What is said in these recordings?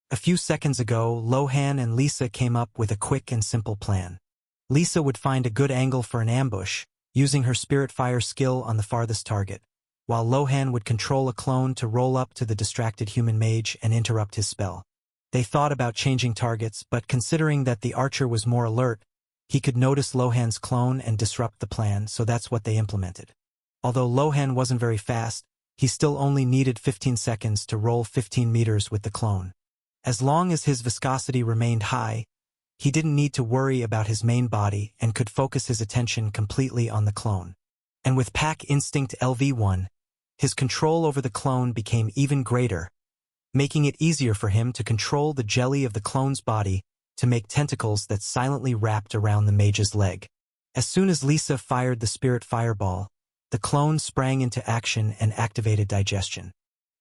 A few seconds ago, Lohan and Lisa came up with a quick and simple plan. Lisa would find a good angle for an ambush, using her spirit fire skill on the farthest target, while Lohan would control a clone to roll up to the distracted human mage and interrupt his spell. They thought about changing targets, but considering that the archer was more alert, he could notice Lohan's clone and disrupt the plan, so that's what they implemented. Although Lohan wasn't very fast, he still only needed 15 seconds to roll 15 meters with the clone. As long as his viscosity remained high, he didn't need to worry about his main body and could focus his attention completely on the clone. And with Pack Instinct LV1, his control over the clone became even greater, making it easier for him to control the jelly of the clone's body to make tentacles that silently wrapped around the mage's leg. As soon as Lisa fired the spirit fireball, the clone sprang into action and activated digestion.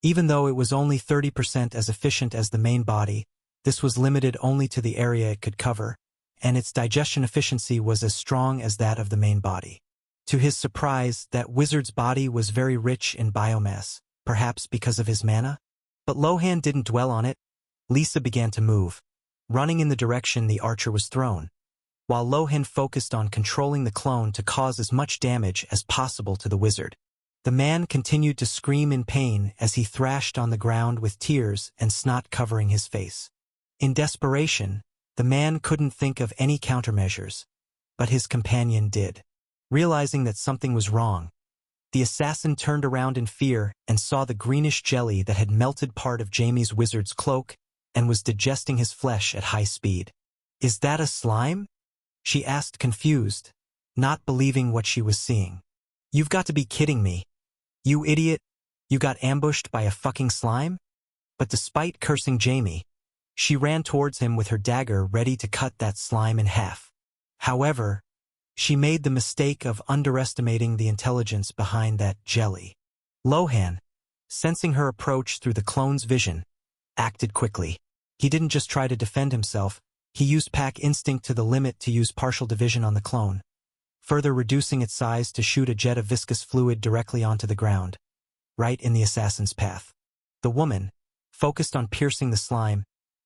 Even though it was only 30% as efficient as the main body, this was limited only to the area it could cover, and its digestion efficiency was as strong as that of the main body. To his surprise, that wizard's body was very rich in biomass, perhaps because of his mana? But Lohan didn't dwell on it. Lisa began to move, running in the direction the archer was thrown, while Lohan focused on controlling the clone to cause as much damage as possible to the wizard. The man continued to scream in pain as he thrashed on the ground with tears and snot covering his face. In desperation, the man couldn't think of any countermeasures, but his companion did. Realizing that something was wrong, the assassin turned around in fear and saw the greenish jelly that had melted part of Jamie's wizard's cloak and was digesting his flesh at high speed. "Is that a slime?" she asked, confused, not believing what she was seeing. "You've got to be kidding me. You idiot, you got ambushed by a fucking slime?" But despite cursing Jamie, she ran towards him with her dagger ready to cut that slime in half. However, she made the mistake of underestimating the intelligence behind that jelly. Lohan, sensing her approach through the clone's vision, acted quickly. He didn't just try to defend himself, he used Pack Instinct to the limit to use partial division on the clone, further reducing its size to shoot a jet of viscous fluid directly onto the ground, right in the assassin's path. The woman, focused on piercing the slime,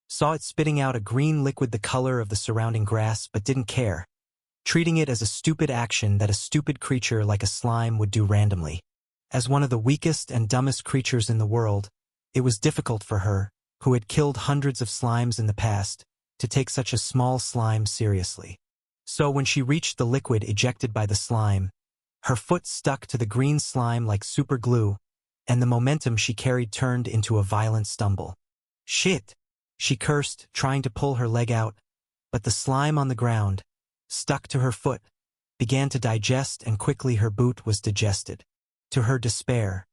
saw it spitting out a green liquid the color of the surrounding grass but didn't care, treating it as a stupid action that a stupid creature like a slime would do randomly. As one of the weakest and dumbest creatures in the world, it was difficult for her, who had killed hundreds of slimes in the past, to take such a small slime seriously. So when she reached the liquid ejected by the slime, her foot stuck to the green slime like super glue, and the momentum she carried turned into a violent stumble. "Shit!" she cursed, trying to pull her leg out, but the slime on the ground, stuck to her foot, began to digest, and quickly her boot was digested. To her despair,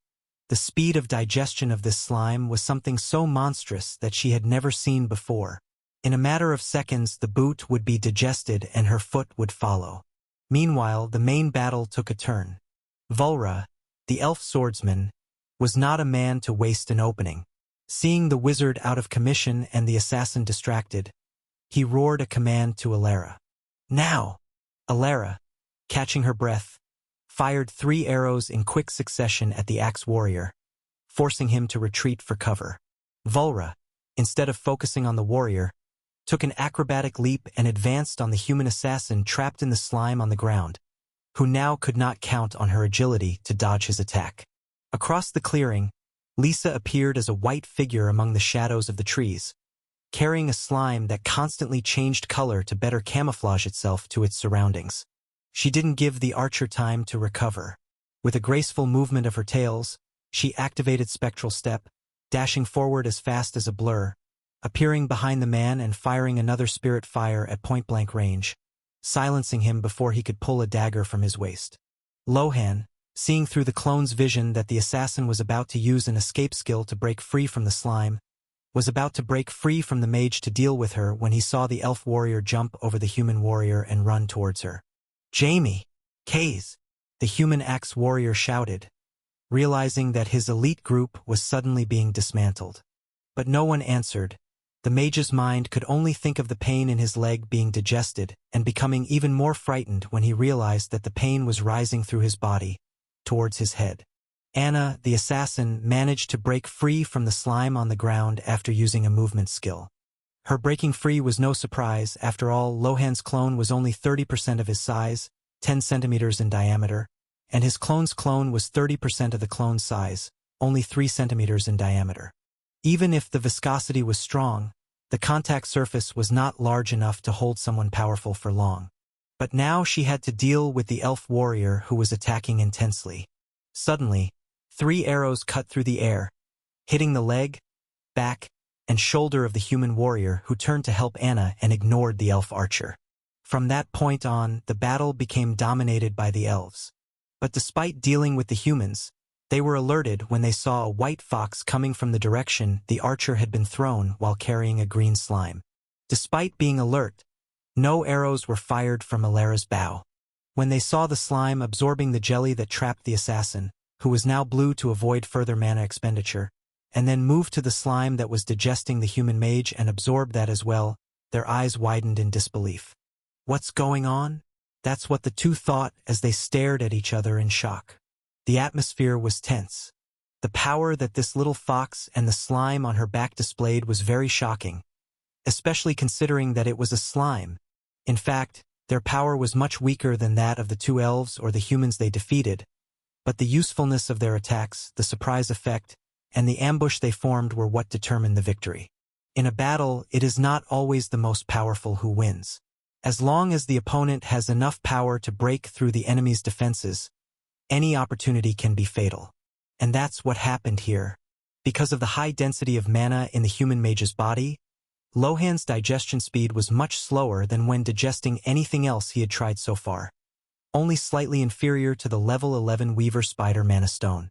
the speed of digestion of this slime was something so monstrous that she had never seen before. In a matter of seconds, the boot would be digested and her foot would follow. Meanwhile, the main battle took a turn. Vulra, the elf swordsman, was not a man to waste an opening. Seeing the wizard out of commission and the assassin distracted, he roared a command to Alara. "Now!" Alara, catching her breath, fired 3 arrows in quick succession at the axe warrior, forcing him to retreat for cover. Vulra, instead of focusing on the warrior, took an acrobatic leap and advanced on the human assassin trapped in the slime on the ground, who now could not count on her agility to dodge his attack. Across the clearing, Lisa appeared as a white figure among the shadows of the trees, carrying a slime that constantly changed color to better camouflage itself to its surroundings. She didn't give the archer time to recover. With a graceful movement of her tails, she activated Spectral Step, dashing forward as fast as a blur, appearing behind the man and firing another spirit fire at point-blank range, silencing him before he could pull a dagger from his waist. Lohan, seeing through the clone's vision that the assassin was about to use an escape skill to break free from the slime, was about to break free from the mage to deal with her when he saw the elf warrior jump over the human warrior and run towards her. "Jamie! Kaze!" the human axe warrior shouted, realizing that his elite group was suddenly being dismantled. But no one answered. The mage's mind could only think of the pain in his leg being digested and becoming even more frightened when he realized that the pain was rising through his body, towards his head. Anna, the assassin, managed to break free from the slime on the ground after using a movement skill. Her breaking free was no surprise. After all, Lohan's clone was only 30% of his size, 10 centimeters in diameter, and his clone's clone was 30% of the clone's size, only 3 centimeters in diameter. Even if the viscosity was strong, the contact surface was not large enough to hold someone powerful for long. But now she had to deal with the elf warrior who was attacking intensely. Suddenly, 3 arrows cut through the air, hitting the leg, back, and shoulder of the human warrior who turned to help Anna and ignored the elf archer. From that point on, the battle became dominated by the elves. But despite dealing with the humans, they were alerted when they saw a white fox coming from the direction the archer had been thrown while carrying a green slime. Despite being alert, no arrows were fired from Alara's bow. When they saw the slime absorbing the jelly that trapped the assassin, who was now blue to avoid further mana expenditure, and then moved to the slime that was digesting the human mage and absorbed that as well, their eyes widened in disbelief. What's going on? That's what the two thought as they stared at each other in shock. The atmosphere was tense. The power that this little fox and the slime on her back displayed was very shocking, especially considering that it was a slime. In fact, their power was much weaker than that of the 2 elves or the humans they defeated, but the usefulness of their attacks, the surprise effect, and the ambush they formed were what determined the victory. In a battle, it is not always the most powerful who wins. As long as the opponent has enough power to break through the enemy's defenses, any opportunity can be fatal. And that's what happened here. Because of the high density of mana in the human mage's body, Lohan's digestion speed was much slower than when digesting anything else he had tried so far. Only slightly inferior to the level 11 Weaver Spider Mana Stone.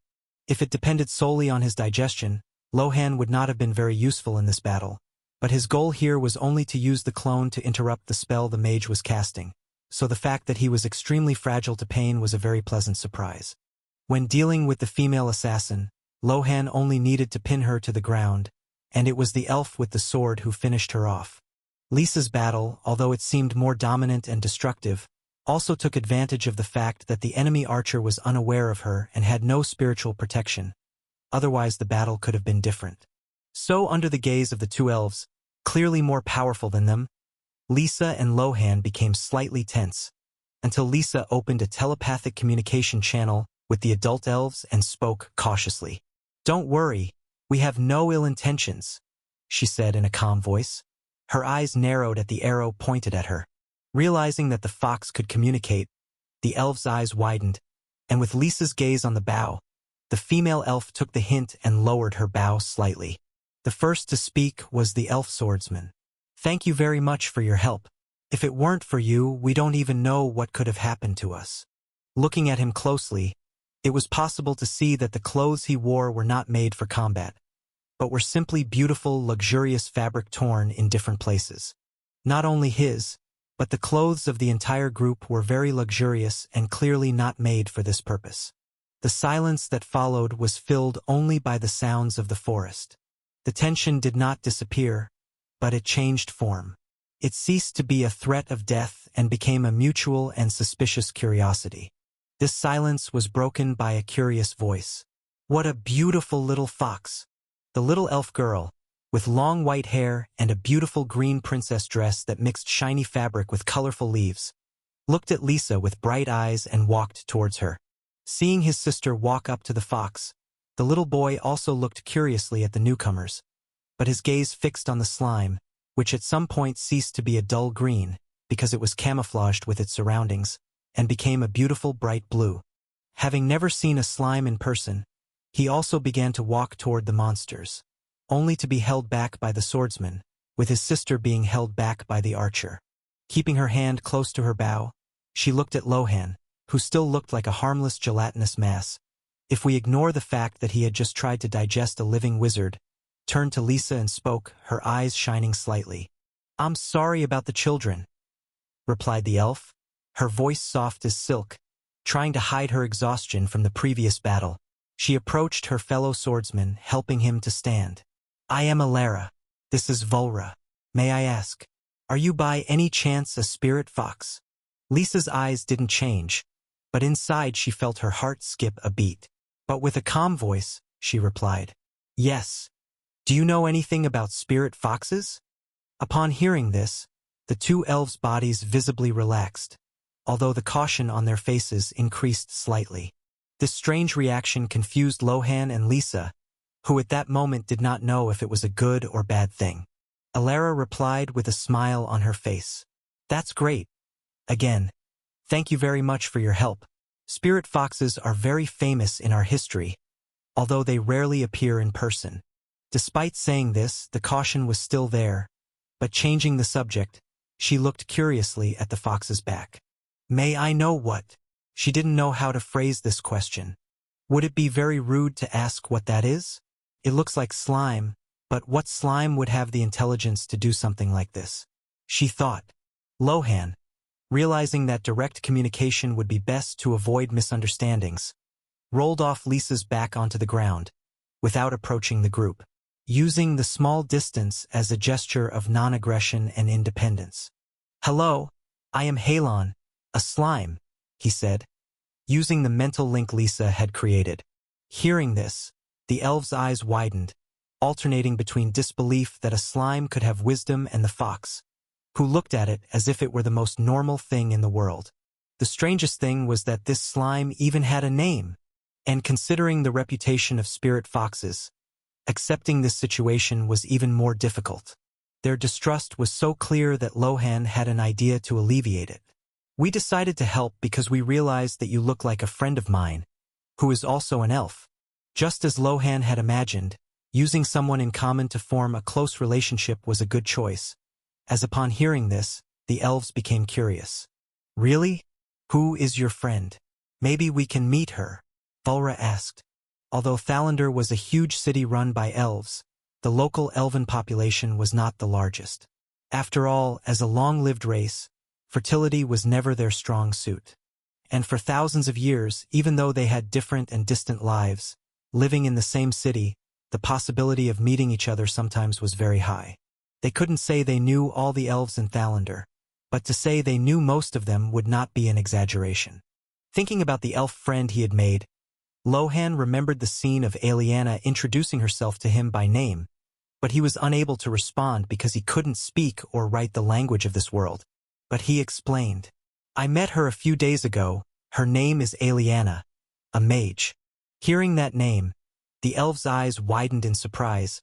If it depended solely on his digestion, Lohan would not have been very useful in this battle, but his goal here was only to use the clone to interrupt the spell the mage was casting, so the fact that he was extremely fragile to pain was a very pleasant surprise. When dealing with the female assassin, Lohan only needed to pin her to the ground, and it was the elf with the sword who finished her off. Lisa's battle, although it seemed more dominant and destructive, also took advantage of the fact that the enemy archer was unaware of her and had no spiritual protection. Otherwise the battle could have been different. So under the gaze of the 2 elves, clearly more powerful than them, Lisa and Lohan became slightly tense, until Lisa opened a telepathic communication channel with the adult elves and spoke cautiously. "Don't worry, we have no ill intentions," she said in a calm voice. Her eyes narrowed at the arrow pointed at her. Realizing that the fox could communicate, the elf's eyes widened, and with Lisa's gaze on the bow, the female elf took the hint and lowered her bow slightly. The first to speak was the elf swordsman. "Thank you very much for your help. If it weren't for you, we don't even know what could have happened to us." Looking at him closely, it was possible to see that the clothes he wore were not made for combat, but were simply beautiful, luxurious fabric torn in different places. Not only his, but the clothes of the entire group were very luxurious and clearly not made for this purpose. The silence that followed was filled only by the sounds of the forest. The tension did not disappear, but it changed form. It ceased to be a threat of death and became a mutual and suspicious curiosity. This silence was broken by a curious voice. "What a beautiful little fox!" The little elf girl, with long white hair and a beautiful green princess dress that mixed shiny fabric with colorful leaves, looked at Lisa with bright eyes and walked towards her. Seeing his sister walk up to the fox, the little boy also looked curiously at the newcomers, but his gaze fixed on the slime, which at some point ceased to be a dull green, because it was camouflaged with its surroundings, and became a beautiful bright blue. Having never seen a slime in person, he also began to walk toward the monsters, only to be held back by the swordsman, with his sister being held back by the archer. Keeping her hand close to her bow, she looked at Lohan, who still looked like a harmless gelatinous mass. If we ignore the fact that he had just tried to digest a living wizard, turned to Lisa and spoke, her eyes shining slightly. "I'm sorry about the children," replied the elf, her voice soft as silk, trying to hide her exhaustion from the previous battle. She approached her fellow swordsman, helping him to stand. "I am Alara. This is Vulra. May I ask, are you by any chance a spirit fox?" Lisa's eyes didn't change, but inside she felt her heart skip a beat. But with a calm voice, she replied, "Yes. Do you know anything about spirit foxes?" Upon hearing this, the two elves' bodies visibly relaxed, although the caution on their faces increased slightly. This strange reaction confused Lohan and Lisa, who at that moment did not know if it was a good or bad thing. Alara replied with a smile on her face. "That's great. Again, thank you very much for your help. Spirit foxes are very famous in our history, although they rarely appear in person." Despite saying this, the caution was still there, but changing the subject, she looked curiously at the fox's back. "May I know what?" She didn't know how to phrase this question. Would it be very rude to ask what that is? It looks like slime, but what slime would have the intelligence to do something like this? She thought. Lohan, realizing that direct communication would be best to avoid misunderstandings, rolled off Lisa's back onto the ground, without approaching the group, using the small distance as a gesture of non-aggression and independence. "Hello, I am Halon, a slime," he said, using the mental link Lisa had created. Hearing this, the elf's eyes widened, alternating between disbelief that a slime could have wisdom and the fox, who looked at it as if it were the most normal thing in the world. The strangest thing was that this slime even had a name, and considering the reputation of spirit foxes, accepting this situation was even more difficult. Their distrust was so clear that Lohan had an idea to alleviate it. "We decided to help because we realized that you look like a friend of mine, who is also an elf." Just as Lohan had imagined, using someone in common to form a close relationship was a good choice, as upon hearing this, the elves became curious. "Really? Who is your friend? Maybe we can meet her," Vulra asked. Although Thalander was a huge city run by elves, the local elven population was not the largest. After all, as a long-lived race, fertility was never their strong suit. And for thousands of years, even though they had different and distant lives, living in the same city, the possibility of meeting each other sometimes was very high. They couldn't say they knew all the elves in Thalander, but to say they knew most of them would not be an exaggeration. Thinking about the elf friend he had made, Lohan remembered the scene of Aliana introducing herself to him by name, but he was unable to respond because he couldn't speak or write the language of this world. But he explained, "I met her a few days ago. Her name is Aliana, a mage." Hearing that name, the elf's eyes widened in surprise,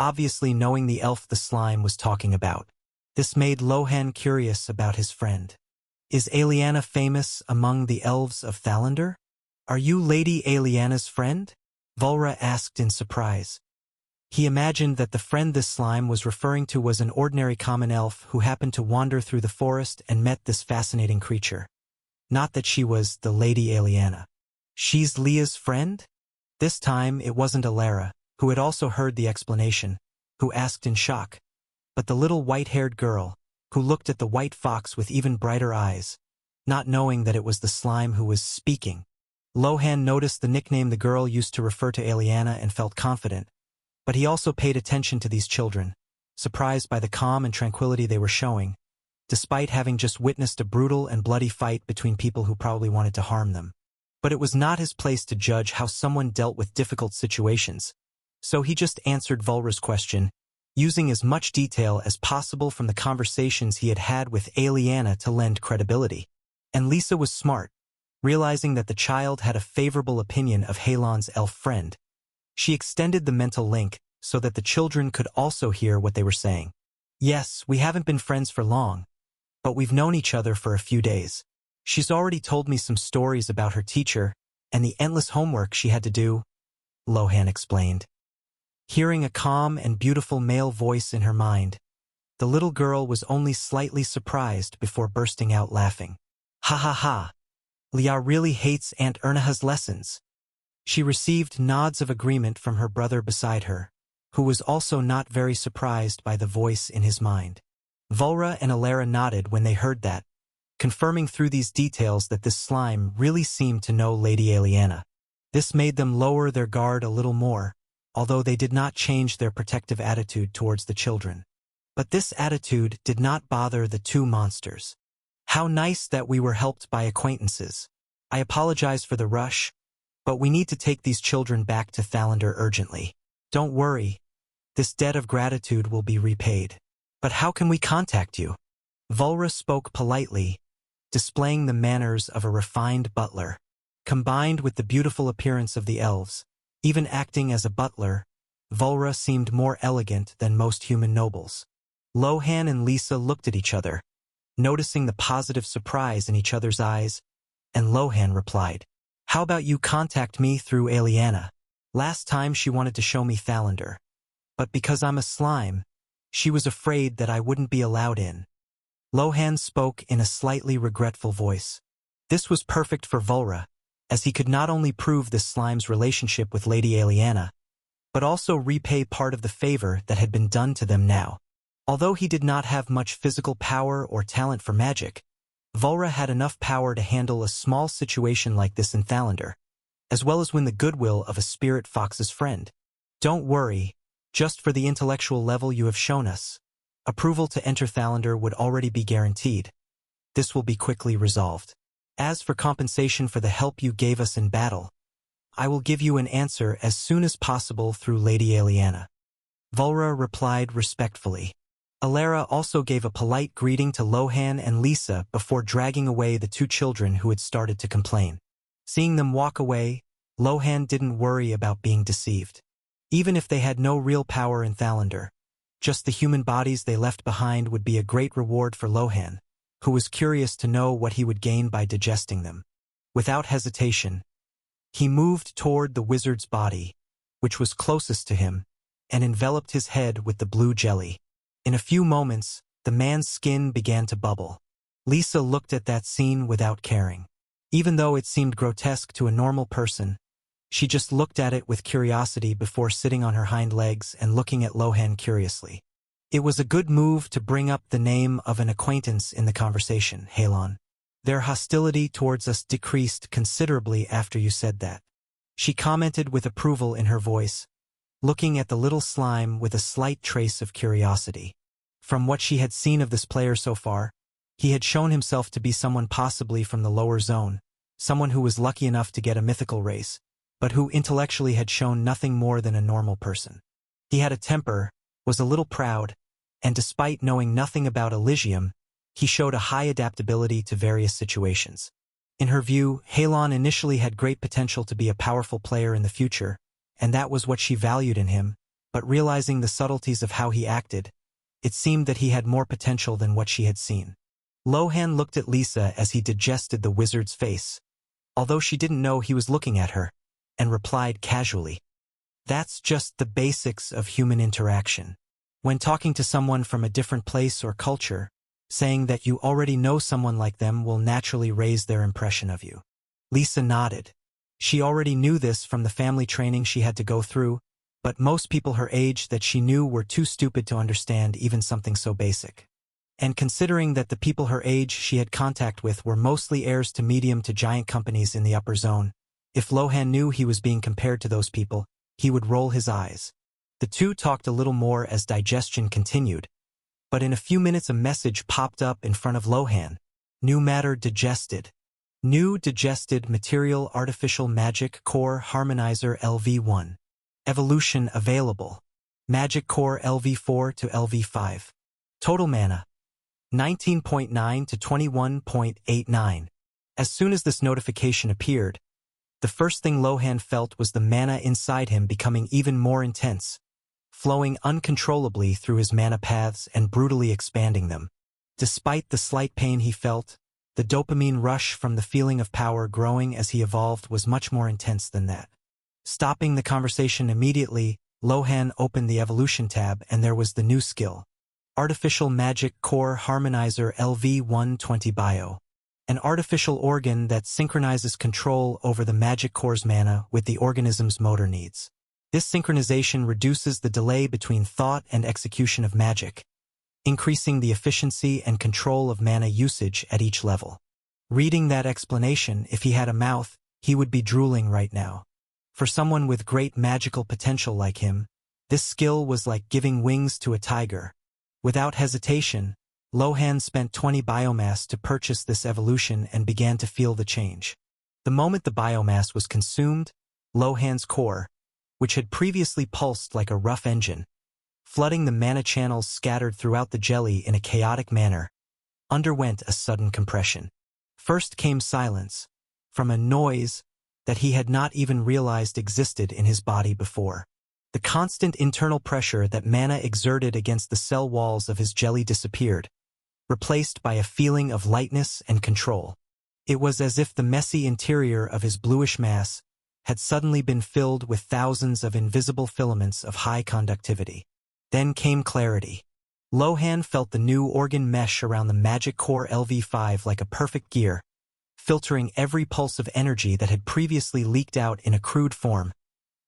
obviously knowing the elf the slime was talking about. This made Lohan curious about his friend. "Is Aliana famous among the elves of Thalander? Are you Lady Aliana's friend?" Vulra asked in surprise. He imagined that the friend this slime was referring to was an ordinary common elf who happened to wander through the forest and met this fascinating creature. Not that she was the Lady Aliana. "She's Leah's friend?" This time it wasn't Alara, who had also heard the explanation, who asked in shock, but the little white-haired girl, who looked at the white fox with even brighter eyes, not knowing that it was the slime who was speaking. Lohan noticed the nickname the girl used to refer to Aliana and felt confident, but he also paid attention to these children, surprised by the calm and tranquility they were showing, despite having just witnessed a brutal and bloody fight between people who probably wanted to harm them. But it was not his place to judge how someone dealt with difficult situations, so he just answered Vulra's question, using as much detail as possible from the conversations he had had with Aliana to lend credibility. And Lisa was smart, realizing that the child had a favorable opinion of Halon's elf friend. She extended the mental link so that the children could also hear what they were saying. "Yes, we haven't been friends for long, but we've known each other for a few days. She's already told me some stories about her teacher and the endless homework she had to do," Lohan explained. Hearing a calm and beautiful male voice in her mind, the little girl was only slightly surprised before bursting out laughing. "Ha ha ha! Leah really hates Aunt Ernaha's lessons." She received nods of agreement from her brother beside her, who was also not very surprised by the voice in his mind. Vulra and Alara nodded when they heard that, confirming through these details that this slime really seemed to know Lady Aliana. This made them lower their guard a little more, although they did not change their protective attitude towards the children. But this attitude did not bother the two monsters. "How nice that we were helped by acquaintances. I apologize for the rush. But we need to take these children back to Thalander urgently. Don't worry. This debt of gratitude will be repaid. But how can we contact you? Vulra spoke politely, displaying the manners of a refined butler. Combined with the beautiful appearance of the elves, even acting as a butler, Vulra seemed more elegant than most human nobles. Lohan and Lisa looked at each other, noticing the positive surprise in each other's eyes, and Lohan replied, "How about you contact me through Aliana? Last time she wanted to show me Thalander, but because I'm a slime, she was afraid that I wouldn't be allowed in." Lohan spoke in a slightly regretful voice. This was perfect for Vulra, as he could not only prove this slime's relationship with Lady Aliana, but also repay part of the favor that had been done to them now. Although he did not have much physical power or talent for magic, Vulra had enough power to handle a small situation like this in Thalander, as well as win the goodwill of a spirit fox's friend. Don't worry, just for the intellectual level you have shown us, approval to enter Thalander would already be guaranteed. This will be quickly resolved. As for compensation for the help you gave us in battle, I will give you an answer as soon as possible through Lady Aliana. Vulra replied respectfully. Alara also gave a polite greeting to Lohan and Lisa before dragging away the two children who had started to complain. Seeing them walk away, Lohan didn't worry about being deceived. Even if they had no real power in Thalander, just the human bodies they left behind would be a great reward for Lohan, who was curious to know what he would gain by digesting them. Without hesitation, he moved toward the wizard's body, which was closest to him, and enveloped his head with the blue jelly. In a few moments, the man's skin began to bubble. Lisa looked at that scene without caring. Even though it seemed grotesque to a normal person, she just looked at it with curiosity before sitting on her hind legs and looking at Lohan curiously. It was a good move to bring up the name of an acquaintance in the conversation, Halon. Their hostility towards us decreased considerably after you said that. She commented with approval in her voice, looking at the little slime with a slight trace of curiosity. From what she had seen of this player so far, he had shown himself to be someone possibly from the lower zone, someone who was lucky enough to get a mythical race, but who intellectually had shown nothing more than a normal person. He had a temper, was a little proud, and despite knowing nothing about Eligium, he showed a high adaptability to various situations. In her view, Halon initially had great potential to be a powerful player in the future, and that was what she valued in him, but realizing the subtleties of how he acted, it seemed that he had more potential than what she had seen. Lohan looked at Lisa as he digested the wizard's face, although she didn't know he was looking at her, and replied casually, "That's just the basics of human interaction. When talking to someone from a different place or culture, saying that you already know someone like them will naturally raise their impression of you." Lisa nodded. She already knew this from the family training she had to go through, but most people her age that she knew were too stupid to understand even something so basic. And considering that the people her age she had contact with were mostly heirs to medium to giant companies in the upper zone, if Lohan knew he was being compared to those people, he would roll his eyes. The two talked a little more as digestion continued, but in a few minutes a message popped up in front of Lohan. New matter digested. New digested material artificial magic core harmonizer LV1. Evolution available. Magic core LV4 to LV5. Total mana 19.9 to 21.89. As soon as this notification appeared, the first thing Lohan felt was the mana inside him becoming even more intense, flowing uncontrollably through his mana paths and brutally expanding them. Despite the slight pain he felt, the dopamine rush from the feeling of power growing as he evolved was much more intense than that. Stopping the conversation immediately, Lohan opened the Evolution tab and there was the new skill. Artificial Magic Core Harmonizer LV120 Bio. An artificial organ that synchronizes control over the magic core's mana with the organism's motor needs. This synchronization reduces the delay between thought and execution of magic, increasing the efficiency and control of mana usage at each level. Reading that explanation, if he had a mouth, he would be drooling right now. For someone with great magical potential like him, this skill was like giving wings to a tiger. Without hesitation, Lohan spent 20 biomass to purchase this evolution and began to feel the change. The moment the biomass was consumed, Lohan's core, which had previously pulsed like a rough engine, flooding the mana channels scattered throughout the jelly in a chaotic manner, underwent a sudden compression. First came silence, from a noise that he had not even realized existed in his body before. The constant internal pressure that mana exerted against the cell walls of his jelly disappeared, replaced by a feeling of lightness and control. It was as if the messy interior of his bluish mass had suddenly been filled with thousands of invisible filaments of high conductivity. Then came clarity. Lohan felt the new organ mesh around the magic core LV5 like a perfect gear, filtering every pulse of energy that had previously leaked out in a crude form,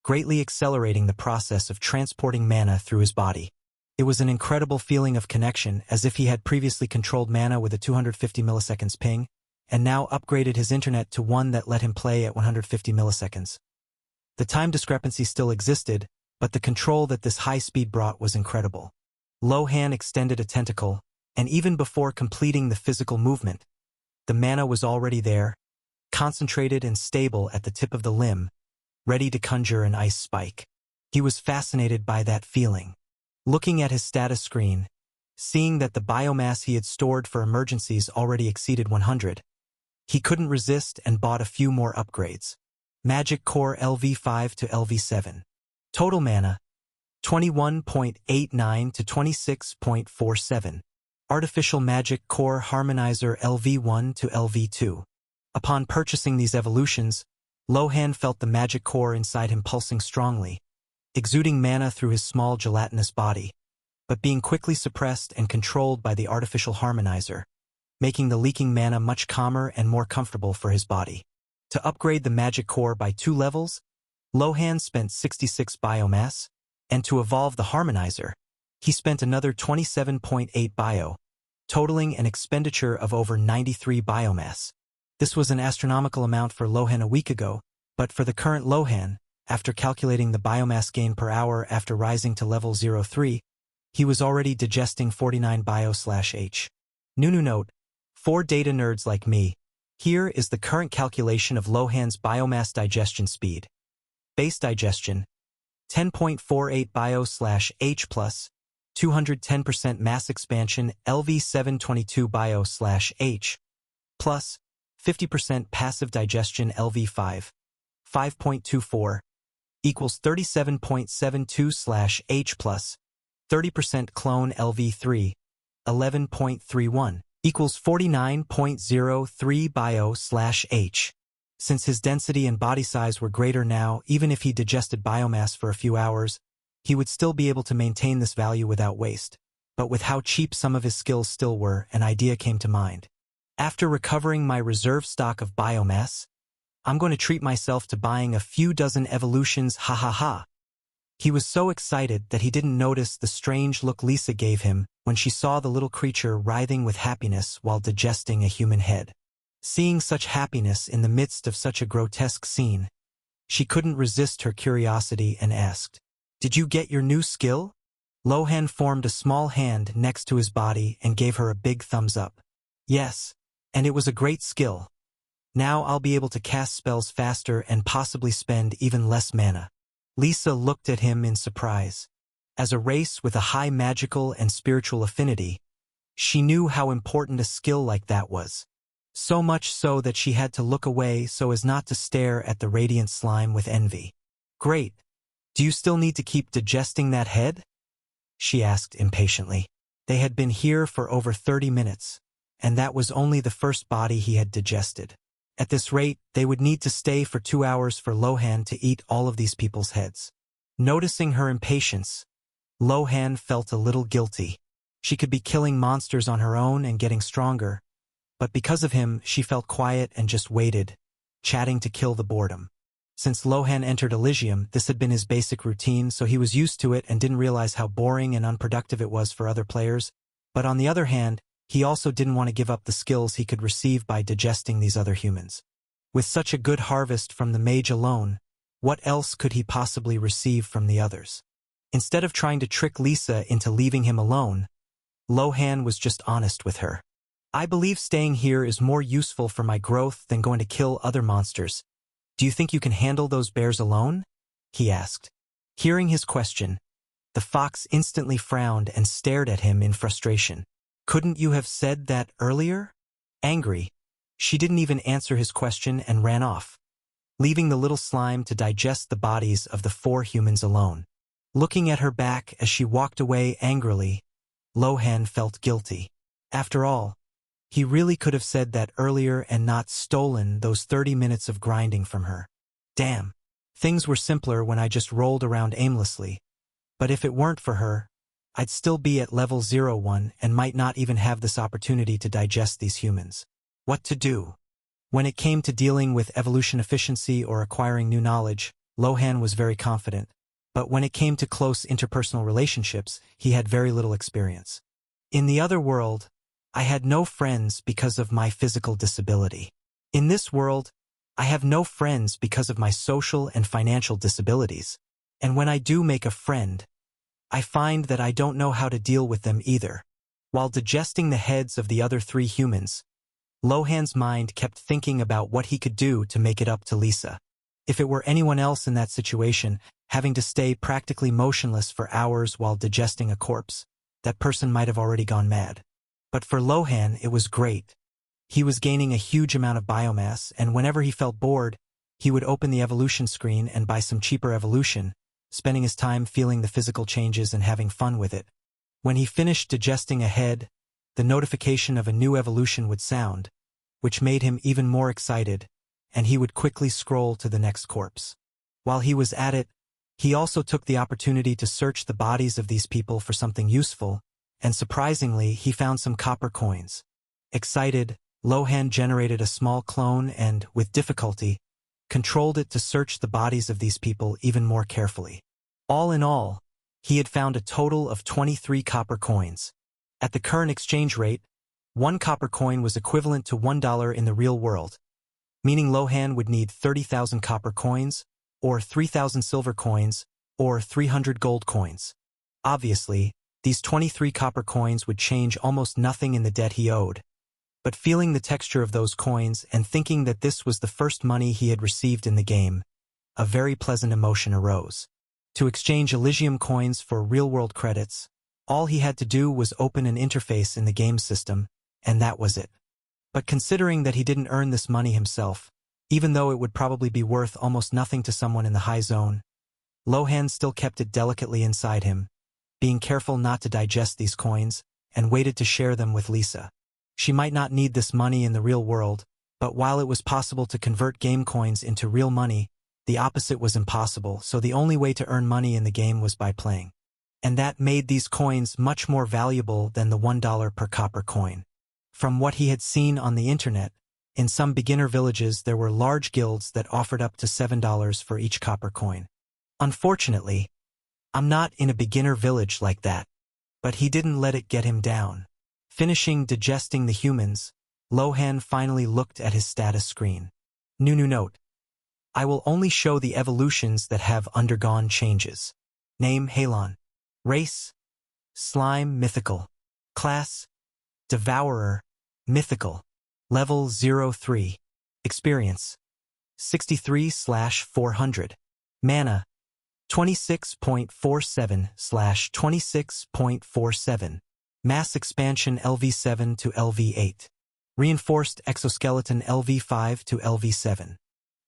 greatly accelerating the process of transporting mana through his body. It was an incredible feeling of connection, as if he had previously controlled mana with a 250 milliseconds ping, and now upgraded his internet to one that let him play at 150 milliseconds. The time discrepancy still existed, but the control that this high speed brought was incredible. Lohan extended a tentacle, and even before completing the physical movement, the mana was already there, concentrated and stable at the tip of the limb, ready to conjure an ice spike. He was fascinated by that feeling. Looking at his status screen, seeing that the biomass he had stored for emergencies already exceeded 100, he couldn't resist and bought a few more upgrades. Magic Core LV5 to LV7. Total mana, 21.89 to 26.47. Artificial Magic Core Harmonizer LV1 to LV2. Upon purchasing these evolutions, Lohan felt the magic core inside him pulsing strongly, exuding mana through his small gelatinous body, but being quickly suppressed and controlled by the artificial harmonizer, making the leaking mana much calmer and more comfortable for his body. To upgrade the magic core by 2 levels, Lohan spent 66 biomass, and to evolve the harmonizer, he spent another 27.8 bio, totaling an expenditure of over 93 biomass. This was an astronomical amount for Lohan a week ago, but for the current Lohan, after calculating the biomass gain per hour after rising to level 03, he was already digesting 49 bio/H. New note, for data nerds like me, here is the current calculation of Lohan's biomass digestion speed. Base digestion, 10.48 bio/H plus, 210% mass expansion LV722 bio/H, plus 50% passive digestion LV5, 5.24, equals 37.72/H plus, 30% clone LV3, 11.31, equals 49.03 bio/H. Since his density and body size were greater now, even if he digested biomass for a few hours, he would still be able to maintain this value without waste. But with how cheap some of his skills still were, an idea came to mind. After recovering my reserve stock of biomass, I'm going to treat myself to buying a few dozen evolutions, ha ha ha. He was so excited that he didn't notice the strange look Lisa gave him when she saw the little creature writhing with happiness while digesting a human head. Seeing such happiness in the midst of such a grotesque scene, she couldn't resist her curiosity and asked, "Did you get your new skill?" Lohan formed a small hand next to his body and gave her a big thumbs up. "Yes, and it was a great skill. Now I'll be able to cast spells faster and possibly spend even less mana." Lisa looked at him in surprise. As a race with a high magical and spiritual affinity, she knew how important a skill like that was. So much so that she had to look away so as not to stare at the radiant slime with envy. "Great. Do you still need to keep digesting that head?" she asked impatiently. They had been here for over 30 minutes, and that was only the first body he had digested. At this rate, they would need to stay for 2 hours for Lohan to eat all of these people's heads. Noticing her impatience, Lohan felt a little guilty. She could be killing monsters on her own and getting stronger, but because of him, she felt quiet and just waited, chatting to kill the boredom. Since Lohan entered Eligium, this had been his basic routine, so he was used to it and didn't realize how boring and unproductive it was for other players. But on the other hand, he also didn't want to give up the skills he could receive by digesting these other humans. With such a good harvest from the mage alone, what else could he possibly receive from the others? Instead of trying to trick Lisa into leaving him alone, Lohan was just honest with her. I believe staying here is more useful for my growth than going to kill other monsters. Do you think you can handle those bears alone? He asked. Hearing his question, the fox instantly frowned and stared at him in frustration. Couldn't you have said that earlier? Angry, she didn't even answer his question and ran off, leaving the little slime to digest the bodies of the 4 humans alone. Looking at her back as she walked away angrily, Lohan felt guilty. After all, he really could have said that earlier and not stolen those 30 minutes of grinding from her. Damn. Things were simpler when I just rolled around aimlessly. But if it weren't for her, I'd still be at level 01 and might not even have this opportunity to digest these humans. What to do? When it came to dealing with evolution efficiency or acquiring new knowledge, Lohan was very confident. But when it came to close interpersonal relationships, he had very little experience. In the other world, I had no friends because of my physical disability. In this world, I have no friends because of my social and financial disabilities. And when I do make a friend, I find that I don't know how to deal with them either. While digesting the heads of the other 3 humans, Lohan's mind kept thinking about what he could do to make it up to Lisa. If it were anyone else in that situation, having to stay practically motionless for hours while digesting a corpse, that person might have already gone mad. But for Lohan, it was great. He was gaining a huge amount of biomass, and whenever he felt bored, he would open the evolution screen and buy some cheaper evolution, spending his time feeling the physical changes and having fun with it. When he finished digesting a head, the notification of a new evolution would sound, which made him even more excited, and he would quickly scroll to the next corpse. While he was at it, he also took the opportunity to search the bodies of these people for something useful, and surprisingly, he found some copper coins. Excited, Lohan generated a small clone and, with difficulty, controlled it to search the bodies of these people even more carefully. All in all, he had found a total of 23 copper coins. At the current exchange rate, 1 copper coin was equivalent to $1 in the real world, meaning Lohan would need 30,000 copper coins, or 3,000 silver coins, or 300 gold coins. Obviously, these 23 copper coins would change almost nothing in the debt he owed. But feeling the texture of those coins and thinking that this was the first money he had received in the game, a very pleasant emotion arose. To exchange Eligium coins for real-world credits, all he had to do was open an interface in the game system, and that was it. But considering that he didn't earn this money himself, even though it would probably be worth almost nothing to someone in the high zone, Lohan still kept it delicately inside him, being careful not to digest these coins, and waited to share them with Lisa. She might not need this money in the real world, but while it was possible to convert game coins into real money, the opposite was impossible, so the only way to earn money in the game was by playing. And that made these coins much more valuable than the $1 per copper coin. From what he had seen on the internet, in some beginner villages there were large guilds that offered up to $7 for each copper coin. Unfortunately, I'm not in a beginner village like that. But he didn't let it get him down. Finishing digesting the humans, Lohan finally looked at his status screen. New note. I will only show the evolutions that have undergone changes. Name Halon. Race, Slime mythical. Class, Devourer, mythical. Level 03. Experience, 63/400. Mana, 26.47/26.47. Mass expansion LV7 to LV8. Reinforced exoskeleton LV5 to LV7.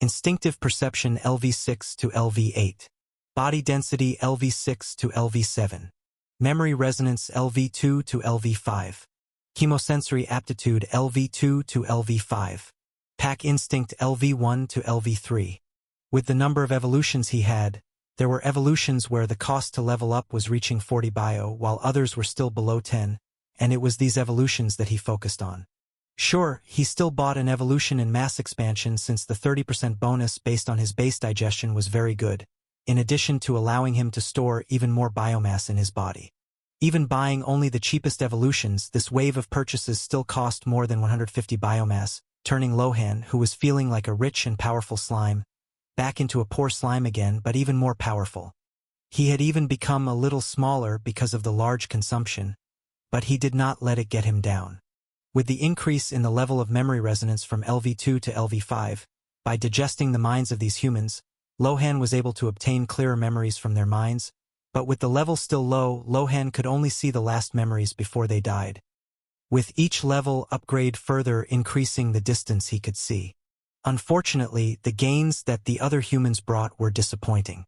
Instinctive perception LV6 to LV8. Body density LV6 to LV7. Memory resonance LV2 to LV5. Chemosensory aptitude LV2 to LV5. Pack instinct LV1 to LV3. With the number of evolutions he had, there were evolutions where the cost to level up was reaching 40 bio, while others were still below 10, and it was these evolutions that he focused on. Sure, he still bought an evolution in mass expansion since the 30% bonus based on his base digestion was very good, in addition to allowing him to store even more biomass in his body. Even buying only the cheapest evolutions, this wave of purchases still cost more than 150 biomass, turning Lohan, who was feeling like a rich and powerful slime, back into a poor slime again, but even more powerful. He had even become a little smaller because of the large consumption, but he did not let it get him down. With the increase in the level of memory resonance from LV2 to LV5, by digesting the minds of these humans, Lohan was able to obtain clearer memories from their minds, but with the level still low, Lohan could only see the last memories before they died. With each level upgrade further increasing the distance he could see. Unfortunately, the gains that the other humans brought were disappointing.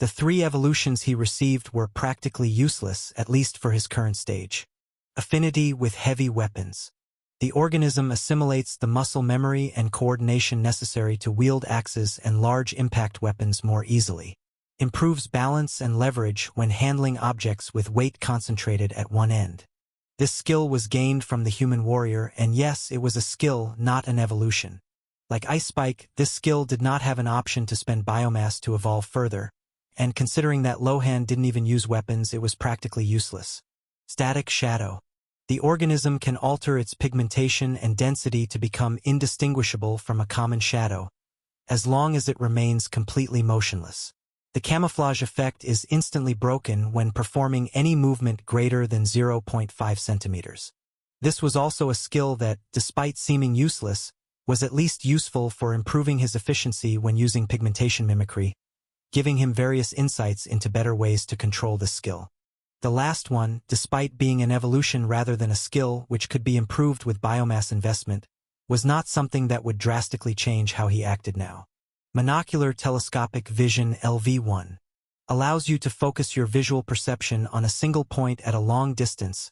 The 3 evolutions he received were practically useless, at least for his current stage. Affinity with heavy weapons. The organism assimilates the muscle memory and coordination necessary to wield axes and large impact weapons more easily. Improves balance and leverage when handling objects with weight concentrated at one end. This skill was gained from the human warrior, and yes, it was a skill, not an evolution. Like Ice Spike, this skill did not have an option to spend biomass to evolve further, and considering that Lohan didn't even use weapons, it was practically useless. Static Shadow. The organism can alter its pigmentation and density to become indistinguishable from a common shadow, as long as it remains completely motionless. The camouflage effect is instantly broken when performing any movement greater than 0.5 centimeters. This was also a skill that, despite seeming useless, was at least useful for improving his efficiency when using pigmentation mimicry, giving him various insights into better ways to control this skill. The last one, despite being an evolution rather than a skill which could be improved with biomass investment, was not something that would drastically change how he acted now. Monocular Telescopic Vision LV1 allows you to focus your visual perception on a single point at a long distance,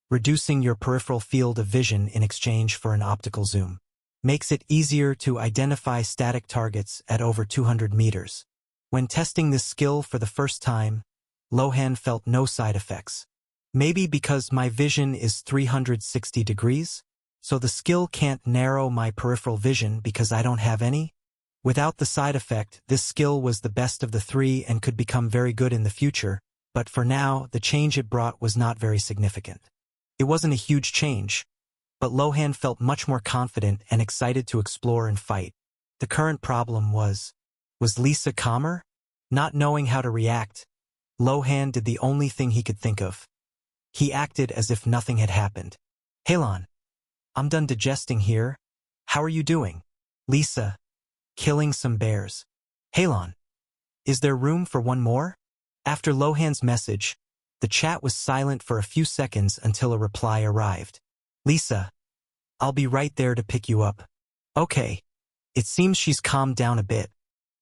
reducing your peripheral field of vision in exchange for an optical zoom. Makes it easier to identify static targets at over 200 meters. When testing this skill for the first time, Lohan felt no side effects. Maybe because my vision is 360 degrees, so the skill can't narrow my peripheral vision because I don't have any? Without the side effect, this skill was the best of the 3 and could become very good in the future, but for now, the change it brought was not very significant. It wasn't a huge change, but Lohan felt much more confident and excited to explore and fight. The current problem was Lisa calmer? Not knowing how to react, Lohan did the only thing he could think of. He acted as if nothing had happened. "Halon, I'm done digesting here. How are you doing?" "Lisa, killing some bears." "Halon, is there room for one more?" After Lohan's message, the chat was silent for a few seconds until a reply arrived. "Lisa, I'll be right there to pick you up." "Okay." It seems she's calmed down a bit,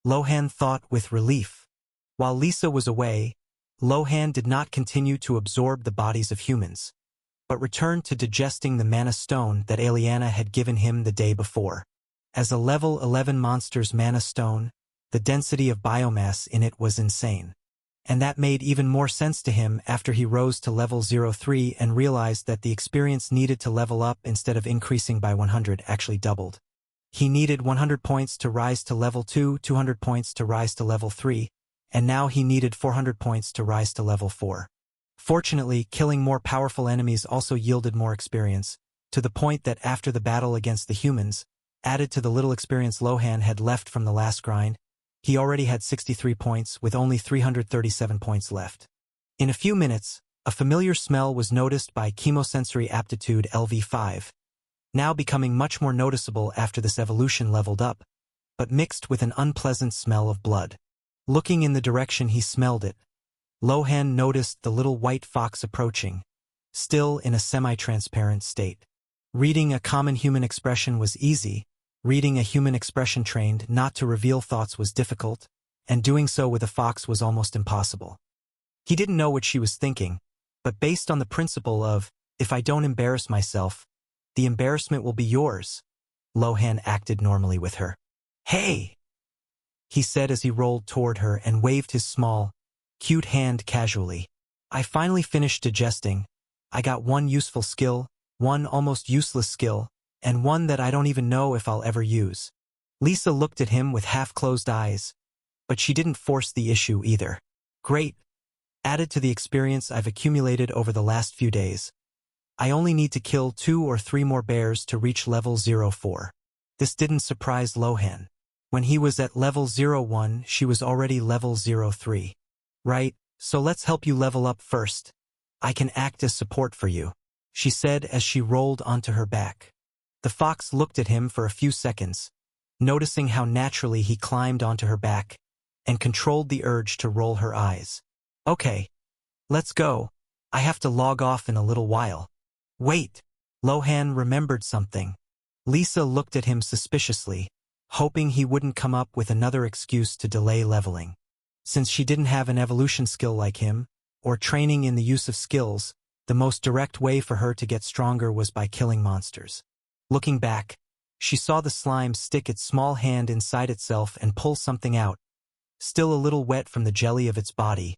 Lohan thought with relief. While Lisa was away, Lohan did not continue to absorb the bodies of humans, but returned to digesting the mana stone that Aliana had given him the day before. As a level 11 monster's mana stone, the density of biomass in it was insane. And that made even more sense to him after he rose to level 03 and realized that the experience needed to level up instead of increasing by 100 actually doubled. He needed 100 points to rise to level 2, 200 points to rise to level 3, and now he needed 400 points to rise to level 4. Fortunately, killing more powerful enemies also yielded more experience, to the point that after the battle against the humans, added to the little experience Lohan had left from the last grind, he already had 63 points with only 337 points left. In a few minutes, a familiar smell was noticed by Chemosensory Aptitude LV5, now becoming much more noticeable after this evolution leveled up, but mixed with an unpleasant smell of blood. Looking in the direction he smelled it, Lohan noticed the little white fox approaching, still in a semi-transparent state. Reading a common human expression was easy, reading a human expression trained not to reveal thoughts was difficult, and doing so with a fox was almost impossible. He didn't know what she was thinking, but based on the principle of, if I don't embarrass myself, the embarrassment will be yours, Lohan acted normally with her. "Hey!" he said as he rolled toward her and waved his small, cute hand casually. "I finally finished digesting. I got one useful skill, one almost useless skill, and one that I don't even know if I'll ever use." Lisa looked at him with half-closed eyes, but she didn't force the issue either. "Great. Added to the experience I've accumulated over the last few days. I only need to kill 2 or 3 more bears to reach level 04. This didn't surprise Lohan. When he was at level 01, she was already level 03. "Right, so let's help you level up first. I can act as support for you." she said as she rolled onto her back. The fox looked at him for a few seconds, noticing how naturally he climbed onto her back, and controlled the urge to roll her eyes. Okay, let's go. I have to log off in a little while. Wait. Lohan remembered something. Lisa looked at him suspiciously, hoping he wouldn't come up with another excuse to delay leveling. Since she didn't have an evolution skill like him, or training in the use of skills, the most direct way for her to get stronger was by killing monsters. Looking back, she saw the slime stick its small hand inside itself and pull something out, still a little wet from the jelly of its body,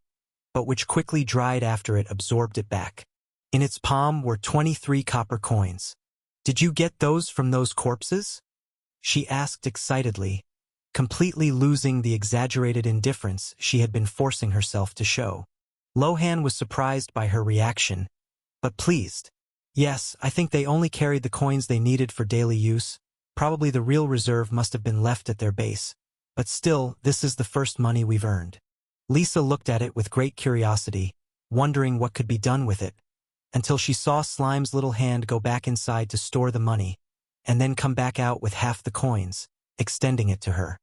but which quickly dried after it absorbed it back. In its palm were 23 copper coins. Did you get those from those corpses? She asked excitedly, completely losing the exaggerated indifference she had been forcing herself to show. Lohan was surprised by her reaction, but pleased. Yes, I think they only carried the coins they needed for daily use. Probably the real reserve must have been left at their base. But still, this is the first money we've earned. Lisa looked at it with great curiosity, wondering what could be done with it, until she saw Slime's little hand go back inside to store the money, and then come back out with half the coins, extending it to her.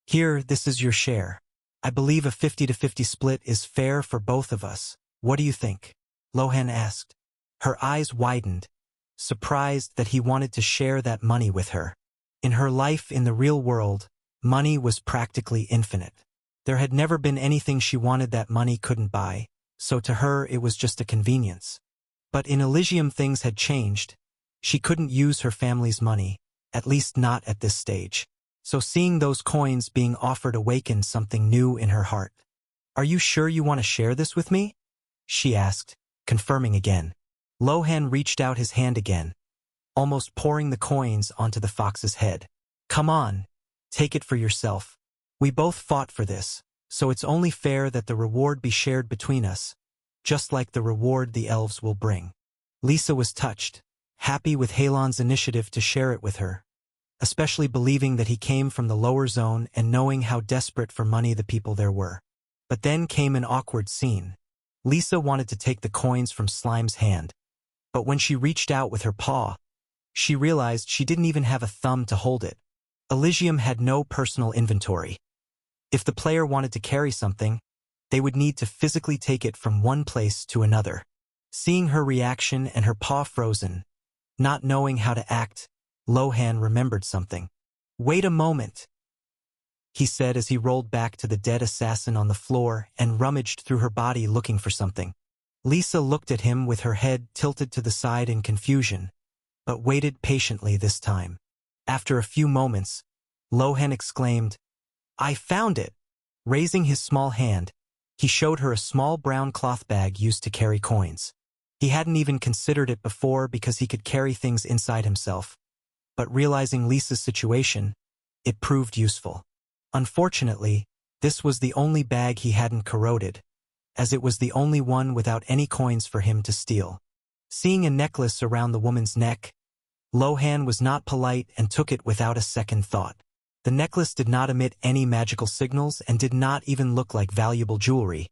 Here, this is your share. I believe a 50-50 split is fair for both of us. What do you think? Lohan asked. Her eyes widened, surprised that he wanted to share that money with her. In her life in the real world, money was practically infinite. There had never been anything she wanted that money couldn't buy, so to her it was just a convenience. But in Eligium things had changed. She couldn't use her family's money, at least not at this stage. So seeing those coins being offered awakened something new in her heart. Are you sure you want to share this with me? She asked, confirming again. Lohan reached out his hand again, almost pouring the coins onto the fox's head. Come on, take it for yourself. We both fought for this, so it's only fair that the reward be shared between us, just like the reward the elves will bring. Lisa was touched, happy with Halon's initiative to share it with her, especially believing that he came from the lower zone and knowing how desperate for money the people there were. But then came an awkward scene. Lisa wanted to take the coins from Slime's hand, but when she reached out with her paw, she realized she didn't even have a thumb to hold it. Eligium had no personal inventory. If the player wanted to carry something, they would need to physically take it from one place to another. Seeing her reaction and her paw frozen, not knowing how to act, Lohan remembered something. Wait a moment, he said as he rolled back to the dead assassin on the floor and rummaged through her body looking for something. Lisa looked at him with her head tilted to the side in confusion, but waited patiently this time. After a few moments, Lohan exclaimed, I found it! Raising his small hand, he showed her a small brown cloth bag used to carry coins. He hadn't even considered it before because he could carry things inside himself, but realizing Lisa's situation, it proved useful. Unfortunately, this was the only bag he hadn't corroded, as it was the only one without any coins for him to steal. Seeing a necklace around the woman's neck, Lohan was not polite and took it without a second thought. The necklace did not emit any magical signals and did not even look like valuable jewelry,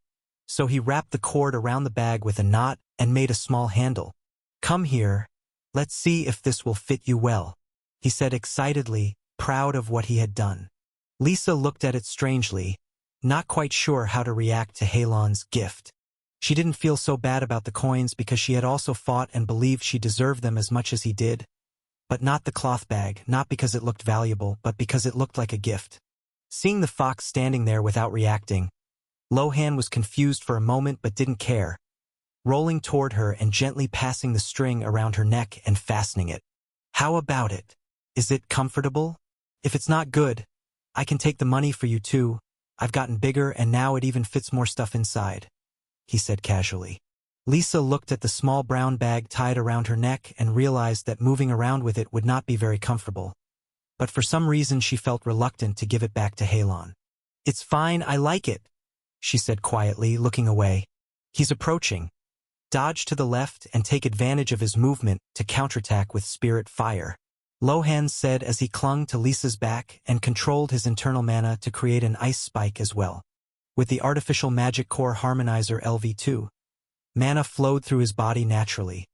so he wrapped the cord around the bag with a knot and made a small handle. Come here, let's see if this will fit you well, he said excitedly, proud of what he had done. Lisa looked at it strangely, not quite sure how to react to Halon's gift. She didn't feel so bad about the coins because she had also fought and believed she deserved them as much as he did. But not the cloth bag, not because it looked valuable, but because it looked like a gift. Seeing the fox standing there without reacting, Lohan was confused for a moment but didn't care, rolling toward her and gently passing the string around her neck and fastening it. How about it? Is it comfortable? If it's not good, I can take the money for you too. I've gotten bigger and now it even fits more stuff inside, he said casually. Lisa looked at the small brown bag tied around her neck and realized that moving around with it would not be very comfortable. But for some reason she felt reluctant to give it back to Halon. It's fine, I like it, she said quietly, looking away. He's approaching. Dodge to the left and take advantage of his movement to counterattack with spirit fire, Lohan said as he clung to Lisa's back and controlled his internal mana to create an ice spike as well. With the artificial magic core harmonizer LV2, mana flowed through his body naturally,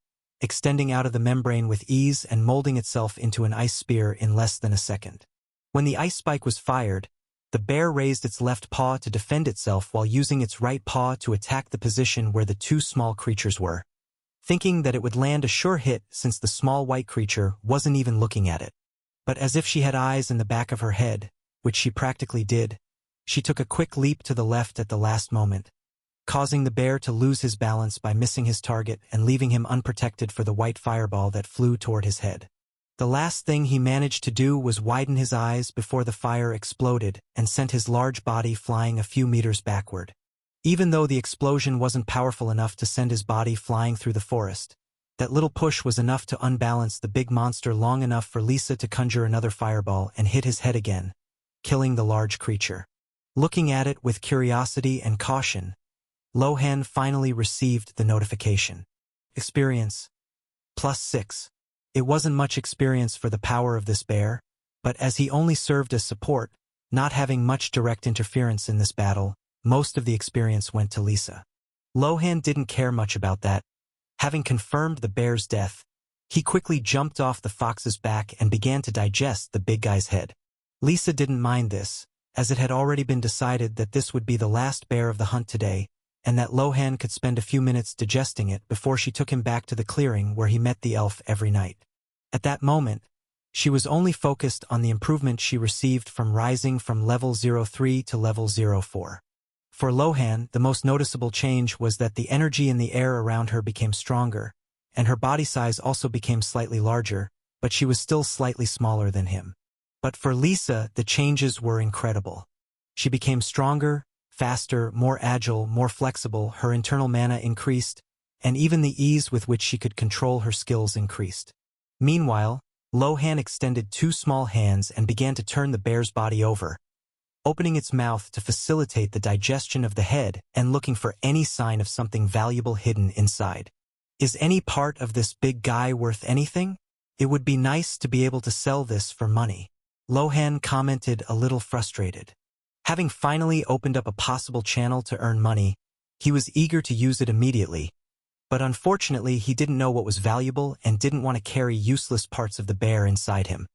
extending out of the membrane with ease and molding itself into an ice spear in less than a second. When the ice spike was fired, the bear raised its left paw to defend itself while using its right paw to attack the position where the two small creatures were, thinking that it would land a sure hit since the small white creature wasn't even looking at it. But as if she had eyes in the back of her head, which she practically did, she took a quick leap to the left at the last moment, causing the bear to lose his balance by missing his target and leaving him unprotected for the white fireball that flew toward his head. The last thing he managed to do was widen his eyes before the fire exploded and sent his large body flying a few meters backward. Even though the explosion wasn't powerful enough to send his body flying through the forest, that little push was enough to unbalance the big monster long enough for Lisa to conjure another fireball and hit his head again, killing the large creature. Looking at it with curiosity and caution, Lohan finally received the notification. Experience. +6. It wasn't much experience for the power of this bear, but as he only served as support, not having much direct interference in this battle, most of the experience went to Lisa. Lohan didn't care much about that. Having confirmed the bear's death, he quickly jumped off the fox's back and began to digest the big guy's head. Lisa didn't mind this, as it had already been decided that this would be the last bear of the hunt today, and that Lohan could spend a few minutes digesting it before she took him back to the clearing where he met the elf every night. At that moment, she was only focused on the improvement she received from rising from level 03 to level 04. For Lohan, the most noticeable change was that the energy in the air around her became stronger, and her body size also became slightly larger, but she was still slightly smaller than him. But for Lisa, the changes were incredible. She became stronger, faster, more agile, more flexible, her internal mana increased, and even the ease with which she could control her skills increased. Meanwhile, Lohan extended two small hands and began to turn the bear's body over, opening its mouth to facilitate the digestion of the head and looking for any sign of something valuable hidden inside. Is any part of this big guy worth anything? It would be nice to be able to sell this for money. Lohan commented, a little frustrated. Having finally opened up a possible channel to earn money, he was eager to use it immediately, but unfortunately he didn't know what was valuable and didn't want to carry useless parts of the bear inside him.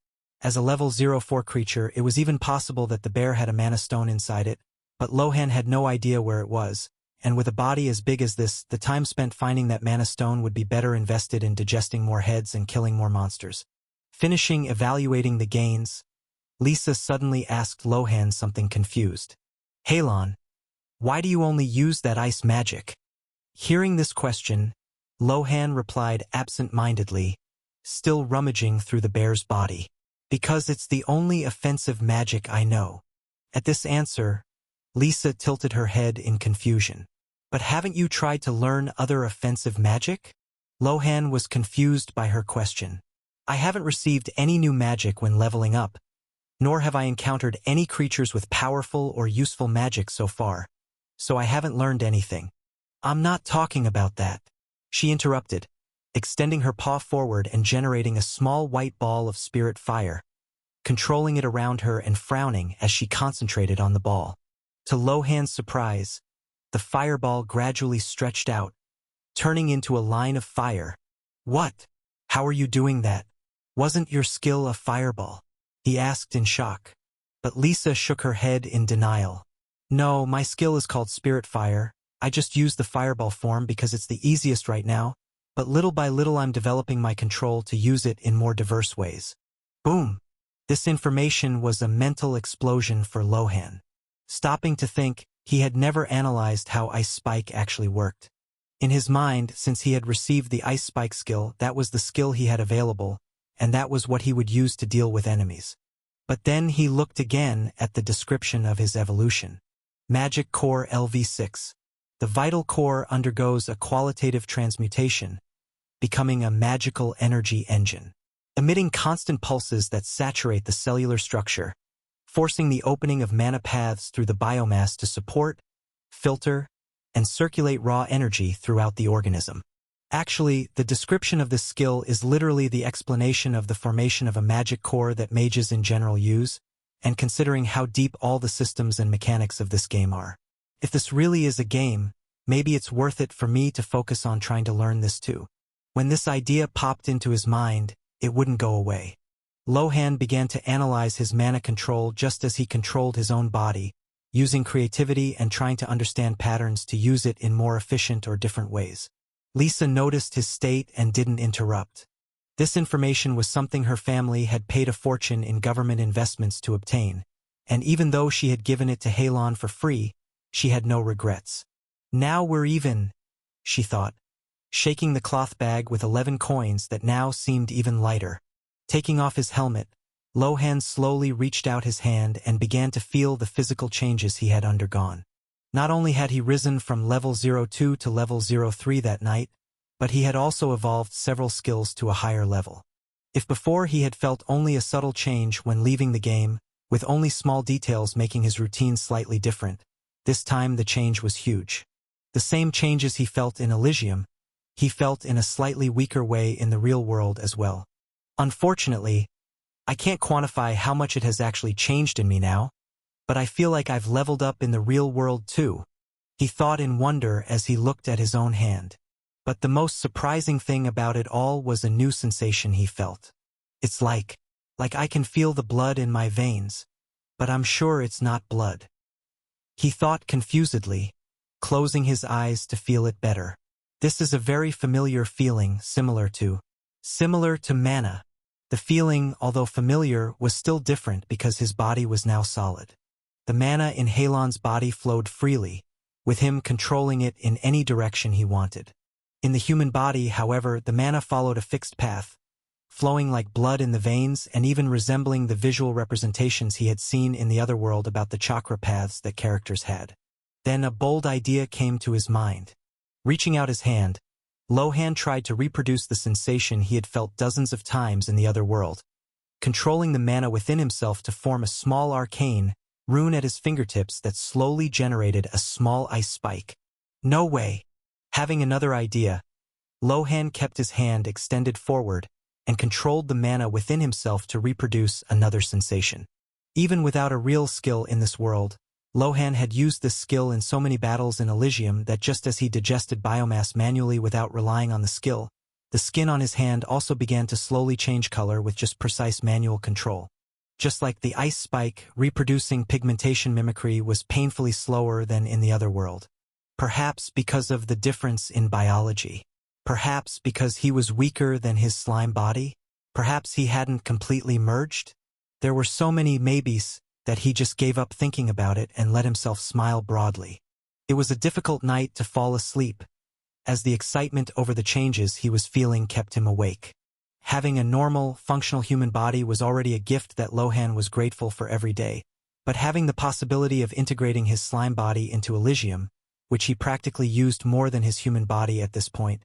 As a level 04 creature, it was even possible that the bear had a mana stone inside it, but Lohan had no idea where it was, and with a body as big as this, the time spent finding that mana stone would be better invested in digesting more heads and killing more monsters. Finishing evaluating the gains, Lisa suddenly asked Lohan something confused. "Halon, why do you only use that ice magic?" Hearing this question, Lohan replied absent-mindedly, still rummaging through the bear's body. "Because it's the only offensive magic I know." At this answer, Lisa tilted her head in confusion. "But haven't you tried to learn other offensive magic?" Lohan was confused by her question. "I haven't received any new magic when leveling up, nor have I encountered any creatures with powerful or useful magic so far, so I haven't learned anything." "I'm not talking about that," she interrupted, extending her paw forward and generating a small white ball of spirit fire, controlling it around her and frowning as she concentrated on the ball. To Lohan's surprise, the fireball gradually stretched out, turning into a line of fire. "What? How are you doing that? Wasn't your skill a fireball?" he asked in shock. But Lisa shook her head in denial. "No, my skill is called spirit fire. I just use the fireball form because it's the easiest right now, but little by little I'm developing my control to use it in more diverse ways." Boom! This information was a mental explosion for Lohan. Stopping to think, he had never analyzed how Ice Spike actually worked. In his mind, since he had received the Ice Spike skill, that was the skill he had available, and that was what he would use to deal with enemies. But then he looked again at the description of his evolution. Magic Core LV6. The vital core undergoes a qualitative transmutation, becoming a magical energy engine, emitting constant pulses that saturate the cellular structure, forcing the opening of mana paths through the biomass to support, filter, and circulate raw energy throughout the organism. Actually, the description of this skill is literally the explanation of the formation of a magic core that mages in general use, and considering how deep all the systems and mechanics of this game are. If this really is a game, maybe it's worth it for me to focus on trying to learn this too. When this idea popped into his mind, it wouldn't go away. Lohan began to analyze his mana control just as he controlled his own body, using creativity and trying to understand patterns to use it in more efficient or different ways. Lisa noticed his state and didn't interrupt. This information was something her family had paid a fortune in government investments to obtain, and even though she had given it to Halon for free, she had no regrets. Now we're even, she thought, shaking the cloth bag with 11 coins that now seemed even lighter. Taking off his helmet, Lohan slowly reached out his hand and began to feel the physical changes he had undergone. Not only had he risen from level 02 to level 03 that night, but he had also evolved several skills to a higher level. If before he had felt only a subtle change when leaving the game, with only small details making his routine slightly different, this time the change was huge. The same changes he felt in Eligium, he felt in a slightly weaker way in the real world as well. Unfortunately, I can't quantify how much it has actually changed in me now, but I feel like I've leveled up in the real world too, he thought in wonder as he looked at his own hand. But the most surprising thing about it all was a new sensation he felt. It's like I can feel the blood in my veins, but I'm sure it's not blood. He thought confusedly, closing his eyes to feel it better. This is a very familiar feeling, similar to mana. The feeling, although familiar, was still different because his body was now solid. The mana in Halon's body flowed freely, with him controlling it in any direction he wanted. In the human body, however, the mana followed a fixed path, flowing like blood in the veins and even resembling the visual representations he had seen in the other world about the chakra paths that characters had. Then a bold idea came to his mind. Reaching out his hand, Lohan tried to reproduce the sensation he had felt dozens of times in the other world, controlling the mana within himself to form a small arcane rune at his fingertips that slowly generated a small ice spike. No way! Having another idea, Lohan kept his hand extended forward and controlled the mana within himself to reproduce another sensation. Even without a real skill in this world, Lohan had used this skill in so many battles in Eligium that just as he digested biomass manually without relying on the skill, the skin on his hand also began to slowly change color with just precise manual control. Just like the ice spike, reproducing pigmentation mimicry was painfully slower than in the other world. Perhaps because of the difference in biology. Perhaps because he was weaker than his slime body. Perhaps he hadn't completely merged. There were so many maybes that he just gave up thinking about it and let himself smile broadly. It was a difficult night to fall asleep, as the excitement over the changes he was feeling kept him awake. Having a normal, functional human body was already a gift that Lohan was grateful for every day, but having the possibility of integrating his slime body into Eligium, which he practically used more than his human body at this point,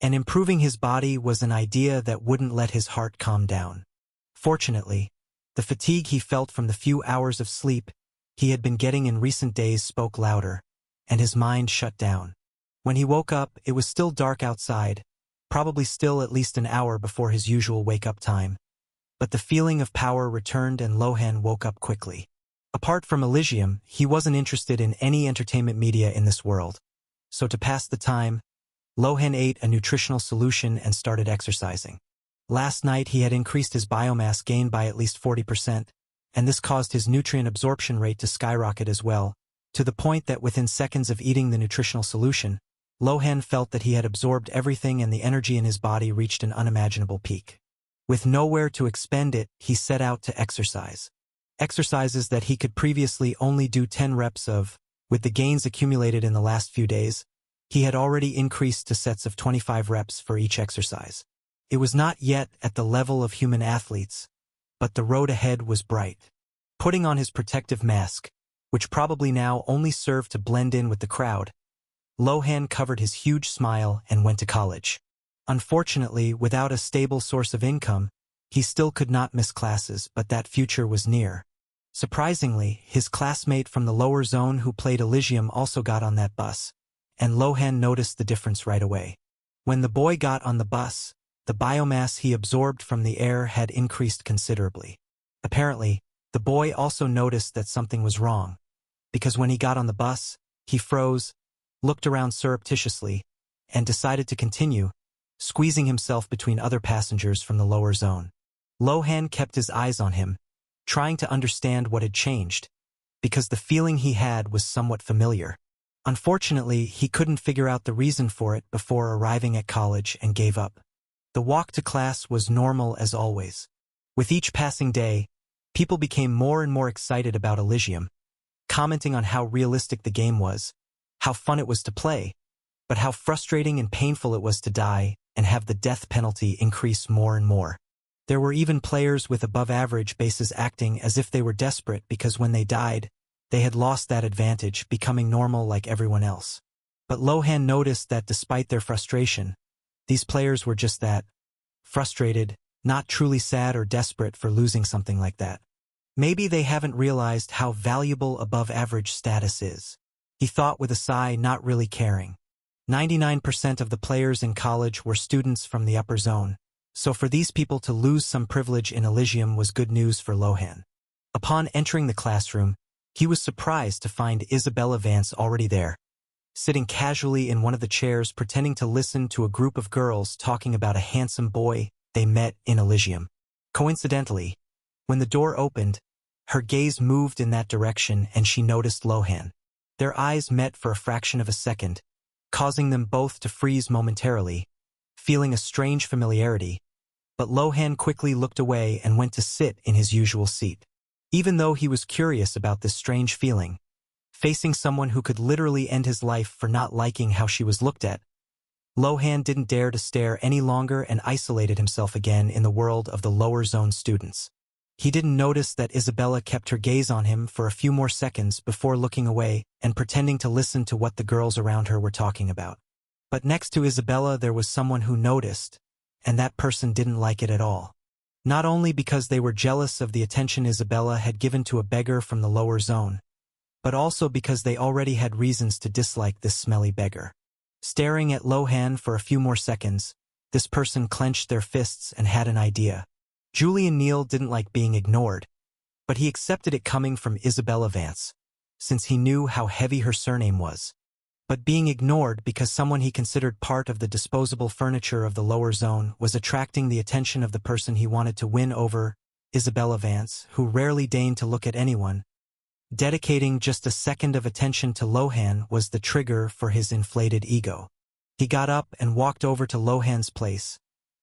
and improving his body was an idea that wouldn't let his heart calm down. Fortunately, the fatigue he felt from the few hours of sleep he had been getting in recent days spoke louder, and his mind shut down. When he woke up, it was still dark outside, probably still at least an hour before his usual wake-up time. But the feeling of power returned and Lohan woke up quickly. Apart from Eligium, he wasn't interested in any entertainment media in this world. So to pass the time, Lohan ate a nutritional solution and started exercising. Last night he had increased his biomass gain by at least 40%, and this caused his nutrient absorption rate to skyrocket as well, to the point that within seconds of eating the nutritional solution, Lohan felt that he had absorbed everything and the energy in his body reached an unimaginable peak. With nowhere to expend it, he set out to exercise. Exercises that he could previously only do 10 reps of, with the gains accumulated in the last few days, he had already increased to sets of 25 reps for each exercise. It was not yet at the level of human athletes, but the road ahead was bright. Putting on his protective mask, which probably now only served to blend in with the crowd, Lohan covered his huge smile and went to college. Unfortunately, without a stable source of income, he still could not miss classes, but that future was near. Surprisingly, his classmate from the lower zone who played Eligium also got on that bus, and Lohan noticed the difference right away. When the boy got on the bus, the biomass he absorbed from the air had increased considerably. Apparently, the boy also noticed that something was wrong, because when he got on the bus, he froze, looked around surreptitiously, and decided to continue, squeezing himself between other passengers from the lower zone. Lohan kept his eyes on him, trying to understand what had changed, because the feeling he had was somewhat familiar. Unfortunately, he couldn't figure out the reason for it before arriving at college and gave up. The walk to class was normal as always. With each passing day, people became more and more excited about Eligium, commenting on how realistic the game was, how fun it was to play, but how frustrating and painful it was to die and have the death penalty increase more and more. There were even players with above-average bases acting as if they were desperate because when they died, they had lost that advantage, becoming normal like everyone else. But Lohan noticed that despite their frustration, these players were just that, frustrated, not truly sad or desperate for losing something like that. Maybe they haven't realized how valuable above-average status is, he thought with a sigh, not really caring. 99% of the players in college were students from the upper zone, so for these people to lose some privilege in Eligium was good news for Lohan. Upon entering the classroom, he was surprised to find Isabella Vance already there, sitting casually in one of the chairs pretending to listen to a group of girls talking about a handsome boy they met in Eligium. Coincidentally, when the door opened, her gaze moved in that direction and she noticed Lohan. Their eyes met for a fraction of a second, causing them both to freeze momentarily, feeling a strange familiarity, but Lohan quickly looked away and went to sit in his usual seat. Even though he was curious about this strange feeling, facing someone who could literally end his life for not liking how she was looked at, Lohan didn't dare to stare any longer and isolated himself again in the world of the lower zone students. He didn't notice that Isabella kept her gaze on him for a few more seconds before looking away and pretending to listen to what the girls around her were talking about. But next to Isabella there was someone who noticed, and that person didn't like it at all. Not only because they were jealous of the attention Isabella had given to a beggar from the lower zone, but also because they already had reasons to dislike this smelly beggar. Staring at Lohan for a few more seconds, this person clenched their fists and had an idea. Julian Neal didn't like being ignored, but he accepted it coming from Isabella Vance, since he knew how heavy her surname was. But being ignored because someone he considered part of the disposable furniture of the lower zone was attracting the attention of the person he wanted to win over, Isabella Vance, who rarely deigned to look at anyone. Dedicating just a second of attention to Lohan was the trigger for his inflated ego. He got up and walked over to Lohan's place,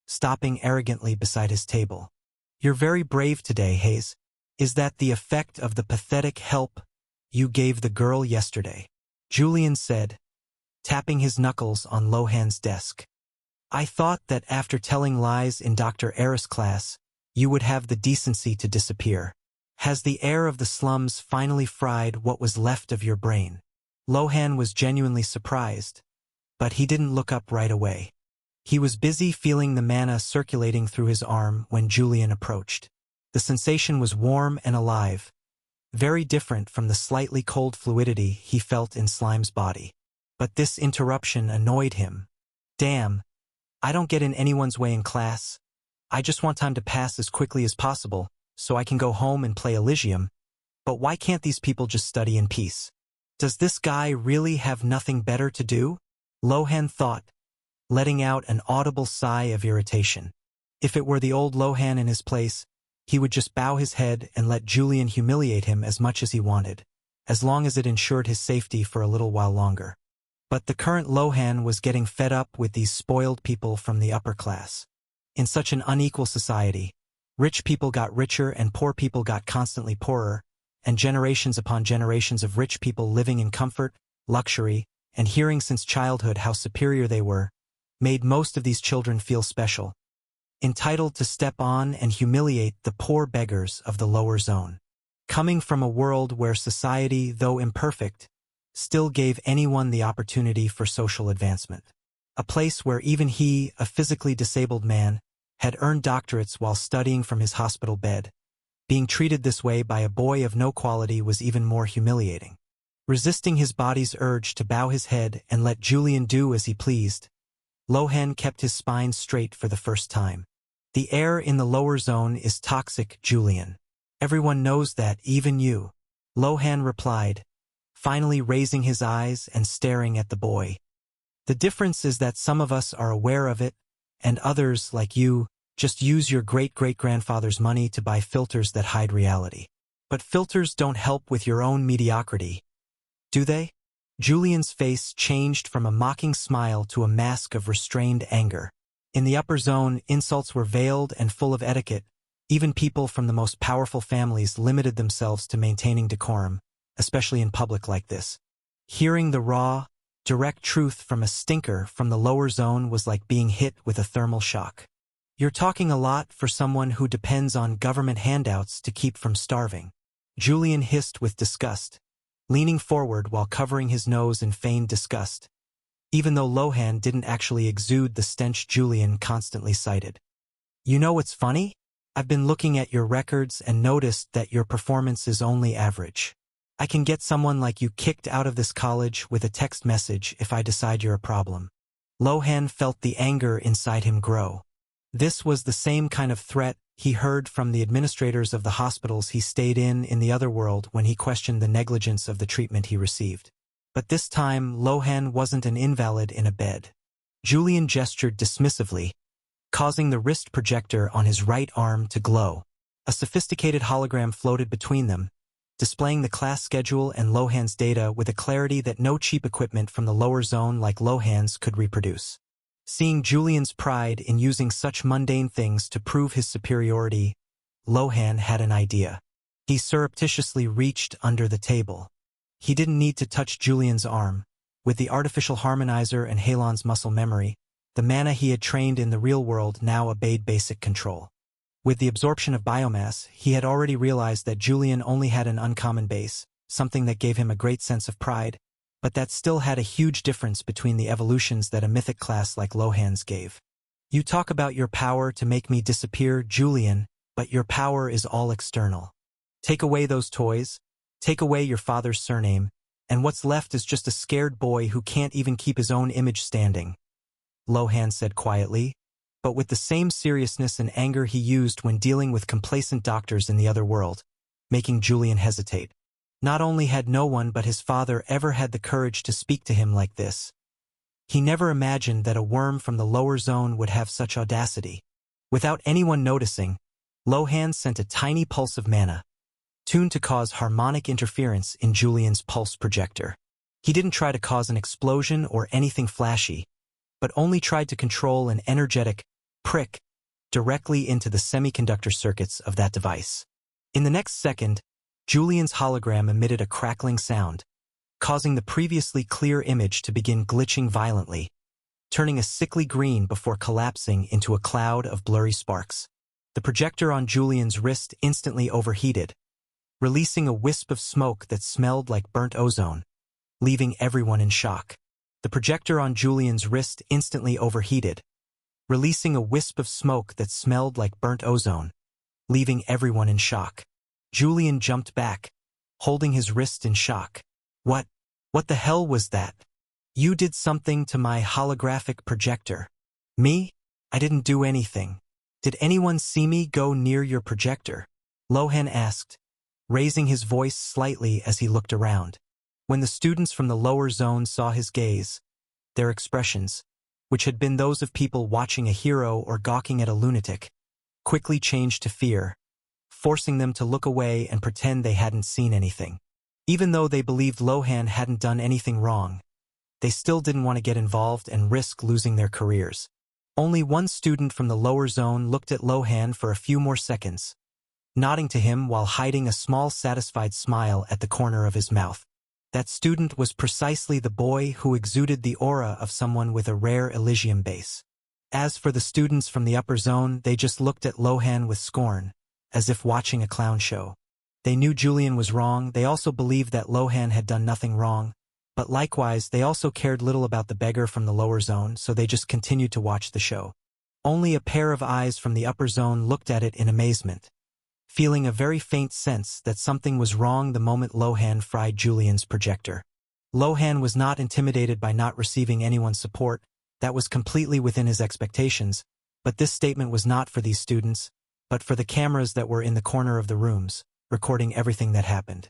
stopping arrogantly beside his table. "You're very brave today, Hayes. Is that the effect of the pathetic help you gave the girl yesterday?" Julian said, tapping his knuckles on Lohan's desk. "I thought that after telling lies in Dr. Eris' class, you would have the decency to disappear. Has the air of the slums finally fried what was left of your brain?" Lohan was genuinely surprised, but he didn't look up right away. He was busy feeling the mana circulating through his arm when Julian approached. The sensation was warm and alive, very different from the slightly cold fluidity he felt in Slime's body. But this interruption annoyed him. "Damn, I don't get in anyone's way in class. I just want time to pass as quickly as possible, so I can go home and play Eligium. But why can't these people just study in peace? Does this guy really have nothing better to do?" Lohan thought, letting out an audible sigh of irritation. If it were the old Lohan in his place, he would just bow his head and let Julian humiliate him as much as he wanted, as long as it ensured his safety for a little while longer. But the current Lohan was getting fed up with these spoiled people from the upper class. In such an unequal society, rich people got richer and poor people got constantly poorer, and generations upon generations of rich people living in comfort, luxury, and hearing since childhood how superior they were, made most of these children feel special, entitled to step on and humiliate the poor beggars of the lower zone. Coming from a world where society, though imperfect, still gave anyone the opportunity for social advancement. A place where even he, a physically disabled man, had earned doctorates while studying from his hospital bed. Being treated this way by a boy of no quality was even more humiliating. Resisting his body's urge to bow his head and let Julian do as he pleased, Lohan kept his spine straight for the first time. "The air in the lower zone is toxic, Julian. Everyone knows that, even you," Lohan replied, finally raising his eyes and staring at the boy. "The difference is that some of us are aware of it, and others, like you, just use your great-great-grandfather's money to buy filters that hide reality. But filters don't help with your own mediocrity, do they? Julian's face changed from a mocking smile to a mask of restrained anger. In the upper zone, insults were veiled and full of etiquette. Even people from the most powerful families limited themselves to maintaining decorum, especially in public like this. Hearing the raw, direct truth from a stinker from the lower zone was like being hit with a thermal shock. You're talking a lot for someone who depends on government handouts to keep from starving. Julian hissed with disgust, leaning forward while covering his nose in feigned disgust, even though Lohan didn't actually exude the stench Julian constantly cited. You know what's funny? I've been looking at your records and noticed that your performance is only average. I can get someone like you kicked out of this college with a text message if I decide you're a problem. Lohan felt the anger inside him grow. This was the same kind of threat he heard from the administrators of the hospitals he stayed in the other world when he questioned the negligence of the treatment he received. But this time, Lohan wasn't an invalid in a bed. Julian gestured dismissively, causing the wrist projector on his right arm to glow. A sophisticated hologram floated between them, displaying the class schedule and Lohan's data with a clarity that no cheap equipment from the lower zone like Lohan's could reproduce. Seeing Julian's pride in using such mundane things to prove his superiority, Lohan had an idea. He surreptitiously reached under the table. He didn't need to touch Julian's arm. With the artificial harmonizer and Halon's muscle memory, the mana he had trained in the real world now obeyed basic control. With the absorption of biomass, he had already realized that Julian only had an uncommon base, something that gave him a great sense of pride, but that still had a huge difference between the evolutions that a mythic class like Lohan's gave. You talk about your power to make me disappear, Julian, but your power is all external. Take away those toys, take away your father's surname, and what's left is just a scared boy who can't even keep his own image standing, Lohan said quietly, but with the same seriousness and anger he used when dealing with complacent doctors in the other world, making Julian hesitate. Not only had no one but his father ever had the courage to speak to him like this, he never imagined that a worm from the lower zone would have such audacity. Without anyone noticing, Lohan sent a tiny pulse of mana, tuned to cause harmonic interference in Julian's pulse projector. He didn't try to cause an explosion or anything flashy, but only tried to control an energetic prick directly into the semiconductor circuits of that device. In the next second, Julian's hologram emitted a crackling sound, causing the previously clear image to begin glitching violently, turning a sickly green before collapsing into a cloud of blurry sparks. The projector on Julian's wrist instantly overheated, releasing a wisp of smoke that smelled like burnt ozone, leaving everyone in shock. The projector on Julian's wrist instantly overheated, releasing a wisp of smoke that smelled like burnt ozone, leaving everyone in shock. Julian jumped back, holding his wrist in shock. What the hell was that? You did something to my holographic projector. Me? I didn't do anything. Did anyone see me go near your projector? Lohan asked, raising his voice slightly as he looked around. When the students from the lower zone saw his gaze, their expressions, which had been those of people watching a hero or gawking at a lunatic, quickly changed to fear, forcing them to look away and pretend they hadn't seen anything. Even though they believed Lohan hadn't done anything wrong, they still didn't want to get involved and risk losing their careers. Only one student from the lower zone looked at Lohan for a few more seconds, nodding to him while hiding a small satisfied smile at the corner of his mouth. That student was precisely the boy who exuded the aura of someone with a rare Eligium base. As for the students from the upper zone, they just looked at Lohan with scorn, as if watching a clown show. They knew Julian was wrong. They also believed that Lohan had done nothing wrong, but likewise they also cared little about the beggar from the lower zone, so they just continued to watch the show. Only a pair of eyes from the upper zone looked at it in amazement, feeling a very faint sense that something was wrong the moment Lohan fried Julian's projector. Lohan was not intimidated by not receiving anyone's support. That was completely within his expectations, but this statement was not for these students, but for the cameras that were in the corner of the rooms, recording everything that happened.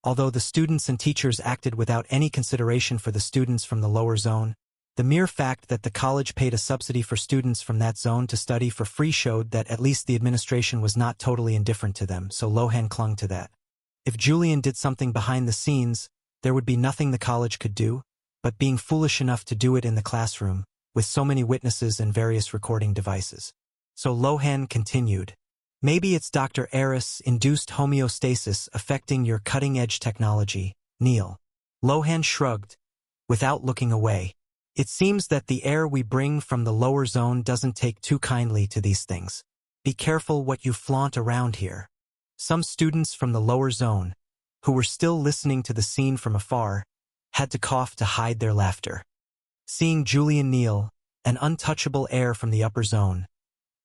Although the students and teachers acted without any consideration for the students from the lower zone, The mere fact that the college paid a subsidy for students from that zone to study for free showed that at least the administration was not totally indifferent to them, so Lohan clung to that. If Julian did something behind the scenes, there would be nothing the college could do, but being foolish enough to do it in the classroom, with so many witnesses and various recording devices. So Lohan continued. Maybe it's Dr. Eris-induced homeostasis affecting your cutting-edge technology, Neil. Lohan shrugged, without looking away. It seems that the air we bring from the lower zone doesn't take too kindly to these things. Be careful what you flaunt around here. Some students from the lower zone, who were still listening to the scene from afar, had to cough to hide their laughter. Seeing Julian kneel, an untouchable heir from the upper zone,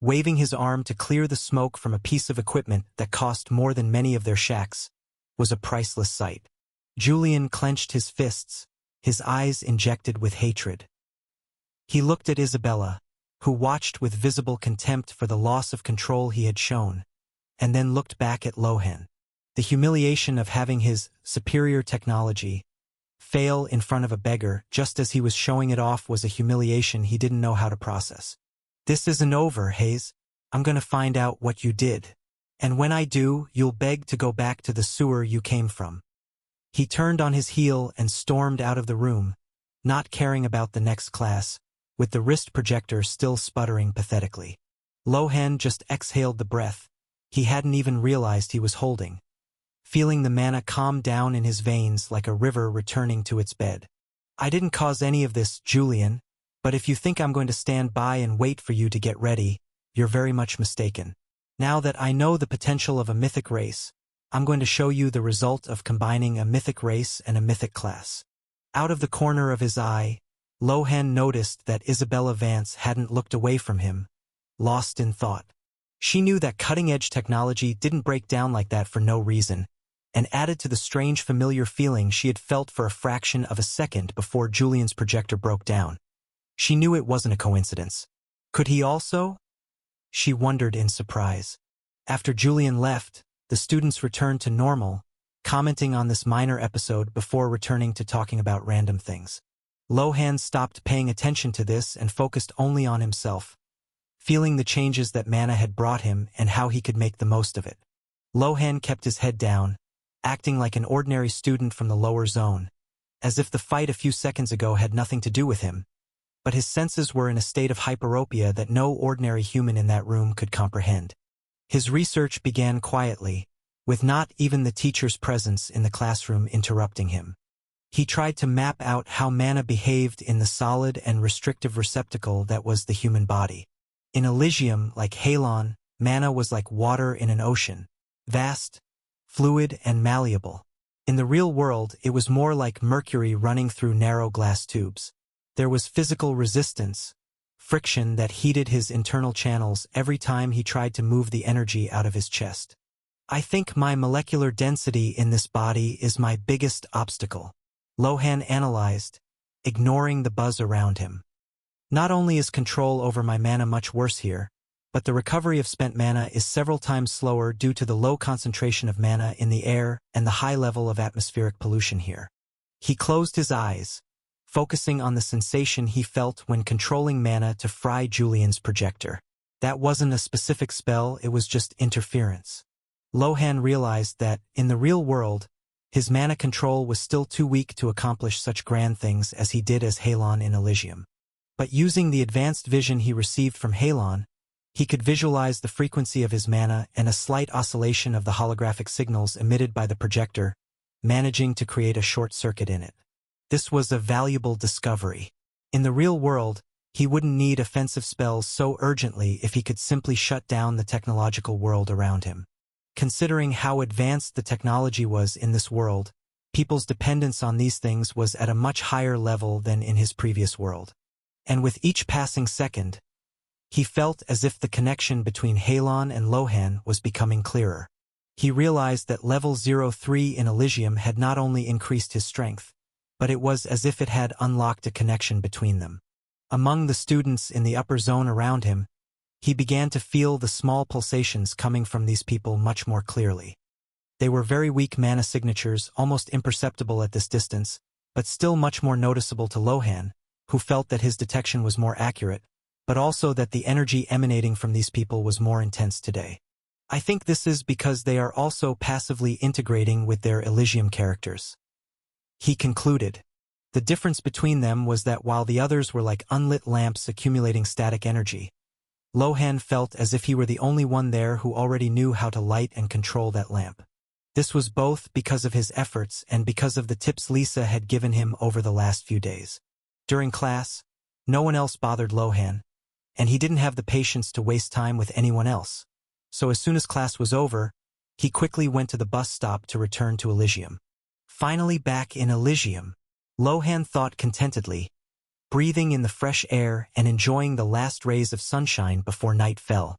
waving his arm to clear the smoke from a piece of equipment that cost more than many of their shacks, was a priceless sight. Julian clenched his fists, his eyes injected with hatred. He looked at Isabella, who watched with visible contempt for the loss of control he had shown, and then looked back at Lohan. The humiliation of having his superior technology fail in front of a beggar just as he was showing it off was a humiliation he didn't know how to process. This isn't over, Hayes. I'm going to find out what you did. And when I do, you'll beg to go back to the sewer you came from. He turned on his heel and stormed out of the room, not caring about the next class, with the wrist projector still sputtering pathetically. Lohan just exhaled the breath he hadn't even realized he was holding, feeling the mana calm down in his veins like a river returning to its bed. I didn't cause any of this, Julian, but if you think I'm going to stand by and wait for you to get ready, you're very much mistaken. Now that I know the potential of a mythic race, I'm going to show you the result of combining a mythic race and a mythic class. Out of the corner of his eye, Lohan noticed that Isabella Vance hadn't looked away from him, lost in thought. She knew that cutting-edge technology didn't break down like that for no reason, and added to the strange familiar feeling she had felt for a fraction of a second before Julian's projector broke down. She knew it wasn't a coincidence. Could he also? She wondered in surprise. After Julian left, the students returned to normal, commenting on this minor episode before returning to talking about random things. Lohan stopped paying attention to this and focused only on himself, feeling the changes that mana had brought him and how he could make the most of it. Lohan kept his head down, acting like an ordinary student from the lower zone, as if the fight a few seconds ago had nothing to do with him, but his senses were in a state of hyperopia that no ordinary human in that room could comprehend. His research began quietly, with not even the teacher's presence in the classroom interrupting him. He tried to map out how mana behaved in the solid and restrictive receptacle that was the human body. In Eligium, like Halon, mana was like water in an ocean, vast, fluid, and malleable. In the real world, it was more like mercury running through narrow glass tubes. There was physical resistance, friction that heated his internal channels every time he tried to move the energy out of his chest. I think my molecular density in this body is my biggest obstacle, Lohan analyzed, ignoring the buzz around him. Not only is control over my mana much worse here, but the recovery of spent mana is several times slower due to the low concentration of mana in the air and the high level of atmospheric pollution here. He closed his eyes, focusing on the sensation he felt when controlling mana to fry Julian's projector. That wasn't a specific spell, it was just interference. Lohan realized that, in the real world, his mana control was still too weak to accomplish such grand things as he did as Halon in Eligium. But using the advanced vision he received from Halon, he could visualize the frequency of his mana and a slight oscillation of the holographic signals emitted by the projector, managing to create a short circuit in it. This was a valuable discovery. In the real world, he wouldn't need offensive spells so urgently if he could simply shut down the technological world around him. Considering how advanced the technology was in this world, people's dependence on these things was at a much higher level than in his previous world. And with each passing second, he felt as if the connection between Halon and Lohan was becoming clearer. He realized that level 03 in Eligium had not only increased his strength, but it was as if it had unlocked a connection between them. Among the students in the upper zone around him, he began to feel the small pulsations coming from these people much more clearly. They were very weak mana signatures, almost imperceptible at this distance, but still much more noticeable to Lohan, who felt that his detection was more accurate, but also that the energy emanating from these people was more intense today. I think this is because they are also passively integrating with their Eligium characters. He concluded. The difference between them was that while the others were like unlit lamps accumulating static energy, Lohan felt as if he were the only one there who already knew how to light and control that lamp. This was both because of his efforts and because of the tips Lisa had given him over the last few days. During class, no one else bothered Lohan, and he didn't have the patience to waste time with anyone else. So as soon as class was over, he quickly went to the bus stop to return to Eligium. Finally back in Eligium, Lohan thought contentedly, breathing in the fresh air and enjoying the last rays of sunshine before night fell.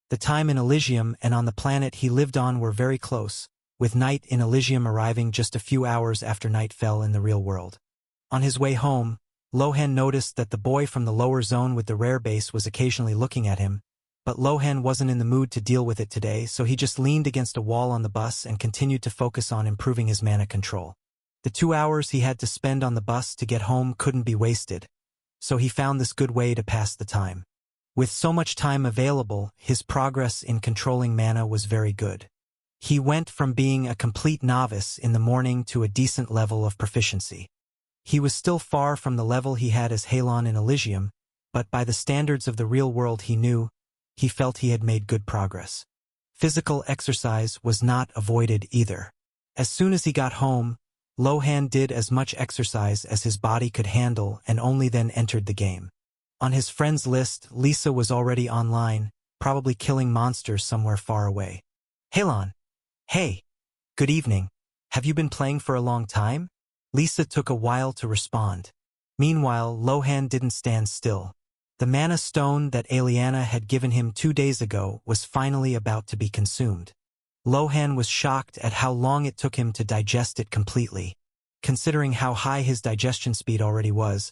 The time in Eligium and on the planet he lived on were very close, with night in Eligium arriving just a few hours after night fell in the real world. On his way home, Lohan noticed that the boy from the lower zone with the rare base was occasionally looking at him, but Lohan wasn't in the mood to deal with it today, so he just leaned against a wall on the bus and continued to focus on improving his mana control. The 2 hours he had to spend on the bus to get home couldn't be wasted, so he found this good way to pass the time. With so much time available, his progress in controlling mana was very good. He went from being a complete novice in the morning to a decent level of proficiency. He was still far from the level he had as Halon in Eligium, but by the standards of the real world he felt he had made good progress. Physical exercise was not avoided either. As soon as he got home, Lohan did as much exercise as his body could handle and only then entered the game. On his friends list, Lisa was already online, probably killing monsters somewhere far away. Halon. Hey. Good evening. Have you been playing for a long time? Lisa took a while to respond. Meanwhile, Lohan didn't stand still. The mana stone that Aliana had given him 2 days ago was finally about to be consumed. Lohan was shocked at how long it took him to digest it completely. Considering how high his digestion speed already was,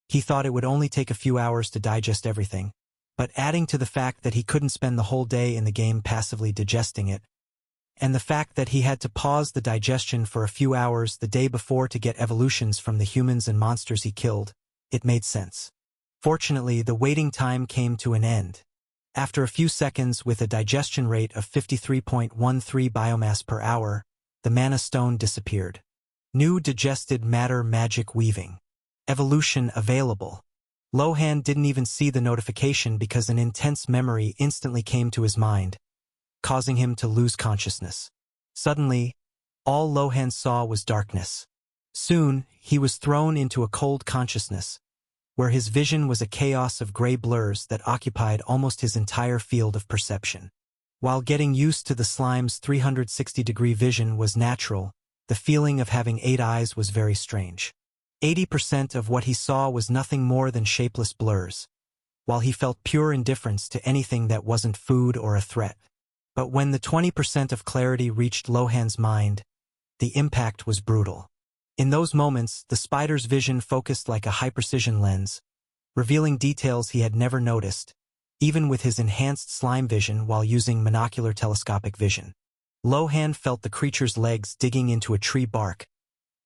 he thought it would only take a few hours to digest everything, but adding to the fact that he couldn't spend the whole day in the game passively digesting it, and the fact that he had to pause the digestion for a few hours the day before to get evolutions from the humans and monsters he killed, it made sense. Fortunately, the waiting time came to an end. After a few seconds with a digestion rate of 53.13 biomass per hour, the mana stone disappeared. New digested matter magic weaving. Evolution available. Lohan didn't even see the notification because an intense memory instantly came to his mind, causing him to lose consciousness. Suddenly, all Lohan saw was darkness. Soon, he was thrown into a cold consciousness, where his vision was a chaos of gray blurs that occupied almost his entire field of perception. While getting used to the slime's 360-degree vision was natural, the feeling of having 8 eyes was very strange. 80% of what he saw was nothing more than shapeless blurs, while he felt pure indifference to anything that wasn't food or a threat. But when the 20% of clarity reached Lohan's mind, the impact was brutal. In those moments, the spider's vision focused like a high-precision lens, revealing details he had never noticed, even with his enhanced slime vision while using monocular telescopic vision. Lohan felt the creature's legs digging into a tree bark,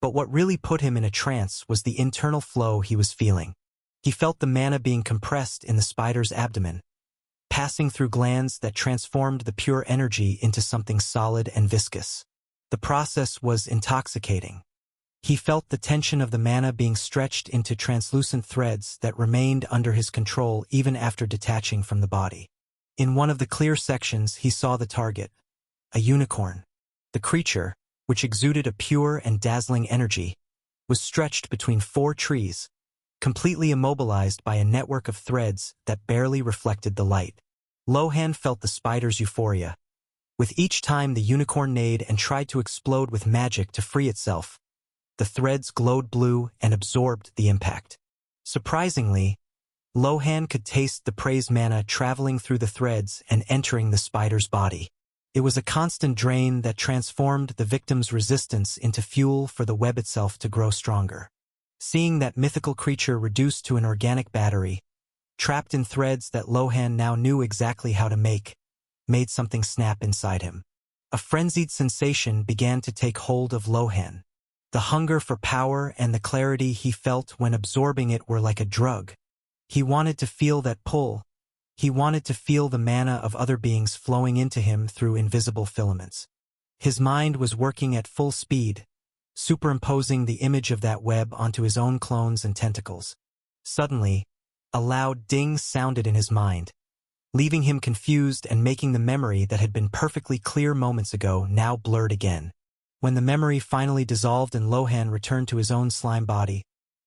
but what really put him in a trance was the internal flow he was feeling. He felt the mana being compressed in the spider's abdomen, passing through glands that transformed the pure energy into something solid and viscous. The process was intoxicating. He felt the tension of the mana being stretched into translucent threads that remained under his control even after detaching from the body. In one of the clear sections, he saw the target, a unicorn. The creature, which exuded a pure and dazzling energy, was stretched between 4 trees, completely immobilized by a network of threads that barely reflected the light. Lohan felt the spider's euphoria. With each time the unicorn neighed and tried to explode with magic to free itself, the threads glowed blue and absorbed the impact. Surprisingly, Lohan could taste the praise mana traveling through the threads and entering the spider's body. It was a constant drain that transformed the victim's resistance into fuel for the web itself to grow stronger. Seeing that mythical creature reduced to an organic battery, trapped in threads that Lohan now knew exactly how to make, made something snap inside him. A frenzied sensation began to take hold of Lohan. The hunger for power and the clarity he felt when absorbing it were like a drug. He wanted to feel that pull. He wanted to feel the mana of other beings flowing into him through invisible filaments. His mind was working at full speed, superimposing the image of that web onto his own clones and tentacles. Suddenly, a loud ding sounded in his mind, leaving him confused and making the memory that had been perfectly clear moments ago now blurred again. When the memory finally dissolved and Lohan returned to his own slime body,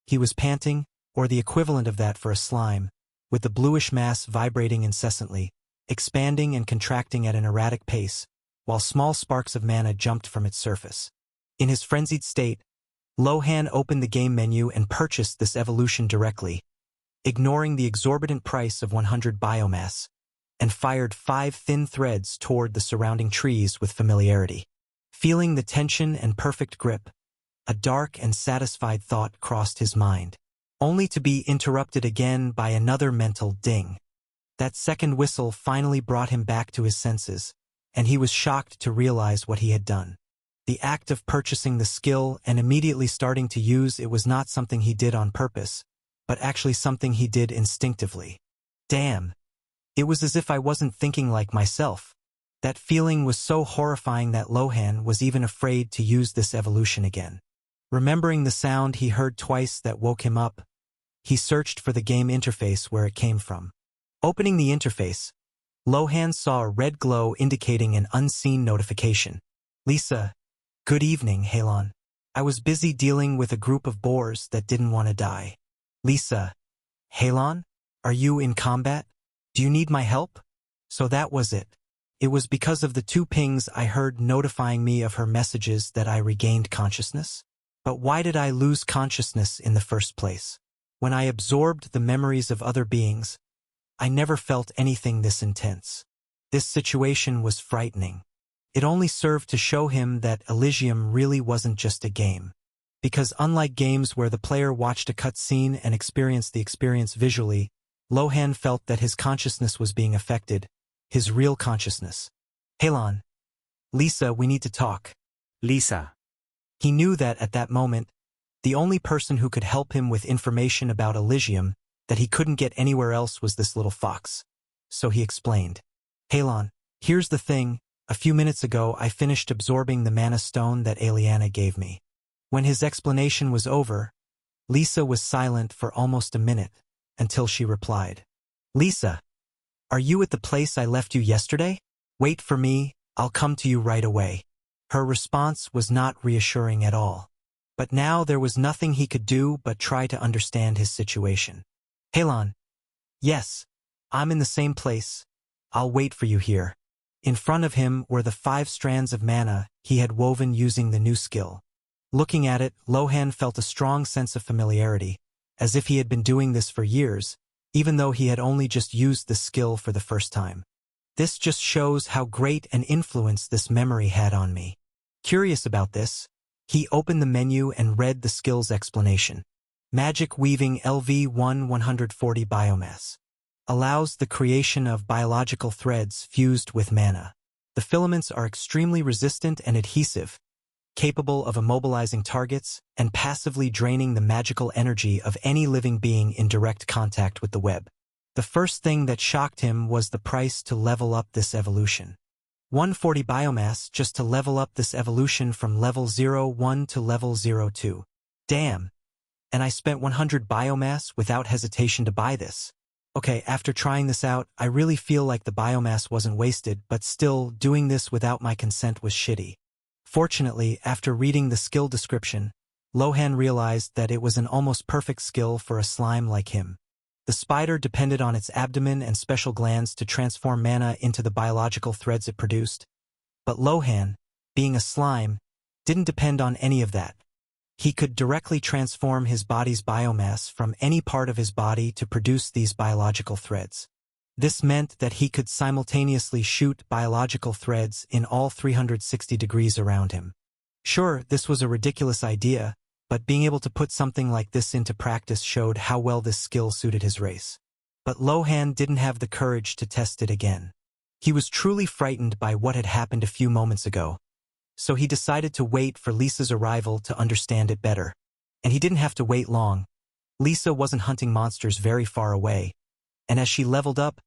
he was panting, or the equivalent of that for a slime, with the bluish mass vibrating incessantly, expanding and contracting at an erratic pace, while small sparks of mana jumped from its surface. In his frenzied state, Lohan opened the game menu and purchased this evolution directly, ignoring the exorbitant price of 100 biomass, and fired 5 thin threads toward the surrounding trees with familiarity. Feeling the tension and perfect grip, a dark and satisfied thought crossed his mind, only to be interrupted again by another mental ding. That second whistle finally brought him back to his senses, and he was shocked to realize what he had done. The act of purchasing the skill and immediately starting to use it was not something he did on purpose, but actually something he did instinctively. Damn! It was as if I wasn't thinking like myself. That feeling was so horrifying that Lohan was even afraid to use this evolution again. Remembering the sound he heard twice that woke him up, he searched for the game interface where it came from. Opening the interface, Lohan saw a red glow indicating an unseen notification. Lisa, good evening, Halon. I was busy dealing with a group of boars that didn't want to die. Lisa, Halon, are you in combat? Do you need my help? So that was it. It was because of the 2 pings I heard notifying me of her messages that I regained consciousness. But why did I lose consciousness in the first place? When I absorbed the memories of other beings, I never felt anything this intense. This situation was frightening. It only served to show him that Eligium really wasn't just a game. Because unlike games where the player watched a cutscene and experienced the experience visually, Lohan felt that his consciousness was being affected, his real consciousness. Halon. Lisa, we need to talk. Lisa. He knew that at that moment, the only person who could help him with information about Eligium that he couldn't get anywhere else was this little fox. So he explained. Halon, here's the thing, a few minutes ago I finished absorbing the mana stone that Aliana gave me. When his explanation was over, Lisa was silent for almost a minute, until she replied. Lisa, are you at the place I left you yesterday? Wait for me, I'll come to you right away. Her response was not reassuring at all. But now there was nothing he could do but try to understand his situation. Halon. Yes, I'm in the same place. I'll wait for you here. In front of him were the 5 strands of mana he had woven using the new skill. Looking at it, Lohan felt a strong sense of familiarity, as if he had been doing this for years, even though he had only just used the skill for the first time. This just shows how great an influence this memory had on me. Curious about this, he opened the menu and read the skill's explanation. Magic Weaving LV1 140 Biomass. Allows the creation of biological threads fused with mana. The filaments are extremely resistant and adhesive, capable of immobilizing targets and passively draining the magical energy of any living being in direct contact with the web. The first thing that shocked him was the price to level up this evolution. 140 biomass just to level up this evolution from level 01 to level 02. Damn. And I spent 100 biomass without hesitation to buy this. Okay, after trying this out, I really feel like the biomass wasn't wasted, but still, doing this without my consent was shitty. Fortunately, after reading the skill description, Lohan realized that it was an almost perfect skill for a slime like him. The spider depended on its abdomen and special glands to transform mana into the biological threads it produced. But Lohan, being a slime, didn't depend on any of that. He could directly transform his body's biomass from any part of his body to produce these biological threads. This meant that he could simultaneously shoot biological threads in all 360 degrees around him. Sure, this was a ridiculous idea, but being able to put something like this into practice showed how well this skill suited his race. But Lohan didn't have the courage to test it again. He was truly frightened by what had happened a few moments ago. So he decided to wait for Lisa's arrival to understand it better. And he didn't have to wait long. Lisa wasn't hunting monsters very far away, and as she leveled up,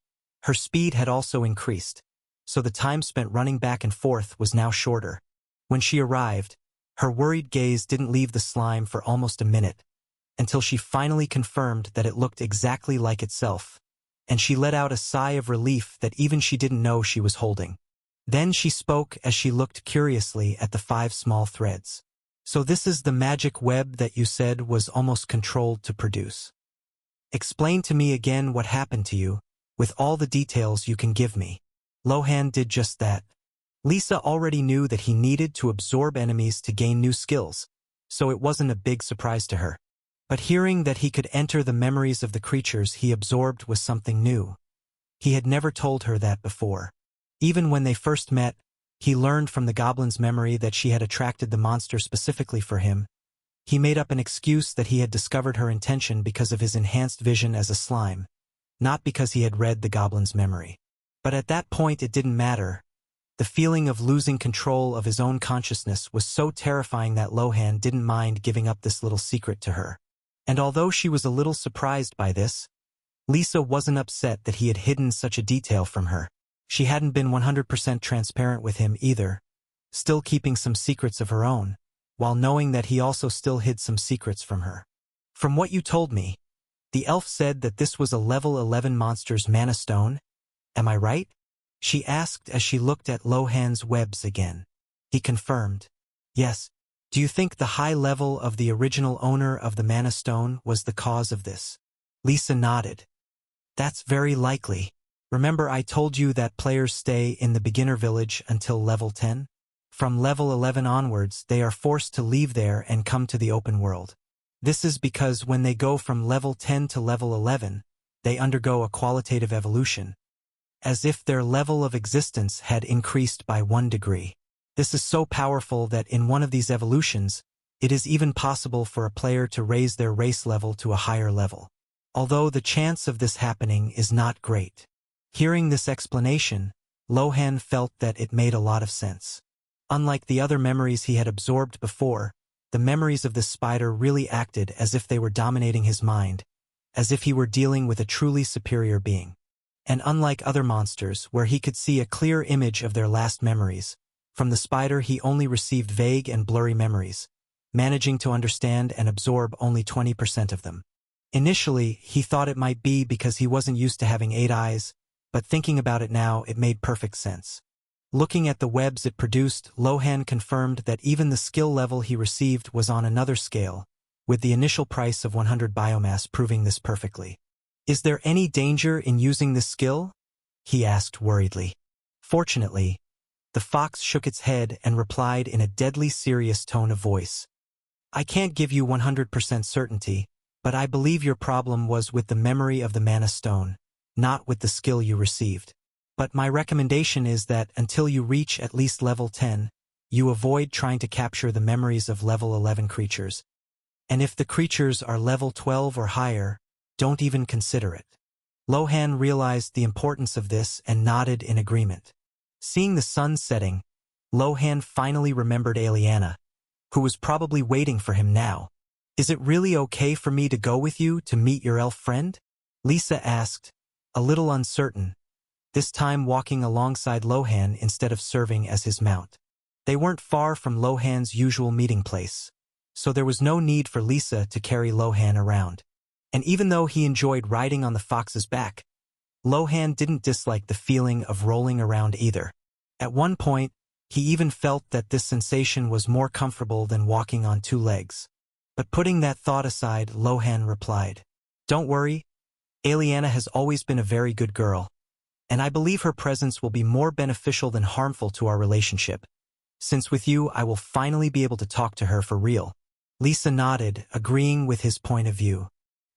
her speed had also increased, so the time spent running back and forth was now shorter. When she arrived, her worried gaze didn't leave the slime for almost a minute, until she finally confirmed that it looked exactly like itself, and she let out a sigh of relief that even she didn't know she was holding. Then she spoke as she looked curiously at the 5 small threads. So this is the magic web that you said was almost controlled to produce. Explain to me again what happened to you, with all the details you can give me. Lohan did just that. Lisa already knew that he needed to absorb enemies to gain new skills, so it wasn't a big surprise to her. But hearing that he could enter the memories of the creatures he absorbed was something new. He had never told her that before. Even when they first met, he learned from the goblin's memory that she had attracted the monster specifically for him. He made up an excuse that he had discovered her intention because of his enhanced vision as a slime, not because he had read the goblin's memory. But at that point it didn't matter. The feeling of losing control of his own consciousness was so terrifying that Lohan didn't mind giving up this little secret to her. And although she was a little surprised by this, Lisa wasn't upset that he had hidden such a detail from her. She hadn't been 100% transparent with him either, still keeping some secrets of her own, while knowing that he also still hid some secrets from her. From what you told me, the elf said that this was a level 11 monster's mana stone. Am I right? She asked as she looked at Lohan's webs again. He confirmed. Yes. Do you think the high level of the original owner of the mana stone was the cause of this? Lisa nodded. That's very likely. Remember I told you that players stay in the beginner village until level 10? From level 11 onwards, they are forced to leave there and come to the open world. This is because when they go from level 10 to level 11, they undergo a qualitative evolution, as if their level of existence had increased by 1 degree. This is so powerful that in one of these evolutions, it is even possible for a player to raise their race level to a higher level. Although the chance of this happening is not great. Hearing this explanation, Lohan felt that it made a lot of sense. Unlike the other memories he had absorbed before, the memories of this spider really acted as if they were dominating his mind, as if he were dealing with a truly superior being. And unlike other monsters, where he could see a clear image of their last memories, from the spider he only received vague and blurry memories, managing to understand and absorb only 20% of them. Initially, he thought it might be because he wasn't used to having 8 eyes, but thinking about it now, it made perfect sense. Looking at the webs it produced, Lohan confirmed that even the skill level he received was on another scale, with the initial price of 100 biomass proving this perfectly. Is there any danger in using this skill? He asked worriedly. Fortunately, the fox shook its head and replied in a deadly serious tone of voice. I can't give you 100% certainty, but I believe your problem was with the memory of the mana stone, not with the skill you received. But my recommendation is that until you reach at least level 10, you avoid trying to capture the memories of level 11 creatures. And if the creatures are level 12 or higher, don't even consider it. Lohan realized the importance of this and nodded in agreement. Seeing the sun setting, Lohan finally remembered Aliana, who was probably waiting for him now. Is it really okay for me to go with you to meet your elf friend? Lisa asked, a little uncertain, this time walking alongside Lohan instead of serving as his mount. They weren't far from Lohan's usual meeting place, so there was no need for Lisa to carry Lohan around. And even though he enjoyed riding on the fox's back, Lohan didn't dislike the feeling of rolling around either. At one point, he even felt that this sensation was more comfortable than walking on 2 legs. But putting that thought aside, Lohan replied, Don't worry, Aliana has always been a very good girl, and I believe her presence will be more beneficial than harmful to our relationship, since with you I will finally be able to talk to her for real. Lisa nodded, agreeing with his point of view.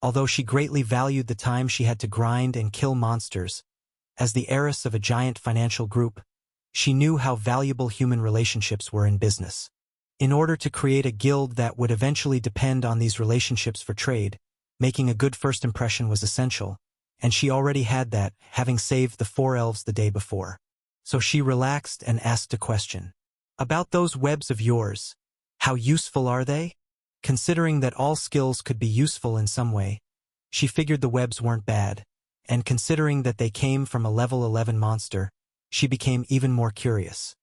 Although she greatly valued the time she had to grind and kill monsters, as the heiress of a giant financial group, she knew how valuable human relationships were in business. In order to create a guild that would eventually depend on these relationships for trade, making a good first impression was essential, and she already had that, having saved the 4 elves the day before. So she relaxed and asked a question. About those webs of yours. How useful are they? Considering that all skills could be useful in some way, she figured the webs weren't bad, and considering that they came from a level 11 monster, she became even more curious.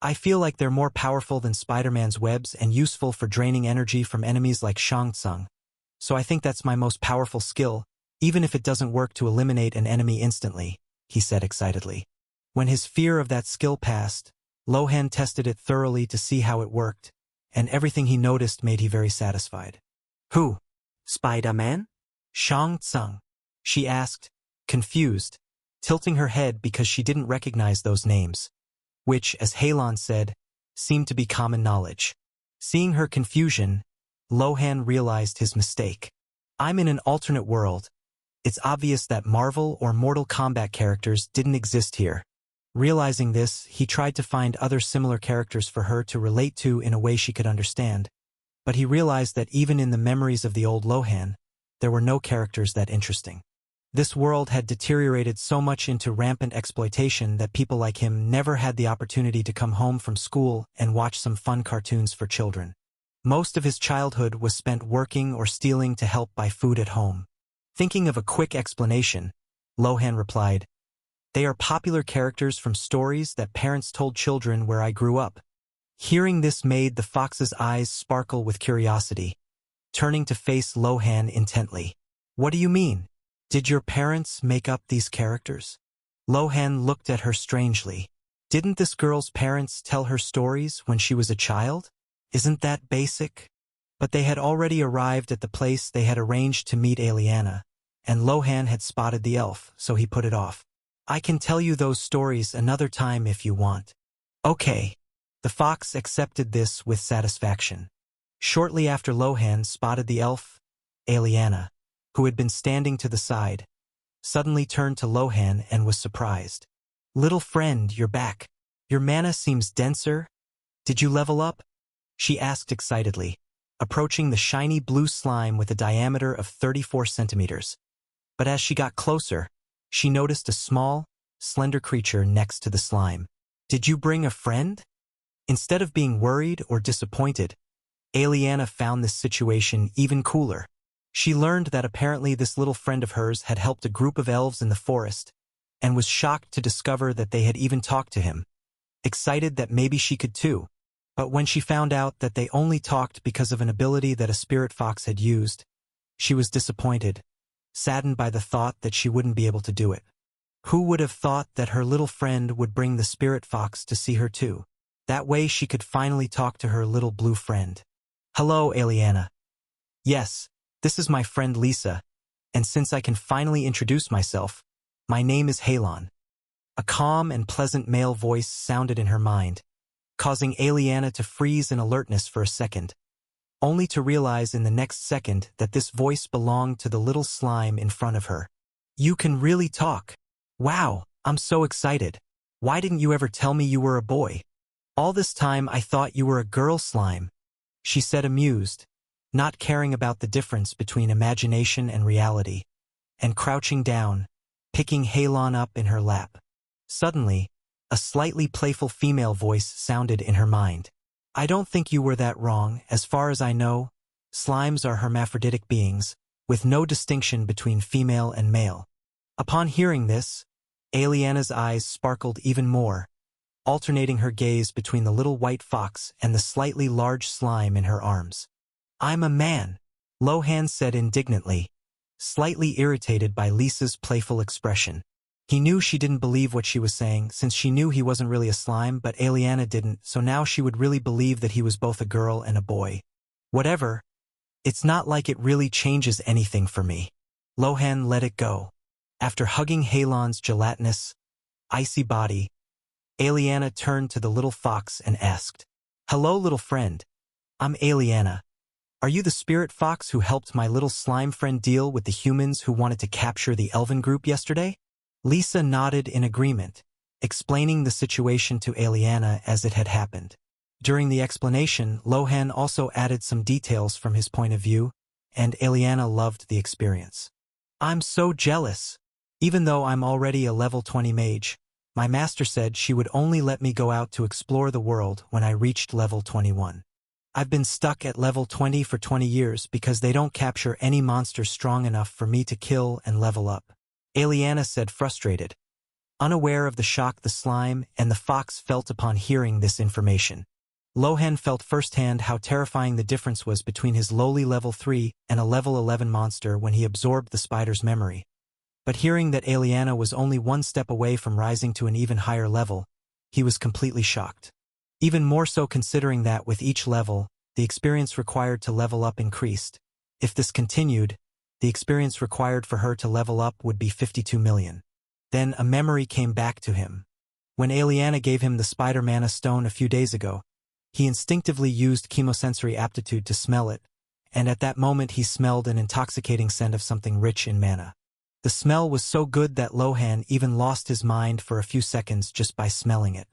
I feel like they're more powerful than Spider-Man's webs and useful for draining energy from enemies like Shang Tsung. So I think that's my most powerful skill, even if it doesn't work to eliminate an enemy instantly, he said excitedly. When his fear of that skill passed, Lohan tested it thoroughly to see how it worked, and everything he noticed made he very satisfied. Who? Spider-Man? Shang Tsung? She asked, confused, tilting her head because she didn't recognize those names, which, as Halon said, seemed to be common knowledge. Seeing her confusion, Lohan realized his mistake. I'm in an alternate world. It's obvious that Marvel or Mortal Kombat characters didn't exist here. Realizing this, he tried to find other similar characters for her to relate to in a way she could understand. But he realized that even in the memories of the old Lohan, there were no characters that interesting. This world had deteriorated so much into rampant exploitation that people like him never had the opportunity to come home from school and watch some fun cartoons for children. Most of his childhood was spent working or stealing to help buy food at home. Thinking of a quick explanation, Lohan replied, "They are popular characters from stories that parents told children where I grew up." Hearing this made the fox's eyes sparkle with curiosity, turning to face Lohan intently. "What do you mean? Did your parents make up these characters?" Lohan looked at her strangely. Didn't this girl's parents tell her stories when she was a child? Isn't that basic? But they had already arrived at the place they had arranged to meet Aliana, and Lohan had spotted the elf, so he put it off. "I can tell you those stories another time if you want." Okay. The fox accepted this with satisfaction. Shortly after Lohan spotted the elf, Aliana, who had been standing to the side, suddenly turned to Lohan and was surprised. "Little friend, you're back. Your mana seems denser. Did you level up?" she asked excitedly, approaching the shiny blue slime with a diameter of 34 centimeters. But as she got closer, she noticed a small, slender creature next to the slime. "Did you bring a friend?" Instead of being worried or disappointed, Aliana found this situation even cooler. She learned that apparently this little friend of hers had helped a group of elves in the forest, and was shocked to discover that they had even talked to him. Excited that maybe she could too, but when she found out that they only talked because of an ability that a spirit fox had used, she was disappointed, saddened by the thought that she wouldn't be able to do it. Who would have thought that her little friend would bring the spirit fox to see her too? That way she could finally talk to her little blue friend. "Hello, Aliana. Yes, this is my friend Lisa, and since I can finally introduce myself, my name is Halon." A calm and pleasant male voice sounded in her mind, causing Aliana to freeze in alertness for a second, only to realize in the next second that this voice belonged to the little slime in front of her. "You can really talk. Wow, I'm so excited. Why didn't you ever tell me you were a boy? All this time I thought you were a girl slime," she said amused, not caring about the difference between imagination and reality, and crouching down, picking Halon up in her lap. Suddenly, a slightly playful female voice sounded in her mind. "I don't think you were that wrong. As far as I know, slimes are hermaphroditic beings, with no distinction between female and male." Upon hearing this, Aliana's eyes sparkled even more, alternating her gaze between the little white fox and the slightly large slime in her arms. "I'm a man," Lohan said indignantly, slightly irritated by Lisa's playful expression. He knew she didn't believe what she was saying, since she knew he wasn't really a slime, but Aliana didn't, so now she would really believe that he was both a girl and a boy. "Whatever. It's not like it really changes anything for me." Lohan let it go. After hugging Halon's gelatinous, icy body, Aliana turned to the little fox and asked, "Hello, little friend. I'm Aliana. Are you the spirit fox who helped my little slime friend deal with the humans who wanted to capture the elven group yesterday?" Lisa nodded in agreement, explaining the situation to Aliana as it had happened. During the explanation, Lohan also added some details from his point of view, and Aliana loved the experience. "I'm so jealous. Even though I'm already a level 20 mage, My master said she would only let me go out to explore the world when I reached level 21. I've been stuck at level 20 for 20 years because they don't capture any monsters strong enough for me to kill and level up. Aliana said, frustrated, unaware of the shock the slime and the fox felt upon hearing this information. Lohan felt firsthand how terrifying the difference was between his lowly level 3 and a level 11 monster when he absorbed the spider's memory. But hearing that Aliana was only one step away from rising to an even higher level, he was completely shocked. Even more so considering that with each level, the experience required to level up increased. If this continued, the experience required for her to level up would be 52 million. Then a memory came back to him. When Aliana gave him the spider mana stone a few days ago, he instinctively used chemosensory aptitude to smell it, and at that moment he smelled an intoxicating scent of something rich in mana. The smell was so good that Lohan even lost his mind for a few seconds just by smelling it.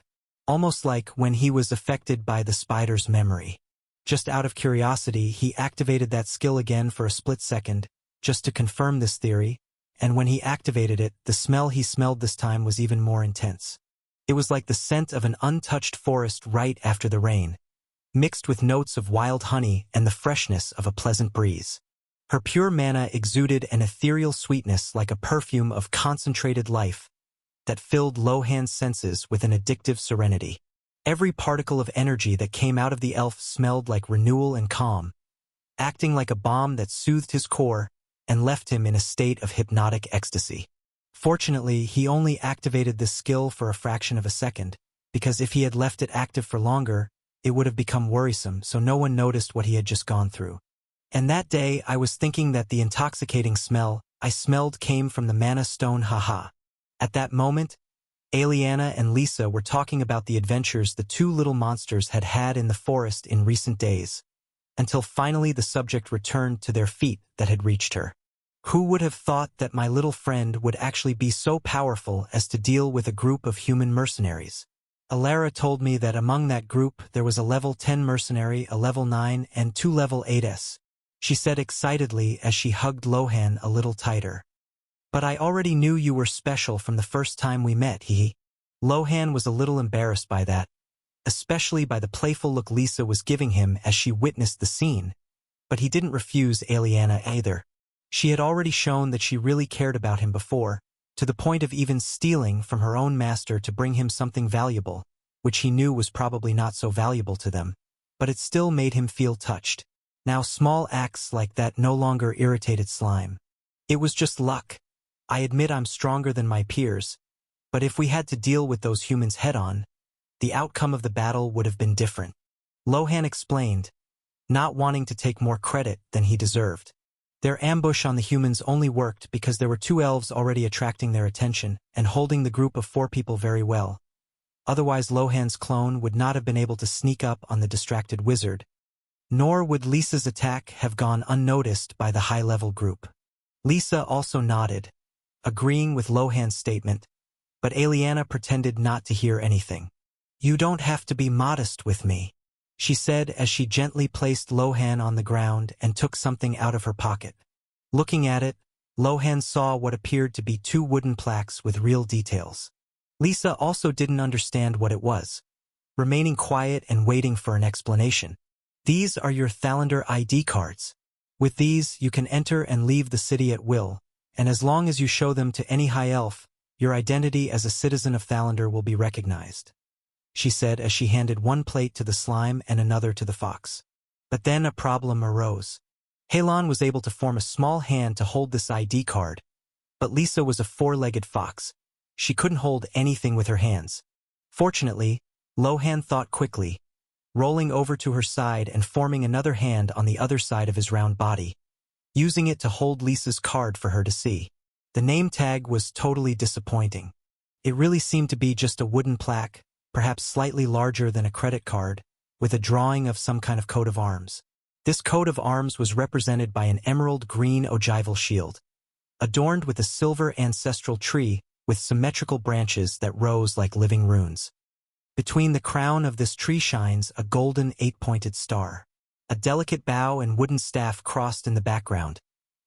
Almost like when he was affected by the spider's memory. Just out of curiosity, he activated that skill again for a split second, just to confirm this theory, and when he activated it, the smell he smelled this time was even more intense. It was like the scent of an untouched forest right after the rain, mixed with notes of wild honey and the freshness of a pleasant breeze. Her pure mana exuded an ethereal sweetness like a perfume of concentrated life that filled Lohan's senses with an addictive serenity. Every particle of energy that came out of the elf smelled like renewal and calm, acting like a balm that soothed his core and left him in a state of hypnotic ecstasy. Fortunately, he only activated this skill for a fraction of a second, because if he had left it active for longer, it would have become worrisome, so no one noticed what he had just gone through. And that day, I was thinking that the intoxicating smell I smelled came from the mana stone, haha. At that moment, Aliana and Lisa were talking about the adventures the two little monsters had had in the forest in recent days, until finally the subject returned to their feet that had reached her. Who would have thought that my little friend would actually be so powerful as to deal with a group of human mercenaries? Alara told me that among that group there was a level 10 mercenary, a level 9, and 2 level 8s. She said excitedly as she hugged Lohan a little tighter. But I already knew you were special from the first time we met, he. Lohan was a little embarrassed by that, especially by the playful look Lisa was giving him as she witnessed the scene. But he didn't refuse Aliana either. She had already shown that she really cared about him before, to the point of even stealing from her own master to bring him something valuable, which he knew was probably not so valuable to them. But it still made him feel touched. Now small acts like that no longer irritated Slime. It was just luck. I admit I'm stronger than my peers, but if we had to deal with those humans head-on, the outcome of the battle would have been different. Lohan explained, not wanting to take more credit than he deserved. Their ambush on the humans only worked because there were 2 elves already attracting their attention and holding the group of 4 people very well. Otherwise Lohan's clone would not have been able to sneak up on the distracted wizard, nor would Lisa's attack have gone unnoticed by the high-level group. Lisa also nodded, agreeing with Lohan's statement, but Aliana pretended not to hear anything. You don't have to be modest with me, she said as she gently placed Lohan on the ground and took something out of her pocket. Looking at it, Lohan saw what appeared to be 2 wooden plaques with real details. Lisa also didn't understand what it was, remaining quiet and waiting for an explanation. These are your Thalander ID cards. With these, you can enter and leave the city at will, and as long as you show them to any high elf, your identity as a citizen of Thalander will be recognized, she said as she handed 1 plate to the slime and another to the fox. But then a problem arose. Halon was able to form a small hand to hold this ID card, but Lisa was a 4-legged fox. She couldn't hold anything with her hands. Fortunately, Lohan thought quickly, rolling over to her side and forming another hand on the other side of his round body, using it to hold Lisa's card for her to see. The name tag was totally disappointing. It really seemed to be just a wooden plaque, perhaps slightly larger than a credit card, with a drawing of some kind of coat of arms. This coat of arms was represented by an emerald green ogival shield, adorned with a silver ancestral tree with symmetrical branches that rose like living runes. Between the crown of this tree shines a golden 8-pointed star. A delicate bough and wooden staff crossed in the background,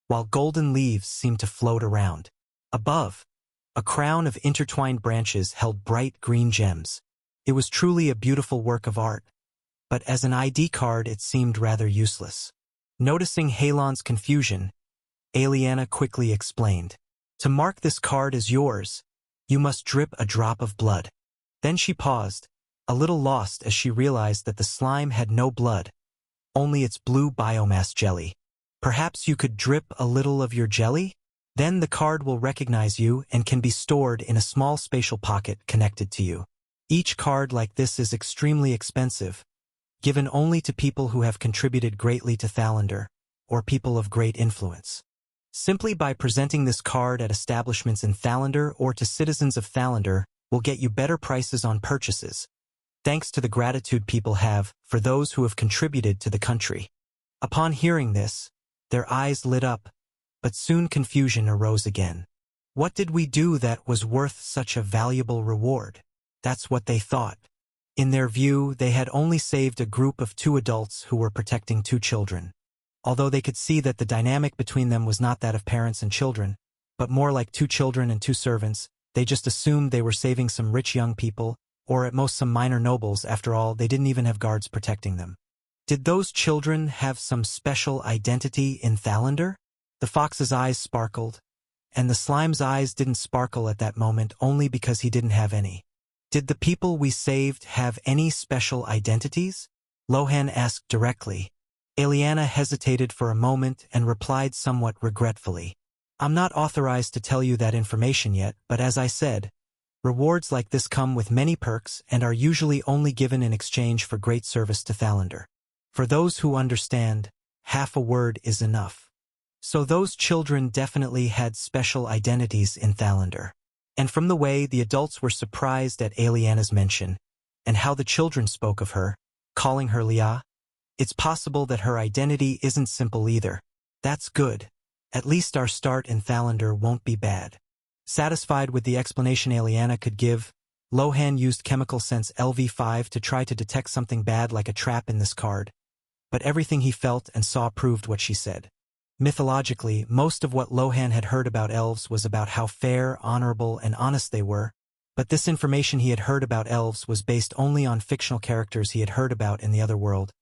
while golden leaves seemed to float around. Above, A crown of intertwined branches held bright green gems. It was truly a beautiful work of art, but as an ID card it seemed rather useless. Noticing Halon's confusion, Aliana quickly explained. To mark this card as yours, you must drip a drop of blood. Then she paused, a little lost as she realized that the slime had no blood, only its blue biomass jelly. Perhaps you could drip a little of your jelly? Then the card will recognize you and can be stored in a small spatial pocket connected to you. Each card like this is extremely expensive, given only to people who have contributed greatly to Thalander, or people of great influence. Simply by presenting this card at establishments in Thalander or to citizens of Thalander will get you better prices on purchases, thanks to the gratitude people have for those who have contributed to the country. Upon hearing this, their eyes lit up, but soon confusion arose again. What did we do that was worth such a valuable reward? That's what they thought. In their view, they had only saved a group of 2 adults who were protecting 2 children. Although they could see that the dynamic between them was not that of parents and children, but more like 2 children and 2 servants, they just assumed they were saving some rich young people, or at most some minor nobles. After all, they didn't even have guards protecting them. Did those children have some special identity in Thalander? The fox's eyes sparkled, and the slime's eyes didn't sparkle at that moment only because he didn't have any. Did the people we saved have any special identities? Lohan asked directly. Aliana hesitated for a moment and replied somewhat regretfully. I'm not authorized to tell you that information yet, but as I said, rewards like this come with many perks and are usually only given in exchange for great service to Thalander. For those who understand, half a word is enough. So those children definitely had special identities in Thalander. And from the way the adults were surprised at Aliana's mention, and how the children spoke of her, calling her Leah, it's possible that her identity isn't simple either. That's good. At least our start in Thalander won't be bad. Satisfied with the explanation Aliana could give, Lohan used chemical sense LV5 to try to detect something bad like a trap in this card. But everything he felt and saw proved what she said. Mythologically, most of what Lohan had heard about elves was about how fair, honorable, and honest they were, but this information he had heard about elves was based only on fictional characters he had heard about in the other world.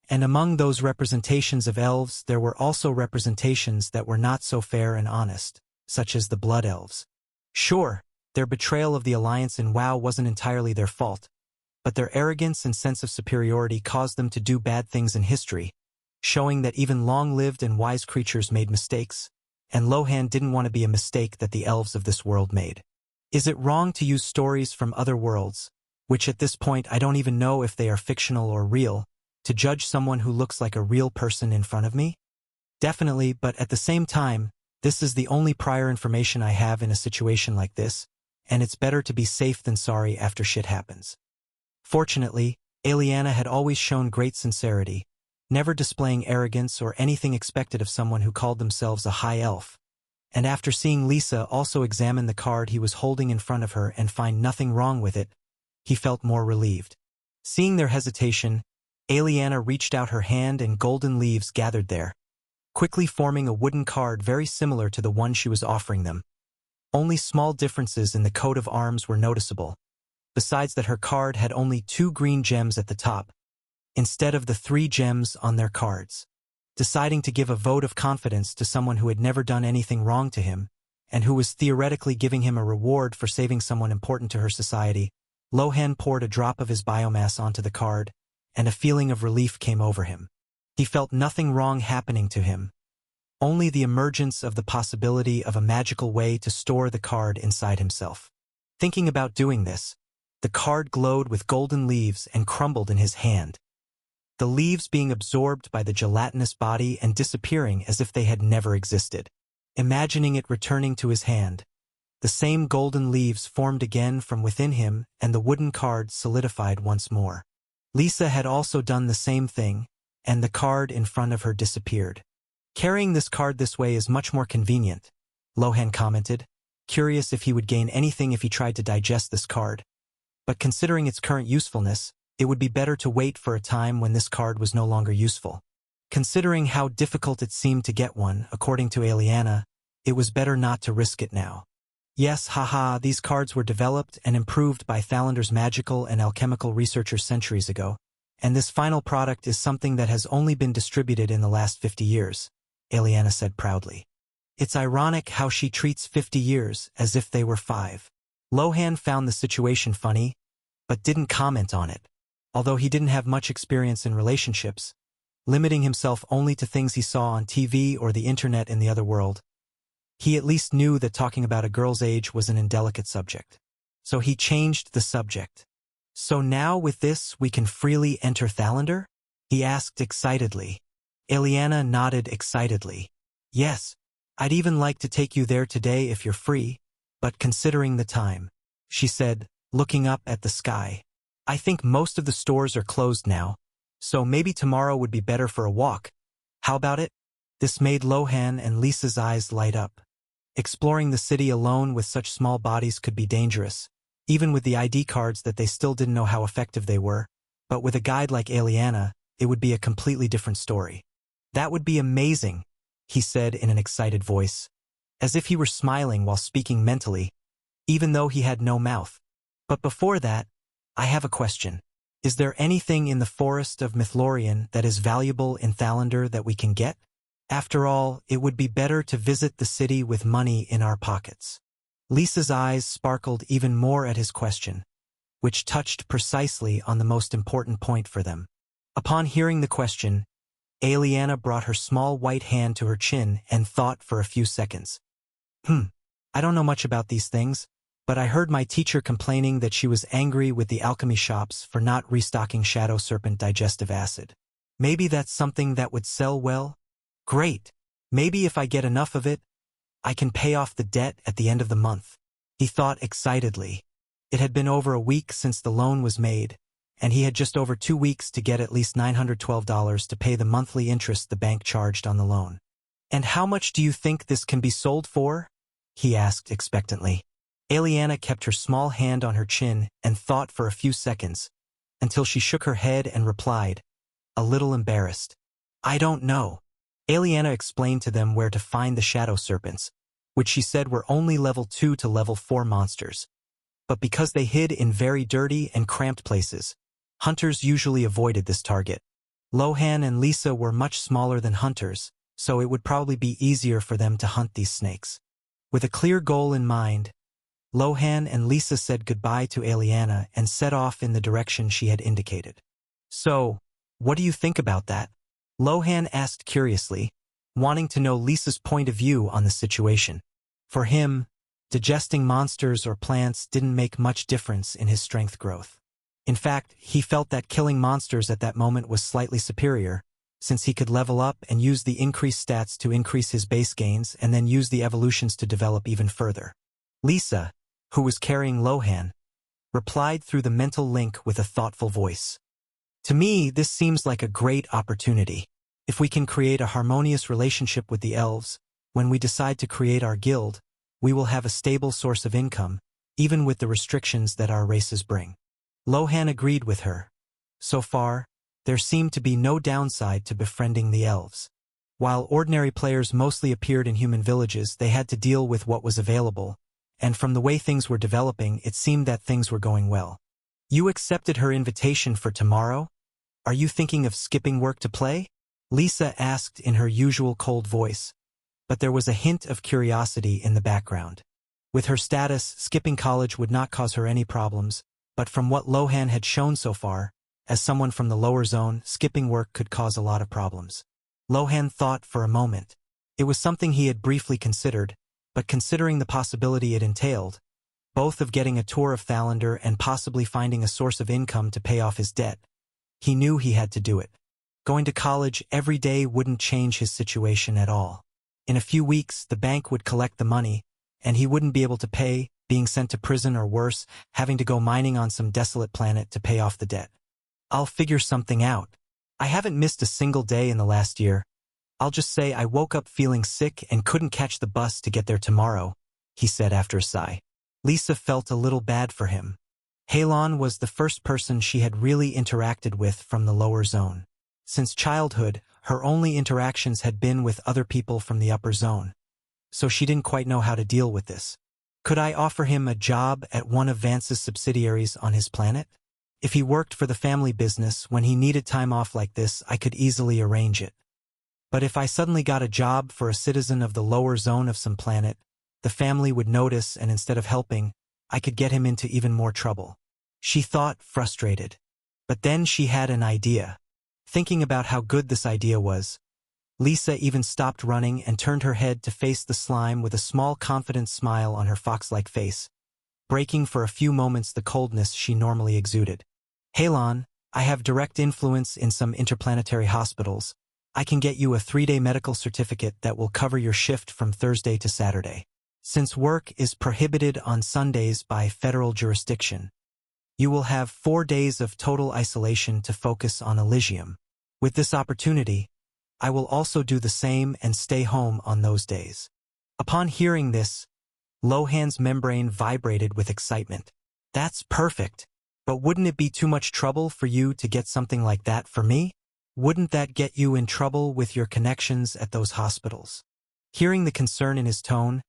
And among those representations of elves there were also representations that were not so fair and honest, such as the Blood Elves. Sure, their betrayal of the Alliance in WoW wasn't entirely their fault, but their arrogance and sense of superiority caused them to do bad things in history, showing that even long-lived and wise creatures made mistakes, and Lohan didn't want to be a mistake that the elves of this world made. Is it wrong to use stories from other worlds, which at this point I don't even know if they are fictional or real, to judge someone who looks like a real person in front of me? Definitely, but at the same time, this is the only prior information I have in a situation like this, and it's better to be safe than sorry after shit happens. Fortunately, Aliana had always shown great sincerity, never displaying arrogance or anything expected of someone who called themselves a high elf. And after seeing Lisa also examine the card he was holding in front of her and find nothing wrong with it, he felt more relieved. Seeing their hesitation, Aliana reached out her hand and golden leaves gathered there, quickly forming a wooden card very similar to the one she was offering them. Only small differences in the coat of arms were noticeable, besides that her card had only 2 green gems at the top, instead of the 3 gems on their cards. Deciding to give a vote of confidence to someone who had never done anything wrong to him, and who was theoretically giving him a reward for saving someone important to her society, Lohan poured a drop of his biomass onto the card, and a feeling of relief came over him. He felt nothing wrong happening to him, only the emergence of the possibility of a magical way to store the card inside himself. Thinking about doing this, the card glowed with golden leaves and crumbled in his hand, the leaves being absorbed by the gelatinous body and disappearing as if they had never existed. Imagining it returning to his hand, the same golden leaves formed again from within him and the wooden card solidified once more. Lisa had also done the same thing, and the card in front of her disappeared. Carrying this card this way is much more convenient, Lohan commented, curious if he would gain anything if he tried to digest this card. But considering its current usefulness, it would be better to wait for a time when this card was no longer useful. Considering how difficult it seemed to get one, according to Aliana, it was better not to risk it now. Yes, haha, these cards were developed and improved by Thalander's magical and alchemical researchers centuries ago, and this final product is something that has only been distributed in the last 50 years, Aliana said proudly. It's ironic how she treats 50 years as if they were 5. Lohan found the situation funny, but didn't comment on it. Although he didn't have much experience in relationships, limiting himself only to things he saw on TV or the internet in the other world, he at least knew that talking about a girl's age was an indelicate subject. So he changed the subject. So now with this we can freely enter Thalander? He asked excitedly. Aliana nodded excitedly. Yes, I'd even like to take you there today if you're free, but considering the time, she said, looking up at the sky. I think most of the stores are closed now, so maybe tomorrow would be better for a walk. How about it? This made Lohan and Lisa's eyes light up. Exploring the city alone with such small bodies could be dangerous, even with the ID cards that they still didn't know how effective they were, but with a guide like Aliana, it would be a completely different story. That would be amazing, he said in an excited voice, as if he were smiling while speaking mentally, even though he had no mouth. But before that, I have a question. Is there anything in the forest of Mithlorian that is valuable in Thalander that we can get? After all, it would be better to visit the city with money in our pockets. Lisa's eyes sparkled even more at his question, which touched precisely on the most important point for them. Upon hearing the question, Aliana brought her small white hand to her chin and thought for a few seconds. I don't know much about these things, but I heard my teacher complaining that she was angry with the alchemy shops for not restocking shadow serpent digestive acid. Maybe that's something that would sell well? Great! Maybe if I get enough of it, I can pay off the debt at the end of the month. He thought excitedly. It had been over a week since the loan was made, and he had just over 2 weeks to get at least $912 to pay the monthly interest the bank charged on the loan. And how much do you think this can be sold for? He asked expectantly. Aliana kept her small hand on her chin and thought for a few seconds, until she shook her head and replied, a little embarrassed. I don't know. Aliana explained to them where to find the shadow serpents, which she said were only level 2 to level 4 monsters. But because they hid in very dirty and cramped places, hunters usually avoided this target. Lohan and Lisa were much smaller than hunters, so it would probably be easier for them to hunt these snakes. With a clear goal in mind, Lohan and Lisa said goodbye to Aliana and set off in the direction she had indicated. So, what do you think about that? Lohan asked curiously, wanting to know Lisa's point of view on the situation. For him, digesting monsters or plants didn't make much difference in his strength growth. In fact, he felt that killing monsters at that moment was slightly superior, since he could level up and use the increased stats to increase his base gains and then use the evolutions to develop even further. Lisa, who was carrying Lohan, replied through the mental link with a thoughtful voice. To me, this seems like a great opportunity. If we can create a harmonious relationship with the elves, when we decide to create our guild, we will have a stable source of income, even with the restrictions that our races bring. Lohan agreed with her. So far, there seemed to be no downside to befriending the elves. While ordinary players mostly appeared in human villages, they had to deal with what was available, and from the way things were developing, it seemed that things were going well. You accepted her invitation for tomorrow? Are you thinking of skipping work to play? Lisa asked in her usual cold voice, but there was a hint of curiosity in the background. With her status, skipping college would not cause her any problems, but from what Lohan had shown so far, as someone from the lower zone, skipping work could cause a lot of problems. Lohan thought for a moment. It was something he had briefly considered, but considering the possibility it entailed, both of getting a tour of Thalander and possibly finding a source of income to pay off his debt, he knew he had to do it. Going to college every day wouldn't change his situation at all. In a few weeks, the bank would collect the money, and he wouldn't be able to pay, being sent to prison or worse, having to go mining on some desolate planet to pay off the debt. I'll figure something out. I haven't missed a single day in the last year. I'll just say I woke up feeling sick and couldn't catch the bus to get there tomorrow, he said after a sigh. Lisa felt a little bad for him. Halon was the first person she had really interacted with from the lower zone. Since childhood, her only interactions had been with other people from the upper zone, so she didn't quite know how to deal with this. Could I offer him a job at one of Vance's subsidiaries on his planet? If he worked for the family business when he needed time off like this, I could easily arrange it. But if I suddenly got a job for a citizen of the lower zone of some planet, the family would notice, and instead of helping, I could get him into even more trouble. She thought, frustrated. But then she had an idea. Thinking about how good this idea was, Lisa even stopped running and turned her head to face the slime with a small confident smile on her fox-like face, breaking for a few moments the coldness she normally exuded. Halon, I have direct influence in some interplanetary hospitals. I can get you a 3-day medical certificate that will cover your shift from Thursday to Saturday. Since work is prohibited on Sundays by federal jurisdiction, you will have 4 days of total isolation to focus on Eligium. With this opportunity, I will also do the same and stay home on those days. Upon hearing this, Lohan's membrane vibrated with excitement. That's perfect. But wouldn't it be too much trouble for you to get something like that for me? Wouldn't that get you in trouble with your connections at those hospitals? Hearing the concern in his tone,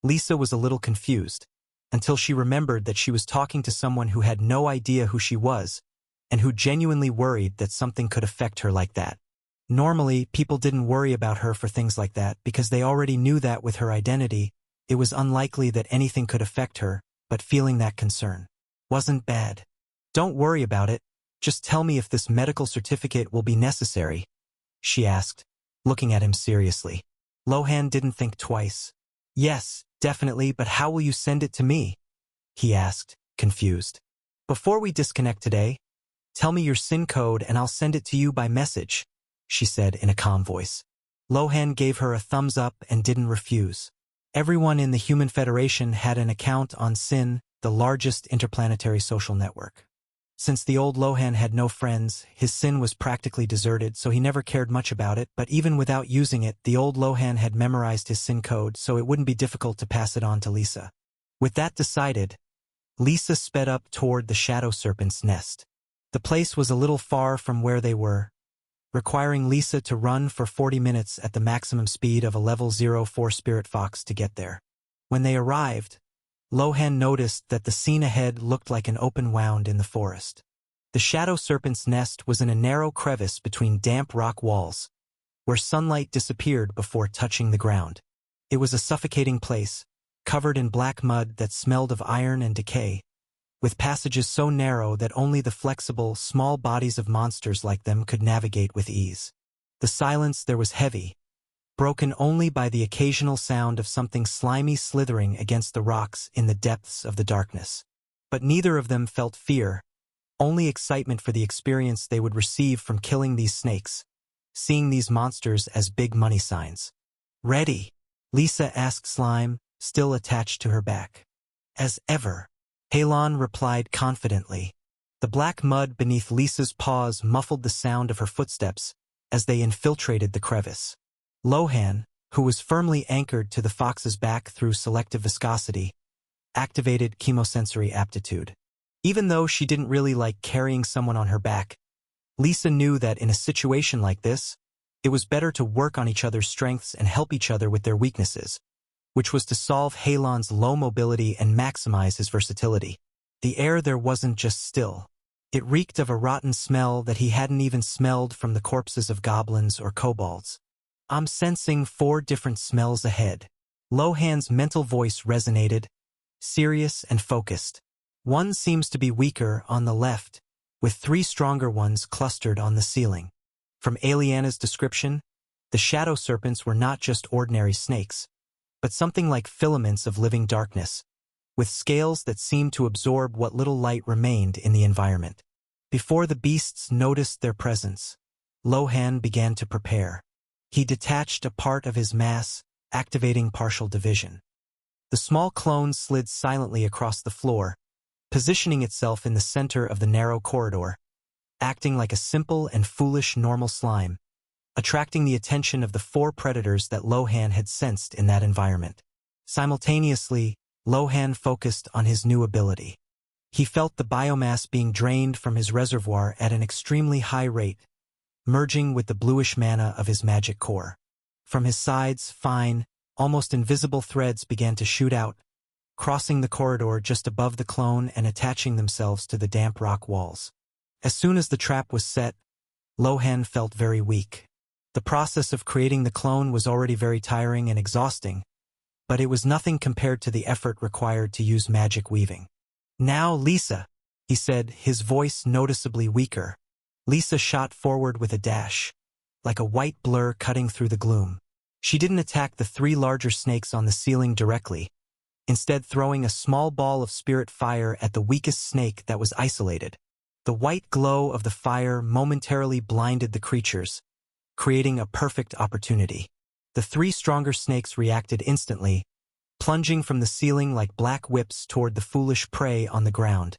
Lisa was a little confused, until she remembered that she was talking to someone who had no idea who she was, and who genuinely worried that something could affect her like that. Normally, people didn't worry about her for things like that because they already knew that with her identity, it was unlikely that anything could affect her, but feeling that concern wasn't bad. Don't worry about it, just tell me if this medical certificate will be necessary, she asked, looking at him seriously. Lohan didn't think twice. Yes, definitely, but how will you send it to me? He asked, confused. Before we disconnect today, tell me your SIN code and I'll send it to you by message, she said in a calm voice. Lohan gave her a thumbs up and didn't refuse. Everyone in the Human Federation had an account on SIN, the largest interplanetary social network. Since the old Lohan had no friends, his SIN was practically deserted, so he never cared much about it, but even without using it, the old Lohan had memorized his SIN code, so it wouldn't be difficult to pass it on to Lisa. With that decided, Lisa sped up toward the shadow serpent's nest. The place was a little far from where they were, requiring Lisa to run for 40 minutes at the maximum speed of a level 04 spirit fox to get there. When they arrived, Lohan noticed that the scene ahead looked like an open wound in the forest. The shadow serpent's nest was in a narrow crevice between damp rock walls, where sunlight disappeared before touching the ground. It was a suffocating place, covered in black mud that smelled of iron and decay, with passages so narrow that only the flexible, small bodies of monsters like them could navigate with ease. The silence there was heavy, broken only by the occasional sound of something slimy slithering against the rocks in the depths of the darkness. But neither of them felt fear, only excitement for the experience they would receive from killing these snakes, seeing these monsters as big money signs. Ready? Lisa asked Slime, still attached to her back. As ever, Halon replied confidently. The black mud beneath Lisa's paws muffled the sound of her footsteps as they infiltrated the crevice. Lohan, who was firmly anchored to the fox's back through selective viscosity, activated chemosensory aptitude. Even though she didn't really like carrying someone on her back, Lisa knew that in a situation like this, it was better to work on each other's strengths and help each other with their weaknesses, which was to solve Halon's low mobility and maximize his versatility. The air there wasn't just still. It reeked of a rotten smell that he hadn't even smelled from the corpses of goblins or kobolds. I'm sensing 4 different smells ahead. Lohan's mental voice resonated, serious and focused. One seems to be weaker on the left, with 3 stronger ones clustered on the ceiling. From Aliana's description, the shadow serpents were not just ordinary snakes, but something like filaments of living darkness, with scales that seemed to absorb what little light remained in the environment. Before the beasts noticed their presence, Lohan began to prepare. He detached a part of his mass, activating partial division. The small clone slid silently across the floor, positioning itself in the center of the narrow corridor, acting like a simple and foolish normal slime, attracting the attention of the 4 predators that Lohan had sensed in that environment. Simultaneously, Lohan focused on his new ability. He felt the biomass being drained from his reservoir at an extremely high rate, merging with the bluish mana of his magic core. From his sides, fine, almost invisible threads began to shoot out, crossing the corridor just above the clone and attaching themselves to the damp rock walls. As soon as the trap was set, Lohan felt very weak. The process of creating the clone was already very tiring and exhausting, but it was nothing compared to the effort required to use magic weaving. "Now, Lisa," he said, his voice noticeably weaker. Lisa shot forward with a dash, like a white blur cutting through the gloom. She didn't attack the 3 larger snakes on the ceiling directly, instead throwing a small ball of spirit fire at the weakest snake that was isolated. The white glow of the fire momentarily blinded the creatures, creating a perfect opportunity. The 3 stronger snakes reacted instantly, plunging from the ceiling like black whips toward the foolish prey on the ground.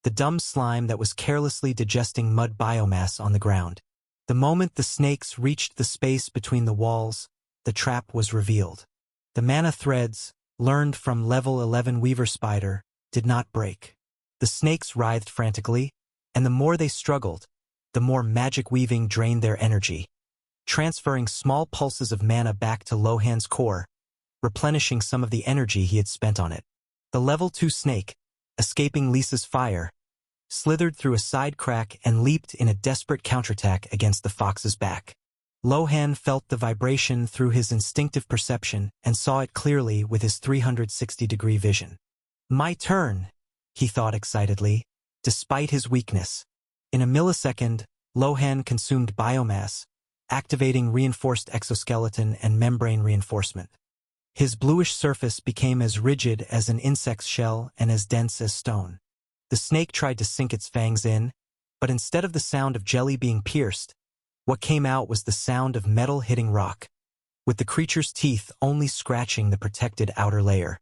The dumb slime that was carelessly digesting mud biomass on the ground. The moment the snakes reached the space between the walls, the trap was revealed. The mana threads, learned from level 11 Weaver Spider, did not break. The snakes writhed frantically, and the more they struggled, the more magic weaving drained their energy, transferring small pulses of mana back to Lohan's core, replenishing some of the energy he had spent on it. The level 2 snake, escaping Lisa's fire, slithered through a side crack and leaped in a desperate counterattack against the fox's back. Lohan felt the vibration through his instinctive perception and saw it clearly with his 360-degree vision. "My turn," he thought excitedly, despite his weakness. In a millisecond, Lohan consumed biomass, activating reinforced exoskeleton and membrane reinforcement. His bluish surface became as rigid as an insect's shell and as dense as stone. The snake tried to sink its fangs in, but instead of the sound of jelly being pierced, what came out was the sound of metal hitting rock, with the creature's teeth only scratching the protected outer layer.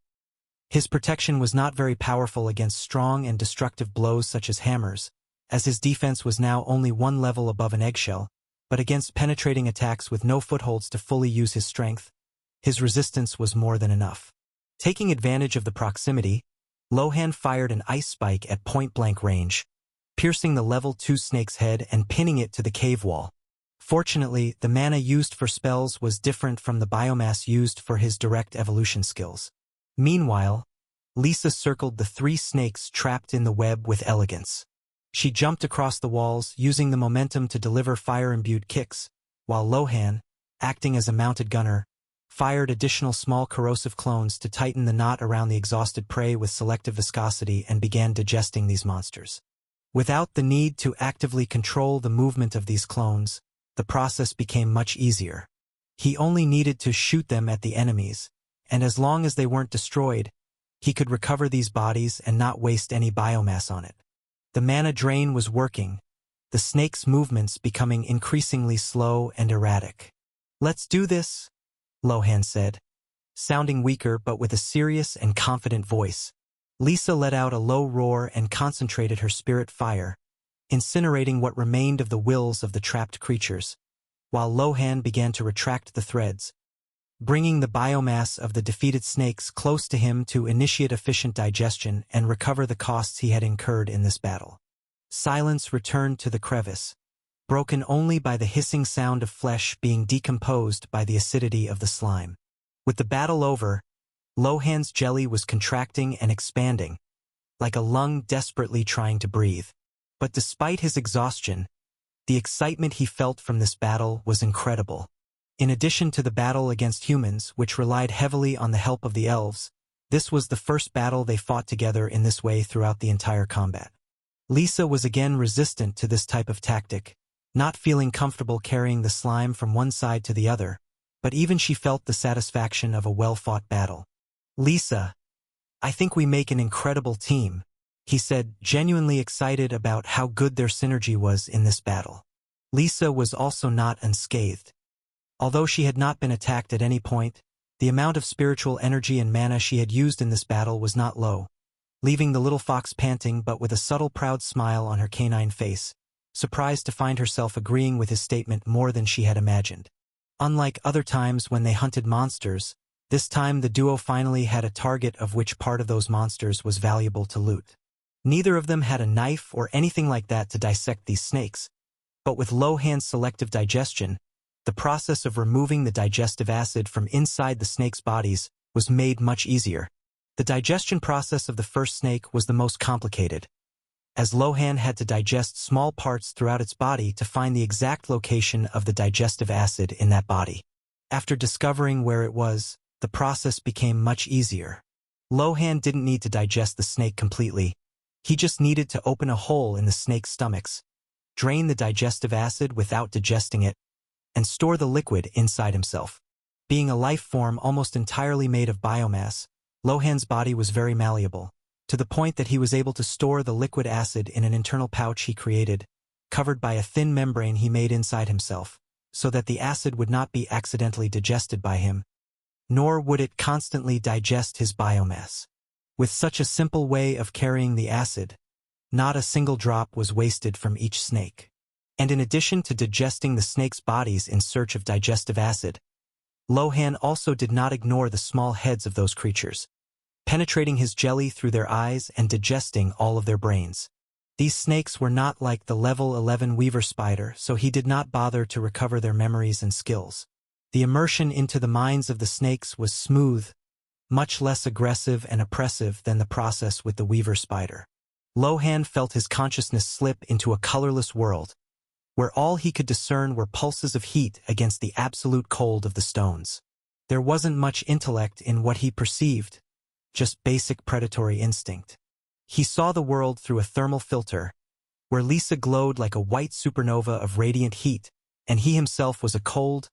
His protection was not very powerful against strong and destructive blows such as hammers, as his defense was now only 1 level above an eggshell, but against penetrating attacks with no footholds to fully use his strength, his resistance was more than enough. Taking advantage of the proximity, Lohan fired an ice spike at point-blank range, piercing the level 2 snake's head and pinning it to the cave wall. Fortunately, the mana used for spells was different from the biomass used for his direct evolution skills. Meanwhile, Lisa circled the 3 snakes trapped in the web with elegance. She jumped across the walls, using the momentum to deliver fire-imbued kicks, while Lohan, acting as a mounted gunner, fired additional small corrosive clones to tighten the knot around the exhausted prey with selective viscosity and began digesting these monsters. Without the need to actively control the movement of these clones, the process became much easier. He only needed to shoot them at the enemies, and as long as they weren't destroyed, he could recover these bodies and not waste any biomass on it. The mana drain was working, the snake's movements becoming increasingly slow and erratic. "Let's do this," Lohan said, sounding weaker but with a serious and confident voice. Lisa let out a low roar and concentrated her spirit fire, incinerating what remained of the wills of the trapped creatures, while Lohan began to retract the threads, bringing the biomass of the defeated snakes close to him to initiate efficient digestion and recover the costs he had incurred in this battle. Silence returned to the crevice, broken only by the hissing sound of flesh being decomposed by the acidity of the slime. With the battle over, Lohan's jelly was contracting and expanding, like a lung desperately trying to breathe. But despite his exhaustion, the excitement he felt from this battle was incredible. In addition to the battle against humans, which relied heavily on the help of the elves, this was the first battle they fought together in this way throughout the entire combat. Lisa was again resistant to this type of tactic, not feeling comfortable carrying the slime from one side to the other, but even she felt the satisfaction of a well-fought battle. "Lisa, I think we make an incredible team," he said, genuinely excited about how good their synergy was in this battle. Lisa was also not unscathed. Although she had not been attacked at any point, the amount of spiritual energy and mana she had used in this battle was not low, leaving the little fox panting but with a subtle proud smile on her canine face, surprised to find herself agreeing with his statement more than she had imagined. Unlike other times when they hunted monsters, this time the duo finally had a target of which part of those monsters was valuable to loot. Neither of them had a knife or anything like that to dissect these snakes, but with Lohan's selective digestion, the process of removing the digestive acid from inside the snake's bodies was made much easier. The digestion process of the first snake was the most complicated, as Lohan had to digest small parts throughout its body to find the exact location of the digestive acid in that body. After discovering where it was, the process became much easier. Lohan didn't need to digest the snake completely. He just needed to open a hole in the snake's stomachs, drain the digestive acid without digesting it, and store the liquid inside himself. Being a life form almost entirely made of biomass, Lohan's body was very malleable, to the point that he was able to store the liquid acid in an internal pouch he created, covered by a thin membrane he made inside himself, so that the acid would not be accidentally digested by him, nor would it constantly digest his biomass. With such a simple way of carrying the acid, not a single drop was wasted from each snake. And in addition to digesting the snake's bodies in search of digestive acid, Lohan also did not ignore the small heads of those creatures, penetrating his jelly through their eyes and digesting all of their brains. These snakes were not like the level 11 weaver spider, so he did not bother to recover their memories and skills. The immersion into the minds of the snakes was smooth, much less aggressive and oppressive than the process with the weaver spider. Lohan felt his consciousness slip into a colorless world, where all he could discern were pulses of heat against the absolute cold of the stones. There wasn't much intellect in what he perceived, just basic predatory instinct. He saw the world through a thermal filter, where Lisa glowed like a white supernova of radiant heat, and he himself was a cold,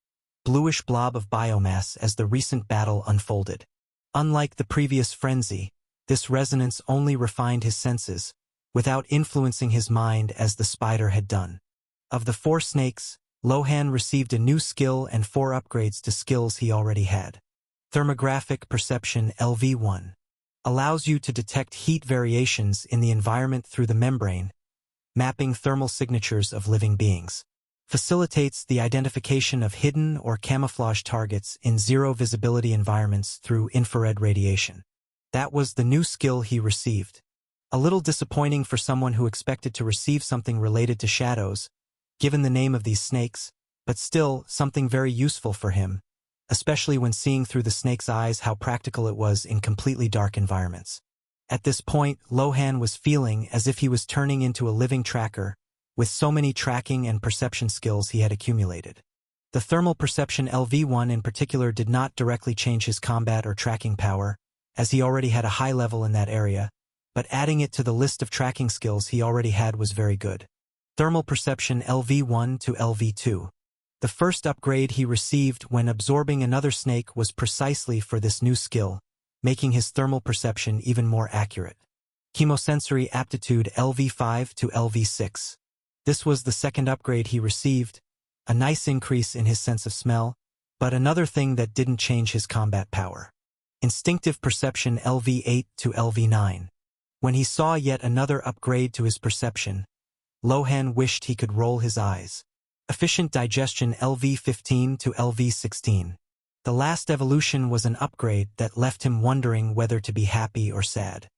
bluish blob of biomass as the recent battle unfolded. Unlike the previous frenzy, this resonance only refined his senses, without influencing his mind as the spider had done. Of the 4 snakes, Lohan received a new skill and 4 upgrades to skills he already had. Thermographic Perception LV1 allows you to detect heat variations in the environment through the membrane, mapping thermal signatures of living beings. Facilitates the identification of hidden or camouflage targets in zero visibility environments through infrared radiation. That was the new skill he received. A little disappointing for someone who expected to receive something related to shadows, given the name of these snakes, but still something very useful for him, especially when seeing through the snake's eyes how practical it was in completely dark environments. At this point, Lohan was feeling as if he was turning into a living tracker, with so many tracking and perception skills he had accumulated. The thermal perception LV1 in particular did not directly change his combat or tracking power, as he already had a high level in that area, but adding it to the list of tracking skills he already had was very good. Thermal Perception LV1 to LV2. The first upgrade he received when absorbing another snake was precisely for this new skill, making his thermal perception even more accurate. Chemosensory Aptitude LV5 to LV6. This was the second upgrade he received, a nice increase in his sense of smell, but another thing that didn't change his combat power. Instinctive Perception LV8 to LV9. When he saw yet another upgrade to his perception, Lohan wished he could roll his eyes. Efficient Digestion LV15 to LV16. The last evolution was an upgrade that left him wondering whether to be happy or sad.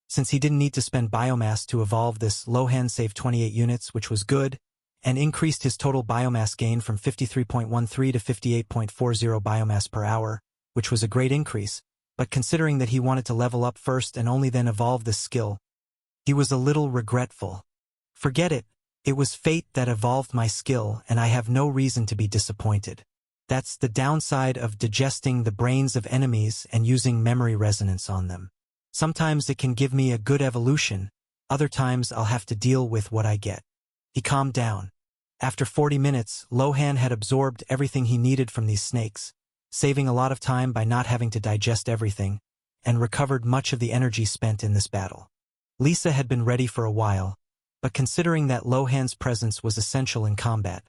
Since he didn't need to spend biomass to evolve this, Lohan saved 28 units, which was good, and increased his total biomass gain from 53.13 to 58.40 biomass per hour, which was a great increase, but considering that he wanted to level up first and only then evolve this skill, he was a little regretful. Forget it. It was fate that evolved my skill, and I have no reason to be disappointed. That's the downside of digesting the brains of enemies and using memory resonance on them. Sometimes it can give me a good evolution, other times I'll have to deal with what I get. He calmed down. After 40 minutes, Lohan had absorbed everything he needed from these snakes, saving a lot of time by not having to digest everything, and recovered much of the energy spent in this battle. Lisa had been ready for a while, but considering that Lohan's presence was essential in combat,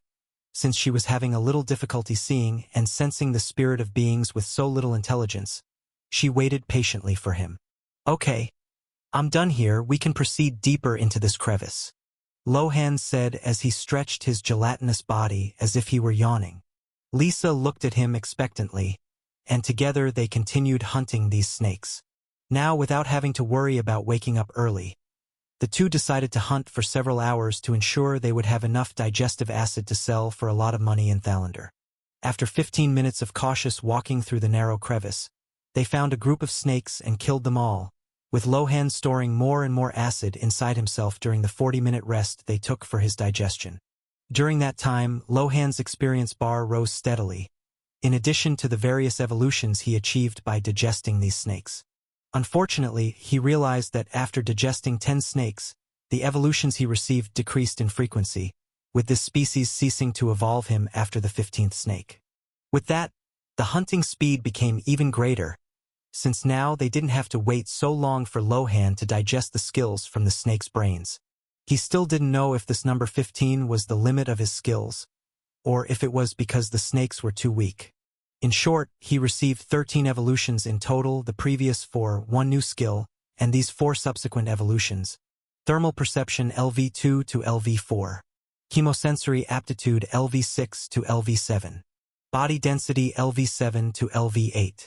since she was having a little difficulty seeing and sensing the spirit of beings with so little intelligence, she waited patiently for him. Okay, I'm done here, we can proceed deeper into this crevice, Lohan said as he stretched his gelatinous body as if he were yawning. Lisa looked at him expectantly, and together they continued hunting these snakes. Now, without having to worry about waking up early, the two decided to hunt for several hours to ensure they would have enough digestive acid to sell for a lot of money in Thalander. After 15 minutes of cautious walking through the narrow crevice, They found a group of snakes and killed them all, with Lohan storing more and more acid inside himself during the 40-minute rest they took for his digestion. During that time, Lohan's experience bar rose steadily, in addition to the various evolutions he achieved by digesting these snakes. Unfortunately, he realized that after digesting 10 snakes, the evolutions he received decreased in frequency, with this species ceasing to evolve him after the 15th snake. With that, the hunting speed became even greater, since now they didn't have to wait so long for Lohan to digest the skills from the snake's brains. He still didn't know if this number 15 was the limit of his skills, or if it was because the snakes were too weak. In short, he received 13 evolutions in total, the previous 4, 1 new skill, and these 4 subsequent evolutions. Thermal perception LV2 to LV4. Chemosensory aptitude LV6 to LV7. Body density LV7 to LV8.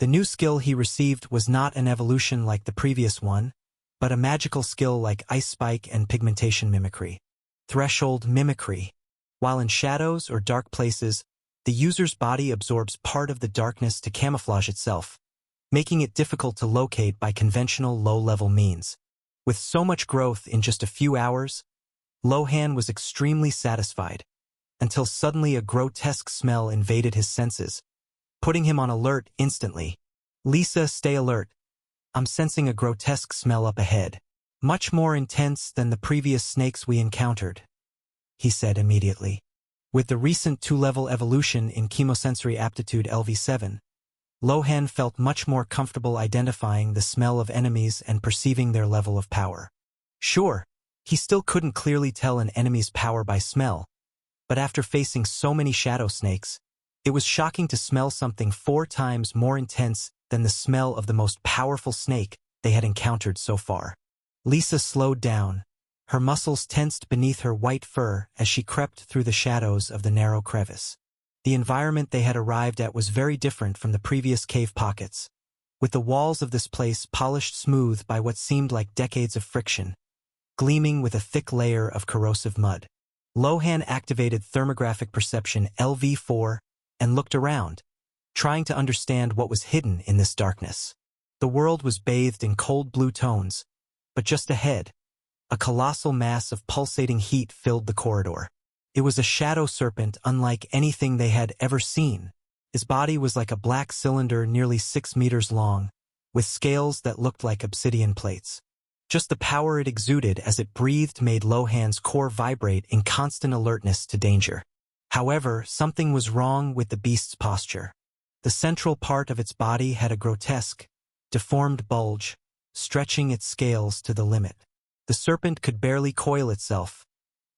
The new skill he received was not an evolution like the previous one, but a magical skill like ice spike and pigmentation mimicry. Threshold mimicry. While in shadows or dark places, the user's body absorbs part of the darkness to camouflage itself, making it difficult to locate by conventional low-level means. With so much growth in just a few hours, Lohan was extremely satisfied, until suddenly a grotesque smell invaded his senses, putting him on alert instantly. "Lisa, stay alert. I'm sensing a grotesque smell up ahead. Much more intense than the previous snakes we encountered," he said immediately. With the recent 2-level evolution in chemosensory aptitude LV7, Lohan felt much more comfortable identifying the smell of enemies and perceiving their level of power. Sure, he still couldn't clearly tell an enemy's power by smell, but after facing so many shadow snakes, it was shocking to smell something 4 times more intense than the smell of the most powerful snake they had encountered so far. Lisa slowed down, her muscles tensed beneath her white fur as she crept through the shadows of the narrow crevice. The environment they had arrived at was very different from the previous cave pockets, with the walls of this place polished smooth by what seemed like decades of friction, gleaming with a thick layer of corrosive mud. Lohan activated thermographic perception LV4 and looked around, trying to understand what was hidden in this darkness. The world was bathed in cold blue tones, but just ahead, a colossal mass of pulsating heat filled the corridor. It was a shadow serpent unlike anything they had ever seen. His body was like a black cylinder nearly 6 meters long, with scales that looked like obsidian plates. Just the power it exuded as it breathed made Lohan's core vibrate in constant alertness to danger. However, something was wrong with the beast's posture. The central part of its body had a grotesque, deformed bulge, stretching its scales to the limit. The serpent could barely coil itself,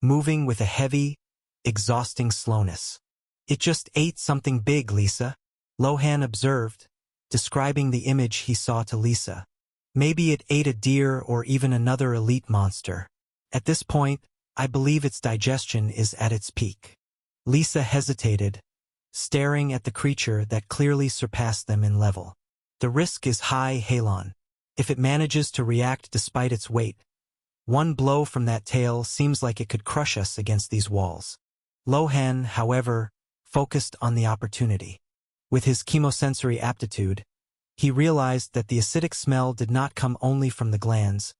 moving with a heavy, exhausting slowness. "It just ate something big, Lisa," Lohan observed, describing the image he saw to Lisa. "Maybe it ate a deer or even another elite monster. At this point, I believe its digestion is at its peak." Lisa hesitated, staring at the creature that clearly surpassed them in level. "The risk is high, Halon. If it manages to react despite its weight, one blow from that tail seems like it could crush us against these walls." Lohan, however, focused on the opportunity. With his chemosensory aptitude, he realized that the acidic smell did not come only from the glands,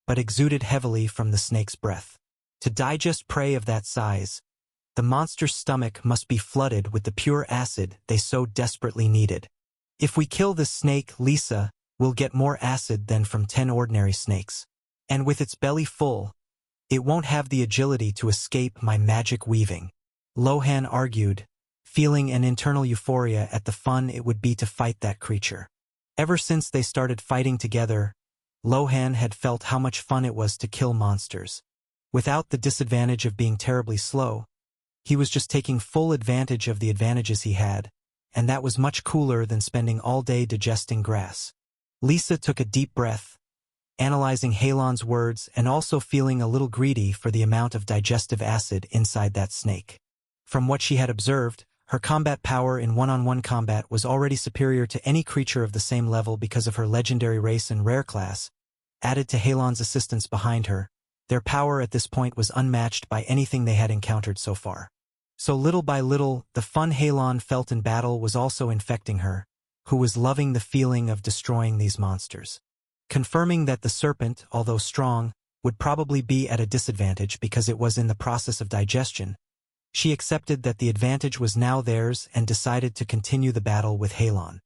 but exuded heavily from the snake's breath. To digest prey of that size, the monster's stomach must be flooded with the pure acid they so desperately needed. "If we kill this snake, Lisa, we'll get more acid than from 10 ordinary snakes. And with its belly full, it won't have the agility to escape my magic weaving," Lohan argued, feeling an internal euphoria at the fun it would be to fight that creature. Ever since they started fighting together, Lohan had felt how much fun it was to kill monsters. Without the disadvantage of being terribly slow, he was just taking full advantage of the advantages he had, and that was much cooler than spending all day digesting grass. Lisa took a deep breath, analyzing Halon's words and also feeling a little greedy for the amount of digestive acid inside that snake. From what she had observed, her combat power in one-on-one combat was already superior to any creature of the same level because of her legendary race and rare class. Added to Halon's assistance behind her, their power at this point was unmatched by anything they had encountered so far. So little by little, the fun Halon felt in battle was also infecting her, who was loving the feeling of destroying these monsters. Confirming that the serpent, although strong, would probably be at a disadvantage because it was in the process of digestion, she accepted that the advantage was now theirs and decided to continue the battle with Halon.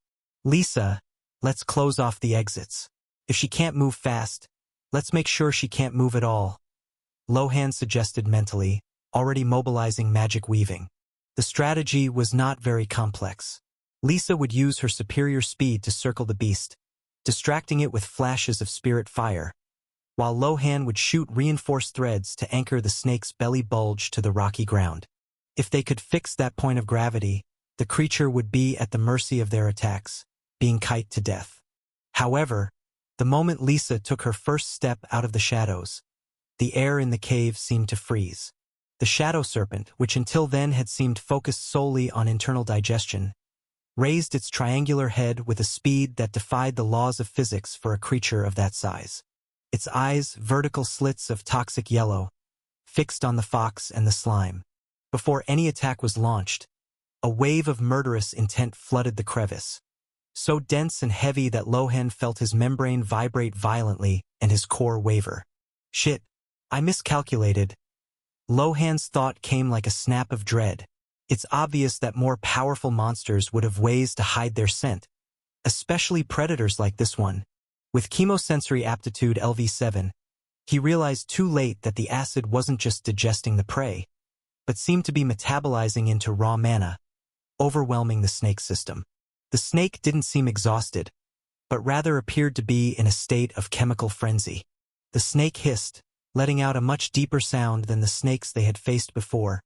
Lisa, let's close off the exits. If she can't move fast, let's make sure she can't move at all, Lohan suggested mentally, already mobilizing magic weaving. The strategy was not very complex. Lisa would use her superior speed to circle the beast, distracting it with flashes of spirit fire, while Lohan would shoot reinforced threads to anchor the snake's belly bulge to the rocky ground. If they could fix that point of gravity, the creature would be at the mercy of their attacks, being kite to death. However, the moment Lisa took her first step out of the shadows, the air in the cave seemed to freeze. The shadow serpent, which until then had seemed focused solely on internal digestion, raised its triangular head with a speed that defied the laws of physics for a creature of that size. Its eyes, vertical slits of toxic yellow, fixed on the fox and the slime. Before any attack was launched, a wave of murderous intent flooded the crevice, so dense and heavy that Lohan felt his membrane vibrate violently and his core waver. Shit, I miscalculated. Lohan's thought came like a snap of dread. It's obvious that more powerful monsters would have ways to hide their scent, especially predators like this one. With chemosensory aptitude LV7, he realized too late that the acid wasn't just digesting the prey, but seemed to be metabolizing into raw mana, overwhelming the snake system. The snake didn't seem exhausted, but rather appeared to be in a state of chemical frenzy. The snake hissed, letting out a much deeper sound than the snakes they had faced before,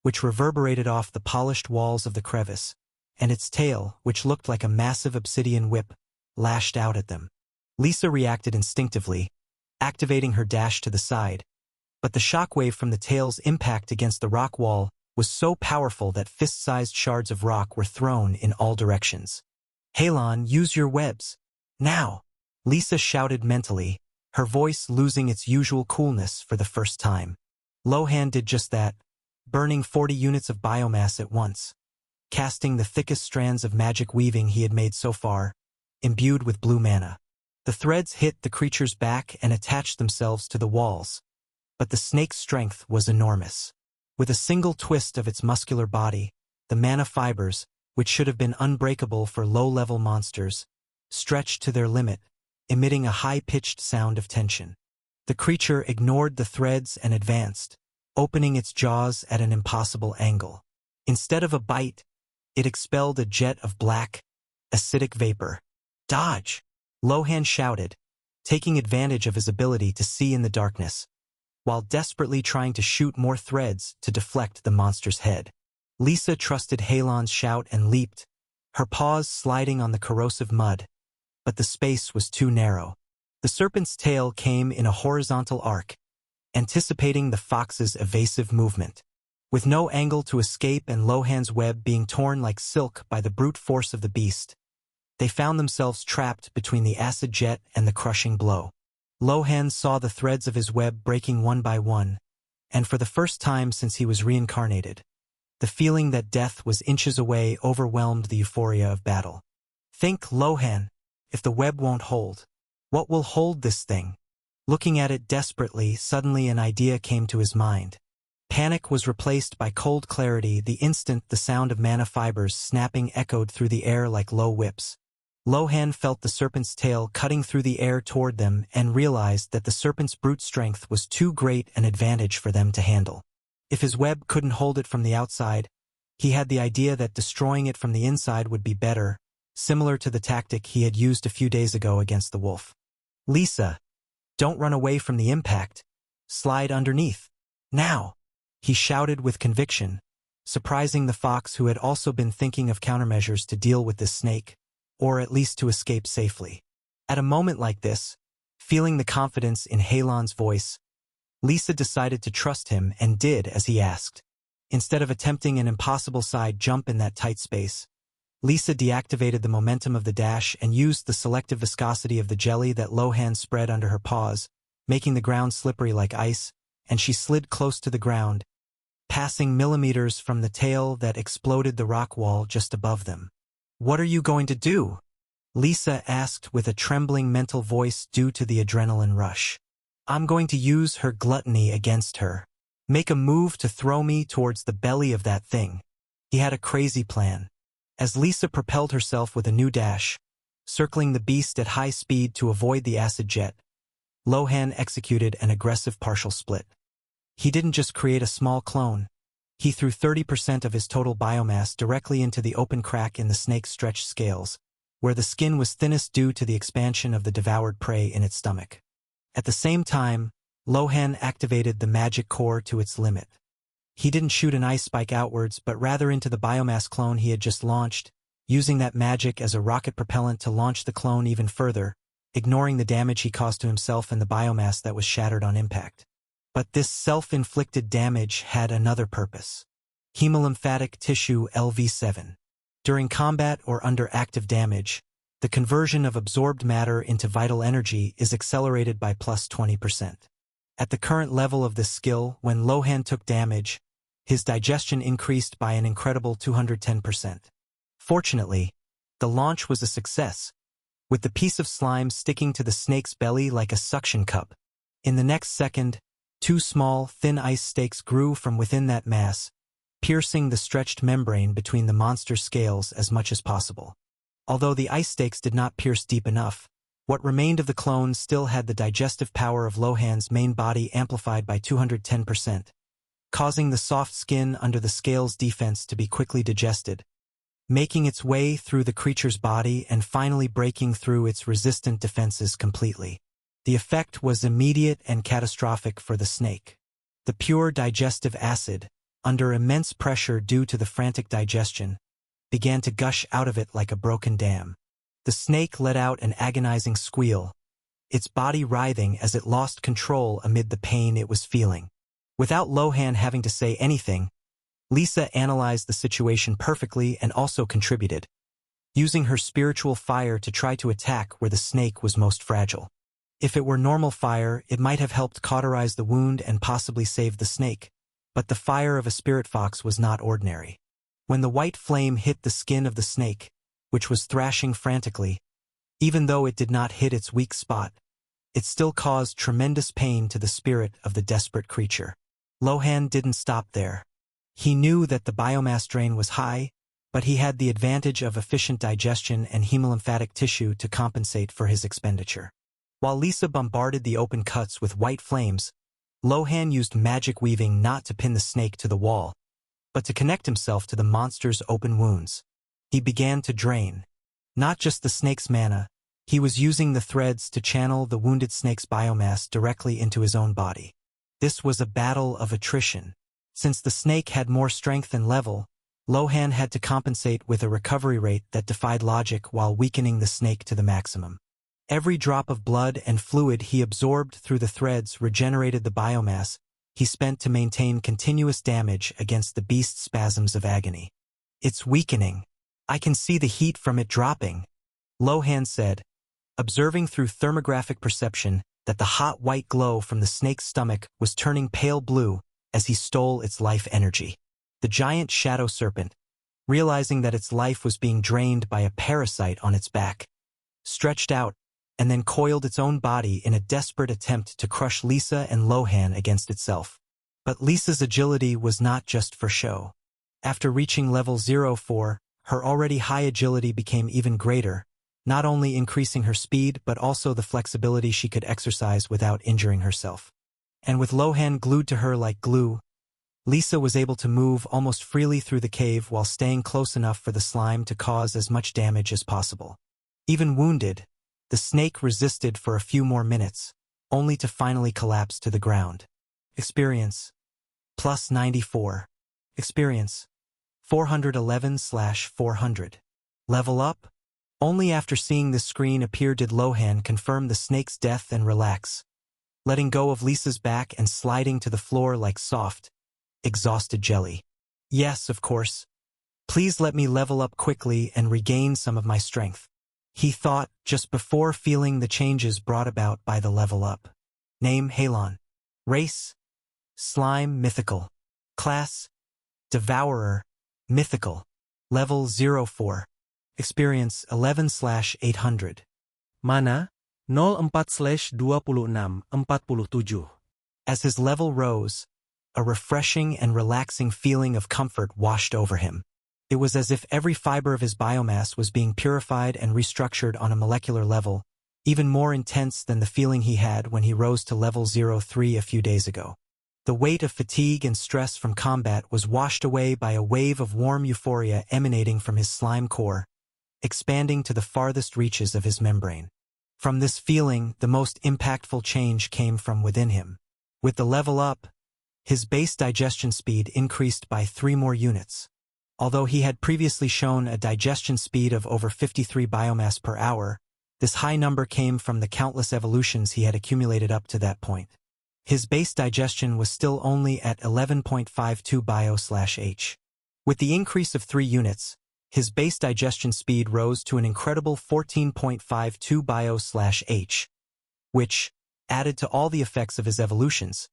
which reverberated off the polished walls of the crevice, and its tail, which looked like a massive obsidian whip, lashed out at them. Lisa reacted instinctively, activating her dash to the side, but the shockwave from the tail's impact against the rock wall was so powerful that fist-sized shards of rock were thrown in all directions. Halon, use your webs. Now! Lisa shouted mentally, her voice losing its usual coolness for the first time. Lohan did just that, burning 40 units of biomass at once, casting the thickest strands of magic weaving he had made so far, imbued with blue mana. The threads hit the creature's back and attached themselves to the walls, but the snake's strength was enormous. With a single twist of its muscular body, the mana fibers, which should have been unbreakable for low-level monsters, stretched to their limit, emitting a high-pitched sound of tension. The creature ignored the threads and advanced, opening its jaws at an impossible angle. Instead of a bite, it expelled a jet of black, acidic vapor. Dodge! Lohan shouted, taking advantage of his ability to see in the darkness, while desperately trying to shoot more threads to deflect the monster's head. Lisa trusted Halon's shout and leaped, her paws sliding on the corrosive mud, but the space was too narrow. The serpent's tail came in a horizontal arc, anticipating the fox's evasive movement. With no angle to escape and Lohan's web being torn like silk by the brute force of the beast, they found themselves trapped between the acid jet and the crushing blow. Lohan saw the threads of his web breaking one by one, and for the first time since he was reincarnated, the feeling that death was inches away overwhelmed the euphoria of battle. Think, Lohan, if the web won't hold, what will hold this thing? Looking at it desperately, suddenly an idea came to his mind. Panic was replaced by cold clarity the instant the sound of mana fibers snapping echoed through the air like low whips. Lohan felt the serpent's tail cutting through the air toward them and realized that the serpent's brute strength was too great an advantage for them to handle. If his web couldn't hold it from the outside, he had the idea that destroying it from the inside would be better, similar to the tactic he had used a few days ago against the wolf. Lisa, don't run away from the impact. Slide underneath. Now! He shouted with conviction, surprising the fox who had also been thinking of countermeasures to deal with this snake, or at least to escape safely. At a moment like this, feeling the confidence in Halon's voice, Lisa decided to trust him and did as he asked. Instead of attempting an impossible side jump in that tight space, Lisa deactivated the momentum of the dash and used the selective viscosity of the jelly that Lohan spread under her paws, making the ground slippery like ice, and she slid close to the ground, passing millimeters from the tail that exploded the rock wall just above them. "What are you going to do?" Lisa asked with a trembling mental voice due to the adrenaline rush. "I'm going to use her gluttony against her. Make a move to throw me towards the belly of that thing." He had a crazy plan. As Lisa propelled herself with a new dash, circling the beast at high speed to avoid the acid jet, Lohan executed an aggressive partial split. He didn't just create a small clone. He threw 30% of his total biomass directly into the open crack in the snake's stretched scales, where the skin was thinnest due to the expansion of the devoured prey in its stomach. At the same time, Lohan activated the magic core to its limit. He didn't shoot an ice spike outwards, but rather into the biomass clone he had just launched, using that magic as a rocket propellant to launch the clone even further, ignoring the damage he caused to himself and the biomass that was shattered on impact. But this self-inflicted damage had another purpose. Hemolymphatic tissue LV7. During combat or under active damage, the conversion of absorbed matter into vital energy is accelerated by plus 20%. At the current level of this skill, when Lohan took damage, his digestion increased by an incredible 210%. Fortunately, the launch was a success, with the piece of slime sticking to the snake's belly like a suction cup. In the next second, two small, thin ice stakes grew from within that mass, piercing the stretched membrane between the monster's scales as much as possible. Although the ice stakes did not pierce deep enough, what remained of the clone still had the digestive power of Lohan's main body amplified by 210%, causing the soft skin under the scale's defense to be quickly digested, making its way through the creature's body and finally breaking through its resistant defenses completely. The effect was immediate and catastrophic for the snake. The pure digestive acid, under immense pressure due to the frantic digestion, began to gush out of it like a broken dam. The snake let out an agonizing squeal, its body writhing as it lost control amid the pain it was feeling. Without Lohan having to say anything, Lisa analyzed the situation perfectly and also contributed, using her spiritual fire to try to attack where the snake was most fragile. If it were normal fire, it might have helped cauterize the wound and possibly save the snake, but the fire of a spirit fox was not ordinary. When the white flame hit the skin of the snake, which was thrashing frantically, even though it did not hit its weak spot, it still caused tremendous pain to the spirit of the desperate creature. Lohan didn't stop there. He knew that the biomass drain was high, but he had the advantage of efficient digestion and hemolymphatic tissue to compensate for his expenditure. While Lisa bombarded the open cuts with white flames, Lohan used magic weaving not to pin the snake to the wall, but to connect himself to the monster's open wounds. He began to drain. Not just the snake's mana, he was using the threads to channel the wounded snake's biomass directly into his own body. This was a battle of attrition. Since the snake had more strength and level, Lohan had to compensate with a recovery rate that defied logic while weakening the snake to the maximum. Every drop of blood and fluid he absorbed through the threads regenerated the biomass he spent to maintain continuous damage against the beast's spasms of agony. "It's weakening. I can see the heat from it dropping," Lohan said, observing through thermographic perception that the hot white glow from the snake's stomach was turning pale blue as he stole its life energy. The giant shadow serpent, realizing that its life was being drained by a parasite on its back, stretched out and then coiled its own body in a desperate attempt to crush Lisa and Lohan against itself. But Lisa's agility was not just for show. After reaching level 04, her already high agility became even greater, not only increasing her speed but also the flexibility she could exercise without injuring herself. And with Lohan glued to her like glue, Lisa was able to move almost freely through the cave while staying close enough for the slime to cause as much damage as possible. Even wounded, the snake resisted for a few more minutes, only to finally collapse to the ground. Experience. Plus 94. Experience. 411/400. Level up? Only after seeing this screen appear did Lohan confirm the snake's death and relax, letting go of Lisa's back and sliding to the floor like soft, exhausted jelly. "Yes, of course. Please let me level up quickly and regain some of my strength," he thought just before feeling the changes brought about by the level up. Name: Halon. Race: Slime mythical. Class: Devourer mythical. Level 04. Experience 11/800. Mana 04/2647. As his level rose, a refreshing and relaxing feeling of comfort washed over him. It was as if every fiber of his biomass was being purified and restructured on a molecular level, even more intense than the feeling he had when he rose to level 03 a few days ago. The weight of fatigue and stress from combat was washed away by a wave of warm euphoria emanating from his slime core, expanding to the farthest reaches of his membrane. From this feeling, the most impactful change came from within him. With the level up, his base digestion speed increased by 3 more units. Although he had previously shown a digestion speed of over 53 biomass per hour, this high number came from the countless evolutions he had accumulated up to that point. His base digestion was still only at 11.52 bio/H. With the increase of 3 units, his base digestion speed rose to an incredible 14.52 bio/H, which, added to all the effects of his evolutions,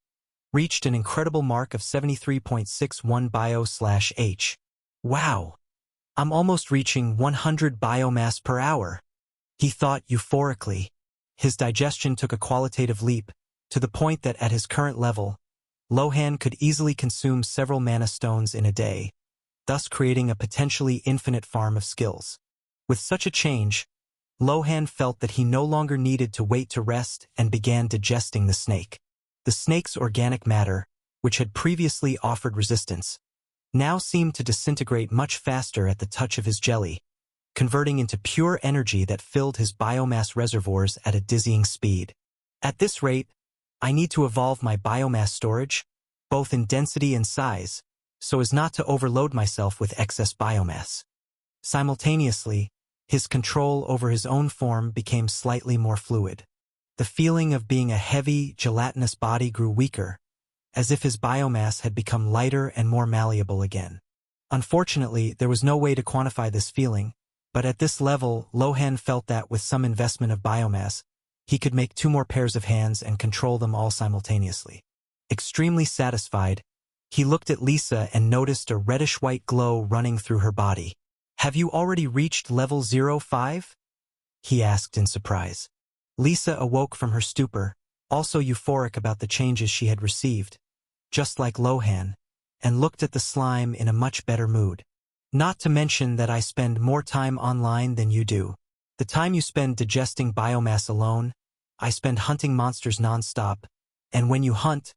reached an incredible mark of 73.61 bio/H. Wow! I'm almost reaching 100 biomass per hour, he thought euphorically. His digestion took a qualitative leap, to the point that at his current level, Lohan could easily consume several mana stones in a day, thus creating a potentially infinite farm of skills. With such a change, Lohan felt that he no longer needed to wait to rest and began digesting the snake. The snake's organic matter, which had previously offered resistance, now seemed to disintegrate much faster at the touch of his jelly, converting into pure energy that filled his biomass reservoirs at a dizzying speed. At this rate, I need to evolve my biomass storage, both in density and size, so as not to overload myself with excess biomass. Simultaneously, his control over his own form became slightly more fluid. The feeling of being a heavy, gelatinous body grew weaker, as if his biomass had become lighter and more malleable again. Unfortunately, there was no way to quantify this feeling, but at this level, Lohan felt that with some investment of biomass, he could make 2 more pairs of hands and control them all simultaneously. Extremely satisfied, he looked at Lisa and noticed a reddish-white glow running through her body. "Have you already reached level 05? He asked in surprise. Lisa awoke from her stupor, also euphoric about the changes she had received, just like Lohan, and looked at the slime in a much better mood. "Not to mention that I spend more time online than you do. The time you spend digesting biomass alone, I spend hunting monsters non-stop, and when you hunt,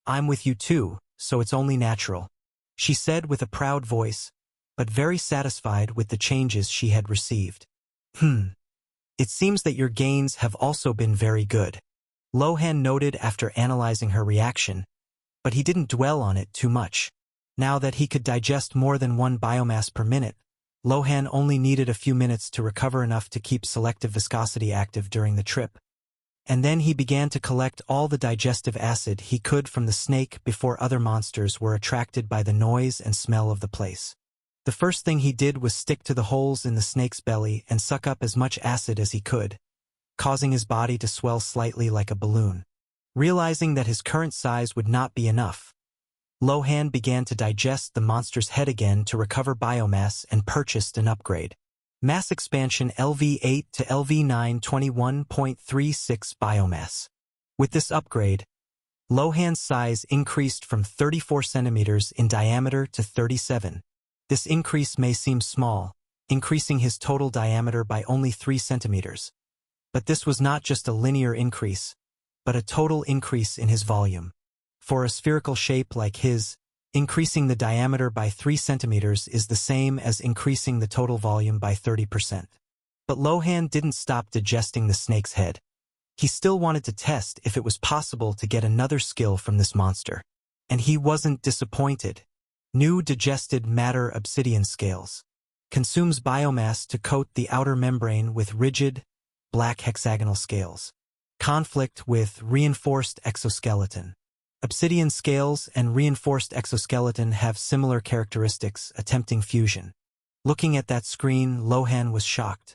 I'm with you too, so it's only natural," she said with a proud voice, but very satisfied with the changes she had received. It seems that your gains have also been very good," Lohan noted after analyzing her reaction, but he didn't dwell on it too much. Now that he could digest more than 1 biomass per minute, Lohan only needed a few minutes to recover enough to keep selective viscosity active during the trip. And then he began to collect all the digestive acid he could from the snake before other monsters were attracted by the noise and smell of the place. The first thing he did was stick to the holes in the snake's belly and suck up as much acid as he could, causing his body to swell slightly like a balloon. Realizing that his current size would not be enough, Lohan began to digest the monster's head again to recover biomass and purchased an upgrade. Mass expansion LV8 to LV9 21.36 biomass. With this upgrade, Lohan's size increased from 34 centimeters in diameter to 37. This increase may seem small, increasing his total diameter by only 3 centimeters. But this was not just a linear increase, but a total increase in his volume. For a spherical shape like his, increasing the diameter by 3 centimeters is the same as increasing the total volume by 30%. But Lohan didn't stop digesting the snake's head. He still wanted to test if it was possible to get another skill from this monster. And he wasn't disappointed. New digested matter obsidian scales. Consumes biomass to coat the outer membrane with rigid, black hexagonal scales. Conflict with reinforced exoskeleton. Obsidian scales and reinforced exoskeleton have similar characteristics, attempting fusion. Looking at that screen, Lohan was shocked.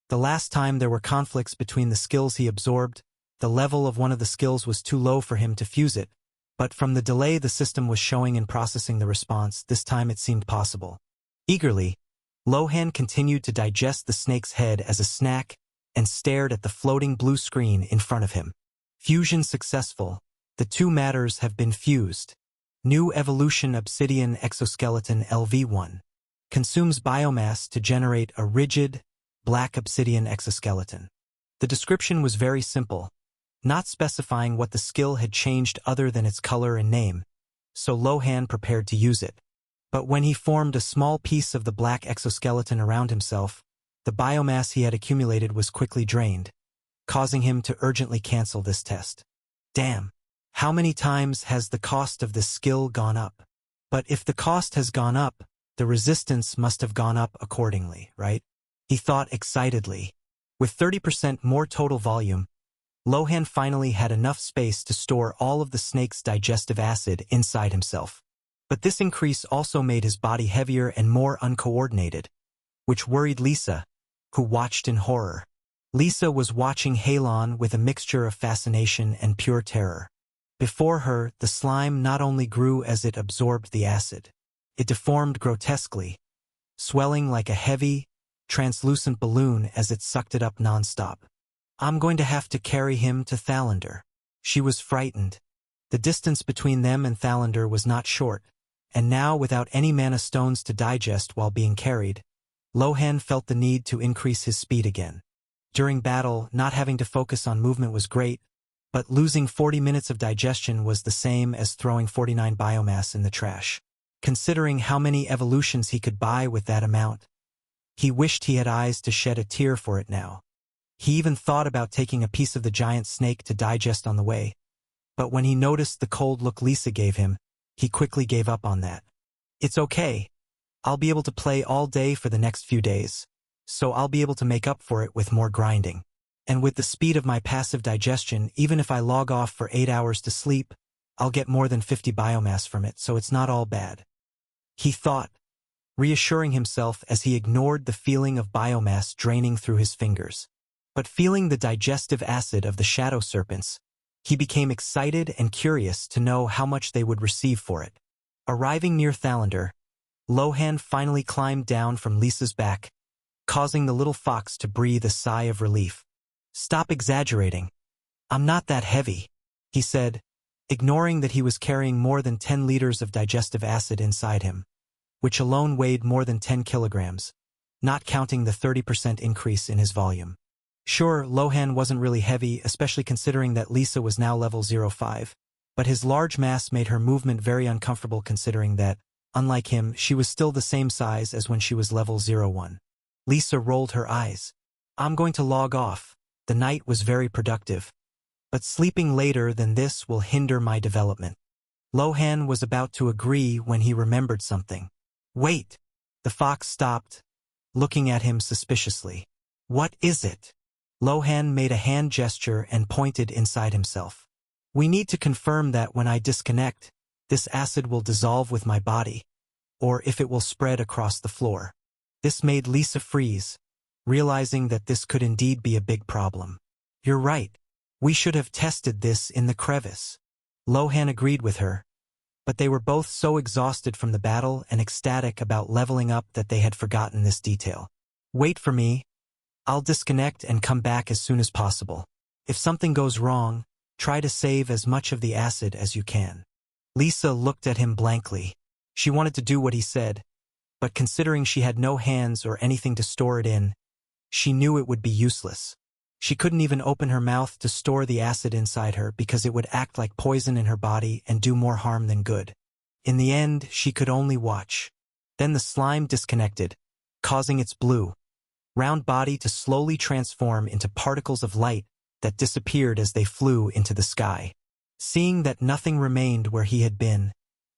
The last time there were conflicts between the skills he absorbed, the level of one of the skills was too low for him to fuse it, but from the delay the system was showing in processing the response, this time it seemed possible. Eagerly, Lohan continued to digest the snake's head as a snack and stared at the floating blue screen in front of him. Fusion successful. The two matters have been fused. New evolution obsidian exoskeleton LV1. Consumes biomass to generate a rigid, black obsidian exoskeleton. The description was very simple, not specifying what the skill had changed other than its color and name, so Lohan prepared to use it. But when he formed a small piece of the black exoskeleton around himself, the biomass he had accumulated was quickly drained, causing him to urgently cancel this test. Damn, how many times has the cost of this skill gone up? But if the cost has gone up, the resistance must have gone up accordingly, right? He thought excitedly. With 30% more total volume, Lohan finally had enough space to store all of the snake's digestive acid inside himself. But this increase also made his body heavier and more uncoordinated, which worried Lisa, who watched in horror. Lisa was watching Halon with a mixture of fascination and pure terror. Before her, the slime not only grew as it absorbed the acid, it deformed grotesquely, swelling like a heavy, translucent balloon as it sucked it up nonstop. I'm going to have to carry him to Thalander. She was frightened. The distance between them and Thalander was not short, and now without any mana stones to digest while being carried, Lohan felt the need to increase his speed again. During battle, not having to focus on movement was great, but losing 40 minutes of digestion was the same as throwing 49 biomass in the trash. Considering how many evolutions he could buy with that amount, he wished he had eyes to shed a tear for it now. He even thought about taking a piece of the giant snake to digest on the way, but when he noticed the cold look Lisa gave him, he quickly gave up on that. It's okay. I'll be able to play all day for the next few days, so I'll be able to make up for it with more grinding. And with the speed of my passive digestion, even if I log off for 8 hours to sleep, I'll get more than 50 biomass from it, so it's not all bad. He thought, reassuring himself as he ignored the feeling of biomass draining through his fingers. But feeling the digestive acid of the shadow serpents, he became excited and curious to know how much they would receive for it. Arriving near Thalander, Lohan finally climbed down from Lisa's back, causing the little fox to breathe a sigh of relief. Stop exaggerating. I'm not that heavy, he said, ignoring that he was carrying more than 10 liters of digestive acid inside him, which alone weighed more than 10 kilograms, not counting the 30% increase in his volume. Sure, Lohan wasn't really heavy, especially considering that Lisa was now level 05, but his large mass made her movement very uncomfortable considering that, unlike him, she was still the same size as when she was level 01. Lisa rolled her eyes. I'm going to log off. The night was very productive, but sleeping later than this will hinder my development. Lohan was about to agree when he remembered something. Wait! The fox stopped, looking at him suspiciously. What is it? Lohan made a hand gesture and pointed inside himself. We need to confirm that when I disconnect, this acid will dissolve with my body, or if it will spread across the floor. This made Lisa freeze, realizing that this could indeed be a big problem. You're right. We should have tested this in the crevice. Lohan agreed with her, but they were both so exhausted from the battle and ecstatic about leveling up that they had forgotten this detail. Wait for me. I'll disconnect and come back as soon as possible. If something goes wrong, try to save as much of the acid as you can. Lisa looked at him blankly. She wanted to do what he said, but considering she had no hands or anything to store it in, she knew it would be useless. She couldn't even open her mouth to store the acid inside her because it would act like poison in her body and do more harm than good. In the end, she could only watch. Then the slime disconnected, causing its blue, round body to slowly transform into particles of light that disappeared as they flew into the sky. Seeing that nothing remained where he had been,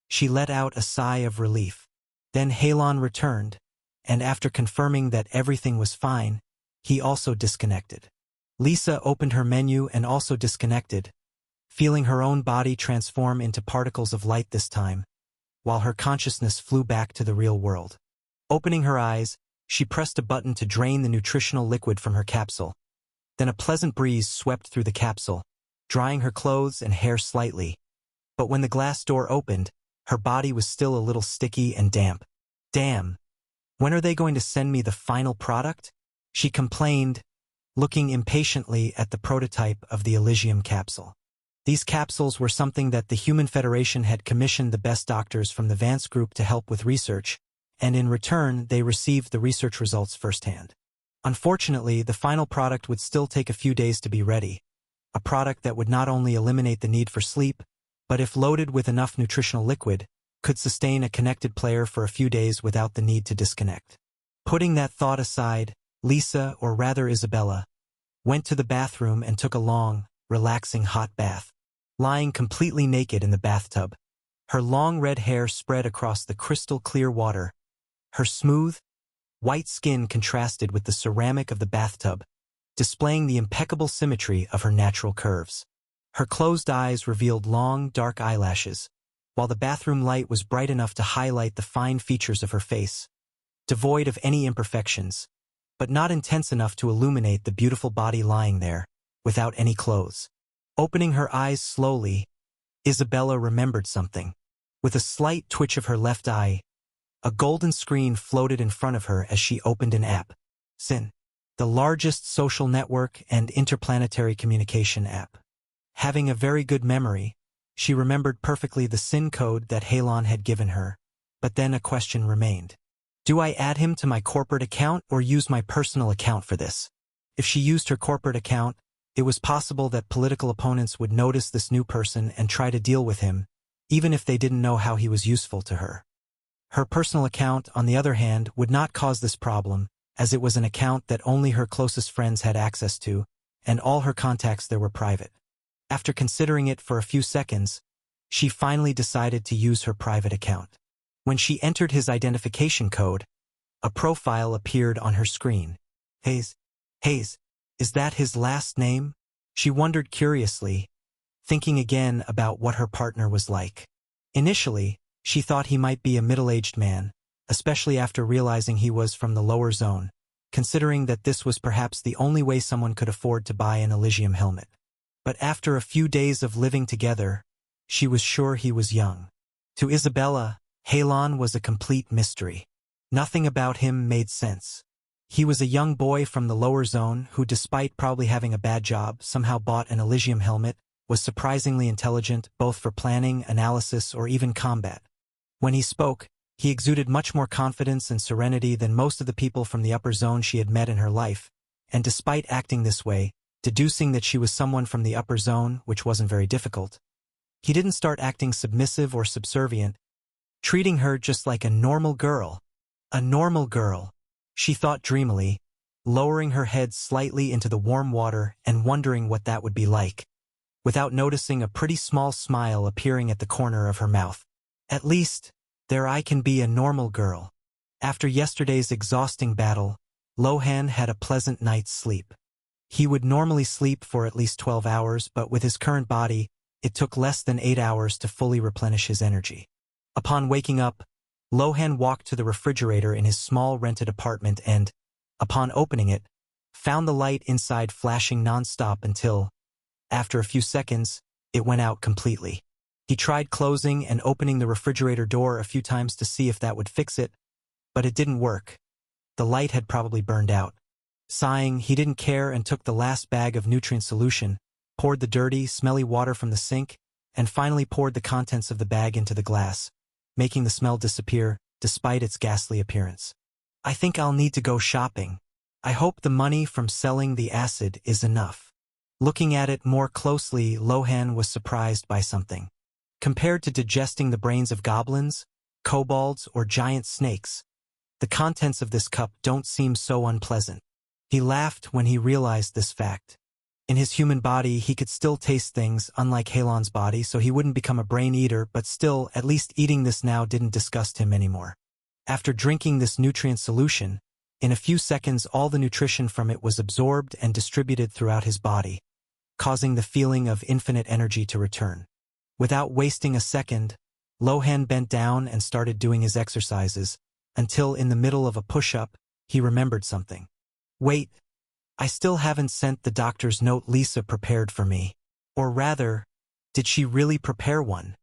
she let out a sigh of relief. Then Halon returned, and after confirming that everything was fine, he also disconnected. Lisa opened her menu and also disconnected, feeling her own body transform into particles of light this time, while her consciousness flew back to the real world. Opening her eyes, she pressed a button to drain the nutritional liquid from her capsule. Then a pleasant breeze swept through the capsule, drying her clothes and hair slightly. But when the glass door opened, her body was still a little sticky and damp. Damn! When are they going to send me the final product? She complained, looking impatiently at the prototype of the Eligium capsule. These capsules were something that the Human Federation had commissioned the best doctors from the Vance Group to help with research, and in return they received the research results firsthand. Unfortunately, the final product would still take a few days to be ready, a product that would not only eliminate the need for sleep, but if loaded with enough nutritional liquid, could sustain a connected player for a few days without the need to disconnect. Putting that thought aside, Lisa, or rather Isabella, went to the bathroom and took a long, relaxing hot bath. Lying completely naked in the bathtub, her long red hair spread across the crystal-clear water, her smooth, white skin contrasted with the ceramic of the bathtub, displaying the impeccable symmetry of her natural curves. Her closed eyes revealed long, dark eyelashes, while the bathroom light was bright enough to highlight the fine features of her face, devoid of any imperfections, but not intense enough to illuminate the beautiful body lying there, without any clothes. Opening her eyes slowly, Isabella remembered something. With a slight twitch of her left eye, a golden screen floated in front of her as she opened an app. SIN, the largest social network and interplanetary communication app. Having a very good memory, she remembered perfectly the SIN code that Halon had given her, but then a question remained. Do I add him to my corporate account or use my personal account for this? If she used her corporate account, it was possible that political opponents would notice this new person and try to deal with him, even if they didn't know how he was useful to her. Her personal account, on the other hand, would not cause this problem, as it was an account that only her closest friends had access to, and all her contacts there were private. After considering it for a few seconds, she finally decided to use her private account. When she entered his identification code, a profile appeared on her screen. Hayes, is that his last name? She wondered curiously, thinking again about what her partner was like. Initially, she thought he might be a middle-aged man, especially after realizing he was from the lower zone, considering that this was perhaps the only way someone could afford to buy an Eligium helmet. But after a few days of living together, she was sure he was young. To Isabella, Halon was a complete mystery. Nothing about him made sense. He was a young boy from the lower zone who, despite probably having a bad job, somehow bought an Eligium helmet, was surprisingly intelligent both for planning, analysis, or even combat. When he spoke, he exuded much more confidence and serenity than most of the people from the upper zone she had met in her life, and despite acting this way, deducing that she was someone from the upper zone, which wasn't very difficult, he didn't start acting submissive or subservient, treating her just like a normal girl. A normal girl, she thought dreamily, lowering her head slightly into the warm water and wondering what that would be like, without noticing a pretty small smile appearing at the corner of her mouth. At least, there I can be a normal girl. After yesterday's exhausting battle, Lohan had a pleasant night's sleep. He would normally sleep for at least 12 hours, but with his current body, it took less than 8 hours to fully replenish his energy. Upon waking up, Lohan walked to the refrigerator in his small rented apartment and, upon opening it, found the light inside flashing non-stop until, after a few seconds, it went out completely. He tried closing and opening the refrigerator door a few times to see if that would fix it, but it didn't work. The light had probably burned out. Sighing, he didn't care and took the last bag of nutrient solution, poured the dirty, smelly water from the sink, and finally poured the contents of the bag into the glass, making the smell disappear, despite its ghastly appearance. I think I'll need to go shopping. I hope the money from selling the acid is enough. Looking at it more closely, Lohan was surprised by something. Compared to digesting the brains of goblins, kobolds, or giant snakes, the contents of this cup don't seem so unpleasant. He laughed when he realized this fact. In his human body, he could still taste things, unlike Halon's body, so he wouldn't become a brain eater, but still, at least eating this now didn't disgust him anymore. After drinking this nutrient solution, in a few seconds all the nutrition from it was absorbed and distributed throughout his body, causing the feeling of infinite energy to return. Without wasting a second, Lohan bent down and started doing his exercises, until in the middle of a push-up, he remembered something. Wait, I still haven't sent the doctor's note Lisa prepared for me. Or rather, did she really prepare one?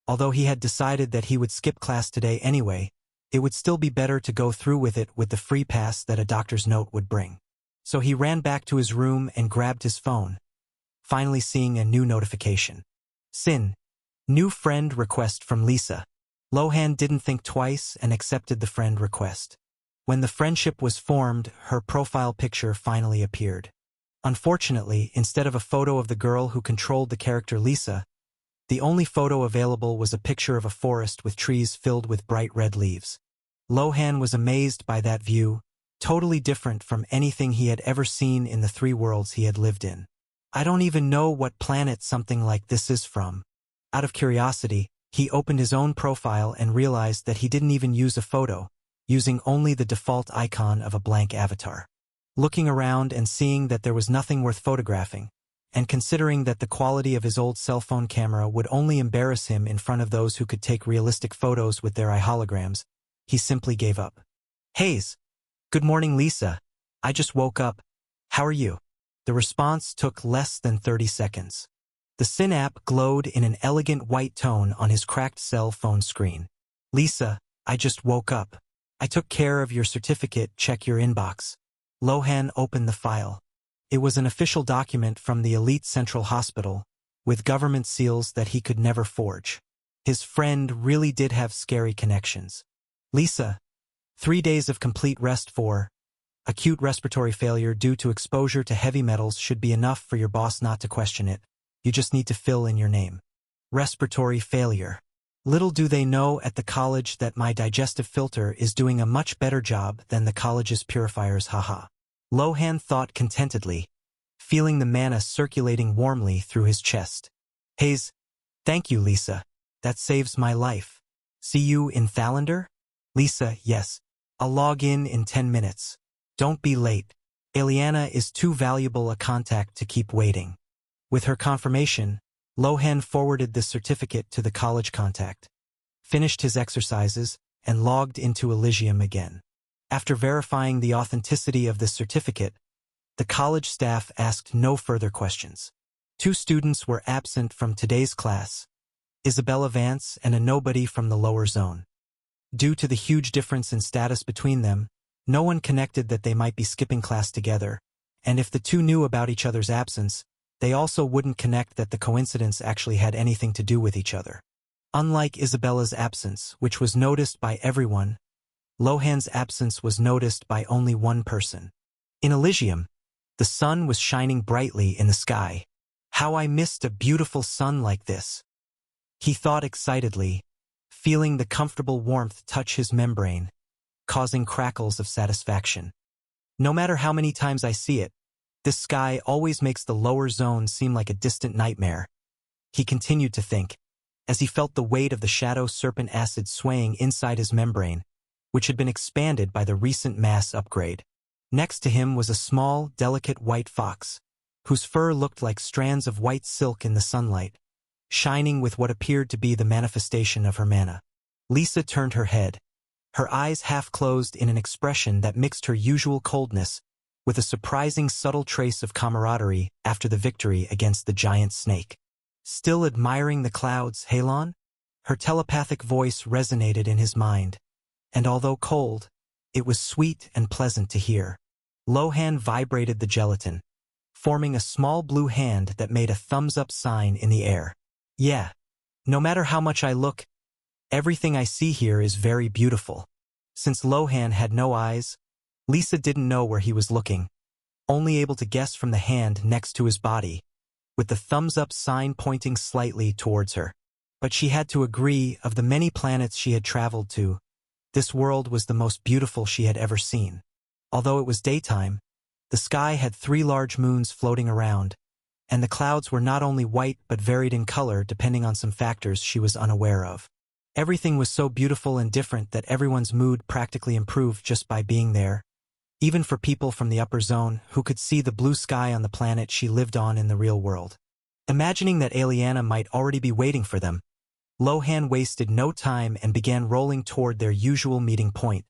Although he had decided that he would skip class today anyway, it would still be better to go through with it with the free pass that a doctor's note would bring. So he ran back to his room and grabbed his phone, finally seeing a new notification. Sin. New friend request from Lisa. Lohan didn't think twice and accepted the friend request. When the friendship was formed, her profile picture finally appeared. Unfortunately, instead of a photo of the girl who controlled the character Lisa, the only photo available was a picture of a forest with trees filled with bright red leaves. Lohan was amazed by that view, totally different from anything he had ever seen in the 3 worlds he had lived in. I don't even know what planet something like this is from. Out of curiosity, he opened his own profile and realized that he didn't even use a photo, using only the default icon of a blank avatar. Looking around and seeing that there was nothing worth photographing, and considering that the quality of his old cell phone camera would only embarrass him in front of those who could take realistic photos with their eye holograms, he simply gave up. Hayes. Good morning, Lisa. I just woke up. How are you? The response took less than 30 seconds. The Sin app glowed in an elegant white tone on his cracked cell phone screen. Lisa, I just woke up. I took care of your certificate, check your inbox. Lohan opened the file. It was an official document from the elite central hospital, with government seals that he could never forge. His friend really did have scary connections. Lisa, 3 days of complete rest for acute respiratory failure due to exposure to heavy metals should be enough for your boss not to question it. You just need to fill in your name. Respiratory failure. Little do they know at the college that my digestive filter is doing a much better job than the college's purifiers, haha. Lohan thought contentedly, feeling the mana circulating warmly through his chest. Hayes, thank you, Lisa. That saves my life. See you in Thalander? Lisa, yes. I'll log in 10 minutes. Don't be late. Aliana is too valuable a contact to keep waiting. With her confirmation, Lohan forwarded the certificate to the college contact, finished his exercises, and logged into Eligium again. After verifying the authenticity of this certificate, the college staff asked no further questions. 2 students were absent from today's class, Isabella Vance and a nobody from the lower zone. Due to the huge difference in status between them, no one connected that they might be skipping class together, and if the 2 knew about each other's absence, they also wouldn't connect that the coincidence actually had anything to do with each other. Unlike Isabella's absence, which was noticed by everyone, Lohan's absence was noticed by only one person. In Eligium, the sun was shining brightly in the sky. How I missed a beautiful sun like this. He thought excitedly, feeling the comfortable warmth touch his membrane, causing crackles of satisfaction. No matter how many times I see it, this sky always makes the lower zone seem like a distant nightmare. He continued to think, as he felt the weight of the shadow serpent acid swaying inside his membrane, which had been expanded by the recent mass upgrade. Next to him was a small, delicate white fox, whose fur looked like strands of white silk in the sunlight, shining with what appeared to be the manifestation of her mana. Lisa turned her head, her eyes half closed in an expression that mixed her usual coldness with a surprising subtle trace of camaraderie after the victory against the giant snake. Still admiring the clouds, Halon? Her telepathic voice resonated in his mind, and although cold, it was sweet and pleasant to hear. Lohan vibrated the gelatin, forming a small blue hand that made a thumbs-up sign in the air. Yeah, no matter how much I look, everything I see here is very beautiful. Since Lohan had no eyes, Lisa didn't know where he was looking, only able to guess from the hand next to his body, with the thumbs-up sign pointing slightly towards her. But she had to agree, of the many planets she had traveled to, this world was the most beautiful she had ever seen. Although it was daytime, the sky had 3 large moons floating around, and the clouds were not only white but varied in color depending on some factors she was unaware of. Everything was so beautiful and different that everyone's mood practically improved just by being there, even for people from the upper zone who could see the blue sky on the planet she lived on in the real world. Imagining that Aliana might already be waiting for them, Lohan wasted no time and began rolling toward their usual meeting point,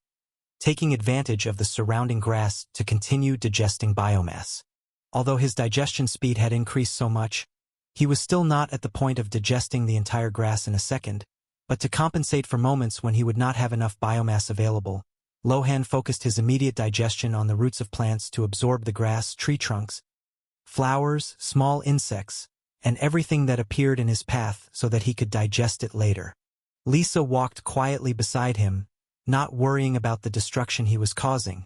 taking advantage of the surrounding grass to continue digesting biomass. Although his digestion speed had increased so much, he was still not at the point of digesting the entire grass in a second, But to compensate for moments when he would not have enough biomass available, Lohan focused his immediate digestion on the roots of plants to absorb the grass, tree trunks, flowers, small insects, and everything that appeared in his path so that he could digest it later. Lisa walked quietly beside him, not worrying about the destruction he was causing,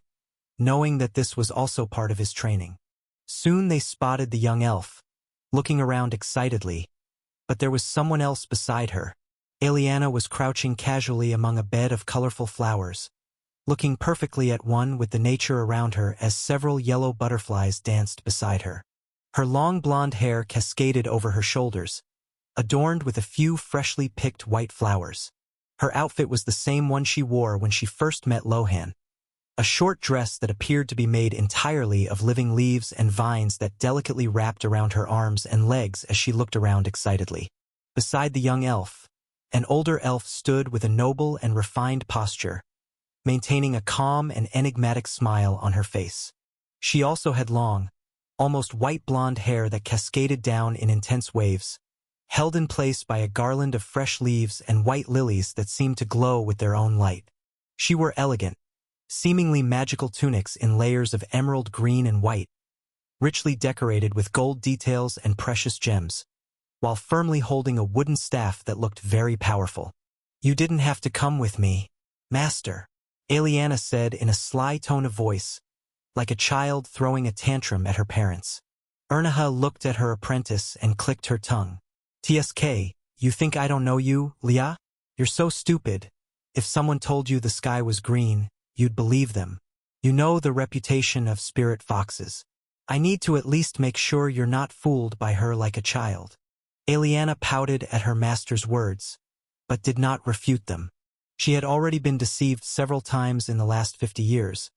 knowing that this was also part of his training. Soon they spotted the young elf, looking around excitedly, but there was someone else beside her. Aliana was crouching casually among a bed of colorful flowers, looking perfectly at one with the nature around her as several yellow butterflies danced beside her. Her long blonde hair cascaded over her shoulders, adorned with a few freshly picked white flowers. Her outfit was the same one she wore when she first met Lohan, a short dress that appeared to be made entirely of living leaves and vines that delicately wrapped around her arms and legs as she looked around excitedly. Beside the young elf, an older elf stood with a noble and refined posture, maintaining a calm and enigmatic smile on her face. She also had long, almost white blonde hair that cascaded down in intense waves, held in place by a garland of fresh leaves and white lilies that seemed to glow with their own light. She wore elegant, seemingly magical tunics in layers of emerald green and white, richly decorated with gold details and precious gems, while firmly holding a wooden staff that looked very powerful. "You didn't have to come with me, Master," Aliana said in a sly tone of voice, like a child throwing a tantrum at her parents. Ernaha looked at her apprentice and clicked her tongue. "TSK, you think I don't know you, Leah? You're so stupid. If someone told you the sky was green, you'd believe them. You know the reputation of spirit foxes. I need to at least make sure you're not fooled by her like a child." Aliana pouted at her master's words, but did not refute them. She had already been deceived several times in the last 50 years,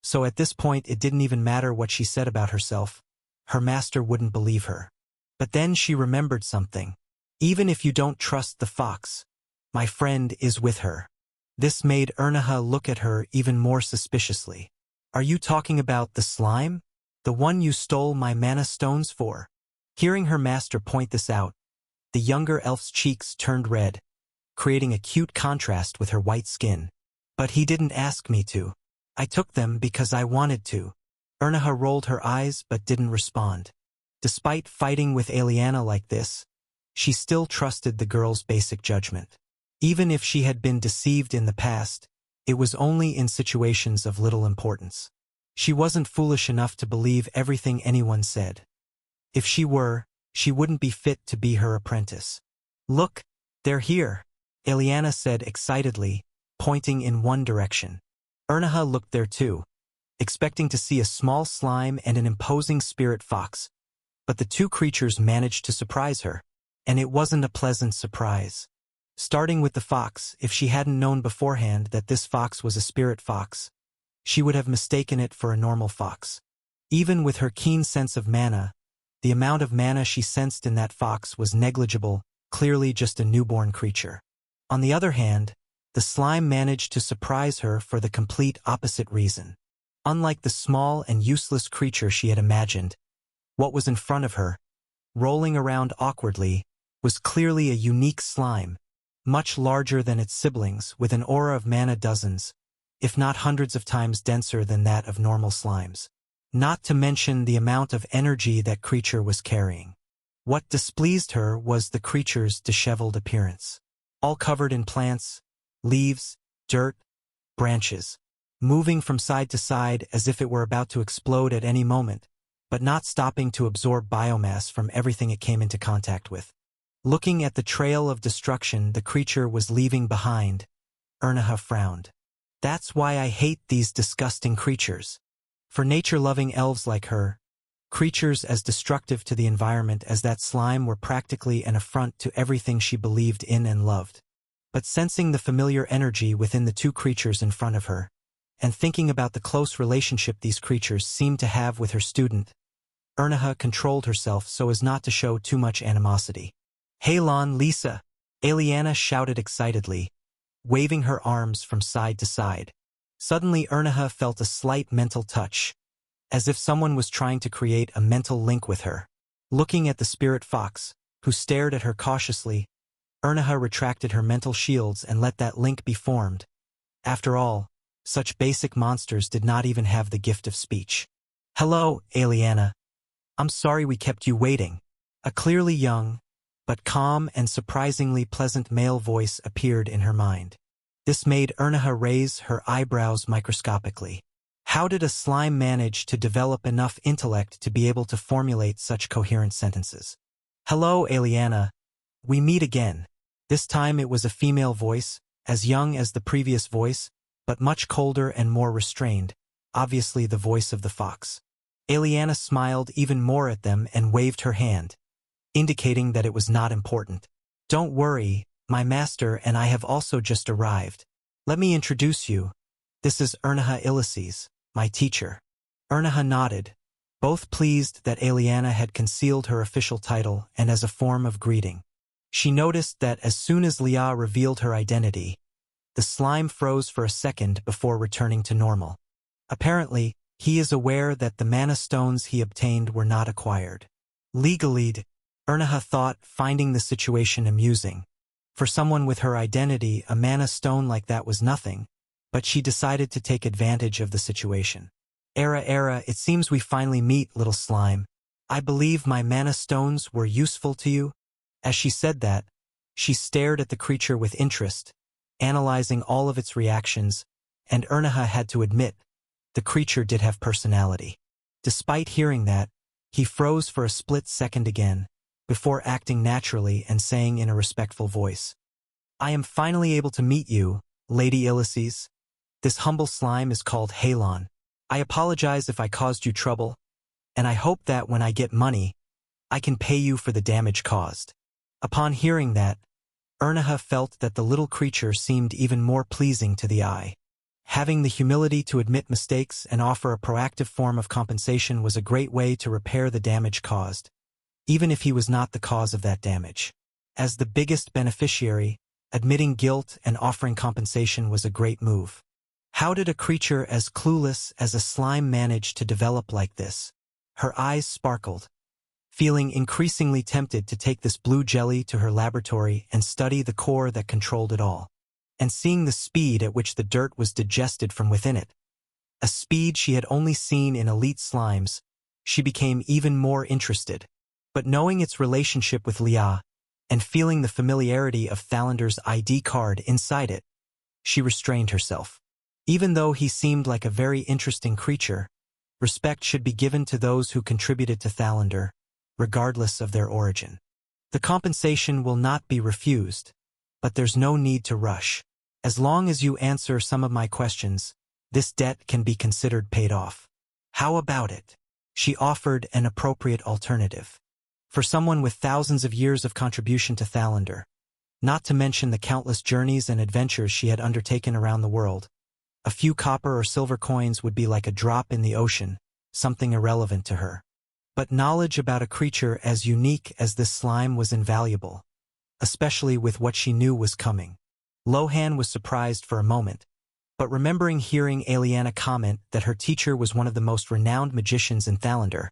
so at this point it didn't even matter what she said about herself. Her master wouldn't believe her. But then she remembered something. "Even if you don't trust the fox, my friend is with her." This made Ernaha look at her even more suspiciously. "Are you talking about the slime? The one you stole my mana stones for?" Hearing her master point this out, the younger elf's cheeks turned red, creating a cute contrast with her white skin. "But he didn't ask me to. I took them because I wanted to." Ernaha rolled her eyes but didn't respond. Despite fighting with Aliana like this, she still trusted the girl's basic judgment. Even if she had been deceived in the past, it was only in situations of little importance. She wasn't foolish enough to believe everything anyone said. If she were, she wouldn't be fit to be her apprentice. "Look, they're here," Aliana said excitedly, pointing in one direction. Ernaha looked there too, expecting to see a small slime and an imposing spirit fox, but the two creatures managed to surprise her, and it wasn't a pleasant surprise. Starting with the fox, if she hadn't known beforehand that this fox was a spirit fox, she would have mistaken it for a normal fox. Even with her keen sense of mana, the amount of mana she sensed in that fox was negligible, clearly just a newborn creature. On the other hand, the slime managed to surprise her for the complete opposite reason. Unlike the small and useless creature she had imagined, what was in front of her, rolling around awkwardly, was clearly a unique slime, much larger than its siblings, with an aura of mana dozens, if not hundreds of times denser than that of normal slimes. Not to mention the amount of energy that creature was carrying. What displeased her was the creature's disheveled appearance. All covered in plants, leaves, dirt, branches, moving from side to side as if it were about to explode at any moment, but not stopping to absorb biomass from everything it came into contact with. Looking at the trail of destruction the creature was leaving behind, Ernaha frowned. "That's why I hate these disgusting creatures." For nature-loving elves like her, creatures as destructive to the environment as that slime were practically an affront to everything she believed in and loved. But sensing the familiar energy within the two creatures in front of her, and thinking about the close relationship these creatures seemed to have with her student, Ernaha controlled herself so as not to show too much animosity. "Hey Lon, Lisa!" Aliana shouted excitedly, waving her arms from side to side. Suddenly Ernaha felt a slight mental touch, as if someone was trying to create a mental link with her. Looking at the spirit fox, who stared at her cautiously, Ernaha retracted her mental shields and let that link be formed. After all, such basic monsters did not even have the gift of speech. "Hello, Aliana. I'm sorry we kept you waiting." A clearly young, but calm and surprisingly pleasant male voice appeared in her mind. This made Ernaha raise her eyebrows microscopically. How did a slime manage to develop enough intellect to be able to formulate such coherent sentences? "Hello, Aliana. We meet again." This time it was a female voice, as young as the previous voice, but much colder and more restrained, obviously the voice of the fox. Aliana smiled even more at them and waved her hand, indicating that it was not important. "Don't worry, my master and I have also just arrived. Let me introduce you. This is Ernaha Illices, my teacher." Ernaha nodded, both pleased that Aliana had concealed her official title and as a form of greeting. She noticed that as soon as Leah revealed her identity, the slime froze for a second before returning to normal. Apparently, he is aware that the mana stones he obtained were not acquired. Legally, Ernaha thought, finding the situation amusing. For someone with her identity, a mana stone like that was nothing, but she decided to take advantage of the situation. Era, it seems we finally meet, little slime. I believe my mana stones were useful to you." As she said that, she stared at the creature with interest, analyzing all of its reactions, and Ernaha had to admit, the creature did have personality. Despite hearing that, he froze for a split second again, before acting naturally and saying in a respectful voice, "I am finally able to meet you, Lady Illices. This humble slime is called Halon. I apologize if I caused you trouble, and I hope that when I get money, I can pay you for the damage caused." Upon hearing that, Ernaha felt that the little creature seemed even more pleasing to the eye. Having the humility to admit mistakes and offer a proactive form of compensation was a great way to repair the damage caused, even if he was not the cause of that damage. As the biggest beneficiary, admitting guilt and offering compensation was a great move. How did a creature as clueless as a slime manage to develop like this? Her eyes sparkled, feeling increasingly tempted to take this blue jelly to her laboratory and study the core that controlled it all. And seeing the speed at which the dirt was digested from within it, a speed she had only seen in elite slimes, she became even more interested. But knowing its relationship with Leah, and feeling the familiarity of Thalander's ID card inside it, she restrained herself. Even though he seemed like a very interesting creature, respect should be given to those who contributed to Thalander, regardless of their origin. The compensation will not be refused, but there's no need to rush. As long as you answer some of my questions, this debt can be considered paid off. How about it? She offered an appropriate alternative. For someone with thousands of years of contribution to Thalander, not to mention the countless journeys and adventures she had undertaken around the world, a few copper or silver coins would be like a drop in the ocean, something irrelevant to her. But knowledge about a creature as unique as this slime was invaluable, especially with what she knew was coming. Lohan was surprised for a moment, but remembering hearing Aliana comment that her teacher was one of the most renowned magicians in Thalander,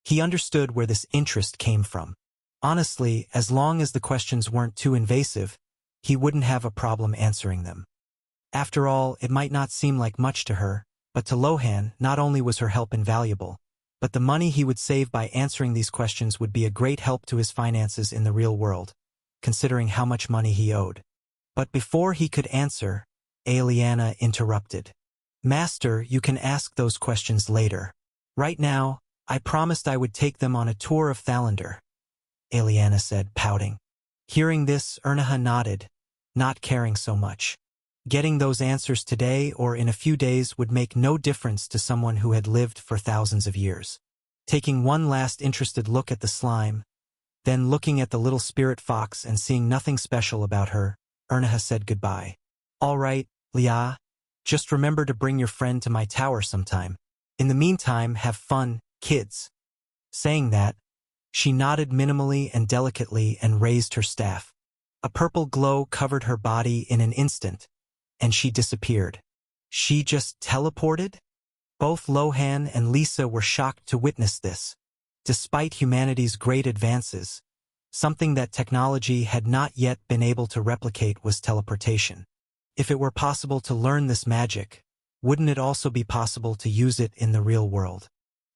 he understood where this interest came from. Honestly, as long as the questions weren't too invasive, he wouldn't have a problem answering them. After all, it might not seem like much to her, but to Lohan, not only was her help invaluable, but the money he would save by answering these questions would be a great help to his finances in the real world, considering how much money he owed. But before he could answer, Aliana interrupted. "Master, you can ask those questions later. Right now, I promised I would take them on a tour of Thalander," Aliana said, pouting. Hearing this, Ernaha nodded, not caring so much. Getting those answers today or in a few days would make no difference to someone who had lived for thousands of years. Taking one last interested look at the slime, then looking at the little spirit fox and seeing nothing special about her, Ernaha said goodbye. "All right, Leah, just remember to bring your friend to my tower sometime. In the meantime, have fun, kids." Saying that, she nodded minimally and delicately and raised her staff. A purple glow covered her body in an instant, and she disappeared. She just teleported? Both Lohan and Lisa were shocked to witness this. Despite humanity's great advances, Something that technology had not yet been able to replicate was teleportation. If it were possible to learn this magic, wouldn't it also be possible to use it in the real world?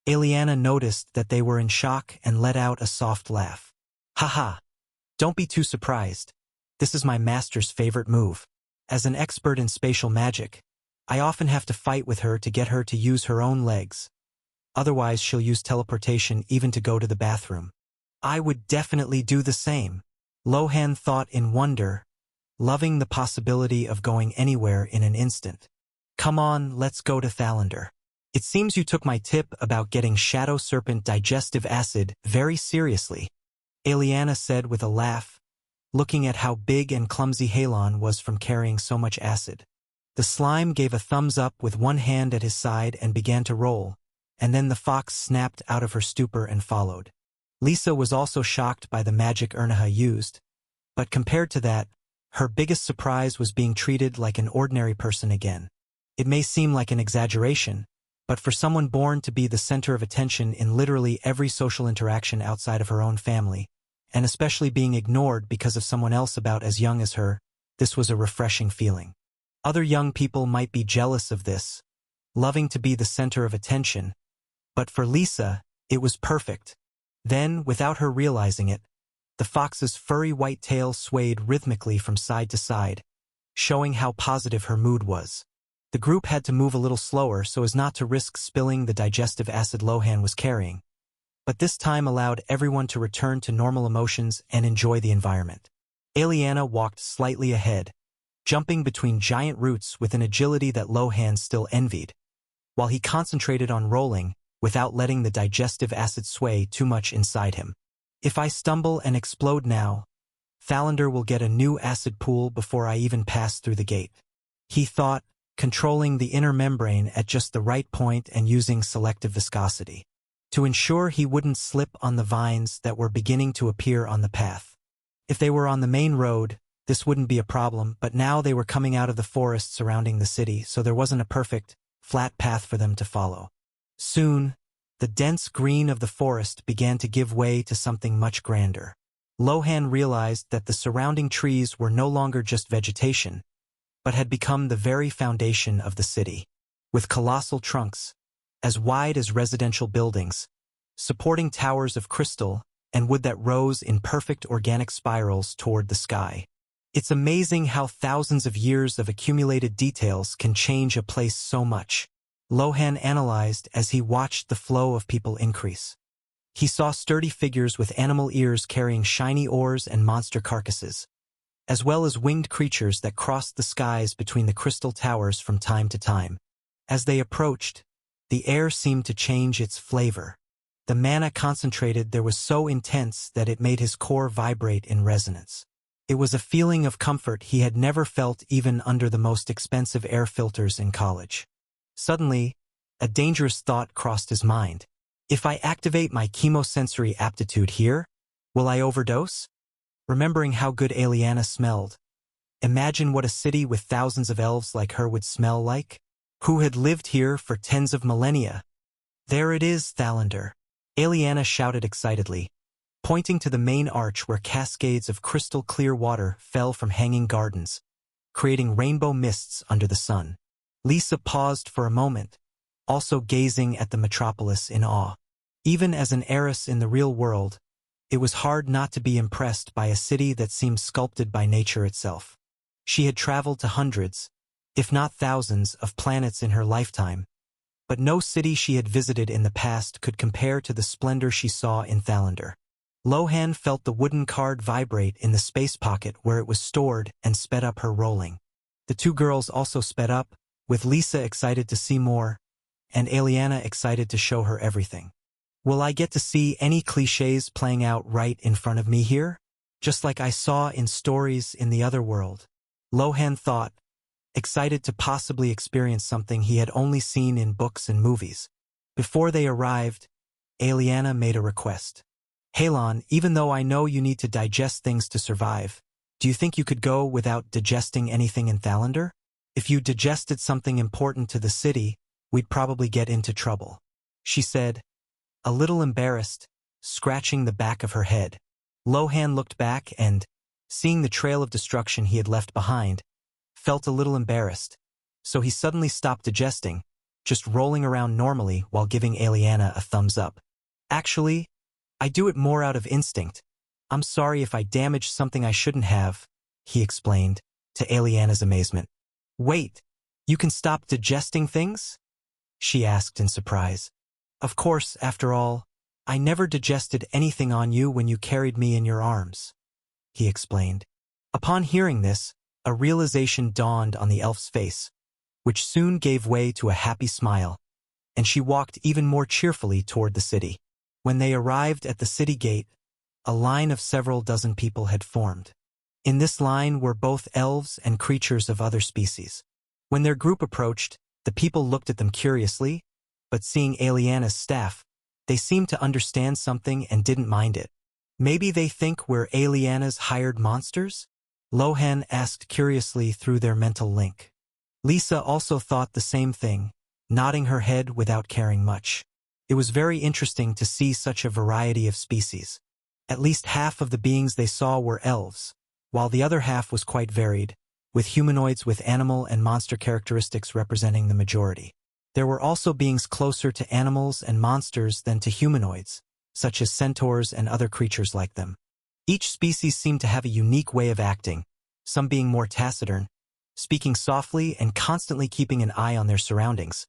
Aliana noticed that they were in shock and let out a soft laugh. Haha! Don't be too surprised. This is my master's favorite move. As an expert in spatial magic, I often have to fight with her to get her to use her own legs. Otherwise, she'll use teleportation even to go to the bathroom. I would definitely do the same, Lohan thought in wonder, loving the possibility of going anywhere in an instant. Come on, let's go to Thalander. It seems you took my tip about getting shadow serpent digestive acid very seriously, Aliana said with a laugh, looking at how big and clumsy Halon was from carrying so much acid. The slime gave a thumbs up with one hand at his side and began to roll, and then the fox snapped out of her stupor and followed. Lisa was also shocked by the magic Ernaha used, but compared to that, her biggest surprise was being treated like an ordinary person again. It may seem like an exaggeration, but for someone born to be the center of attention in literally every social interaction outside of her own family, and especially being ignored because of someone else about as young as her, this was a refreshing feeling. Other young people might be jealous of this, loving to be the center of attention, but for Lisa, it was perfect. Then, without her realizing it, the fox's furry white tail swayed rhythmically from side to side, showing how positive her mood was. The group had to move a little slower so as not to risk spilling the digestive acid Lohan was carrying, but this time allowed everyone to return to normal emotions and enjoy the environment. Aliana walked slightly ahead, jumping between giant roots with an agility that Lohan still envied, while he concentrated on rolling, without letting the digestive acid sway too much inside him. If I stumble and explode now, Thalander will get a new acid pool before I even pass through the gate, he thought, controlling the inner membrane at just the right point and using selective viscosity to ensure he wouldn't slip on the vines that were beginning to appear on the path. If they were on the main road, this wouldn't be a problem, but now they were coming out of the forest surrounding the city, so there wasn't a perfect, flat path for them to follow. Soon, the dense green of the forest began to give way to something much grander. Lohan realized that the surrounding trees were no longer just vegetation, but had become the very foundation of the city, with colossal trunks, as wide as residential buildings, supporting towers of crystal and wood that rose in perfect organic spirals toward the sky. It's amazing how thousands of years of accumulated details can change a place so much, Lohan analyzed as he watched the flow of people increase. He saw sturdy figures with animal ears carrying shiny oars and monster carcasses, as well as winged creatures that crossed the skies between the crystal towers from time to time. As they approached, the air seemed to change its flavor. The mana concentrated there was so intense that it made his core vibrate in resonance. It was a feeling of comfort he had never felt even under the most expensive air filters in college. Suddenly, a dangerous thought crossed his mind. If I activate my chemosensory aptitude here, will I overdose? Remembering how good Aliana smelled, imagine what a city with thousands of elves like her would smell like, who had lived here for tens of millennia. There it is, Thalander, Aliana shouted excitedly, pointing to the main arch where cascades of crystal clear water fell from hanging gardens, creating rainbow mists under the sun. Lisa paused for a moment, also gazing at the metropolis in awe. Even as an heiress in the real world, it was hard not to be impressed by a city that seemed sculpted by nature itself. She had traveled to hundreds, if not thousands, of planets in her lifetime, but no city she had visited in the past could compare to the splendor she saw in Thalander. Lohan felt the wooden card vibrate in the space pocket where it was stored and sped up her rolling. The two girls also sped up, with Lisa excited to see more, and Aliana excited to show her everything. Will I get to see any clichés playing out right in front of me here? Just like I saw in stories in the other world, Lohan thought, excited to possibly experience something he had only seen in books and movies. Before they arrived, Aliana made a request. Halon, even though I know you need to digest things to survive, do you think you could go without digesting anything in Thalander? If you digested something important to the city, we'd probably get into trouble, she said, a little embarrassed, scratching the back of her head. Lohan looked back and, seeing the trail of destruction he had left behind, felt a little embarrassed. So he suddenly stopped digesting, just rolling around normally while giving Aliana a thumbs up. Actually, I do it more out of instinct. I'm sorry if I damaged something I shouldn't have, he explained, to Aliana's amazement. Wait, you can stop digesting things? She asked in surprise. Of course, after all, I never digested anything on you when you carried me in your arms, he explained. Upon hearing this, a realization dawned on the elf's face, which soon gave way to a happy smile, and she walked even more cheerfully toward the city. When they arrived at the city gate, a line of several dozen people had formed. In this line were both elves and creatures of other species. When their group approached, the people looked at them curiously, but seeing Aliana's staff, they seemed to understand something and didn't mind it. Maybe they think we're Aliana's hired monsters? Lohan asked curiously through their mental link. Lisa also thought the same thing, nodding her head without caring much. It was very interesting to see such a variety of species. At least half of the beings they saw were elves, while the other half was quite varied, with humanoids with animal and monster characteristics representing the majority. There were also beings closer to animals and monsters than to humanoids, such as centaurs and other creatures like them. Each species seemed to have a unique way of acting, some being more taciturn, speaking softly and constantly keeping an eye on their surroundings,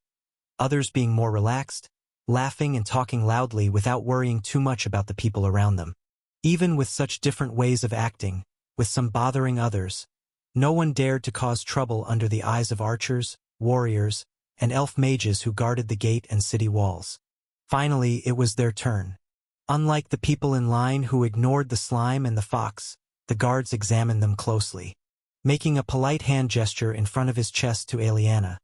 others being more relaxed, laughing and talking loudly without worrying too much about the people around them. Even with such different ways of acting, with some bothering others, no one dared to cause trouble under the eyes of archers, warriors, and elf mages who guarded the gate and city walls. Finally, it was their turn. Unlike the people in line who ignored the slime and the fox, the guards examined them closely, making a polite hand gesture in front of his chest to Aliana,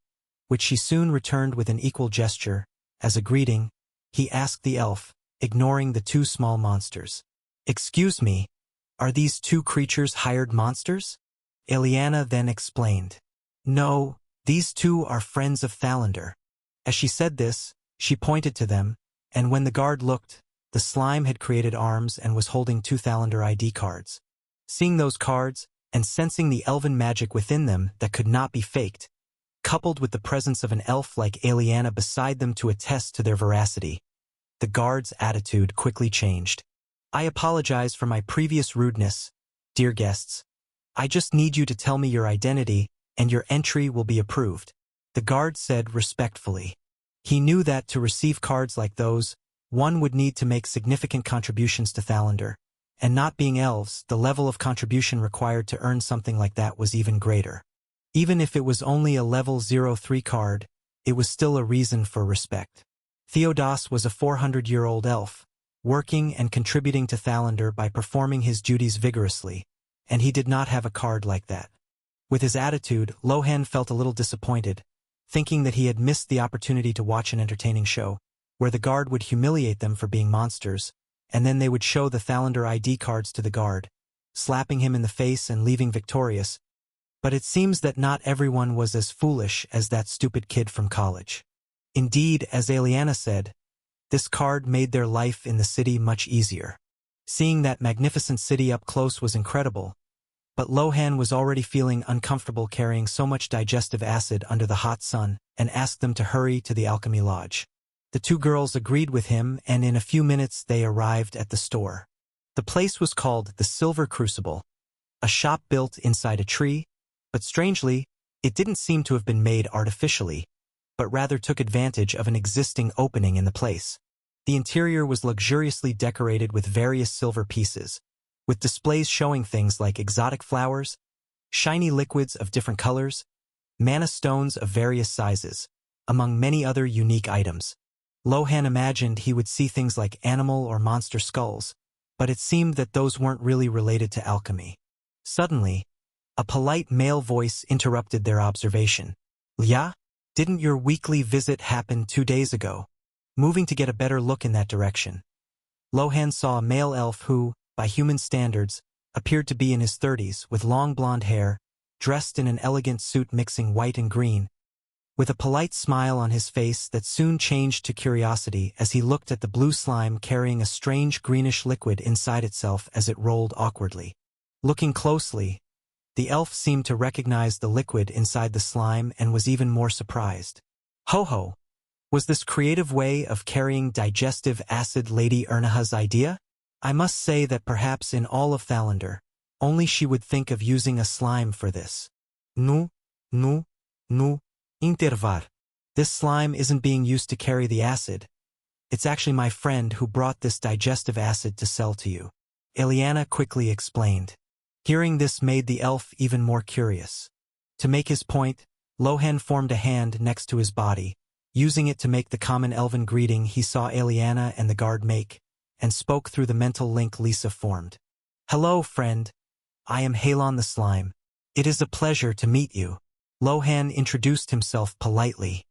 which she soon returned with an equal gesture. As a greeting, he asked the elf, ignoring the two small monsters. Excuse me, are these two creatures hired monsters? Aliana then explained. No, these two are friends of Thalander. As she said this, she pointed to them, and when the guard looked, the slime had created arms and was holding two Thalander ID cards. Seeing those cards, and sensing the elven magic within them that could not be faked, coupled with the presence of an elf like Aliana beside them to attest to their veracity, the guard's attitude quickly changed. I apologize for my previous rudeness, dear guests. I just need you to tell me your identity, and your entry will be approved, the guard said respectfully. He knew that to receive cards like those, one would need to make significant contributions to Thalander, and not being elves, the level of contribution required to earn something like that was even greater. Even if it was only a level 03 card, it was still a reason for respect. Theodos was a 400-year-old elf, working and contributing to Thalander by performing his duties vigorously, and he did not have a card like that. With his attitude, Lohan felt a little disappointed, thinking that he had missed the opportunity to watch an entertaining show, where the guard would humiliate them for being monsters, and then they would show the Thalander ID cards to the guard, slapping him in the face and leaving victorious. But it seems that not everyone was as foolish as that stupid kid from college. Indeed, as Aliana said, this card made their life in the city much easier. Seeing that magnificent city up close was incredible, but Lohan was already feeling uncomfortable carrying so much digestive acid under the hot sun and asked them to hurry to the alchemy lodge. The two girls agreed with him, and in a few minutes they arrived at the store. The place was called the Silver Crucible, a shop built inside a tree, but strangely, it didn't seem to have been made artificially, but rather took advantage of an existing opening in the place. The interior was luxuriously decorated with various silver pieces, with displays showing things like exotic flowers, shiny liquids of different colors, mana stones of various sizes, among many other unique items. Lohan imagined he would see things like animal or monster skulls, but it seemed that those weren't really related to alchemy. Suddenly, a polite male voice interrupted their observation. "Yeah? Didn't your weekly visit happen 2 days ago?" Moving to get a better look in that direction, Lohan saw a male elf who, by human standards, appeared to be in his 30s with long blonde hair, dressed in an elegant suit mixing white and green, with a polite smile on his face that soon changed to curiosity as he looked at the blue slime carrying a strange greenish liquid inside itself as it rolled awkwardly. Looking closely, the elf seemed to recognize the liquid inside the slime and was even more surprised. Ho-ho! Was this creative way of carrying digestive acid Lady Ernaha's idea? I must say that perhaps in all of Thalander, only she would think of using a slime for this. Nu, intervar. This slime isn't being used to carry the acid. It's actually my friend who brought this digestive acid to sell to you. Aliana quickly explained. Hearing this made the elf even more curious. To make his point, Lohan formed a hand next to his body, using it to make the common elven greeting he saw Aliana and the guard make, and spoke through the mental link Lisa formed. Hello, friend. I am Halon the Slime. It is a pleasure to meet you. Lohan introduced himself politely.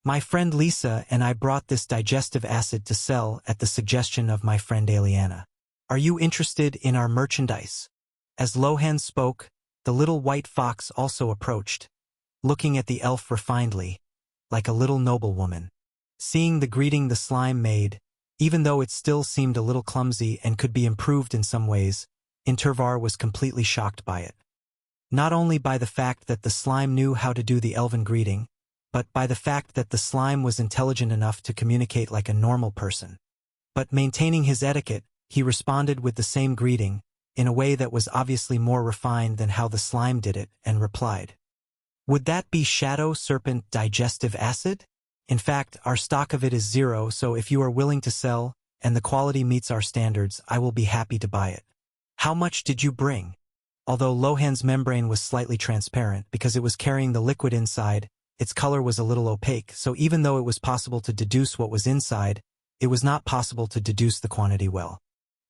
My friend Lisa and I brought this digestive acid to sell at the suggestion of my friend Aliana. Are you interested in our merchandise? As Lohan spoke, the little white fox also approached, looking at the elf refinedly, like a little noblewoman. Seeing the greeting the slime made, even though it still seemed a little clumsy and could be improved in some ways, Intervar was completely shocked by it. Not only by the fact that the slime knew how to do the elven greeting, but by the fact that the slime was intelligent enough to communicate like a normal person. But maintaining his etiquette, he responded with the same greeting, in a way that was obviously more refined than how the slime did it, and replied. Would that be shadow serpent digestive acid? In fact, our stock of it is 0, so if you are willing to sell, and the quality meets our standards, I will be happy to buy it. How much did you bring? Although Lohan's membrane was slightly transparent because it was carrying the liquid inside, its color was a little opaque, so even though it was possible to deduce what was inside, it was not possible to deduce the quantity well.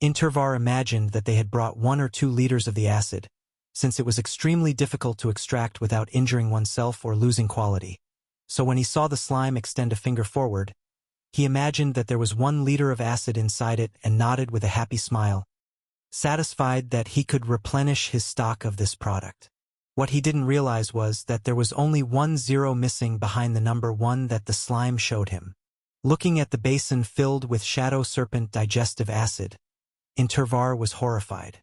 Intervar imagined that they had brought 1 or 2 liters of the acid, since it was extremely difficult to extract without injuring oneself or losing quality. So when he saw the slime extend a finger forward, he imagined that there was 1 liter of acid inside it and nodded with a happy smile, satisfied that he could replenish his stock of this product. What he didn't realize was that there was only 1 0 missing behind the number 1 that the slime showed him. Looking at the basin filled with shadow serpent digestive acid, Intervar was horrified.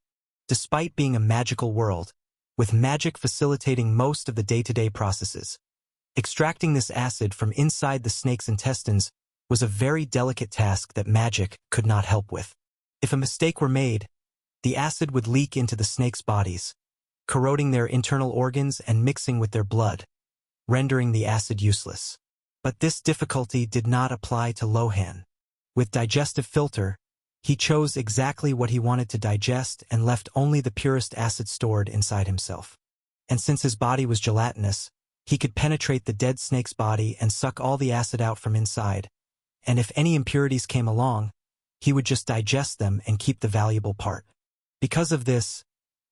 Despite being a magical world, with magic facilitating most of the day-to-day processes, extracting this acid from inside the snake's intestines was a very delicate task that magic could not help with. If a mistake were made, the acid would leak into the snake's bodies, corroding their internal organs and mixing with their blood, rendering the acid useless. But this difficulty did not apply to Lohan. With digestive filter, he chose exactly what he wanted to digest and left only the purest acid stored inside himself. And since his body was gelatinous, he could penetrate the dead snake's body and suck all the acid out from inside, and if any impurities came along, he would just digest them and keep the valuable part. Because of this,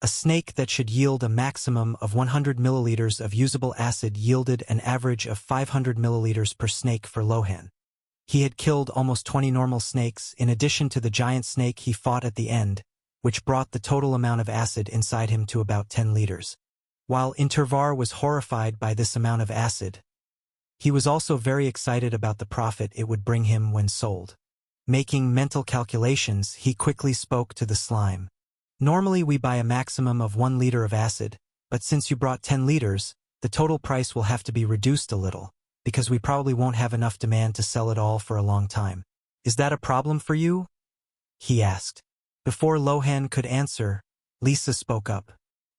a snake that should yield a maximum of 100 milliliters of usable acid yielded an average of 500 milliliters per snake for Lohan. He had killed almost 20 normal snakes in addition to the giant snake he fought at the end, which brought the total amount of acid inside him to about 10 liters. While Intervar was horrified by this amount of acid, he was also very excited about the profit it would bring him when sold. Making mental calculations, he quickly spoke to the slime. Normally we buy a maximum of 1 liter of acid, but since you brought 10 liters, the total price will have to be reduced a little, because we probably won't have enough demand to sell it all for a long time. Is that a problem for you? He asked. Before Lohan could answer, Lisa spoke up.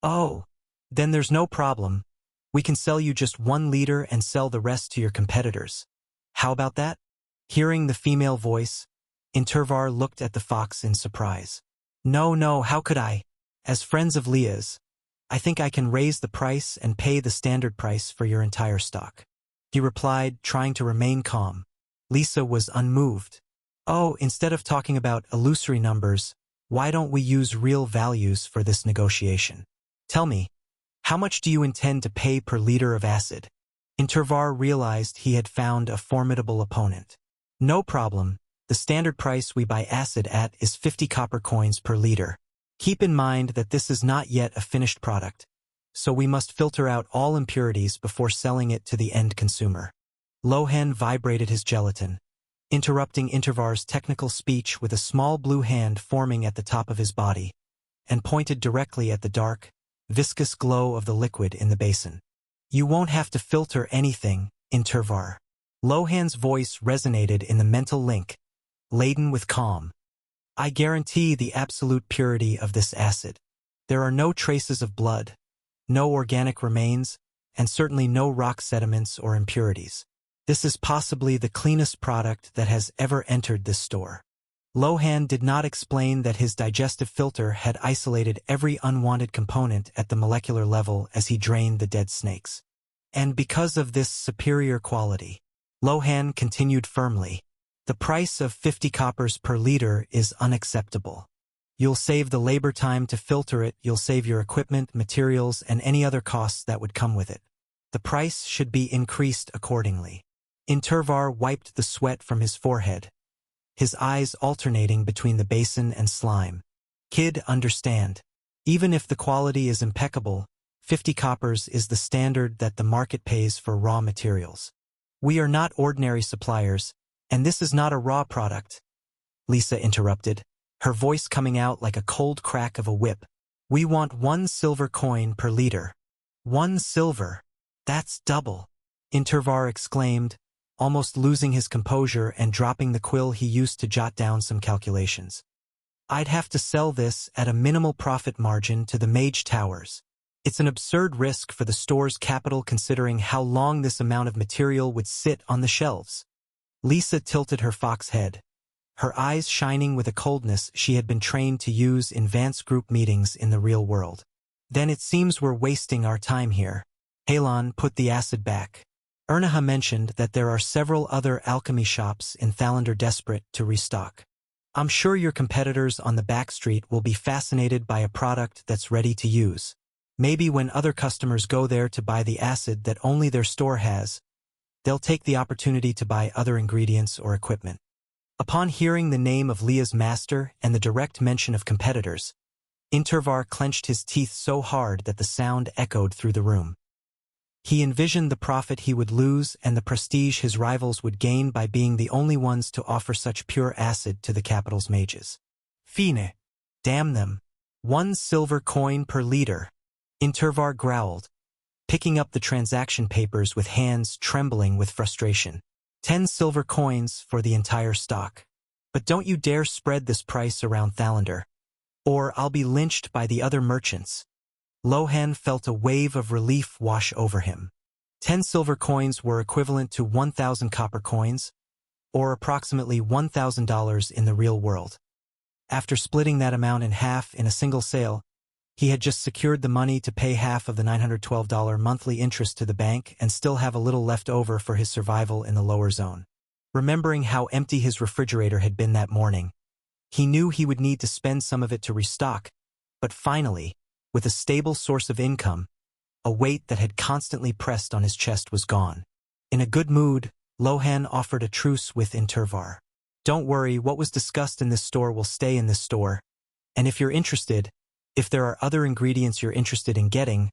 Oh, then there's no problem. We can sell you just 1 liter and sell the rest to your competitors. How about that? Hearing the female voice, Intervar looked at the fox in surprise. No, how could I? As friends of Leah's, I think I can raise the price and pay the standard price for your entire stock. He replied, trying to remain calm. Lisa was unmoved. Oh, instead of talking about illusory numbers, why don't we use real values for this negotiation? Tell me, how much do you intend to pay per liter of acid? Intervar realized he had found a formidable opponent. No problem. The standard price we buy acid at is 50 copper coins per liter. Keep in mind that this is not yet a finished product, so we must filter out all impurities before selling it to the end consumer. Lohan vibrated his gelatin, interrupting Intervar's technical speech with a small blue hand forming at the top of his body, and pointed directly at the dark, viscous glow of the liquid in the basin. You won't have to filter anything, Intervar. Lohan's voice resonated in the mental link, laden with calm. I guarantee the absolute purity of this acid. There are no traces of blood, no organic remains, and certainly no rock sediments or impurities. This is possibly the cleanest product that has ever entered this store. Lohan did not explain that his digestive filter had isolated every unwanted component at the molecular level as he drained the dead snakes. And because of this superior quality, Lohan continued firmly, the price of 50 coppers per liter is unacceptable. You'll save the labor time to filter it, you'll save your equipment, materials, and any other costs that would come with it. The price should be increased accordingly. Intervar wiped the sweat from his forehead, his eyes alternating between the basin and slime. Kid, understand. Even if the quality is impeccable, 50 coppers is the standard that the market pays for raw materials. We are not ordinary suppliers, and this is not a raw product. Lisa interrupted, her voice coming out like a cold crack of a whip. We want 1 silver coin per liter. 1 silver. That's double. Intervar exclaimed, almost losing his composure and dropping the quill he used to jot down some calculations. I'd have to sell this at a minimal profit margin to the Mage Towers. It's an absurd risk for the store's capital considering how long this amount of material would sit on the shelves. Lisa tilted her fox head, her eyes shining with a coldness she had been trained to use in Vance group meetings in the real world. Then it seems we're wasting our time here. Halon put the acid back. Ernaha mentioned that there are several other alchemy shops in Thalander desperate to restock. I'm sure your competitors on the back street will be fascinated by a product that's ready to use. Maybe when other customers go there to buy the acid that only their store has, they'll take the opportunity to buy other ingredients or equipment. Upon hearing the name of Leah's master and the direct mention of competitors, Intervar clenched his teeth so hard that the sound echoed through the room. He envisioned the profit he would lose and the prestige his rivals would gain by being the only ones to offer such pure acid to the capital's mages. Fine. Damn them. 1 silver coin per liter. Intervar growled, picking up the transaction papers with hands trembling with frustration. 10 silver coins for the entire stock. But don't you dare spread this price around Thalander, or I'll be lynched by the other merchants. Lohan felt a wave of relief wash over him. 10 silver coins were equivalent to 1,000 copper coins, or approximately $1,000 in the real world. After splitting that amount in half in a single sale, he had just secured the money to pay half of the $912 monthly interest to the bank and still have a little left over for his survival in the lower zone. Remembering how empty his refrigerator had been that morning, he knew he would need to spend some of it to restock, but finally, with a stable source of income, a weight that had constantly pressed on his chest was gone. In a good mood, Lohan offered a truce with Intervar. Don't worry, what was discussed in this store will stay in this store, and if you're interested, if there are other ingredients you're interested in getting,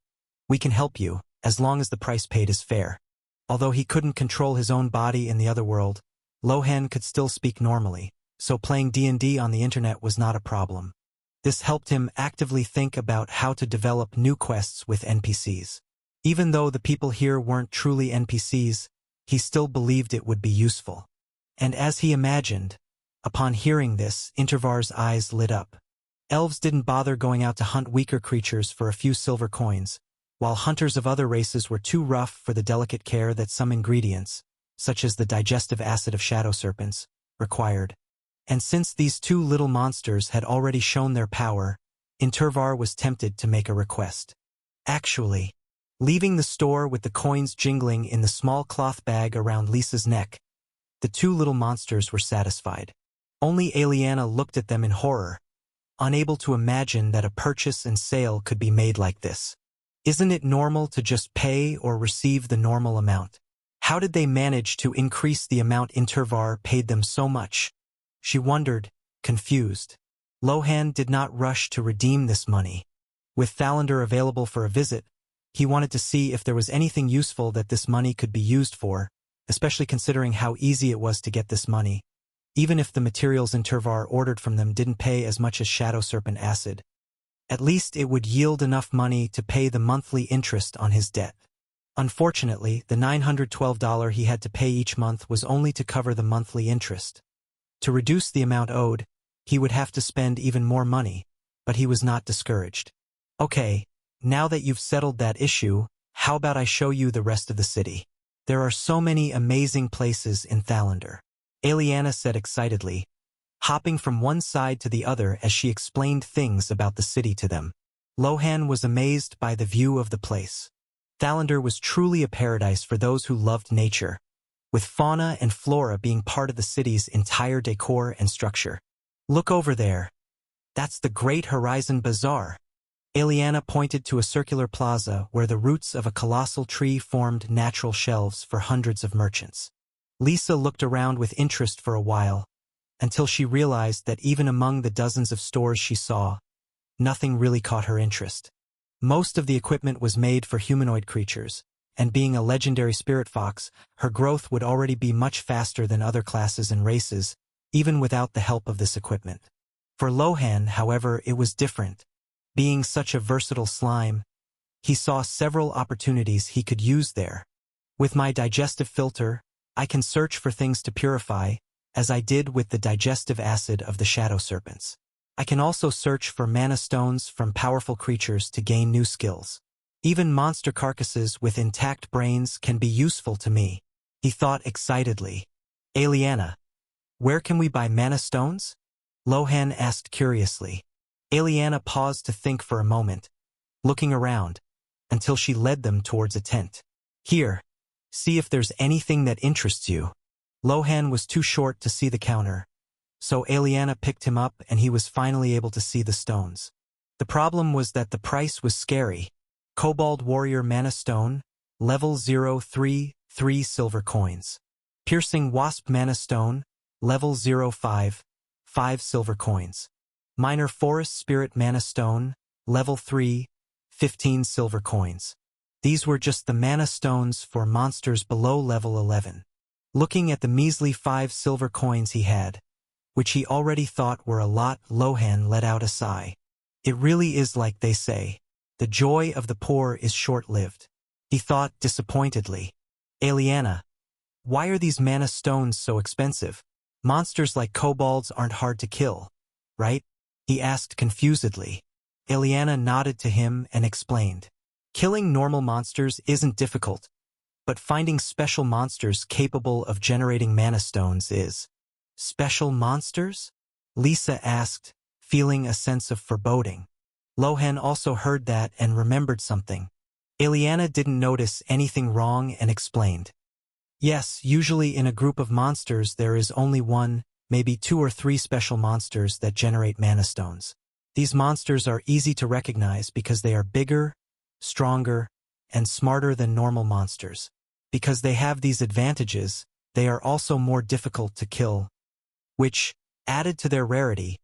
we can help you, as long as the price paid is fair. Although he couldn't control his own body in the other world, Lohan could still speak normally, so playing D&D on the internet was not a problem. This helped him actively think about how to develop new quests with NPCs. Even though the people here weren't truly NPCs, he still believed it would be useful. And as he imagined, upon hearing this, Intervar's eyes lit up. Elves didn't bother going out to hunt weaker creatures for a few silver coins, while hunters of other races were too rough for the delicate care that some ingredients, such as the digestive acid of shadow serpents, required. And since these two little monsters had already shown their power, Intervar was tempted to make a request. Actually, leaving the store with the coins jingling in the small cloth bag around Lisa's neck, the two little monsters were satisfied. Only Aliana looked at them in horror, unable to imagine that a purchase and sale could be made like this. Isn't it normal to just pay or receive the normal amount? How did they manage to increase the amount Intervar paid them so much? She wondered, confused. Lohan did not rush to redeem this money. With Thalander available for a visit, He wanted to see if there was anything useful that this money could be used for, especially considering how easy it was to get this money, even if the materials Intervar ordered from them didn't pay as much as Shadow Serpent acid. At least it would yield enough money to pay the monthly interest on his debt. Unfortunately, the $912 he had to pay each month was only to cover the monthly interest. To reduce the amount owed, he would have to spend even more money, but he was not discouraged. Okay, now that you've settled that issue, how about I show you the rest of the city? There are so many amazing places in Thalander, Aliana said excitedly, hopping from one side to the other as she explained things about the city to them. Lohan was amazed by the view of the place. Thalander was truly a paradise for those who loved nature, with fauna and flora being part of the city's entire decor and structure. Look over there. That's the Great Horizon Bazaar. Aliana pointed to a circular plaza where the roots of a colossal tree formed natural shelves for hundreds of merchants. Lisa looked around with interest for a while, until she realized that even among the dozens of stores she saw, nothing really caught her interest. Most of the equipment was made for humanoid creatures, and being a legendary spirit fox, her growth would already be much faster than other classes and races, even without the help of this equipment. For Lohan, however, it was different. Being such a versatile slime, he saw several opportunities he could use there. With my digestive filter, I can search for things to purify, as I did with the digestive acid of the shadow serpents. I can also search for mana stones from powerful creatures to gain new skills. Even monster carcasses with intact brains can be useful to me, he thought excitedly. Aliana, where can we buy mana stones? Lohan asked curiously. Aliana paused to think for a moment, looking around, until she led them towards a tent. Here, see if there's anything that interests you. Lohan was too short to see the counter, so Aliana picked him up and he was finally able to see the stones. The problem was that the price was scary. Kobold Warrior Mana Stone, level 0, 3 silver coins. Piercing Wasp Mana Stone, level 0, 5 silver coins. Minor Forest Spirit Mana Stone, level 3, 15 silver coins. These were just the mana stones for monsters below level 11. Looking at the measly 5 silver coins he had, which he already thought were a lot, Lohan let out a sigh. It really is like they say, the joy of the poor is short-lived. He thought disappointedly. Aliana, why are these mana stones so expensive? Monsters like kobolds aren't hard to kill, right? He asked confusedly. Aliana nodded to him and explained. Killing normal monsters isn't difficult, but finding special monsters capable of generating mana stones is. Special monsters? Lisa asked, feeling a sense of foreboding. Lohan also heard that and remembered something. Aliana didn't notice anything wrong and explained. Yes, usually in a group of monsters there is only one, maybe 2 or 3 special monsters that generate mana stones. These monsters are easy to recognize because they are bigger, stronger, and smarter than normal monsters. Because they have these advantages, they are also more difficult to kill, which, added to their rarity,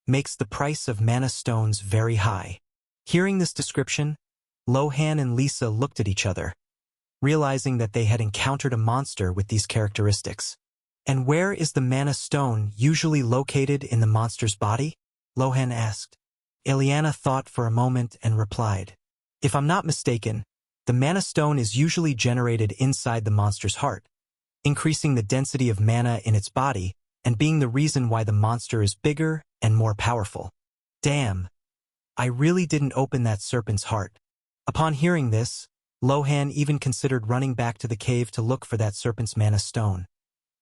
makes the price of mana stones very high. Hearing this description, Lohan and Lisa looked at each other, realizing that they had encountered a monster with these characteristics. And where is the mana stone usually located in the monster's body? Lohan asked. Aliana thought for a moment and replied. If I'm not mistaken, the mana stone is usually generated inside the monster's heart, increasing the density of mana in its body and being the reason why the monster is bigger and more powerful. Damn, I really didn't open that serpent's heart. Upon hearing this, Lohan even considered running back to the cave to look for that serpent's mana stone,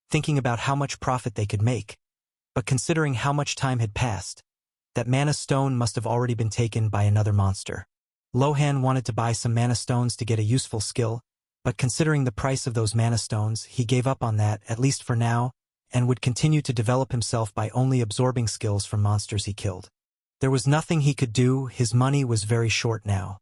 thinking about how much profit they could make. But considering how much time had passed, that mana stone must have already been taken by another monster. Lohan wanted to buy some mana stones to get a useful skill, but considering the price of those mana stones, he gave up on that, at least for now, and would continue to develop himself by only absorbing skills from monsters he killed. There was nothing he could do, his money was very short now.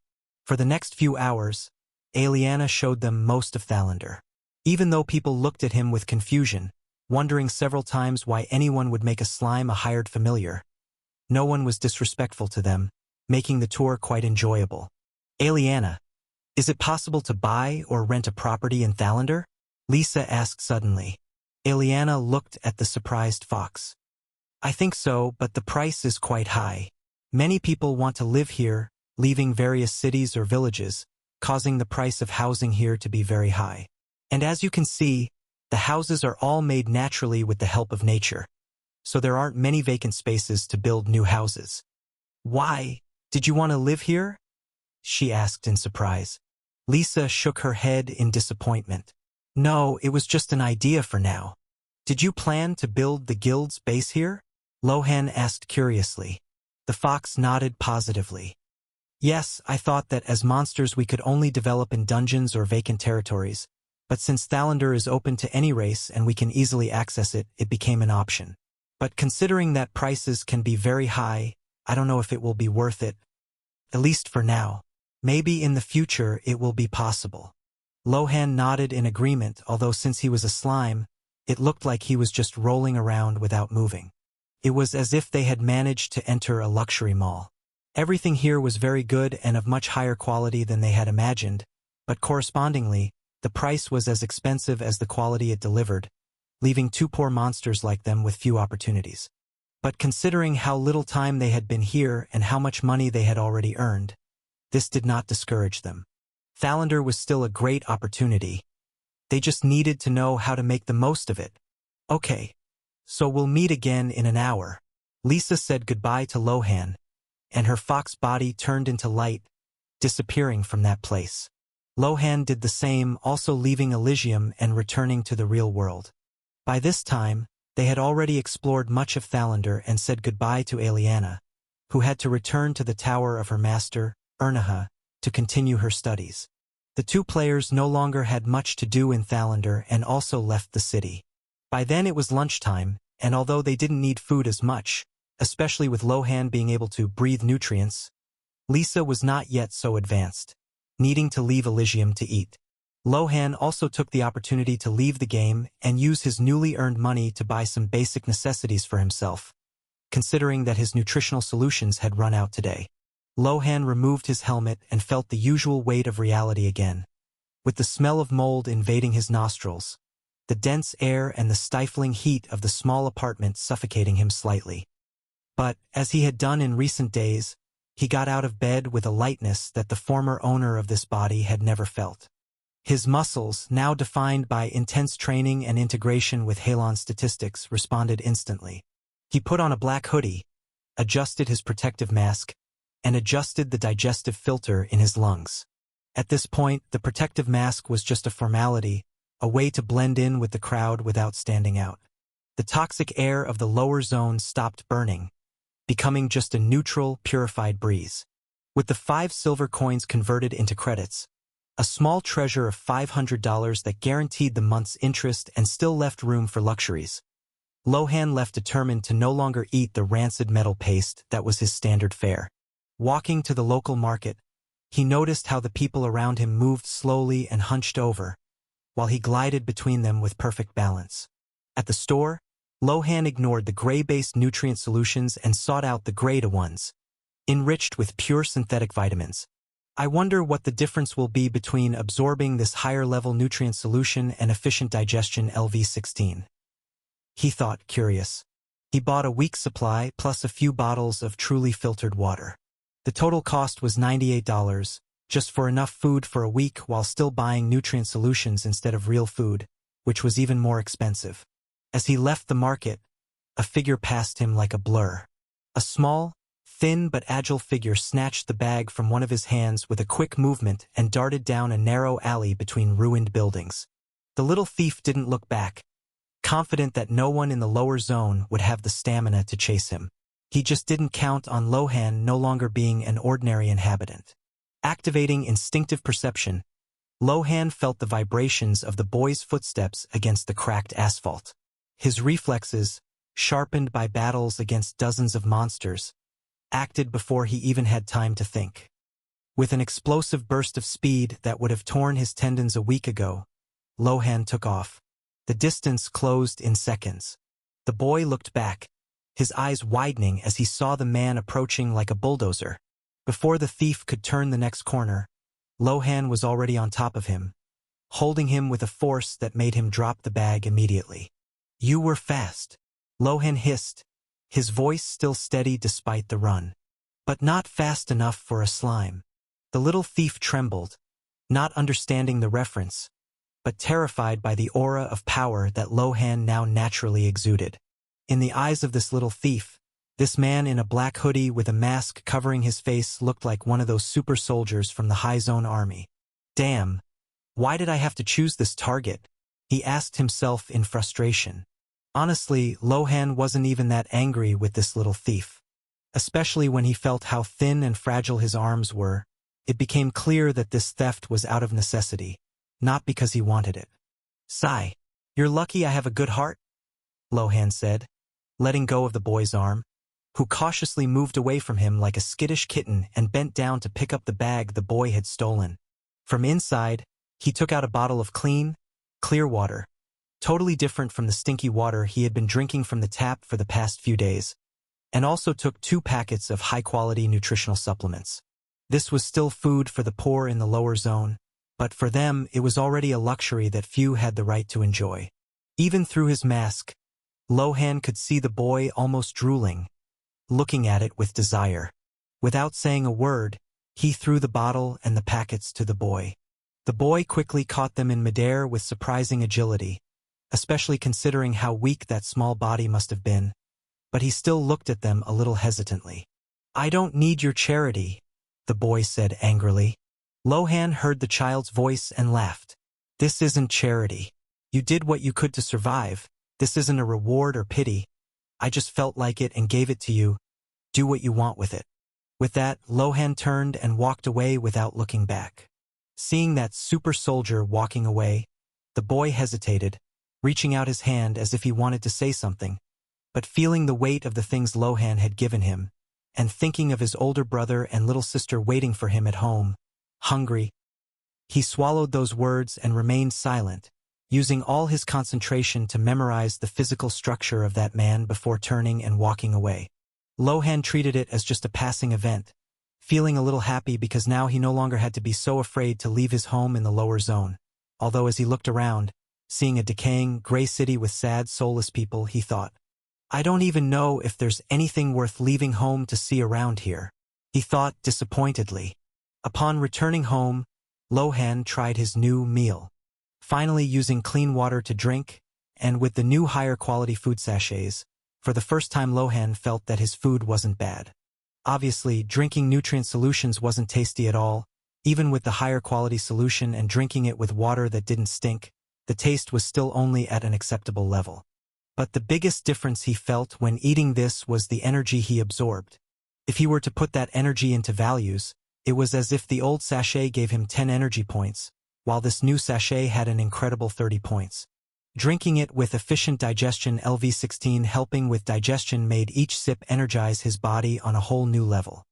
For the next few hours, Aliana showed them most of Thalander. Even though people looked at him with confusion, wondering several times why anyone would make a slime a hired familiar, no one was disrespectful to them, making the tour quite enjoyable. Aliana, Is it possible to buy or rent a property in Thalander? Lisa asked suddenly. Aliana looked at the surprised fox. I think so, but the price is quite high. Many people want to live here, leaving various cities or villages, causing the price of housing here to be very high. And as you can see, the houses are all made naturally with the help of nature. So there aren't many vacant spaces to build new houses. Why? Did you want to live here? She asked in surprise. Lisa shook her head in disappointment. No, it was just an idea for now. Did you plan to build the guild's base here? Lohan asked curiously. The fox nodded positively. Yes, I thought that as monsters we could only develop in dungeons or vacant territories, but since Thalander is open to any race and we can easily access it, it became an option. But considering that prices can be very high, I don't know if it will be worth it. At least for now. Maybe in the future it will be possible. Lohan nodded in agreement, although since he was a slime, it looked like he was just rolling around without moving. It was as if they had managed to enter a luxury mall. Everything here was very good and of much higher quality than they had imagined, but correspondingly, the price was as expensive as the quality it delivered, leaving two poor monsters like them with few opportunities. But considering how little time they had been here and how much money they had already earned, this did not discourage them. Thalander was still a great opportunity. They just needed to know how to make the most of it. Okay, so we'll meet again in an hour. Lisa said goodbye to Lohan, and her fox body turned into light, disappearing from that place. Lohan did the same, also leaving Eligium and returning to the real world. By this time, they had already explored much of Thalander and said goodbye to Aliana, who had to return to the tower of her master, Ernaha, to continue her studies. The two players no longer had much to do in Thalander and also left the city. By then it was lunchtime, and although they didn't need food as much, especially with Lohan being able to breathe nutrients, Lisa was not yet so advanced, needing to leave Eligium to eat. Lohan also took the opportunity to leave the game and use his newly earned money to buy some basic necessities for himself, considering that his nutritional solutions had run out today. Lohan removed his helmet and felt the usual weight of reality again, with the smell of mold invading his nostrils, the dense air and the stifling heat of the small apartment suffocating him slightly. But, as he had done in recent days, he got out of bed with a lightness that the former owner of this body had never felt. His muscles, now defined by intense training and integration with Halon statistics, responded instantly. He put on a black hoodie, adjusted his protective mask, and adjusted the digestive filter in his lungs. At this point, the protective mask was just a formality, a way to blend in with the crowd without standing out. The toxic air of the lower zone stopped burning, becoming just a neutral, purified breeze. With the 5 silver coins converted into credits, a small treasure of $500 that guaranteed the month's interest and still left room for luxuries, Lohan left determined to no longer eat the rancid metal paste that was his standard fare. Walking to the local market, he noticed how the people around him moved slowly and hunched over, while he glided between them with perfect balance. At the store, Lohan ignored the gray-based nutrient solutions and sought out the grade ones, enriched with pure synthetic vitamins. I wonder what the difference will be between absorbing this higher-level nutrient solution and efficient digestion LV16. He thought, curious. He bought a week's supply plus a few bottles of truly filtered water. The total cost was $98, just for enough food for a week while still buying nutrient solutions instead of real food, which was even more expensive. As he left the market, a figure passed him like a blur. A small, thin but agile figure snatched the bag from one of his hands with a quick movement and darted down a narrow alley between ruined buildings. The little thief didn't look back, confident that no one in the lower zone would have the stamina to chase him. He just didn't count on Lohan no longer being an ordinary inhabitant. Activating instinctive perception, Lohan felt the vibrations of the boy's footsteps against the cracked asphalt. His reflexes, sharpened by battles against dozens of monsters, acted before he even had time to think. With an explosive burst of speed that would have torn his tendons a week ago, Lohan took off. The distance closed in seconds. The boy looked back, his eyes widening as he saw the man approaching like a bulldozer. Before the thief could turn the next corner, Lohan was already on top of him, holding him with a force that made him drop the bag immediately. "You were fast," Lohan hissed, his voice still steady despite the run. "But not fast enough for a slime." The little thief trembled, not understanding the reference, but terrified by the aura of power that Lohan now naturally exuded. In the eyes of this little thief, this man in a black hoodie with a mask covering his face looked like one of those super soldiers from the High Zone Army. "Damn, why did I have to choose this target?" he asked himself in frustration. Honestly, Lohan wasn't even that angry with this little thief. Especially when he felt how thin and fragile his arms were, it became clear that this theft was out of necessity, not because he wanted it. "Sigh, you're lucky I have a good heart," Lohan said, letting go of the boy's arm, who cautiously moved away from him like a skittish kitten and bent down to pick up the bag the boy had stolen. From inside, he took out a bottle of clear water, totally different from the stinky water he had been drinking from the tap for the past few days, and also took 2 packets of high-quality nutritional supplements. This was still food for the poor in the lower zone, but for them it was already a luxury that few had the right to enjoy. Even through his mask, Lohan could see the boy almost drooling, looking at it with desire. Without saying a word, he threw the bottle and the packets to the boy. The boy quickly caught them in midair with surprising agility, especially considering how weak that small body must have been, but he still looked at them a little hesitantly. "I don't need your charity," the boy said angrily. Lohan heard the child's voice and laughed. "This isn't charity. You did what you could to survive. This isn't a reward or pity. I just felt like it and gave it to you. Do what you want with it." With that, Lohan turned and walked away without looking back. Seeing that super soldier walking away, the boy hesitated, reaching out his hand as if he wanted to say something, but feeling the weight of the things Lohan had given him, and thinking of his older brother and little sister waiting for him at home, hungry, he swallowed those words and remained silent, using all his concentration to memorize the physical structure of that man before turning and walking away. Lohan treated it as just a passing event, feeling a little happy because now he no longer had to be so afraid to leave his home in the lower zone. Although as he looked around, seeing a decaying, gray city with sad, soulless people, he thought, "I don't even know if there's anything worth leaving home to see around here," he thought disappointedly. Upon returning home, Lohan tried his new meal, finally using clean water to drink, and with the new higher quality food sachets, for the first time Lohan felt that his food wasn't bad. Obviously, drinking nutrient solutions wasn't tasty at all. Even with the higher quality solution and drinking it with water that didn't stink, the taste was still only at an acceptable level. But the biggest difference he felt when eating this was the energy he absorbed. If he were to put that energy into values, it was as if the old sachet gave him 10 energy points, while this new sachet had an incredible 30 points. Drinking it with efficient digestion LV16 helping with digestion made each sip energize his body on a whole new level.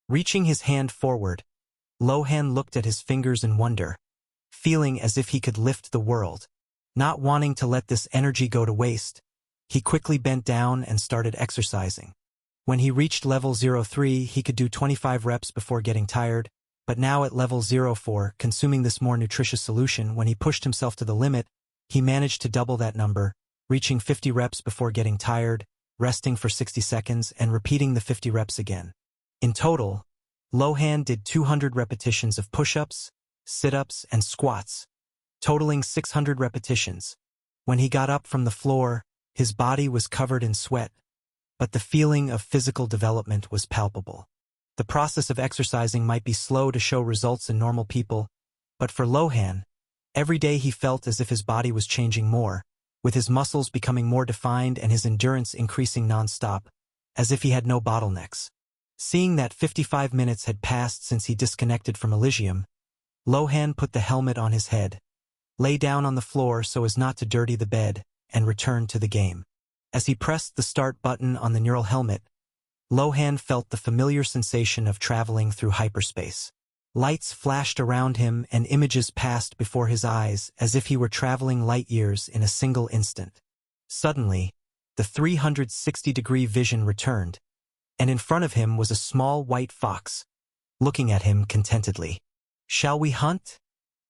Reaching his hand forward, Lohan looked at his fingers in wonder, feeling as if he could lift the world. Not wanting to let this energy go to waste, he quickly bent down and started exercising. When he reached level 03, he could do 25 reps before getting tired, but now at level 04, consuming this more nutritious solution, when he pushed himself to the limit, he managed to double that number, reaching 50 reps before getting tired, resting for 60 seconds, and repeating the 50 reps again. In total, Lohan did 200 repetitions of push-ups, sit-ups, and squats, totaling 600 repetitions. When he got up from the floor, his body was covered in sweat, but the feeling of physical development was palpable. The process of exercising might be slow to show results in normal people, but for Lohan, every day he felt as if his body was changing more, with his muscles becoming more defined and his endurance increasing non-stop, as if he had no bottlenecks. Seeing that 55 minutes had passed since he disconnected from Eligium, Lohan put the helmet on his head, lay down on the floor so as not to dirty the bed, and returned to the game. As he pressed the start button on the neural helmet, Lohan felt the familiar sensation of traveling through hyperspace. Lights flashed around him and images passed before his eyes as if he were traveling light years in a single instant. Suddenly, the 360-degree vision returned, and in front of him was a small white fox, looking at him contentedly. "Shall we hunt?"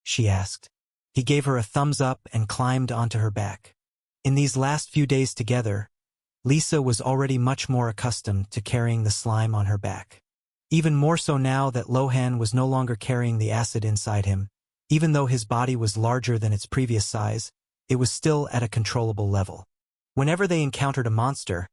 she asked. He gave her a thumbs up and climbed onto her back. In these last few days together, Lisa was already much more accustomed to carrying the slime on her back. Even more so now that Lohan was no longer carrying the acid inside him. Even though his body was larger than its previous size, it was still at a controllable level. Whenever they encountered a monster,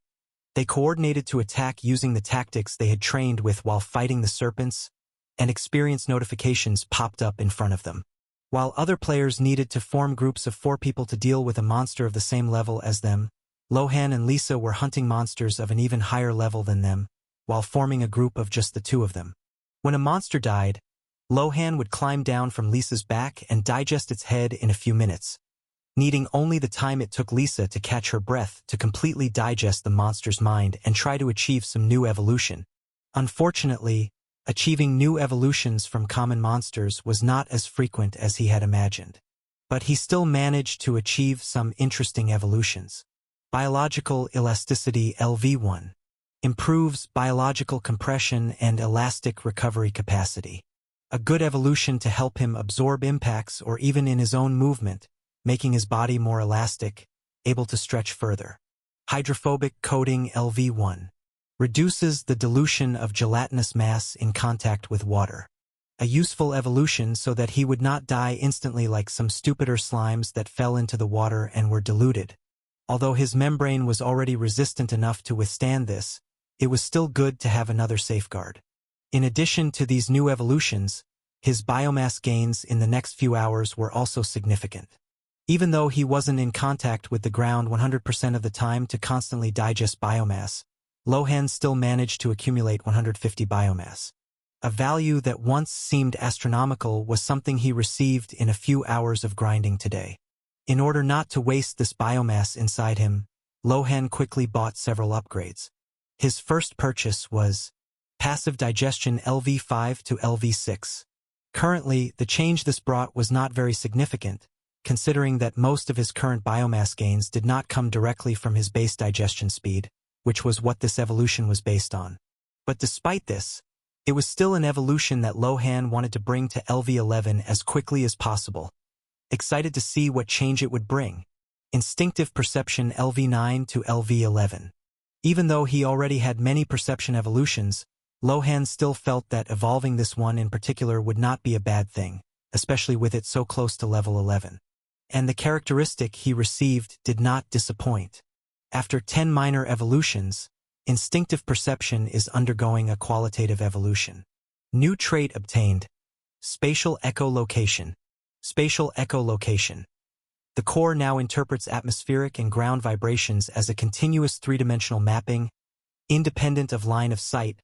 they coordinated to attack using the tactics they had trained with while fighting the serpents, and experience notifications popped up in front of them. While other players needed to form groups of 4 people to deal with a monster of the same level as them, Lohan and Lisa were hunting monsters of an even higher level than them, while forming a group of just the 2 of them. When a monster died, Lohan would climb down from Lisa's back and digest its head in a few minutes, needing only the time it took Lisa to catch her breath to completely digest the monster's mind and try to achieve some new evolution. Unfortunately, achieving new evolutions from common monsters was not as frequent as he had imagined. But he still managed to achieve some interesting evolutions. Biological elasticity LV1 improves biological compression and elastic recovery capacity. A good evolution to help him absorb impacts or even in his own movement, making his body more elastic, able to stretch further. Hydrophobic coating LV1 reduces the dilution of gelatinous mass in contact with water. A useful evolution so that he would not die instantly like some stupider slimes that fell into the water and were diluted. Although his membrane was already resistant enough to withstand this, it was still good to have another safeguard. In addition to these new evolutions, his biomass gains in the next few hours were also significant. Even though he wasn't in contact with the ground 100% of the time to constantly digest biomass, Lohan still managed to accumulate 150 biomass. A value that once seemed astronomical was something he received in a few hours of grinding today. In order not to waste this biomass inside him, Lohan quickly bought several upgrades. His first purchase was passive digestion LV5 to LV6. Currently, the change this brought was not very significant, considering that most of his current biomass gains did not come directly from his base digestion speed, which was what this evolution was based on. But despite this, it was still an evolution that Lohan wanted to bring to LV11 as quickly as possible. Excited to see what change it would bring. Instinctive perception LV9 to LV11. Even though he already had many perception evolutions, Lohan still felt that evolving this one in particular would not be a bad thing, especially with it so close to level 11. And the characteristic he received did not disappoint. After 10 minor evolutions, instinctive perception is undergoing a qualitative evolution. New trait obtained. Spatial echolocation. Spatial echolocation. The core now interprets atmospheric and ground vibrations as a continuous 3-dimensional mapping, independent of line of sight,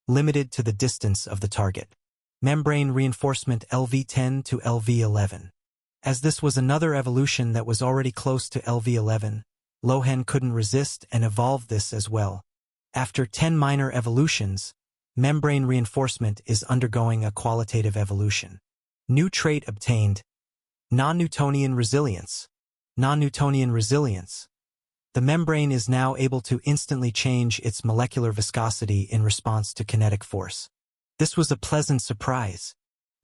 limited to the distance of the target. Membrane reinforcement LV10 to LV11. As this was another evolution that was already close to LV11, Lohan couldn't resist and evolved this as well. After 10 minor evolutions, membrane reinforcement is undergoing a qualitative evolution. New trait obtained. Non-Newtonian resilience. Non-Newtonian resilience. The membrane is now able to instantly change its molecular viscosity in response to kinetic force. This was a pleasant surprise.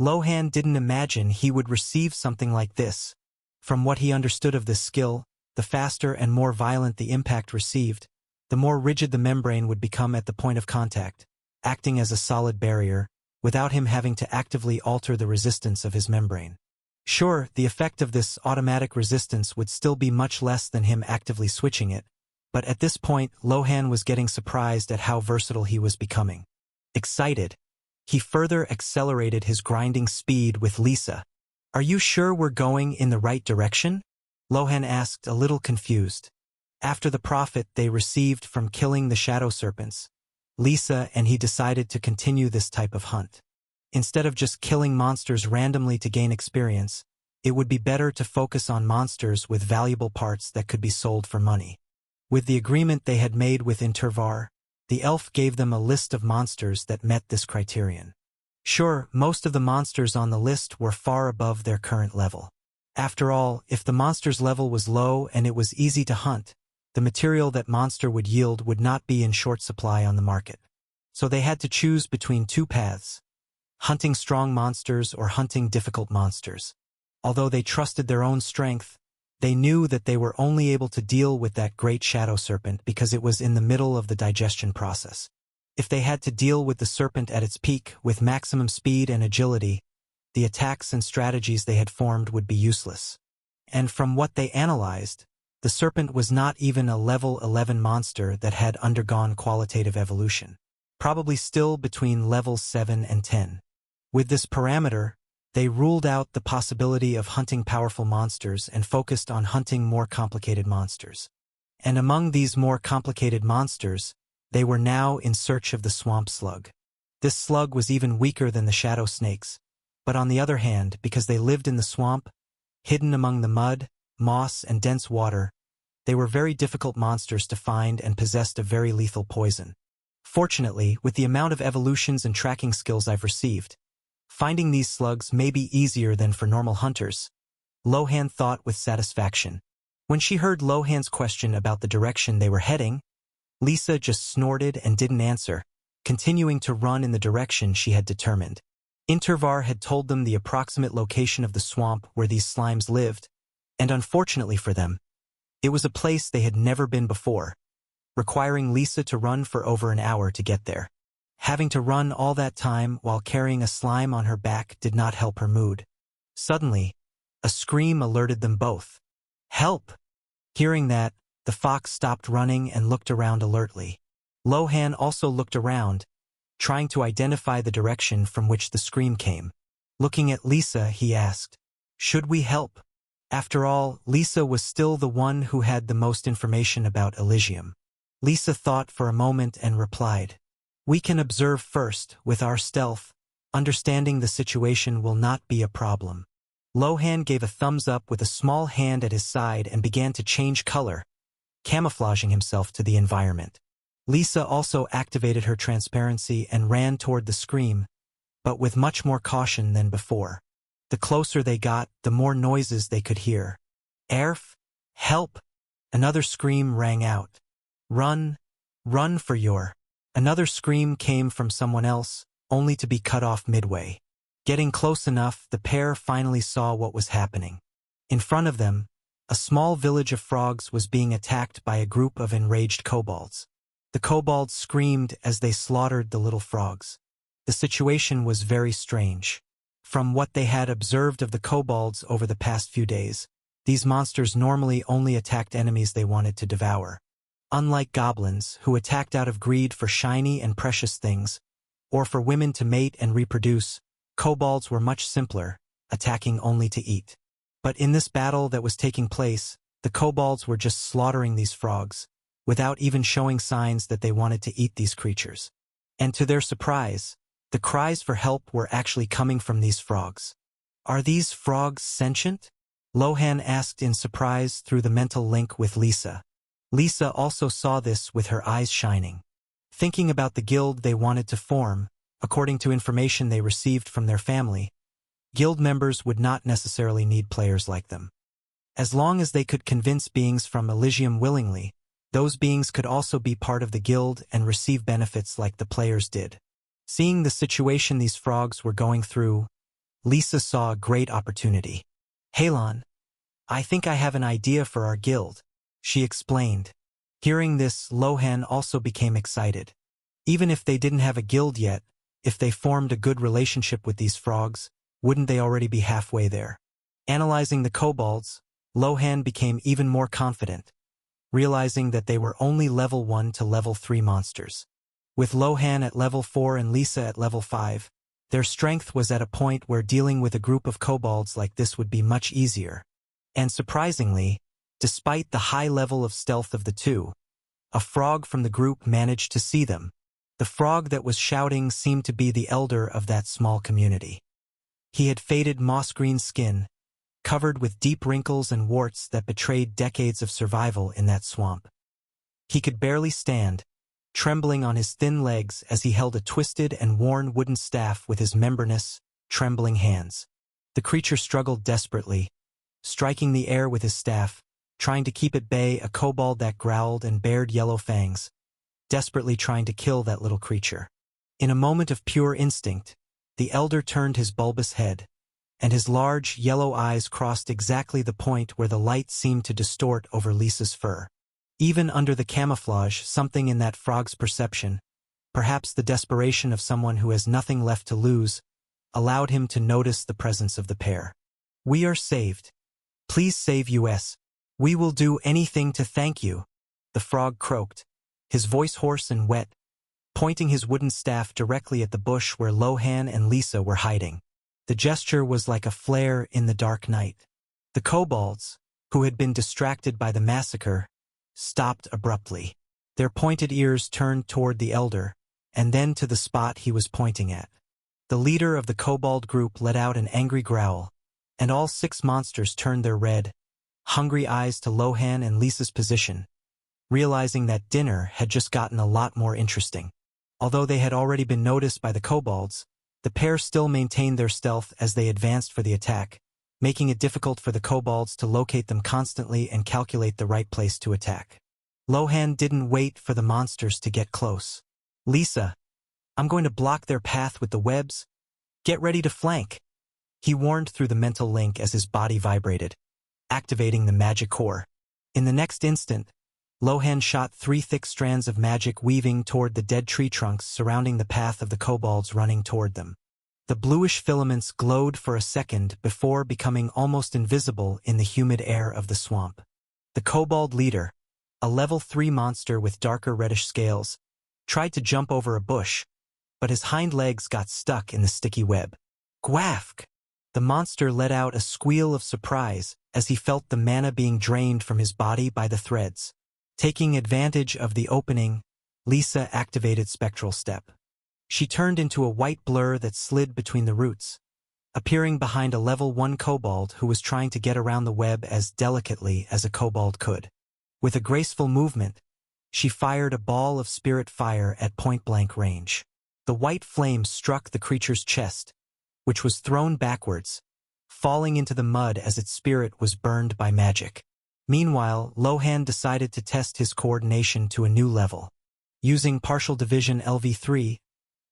Lohan didn't imagine he would receive something like this. From what he understood of this skill, the faster and more violent the impact received, the more rigid the membrane would become at the point of contact, acting as a solid barrier, without him having to actively alter the resistance of his membrane. Sure, the effect of this automatic resistance would still be much less than him actively switching it, but at this point Lohan was getting surprised at how versatile he was becoming. Excited, he further accelerated his grinding speed with Lisa. "Are you sure we're going in the right direction?" Lohan asked, a little confused. After the profit they received from killing the shadow serpents, Lisa and he decided to continue this type of hunt. Instead of just killing monsters randomly to gain experience, it would be better to focus on monsters with valuable parts that could be sold for money. With the agreement they had made with Intervar, the elf gave them a list of monsters that met this criterion. Sure, most of the monsters on the list were far above their current level. After all, if the monster's level was low and it was easy to hunt, the material that monster would yield would not be in short supply on the market. So they had to choose between 2 paths. hunting strong monsters or hunting difficult monsters. Although they trusted their own strength, they knew that they were only able to deal with that great shadow serpent because it was in the middle of the digestion process. If they had to deal with the serpent at its peak with maximum speed and agility, the attacks and strategies they had formed would be useless. And from what they analyzed, the serpent was not even a level 11 monster that had undergone qualitative evolution, probably still between levels 7 and 10. With this parameter, they ruled out the possibility of hunting powerful monsters and focused on hunting more complicated monsters. And among these more complicated monsters, they were now in search of the swamp slug. This slug was even weaker than the shadow snakes, but on the other hand, because they lived in the swamp, hidden among the mud, moss, and dense water, they were very difficult monsters to find and possessed a very lethal poison. Fortunately, with the amount of evolutions and tracking skills I've received, finding these slugs may be easier than for normal hunters, Lohan thought with satisfaction. When she heard Lohan's question about the direction they were heading, Lisa just snorted and didn't answer, continuing to run in the direction she had determined. Intervar had told them the approximate location of the swamp where these slimes lived, and unfortunately for them, it was a place they had never been before, requiring Lisa to run for over an hour to get there. Having to run all that time while carrying a slime on her back did not help her mood. Suddenly, a scream alerted them both. "Help!" Hearing that, the fox stopped running and looked around alertly. Lohan also looked around, trying to identify the direction from which the scream came. Looking at Lisa, he asked, "Should we help?" After all, Lisa was still the one who had the most information about Eligium. Lisa thought for a moment and replied, "We can observe first, with our stealth. Understanding the situation will not be a problem." Lohan gave a thumbs up with a small hand at his side and began to change color, camouflaging himself to the environment. Lisa also activated her transparency and ran toward the scream, but with much more caution than before. The closer they got, the more noises they could hear. "Erf! Help!" Another scream rang out. "Run! Run for your—" Another scream came from someone else, only to be cut off midway. Getting close enough, the pair finally saw what was happening. In front of them, a small village of frogs was being attacked by a group of enraged kobolds. The kobolds screamed as they slaughtered the little frogs. The situation was very strange. From what they had observed of the kobolds over the past few days, these monsters normally only attacked enemies they wanted to devour. Unlike goblins, who attacked out of greed for shiny and precious things, or for women to mate and reproduce, kobolds were much simpler, attacking only to eat. But in this battle that was taking place, the kobolds were just slaughtering these frogs, without even showing signs that they wanted to eat these creatures. And to their surprise, the cries for help were actually coming from these frogs. "Are these frogs sentient?" Lohan asked in surprise through the mental link with Lisa. Lisa also saw this with her eyes shining. Thinking about the guild they wanted to form, according to information they received from their family, guild members would not necessarily need players like them. As long as they could convince beings from Eligium willingly, those beings could also be part of the guild and receive benefits like the players did. Seeing the situation these frogs were going through, Lisa saw a great opportunity. "Halon, I think I have an idea for our guild," she explained. Hearing this, Lohan also became excited. Even if they didn't have a guild yet, if they formed a good relationship with these frogs, wouldn't they already be halfway there? Analyzing the kobolds, Lohan became even more confident, realizing that they were only level 1 to level 3 monsters. With Lohan at level 4 and Lisa at level 5, their strength was at a point where dealing with a group of kobolds like this would be much easier. And surprisingly, despite the high level of stealth of the two, a frog from the group managed to see them. The frog that was shouting seemed to be the elder of that small community. He had faded moss-green skin, covered with deep wrinkles and warts that betrayed decades of survival in that swamp. He could barely stand, trembling on his thin legs as he held a twisted and worn wooden staff with his membranous, trembling hands. The creature struggled desperately, striking the air with his staff, trying to keep at bay a kobold that growled and bared yellow fangs, desperately trying to kill that little creature. In a moment of pure instinct, The elder turned his bulbous head, and his large, yellow eyes crossed exactly the point where the light seemed to distort over Lisa's fur. Even under the camouflage, something in that frog's perception, perhaps the desperation of someone who has nothing left to lose, allowed him to notice the presence of the pair. "We are saved. Please save us. We will do anything to thank you," the frog croaked, his voice hoarse and wet, pointing his wooden staff directly at the bush where Lohan and Lisa were hiding. The gesture was like a flare in the dark night. The kobolds, who had been distracted by the massacre, stopped abruptly. Their pointed ears turned toward the elder, and then to the spot he was pointing at. The leader of the kobold group let out an angry growl, and all 6 monsters turned their red, hungry eyes to Lohan and Lisa's position, realizing that dinner had just gotten a lot more interesting. Although they had already been noticed by the kobolds, the pair still maintained their stealth as they advanced for the attack, making it difficult for the kobolds to locate them constantly and calculate the right place to attack. Lohan didn't wait for the monsters to get close. "Lisa, I'm going to block their path with the webs. Get ready to flank," he warned through the mental link as his body vibrated, activating the magic core. In the next instant, Lohan shot 3 thick strands of magic weaving toward the dead tree trunks surrounding the path of the kobolds running toward them. The bluish filaments glowed for a second before becoming almost invisible in the humid air of the swamp. The kobold leader, a level 3 monster with darker reddish scales, tried to jump over a bush, but his hind legs got stuck in the sticky web. Gwafk! The monster let out a squeal of surprise as he felt the mana being drained from his body by the threads. Taking advantage of the opening, Lisa activated Spectral Step. She turned into a white blur that slid between the roots, appearing behind a level 1 kobold who was trying to get around the web as delicately as a kobold could. With a graceful movement, she fired a ball of spirit fire at point-blank range. The white flame struck the creature's chest, which was thrown backwards, falling into the mud as its spirit was burned by magic. Meanwhile, Lohan decided to test his coordination to a new level. Using partial division LV3,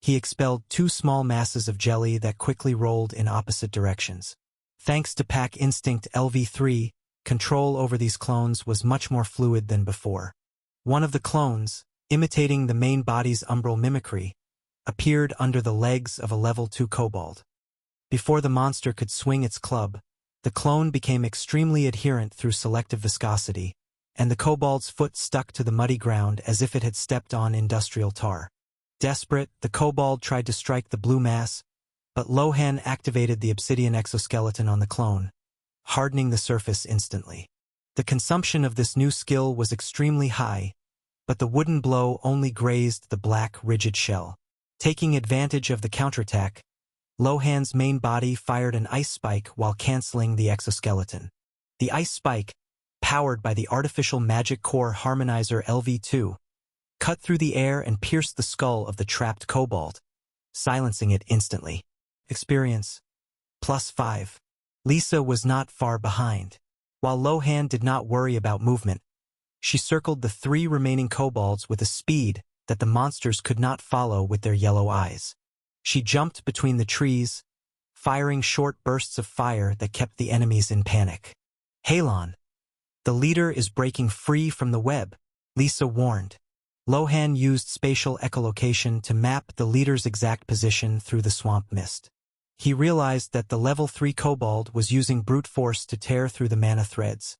he expelled 2 small masses of jelly that quickly rolled in opposite directions. Thanks to Pack Instinct LV3, control over these clones was much more fluid than before. One of the clones, imitating the main body's umbral mimicry, appeared under the legs of a level 2 kobold. Before the monster could swing its club, the clone became extremely adherent through selective viscosity, and the kobold's foot stuck to the muddy ground as if it had stepped on industrial tar. Desperate, the kobold tried to strike the blue mass, but Lohan activated the obsidian exoskeleton on the clone, hardening the surface instantly. The consumption of this new skill was extremely high, but the wooden blow only grazed the black, rigid shell. Taking advantage of the counterattack, Lohan's main body fired an ice spike while canceling the exoskeleton. The ice spike, powered by the artificial magic core harmonizer LV2, cut through the air and pierced the skull of the trapped kobold, silencing it instantly. Experience +5. Lisa was not far behind. While Lohan did not worry about movement, she circled the 3 remaining kobolds with a speed that the monsters could not follow with their yellow eyes. She jumped between the trees, firing short bursts of fire that kept the enemies in panic. "Halon, the leader is breaking free from the web," Lisa warned. Lohan used spatial echolocation to map the leader's exact position through the swamp mist. He realized that the level 3 kobold was using brute force to tear through the mana threads,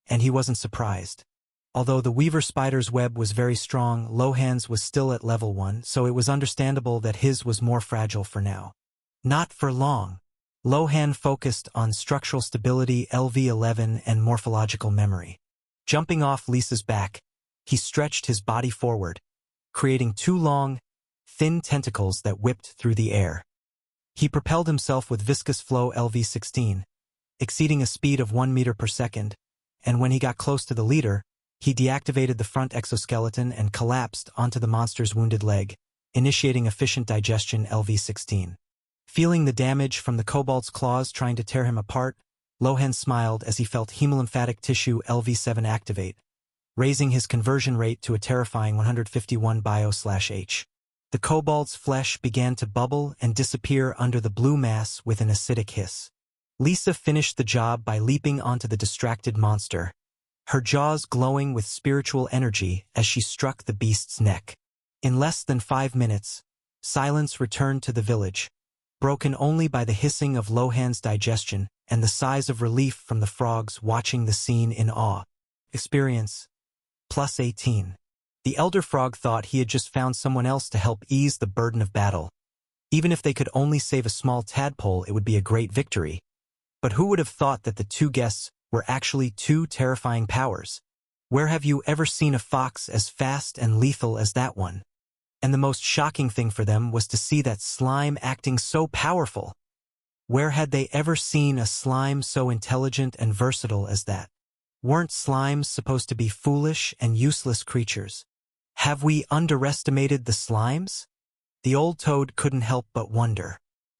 and he wasn't surprised. Although the weaver spider's web was very strong, Lohan's was still at level 1, so it was understandable that his was more fragile for now. Not for long. Lohan focused on structural stability LV11 and morphological memory. Jumping off Lisa's back, he stretched his body forward, creating 2 long, thin tentacles that whipped through the air. He propelled himself with viscous flow LV16, exceeding a speed of 1 meter per second, and when he got close to the leader, he deactivated the front exoskeleton and collapsed onto the monster's wounded leg, initiating efficient digestion LV16. Feeling the damage from the kobold's claws trying to tear him apart, Lohan smiled as he felt hemolymphatic tissue LV7 activate, raising his conversion rate to a terrifying 151 bio/H. The kobold's flesh began to bubble and disappear under the blue mass with an acidic hiss. Lisa finished the job by leaping onto the distracted monster, her jaws glowing with spiritual energy as she struck the beast's neck. In less than 5 minutes, silence returned to the village, broken only by the hissing of Lohan's digestion and the sighs of relief from the frogs watching the scene in awe. Experience +18. The elder frog thought he had just found someone else to help ease the burden of battle. Even if they could only save a small tadpole, it would be a great victory. But who would have thought that the two guests were actually two terrifying powers? Where have you ever seen a fox as fast and lethal as that one? And the most shocking thing for them was to see that slime acting so powerful. Where had they ever seen a slime so intelligent and versatile as that? Weren't slimes supposed to be foolish and useless creatures? Have we underestimated the slimes? The old toad couldn't help but wonder.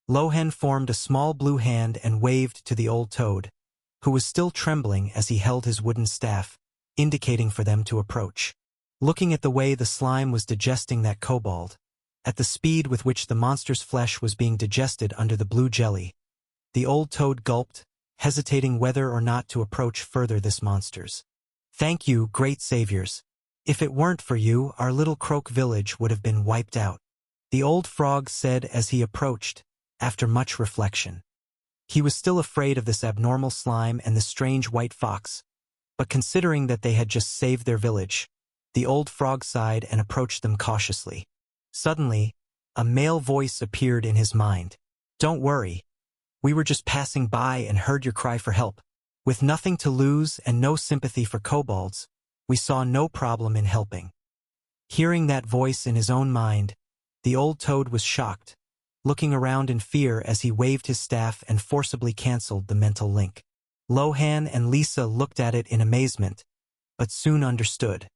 Lohan formed a small blue hand and waved to the old toad, who was still trembling as he held his wooden staff, indicating for them to approach. Looking at the way the slime was digesting that kobold, at the speed with which the monster's flesh was being digested under the blue jelly, the old toad gulped, hesitating whether or not to approach further this monster's. "Thank you, great saviors. If it weren't for you, our little croak village would have been wiped out," the old frog said as he approached, after much reflection. He was still afraid of this abnormal slime and the strange white fox, but considering that they had just saved their village, the old frog sighed and approached them cautiously. Suddenly, a male voice appeared in his mind. "Don't worry. We were just passing by and heard your cry for help. With nothing to lose and no sympathy for kobolds, we saw no problem in helping." Hearing that voice in his own mind, the old toad was shocked, looking around in fear as he waved his staff and forcibly canceled the mental link. Lohan and Lisa looked at it in amazement, but soon understood.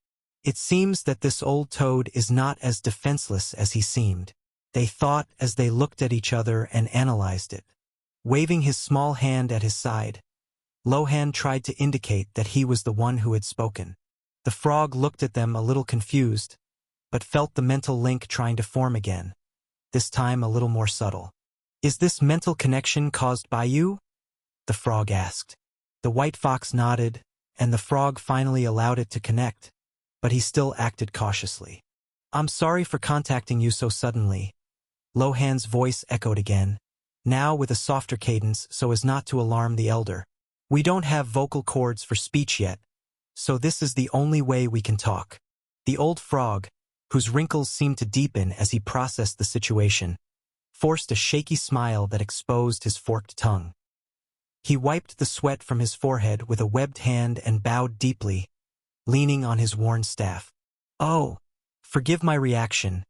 It seems that this old toad is not as defenseless as he seemed, they thought as they looked at each other and analyzed it. Waving his small hand at his side, Lohan tried to indicate that he was the one who had spoken. The frog looked at them a little confused, but felt the mental link trying to form again, this time a little more subtle. "Is this mental connection caused by you?" the frog asked. The white fox nodded, and the frog finally allowed it to connect, but he still acted cautiously. "I'm sorry for contacting you so suddenly," Lohan's voice echoed again, now with a softer cadence so as not to alarm the elder. "We don't have vocal cords for speech yet, so this is the only way we can talk." The old frog, whose wrinkles seemed to deepen as he processed the situation, forced a shaky smile that exposed his forked tongue. He wiped the sweat from his forehead with a webbed hand and bowed deeply, leaning on his worn staff. "Oh, forgive my reaction,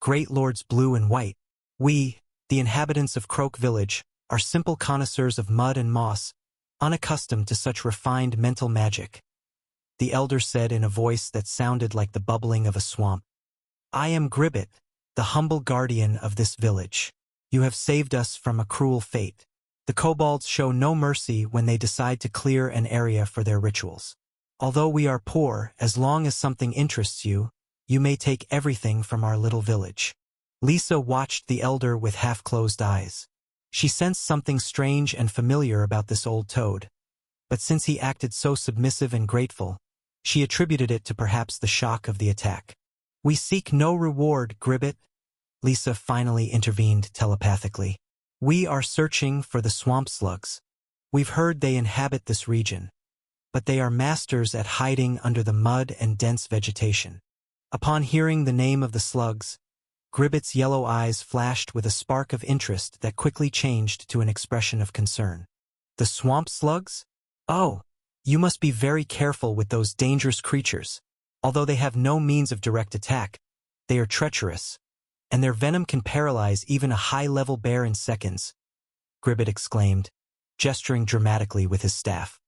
great lords blue and white. We, the inhabitants of Croak Village, are simple connoisseurs of mud and moss, unaccustomed to such refined mental magic," the elder said in a voice that sounded like the bubbling of a swamp. "I am Gribbet, the humble guardian of this village. You have saved us from a cruel fate. The kobolds show no mercy when they decide to clear an area for their rituals. Although we are poor, as long as something interests you, you may take everything from our little village." Lisa watched the elder with half-closed eyes. She sensed something strange and familiar about this old toad, but since he acted so submissive and grateful, she attributed it to perhaps the shock of the attack. "We seek no reward, Gribbet," Lisa finally intervened telepathically. "We are searching for the swamp slugs. We've heard they inhabit this region, but they are masters at hiding under the mud and dense vegetation." Upon hearing the name of the slugs, Gribbet's yellow eyes flashed with a spark of interest that quickly changed to an expression of concern. "The swamp slugs? Oh, you must be very careful with those dangerous creatures. Although they have no means of direct attack, they are treacherous, and their venom can paralyze even a high-level bear in seconds," Gribbet exclaimed, gesturing dramatically with his staff.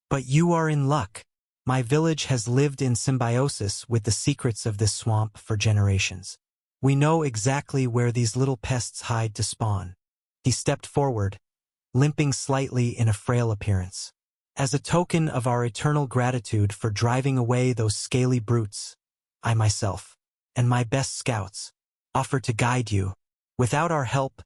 "But you are in luck. My village has lived in symbiosis with the secrets of this swamp for generations. We know exactly where these little pests hide to spawn." He stepped forward, limping slightly in a frail appearance. "As a token of our eternal gratitude for driving away those scaly brutes, I myself, and my best scouts, offer to guide you. Without our help,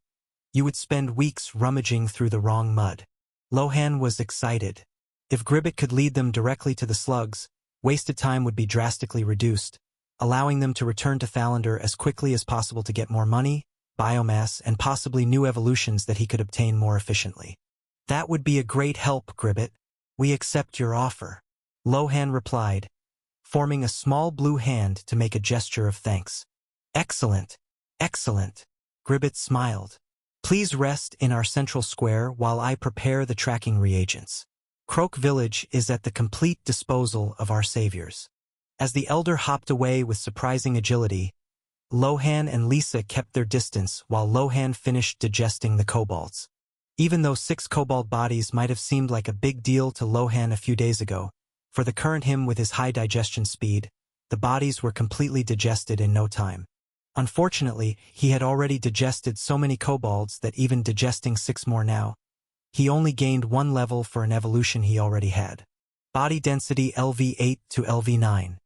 you would spend weeks rummaging through the wrong mud. Lohan was excited. If Gribbet could lead them directly to the slugs, wasted time would be drastically reduced, allowing them to return to Thalander as quickly as possible to get more money, biomass, and possibly new evolutions that he could obtain more efficiently. That would be a great help, Gribbet. We accept your offer. Lohan replied, forming a small blue hand to make a gesture of thanks. Excellent, excellent. Gribbet smiled. Please rest in our central square while I prepare the tracking reagents. Croak Village is at the complete disposal of our saviors. As the elder hopped away with surprising agility, Lohan and Lisa kept their distance while Lohan finished digesting the kobolds. Even though 6 kobold bodies might have seemed like a big deal to Lohan a few days ago, for the current him with his high digestion speed, the bodies were completely digested in no time. Unfortunately, he had already digested so many kobolds that even digesting 6 more now, he only gained 1 level for an evolution he already had. Body density LV8 to LV9.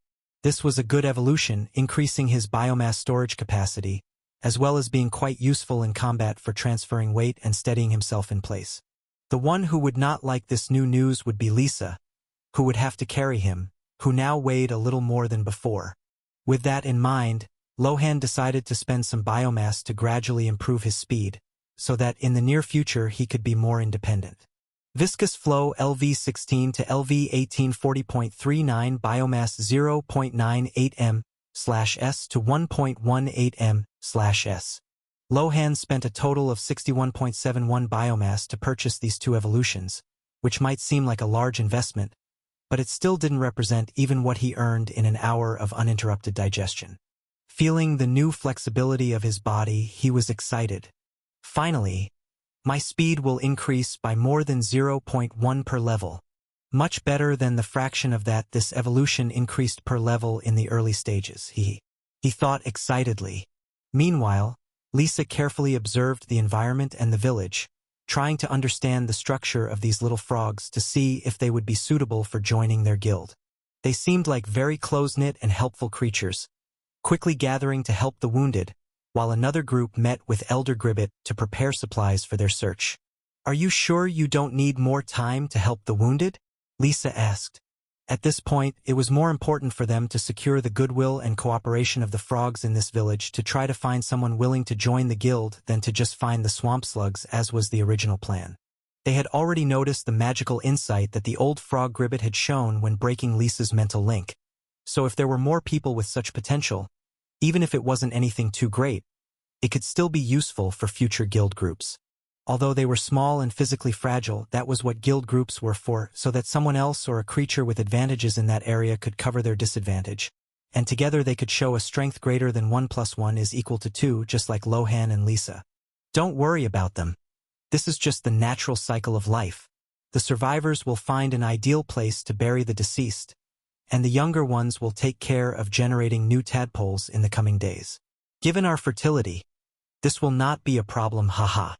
This was a good evolution, increasing his biomass storage capacity, as well as being quite useful in combat for transferring weight and steadying himself in place. The one who would not like this new news would be Lisa, who would have to carry him, who now weighed a little more than before. With that in mind, Lohan decided to spend some biomass to gradually improve his speed, so that in the near future he could be more independent. Viscous flow LV16 to LV18 40.39 biomass 0.98 m/s to 1.18 m/s. Lohan spent a total of 61.71 biomass to purchase these 2 evolutions, which might seem like a large investment, but it still didn't represent even what he earned in an hour of uninterrupted digestion. Feeling the new flexibility of his body, he was excited. Finally, my speed will increase by more than 0.1 per level. Much better than the fraction of that this evolution increased per level in the early stages, he thought excitedly. Meanwhile, Lisa carefully observed the environment and the village, trying to understand the structure of these little frogs to see if they would be suitable for joining their guild. They seemed like very close-knit and helpful creatures, quickly gathering to help the wounded, while another group met with Elder Gribbet to prepare supplies for their search. Are you sure you don't need more time to help the wounded? Lisa asked. At this point, it was more important for them to secure the goodwill and cooperation of the frogs in this village to try to find someone willing to join the guild than to just find the swamp slugs as was the original plan. They had already noticed the magical insight that the old frog Gribbet had shown when breaking Lisa's mental link. So if there were more people with such potential, even if it wasn't anything too great, it could still be useful for future guild groups. Although they were small and physically fragile, that was what guild groups were for, so that someone else or a creature with advantages in that area could cover their disadvantage. And together they could show a strength greater than 1 + 1 is equal to 2, just like Lohan and Lisa. Don't worry about them. This is just the natural cycle of life. The survivors will find an ideal place to bury the deceased, and the younger ones will take care of generating new tadpoles in the coming days. Given our fertility, this will not be a problem, haha.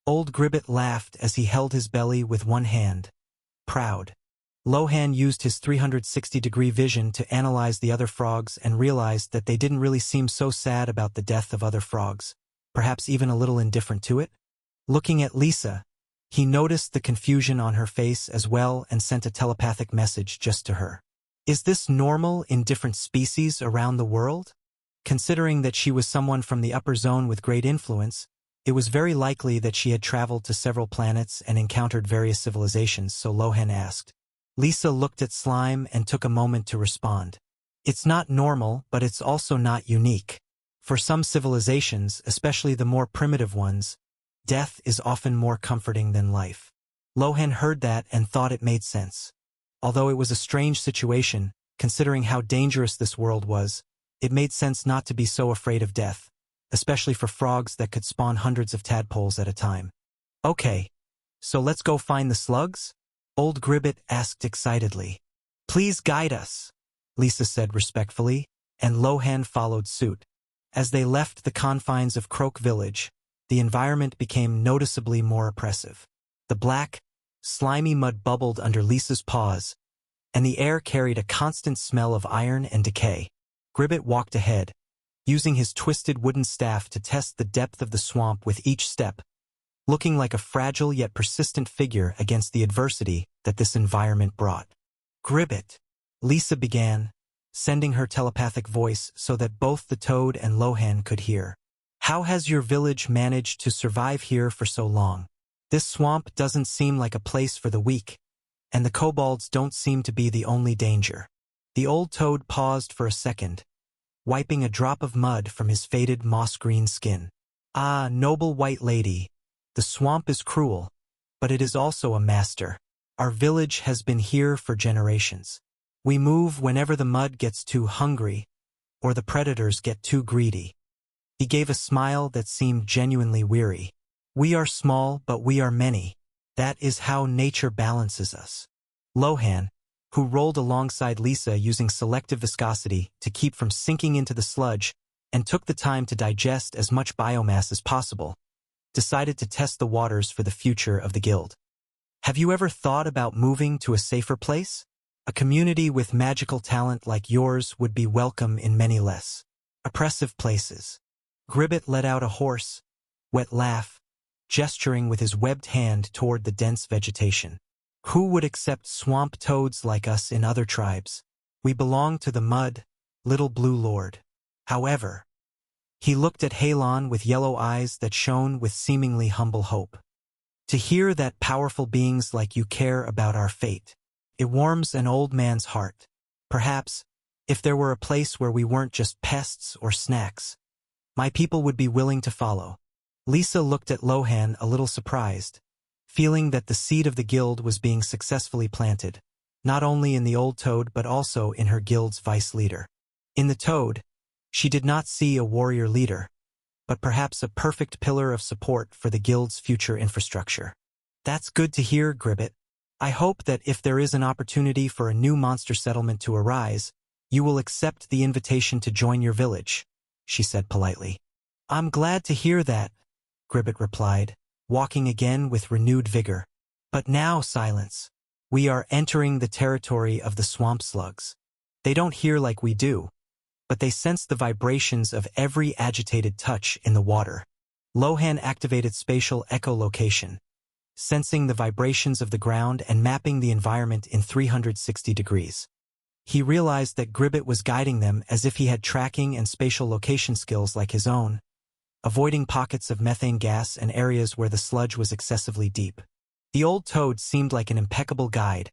Old Gribbet laughed as he held his belly with one hand. Proud. Lohan used his 360-degree vision to analyze the other frogs and realized that they didn't really seem so sad about the death of other frogs, perhaps even a little indifferent to it. Looking at Lisa, he noticed the confusion on her face as well and sent a telepathic message just to her. Is this normal in different species around the world? Considering that she was someone from the upper zone with great influence, it was very likely that she had traveled to several planets and encountered various civilizations, so Lohan asked. Lisa looked at Slime and took a moment to respond. It's not normal, but it's also not unique. For some civilizations, especially the more primitive ones, death is often more comforting than life. Lohan heard that and thought it made sense. Although it was a strange situation, considering how dangerous this world was, it made sense not to be so afraid of death, especially for frogs that could spawn hundreds of tadpoles at a time. Okay, so let's go find the slugs? Old Gribbet asked excitedly. Please guide us, Lisa said respectfully, and Lohan followed suit. As they left the confines of Croak Village, the environment became noticeably more oppressive. The black, slimy mud bubbled under Lisa's paws, and the air carried a constant smell of iron and decay. Gribbet walked ahead, using his twisted wooden staff to test the depth of the swamp with each step, looking like a fragile yet persistent figure against the adversity that this environment brought. "Gribbet," Lisa began, sending her telepathic voice so that both the toad and Lohan could hear. "How has your village managed to survive here for so long? This swamp doesn't seem like a place for the weak, and the kobolds don't seem to be the only danger." The old toad paused for a second, wiping a drop of mud from his faded moss-green skin. "Ah, noble white lady, the swamp is cruel, but it is also a master. Our village has been here for generations. We move whenever the mud gets too hungry or the predators get too greedy." He gave a smile that seemed genuinely weary. "We are small, but we are many. That is how nature balances us." Lohan, who rolled alongside Lisa using selective viscosity to keep from sinking into the sludge and took the time to digest as much biomass as possible, decided to test the waters for the future of the guild. "Have you ever thought about moving to a safer place? A community with magical talent like yours would be welcome in many less oppressive places." Gribbet let out a hoarse, wet laugh, gesturing with his webbed hand toward the dense vegetation. "Who would accept swamp toads like us in other tribes? We belong to the mud, little blue lord. However," he looked at Halon with yellow eyes that shone with seemingly humble hope. "To hear that powerful beings like you care about our fate, it warms an old man's heart. Perhaps, if there were a place where we weren't just pests or snacks, my people would be willing to follow." Lisa looked at Lohan a little surprised, feeling that the seed of the guild was being successfully planted, not only in the old toad but also in her guild's vice leader. In the toad, she did not see a warrior leader, but perhaps a perfect pillar of support for the guild's future infrastructure. "That's good to hear, Gribbet. I hope that if there is an opportunity for a new monster settlement to arise, you will accept the invitation to join your village," she said politely. "I'm glad to hear that," Gribbet replied, walking again with renewed vigor. "But now silence. We are entering the territory of the swamp slugs. They don't hear like we do, but they sense the vibrations of every agitated touch in the water." Lohan activated spatial echolocation, sensing the vibrations of the ground and mapping the environment in 360 degrees. He realized that Gribbet was guiding them as if he had tracking and spatial location skills like his own, avoiding pockets of methane gas and areas where the sludge was excessively deep. The old toad seemed like an impeccable guide,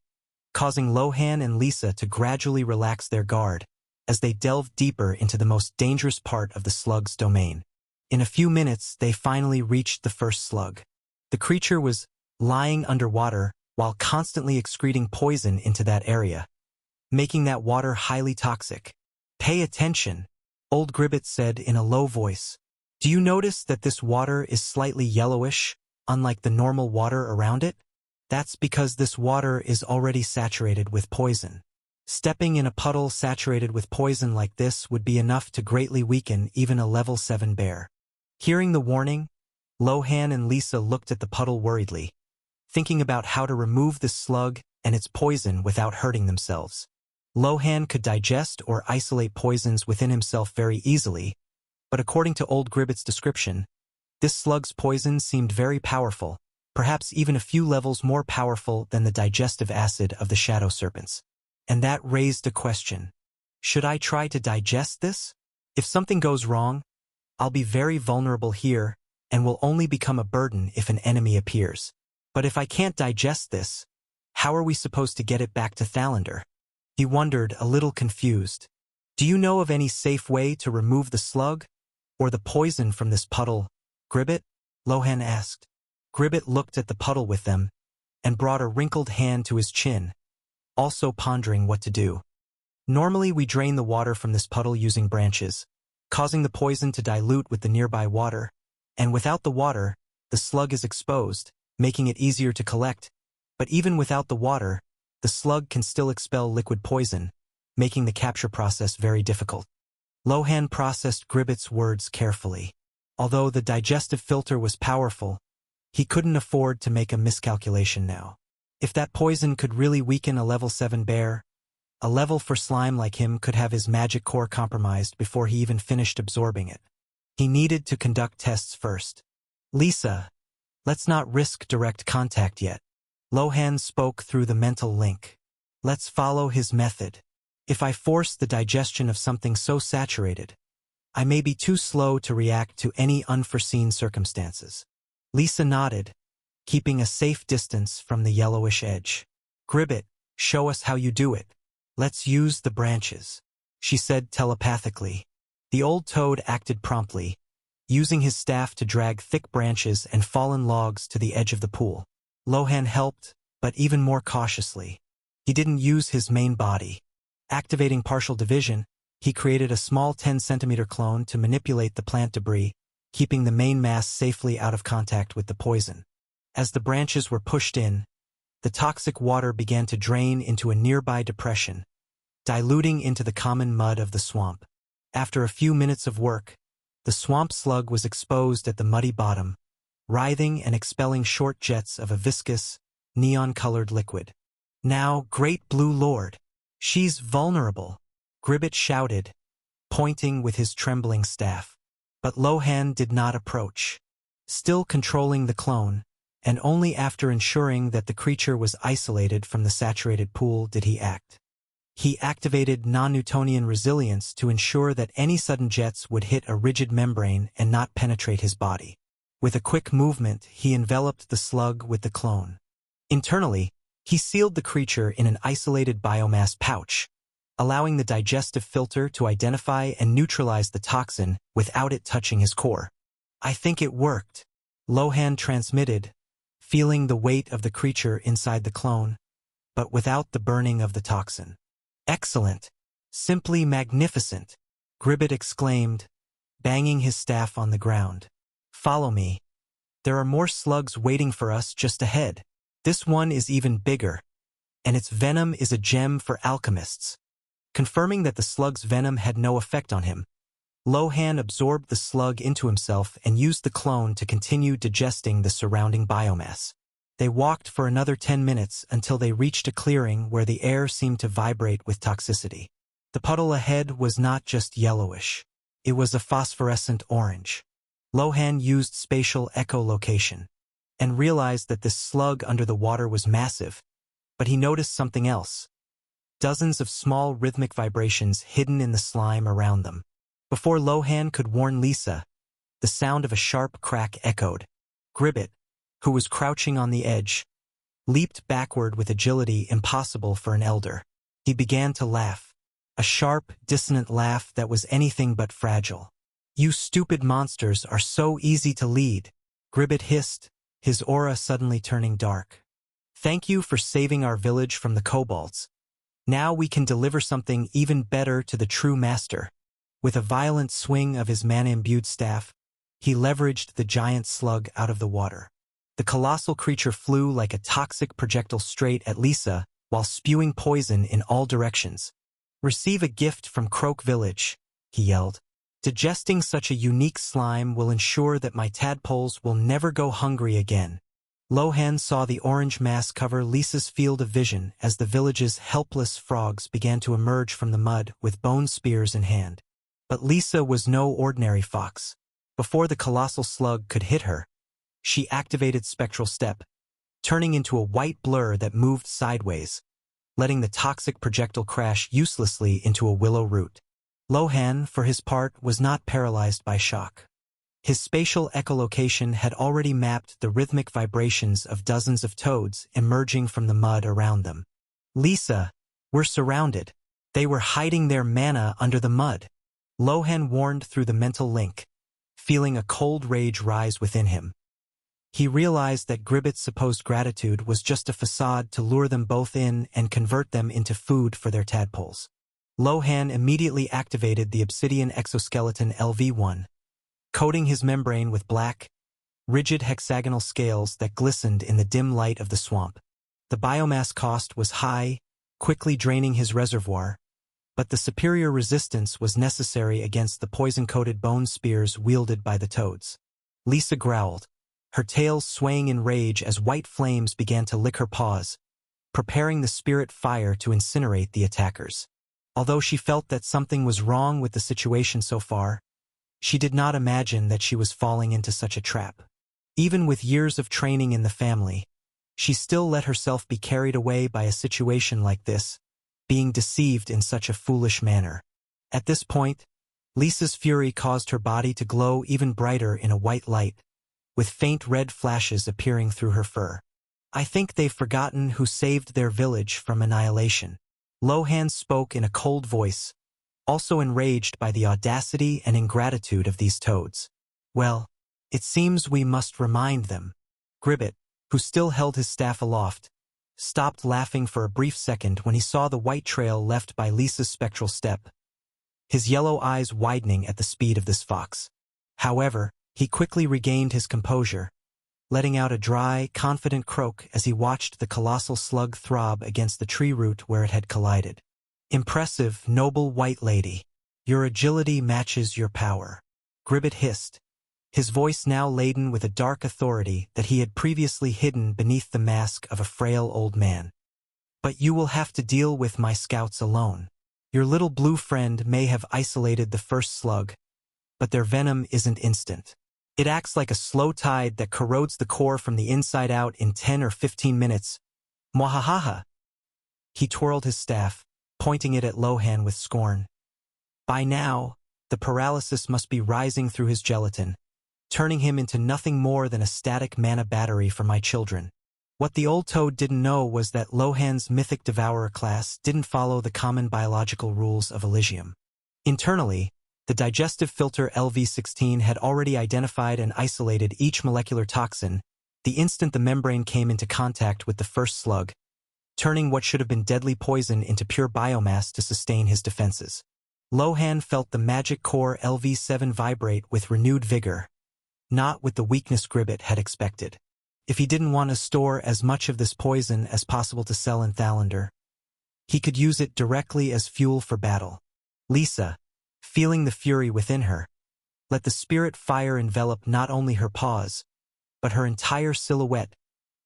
causing Lohan and Lisa to gradually relax their guard as they delved deeper into the most dangerous part of the slug's domain. In a few minutes, they finally reached the first slug. The creature was lying underwater while constantly excreting poison into that area, making that water highly toxic. "Pay attention," old Gribbet said in a low voice. "Do you notice that this water is slightly yellowish, unlike the normal water around it? That's because this water is already saturated with poison. Stepping in a puddle saturated with poison like this would be enough to greatly weaken even a level 7 bear." Hearing the warning, Lohan and Lisa looked at the puddle worriedly, thinking about how to remove this slug and its poison without hurting themselves. Lohan could digest or isolate poisons within himself very easily, but according to old Gribbet's description, this slug's poison seemed very powerful, perhaps even a few levels more powerful than the digestive acid of the shadow serpents. And that raised a question. Should I try to digest this? If something goes wrong, I'll be very vulnerable here and will only become a burden if an enemy appears. But if I can't digest this, how are we supposed to get it back to Thalander? He wondered, a little confused. "Do you know of any safe way to remove the slug or the poison from this puddle, Gribbet?" Lohan asked. Gribbet looked at the puddle with them and brought a wrinkled hand to his chin, also pondering what to do. "Normally we drain the water from this puddle using branches, causing the poison to dilute with the nearby water, and without the water, the slug is exposed, making it easier to collect. But even without the water, the slug can still expel liquid poison, making the capture process very difficult." Lohan processed Gribbet's words carefully. Although the digestive filter was powerful, he couldn't afford to make a miscalculation now. If that poison could really weaken a level 7 bear, A level for slime like him could have his magic core compromised before he even finished absorbing it. He needed to conduct tests first. Lisa, let's not risk direct contact yet. Lohan spoke through the mental link. Let's follow his method. If I force the digestion of something so saturated, I may be too slow to react to any unforeseen circumstances. Lisa nodded, keeping a safe distance from the yellowish edge. Gribbet, show us how you do it. Let's use the branches, she said telepathically. The old toad acted promptly, using his staff to drag thick branches and fallen logs to the edge of the pool. Lohan helped, but even more cautiously. He didn't use his main body. Activating partial division, he created a small 10-centimeter clone to manipulate the plant debris, keeping the main mass safely out of contact with the poison. As the branches were pushed in, the toxic water began to drain into a nearby depression, diluting into the common mud of the swamp. After a few minutes of work, the swamp slug was exposed at the muddy bottom, writhing and expelling short jets of a viscous, neon-colored liquid. Now, Great Blue Lord, she's vulnerable, Gribbet shouted, pointing with his trembling staff. But Lohan did not approach. Still controlling the clone, and only after ensuring that the creature was isolated from the saturated pool did he act. He activated non-Newtonian resilience to ensure that any sudden jets would hit a rigid membrane and not penetrate his body. With a quick movement, he enveloped the slug with the clone. Internally, he sealed the creature in an isolated biomass pouch, allowing the digestive filter to identify and neutralize the toxin without it touching his core. I think it worked, Lohan transmitted, feeling the weight of the creature inside the clone, but without the burning of the toxin. Excellent! Simply magnificent! Gribbet exclaimed, banging his staff on the ground. Follow me. There are more slugs waiting for us just ahead. This one is even bigger, and its venom is a gem for alchemists. Confirming that the slug's venom had no effect on him, Lohan absorbed the slug into himself and used the clone to continue digesting the surrounding biomass. They walked for another 10 minutes until they reached a clearing where the air seemed to vibrate with toxicity. The puddle ahead was not just yellowish. It was a phosphorescent orange. Lohan used spatial echolocation and realized that this slug under the water was massive, but he noticed something else. Dozens of small rhythmic vibrations hidden in the slime around them. Before Lohan could warn Lisa, the sound of a sharp crack echoed. Gribbet, who was crouching on the edge, leaped backward with agility impossible for an elder. He began to laugh, a sharp, dissonant laugh that was anything but fragile. You stupid monsters are so easy to lead, Gribbet hissed, his aura suddenly turning dark. Thank you for saving our village from the kobolds. Now we can deliver something even better to the true master. With a violent swing of his mana-imbued staff, he leveraged the giant slug out of the water. The colossal creature flew like a toxic projectile straight at Lisa while spewing poison in all directions. Receive a gift from Croak Village, he yelled. Digesting such a unique slime will ensure that my tadpoles will never go hungry again. Lohan saw the orange mass cover Lisa's field of vision as the village's helpless frogs began to emerge from the mud with bone spears in hand. But Lisa was no ordinary fox. Before the colossal slug could hit her, she activated Spectral Step, turning into a white blur that moved sideways, letting the toxic projectile crash uselessly into a willow root. Lohan, for his part, was not paralyzed by shock. His spatial echolocation had already mapped the rhythmic vibrations of dozens of toads emerging from the mud around them. Lisa, we're surrounded. They were hiding their mana under the mud. Lohan warned through the mental link, feeling a cold rage rise within him. He realized that Gribbet's supposed gratitude was just a facade to lure them both in and convert them into food for their tadpoles. Lohan immediately activated the obsidian exoskeleton LV-1, coating his membrane with black, rigid hexagonal scales that glistened in the dim light of the swamp. The biomass cost was high, quickly draining his reservoir, but the superior resistance was necessary against the poison-coated bone spears wielded by the toads. Lisa growled, her tail swaying in rage as white flames began to lick her paws, preparing the spirit fire to incinerate the attackers. Although she felt that something was wrong with the situation so far, she did not imagine that she was falling into such a trap. Even with years of training in the family, she still let herself be carried away by a situation like this, being deceived in such a foolish manner. At this point, Lisa's fury caused her body to glow even brighter in a white light, with faint red flashes appearing through her fur. I think they've forgotten who saved their village from annihilation. Lohan spoke in a cold voice, also enraged by the audacity and ingratitude of these toads. Well, it seems we must remind them. Gribbet, who still held his staff aloft, stopped laughing for a brief second when he saw the white trail left by Lisa's spectral step, his yellow eyes widening at the speed of this fox. However, he quickly regained his composure, letting out a dry, confident croak as he watched the colossal slug throb against the tree root where it had collided. Impressive, noble white lady. Your agility matches your power. Gribbet hissed, his voice now laden with a dark authority that he had previously hidden beneath the mask of a frail old man. But you will have to deal with my scouts alone. Your little blue friend may have isolated the first slug, but their venom isn't instant. It acts like a slow tide that corrodes the core from the inside out in 10 or 15 minutes. Mwahaha! He twirled his staff, pointing it at Lohan with scorn. By now, the paralysis must be rising through his gelatin, turning him into nothing more than a static mana battery for my children. What the old toad didn't know was that Lohan's mythic devourer class didn't follow the common biological rules of Eligium. Internally, the digestive filter LV-16 had already identified and isolated each molecular toxin the instant the membrane came into contact with the first slug, turning what should have been deadly poison into pure biomass to sustain his defenses. Lohan felt the magic core LV-7 vibrate with renewed vigor, not with the weakness Gribbet had expected. If he didn't want to store as much of this poison as possible to sell in Thalander, he could use it directly as fuel for battle. Lisa, feeling the fury within her, let the spirit fire envelop not only her paws, but her entire silhouette,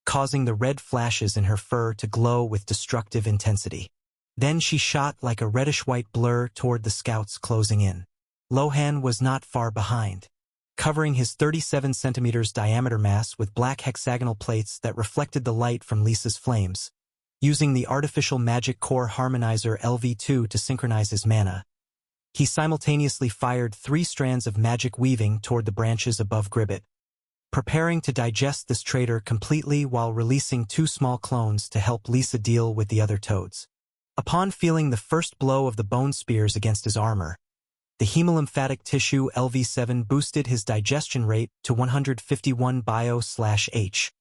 causing the red flashes in her fur to glow with destructive intensity. Then she shot like a reddish-white blur toward the scouts closing in. Lohan was not far behind, covering his 37 centimeters diameter mass with black hexagonal plates that reflected the light from Lisa's flames. Using the artificial magic core harmonizer LV2 to synchronize his mana, he simultaneously fired 3 strands of magic weaving toward the branches above Gribbet, preparing to digest this traitor completely while releasing 2 small clones to help Lisa deal with the other toads. Upon feeling the first blow of the bone spears against his armor, the hemolymphatic tissue LV7 boosted his digestion rate to 151 bio/H,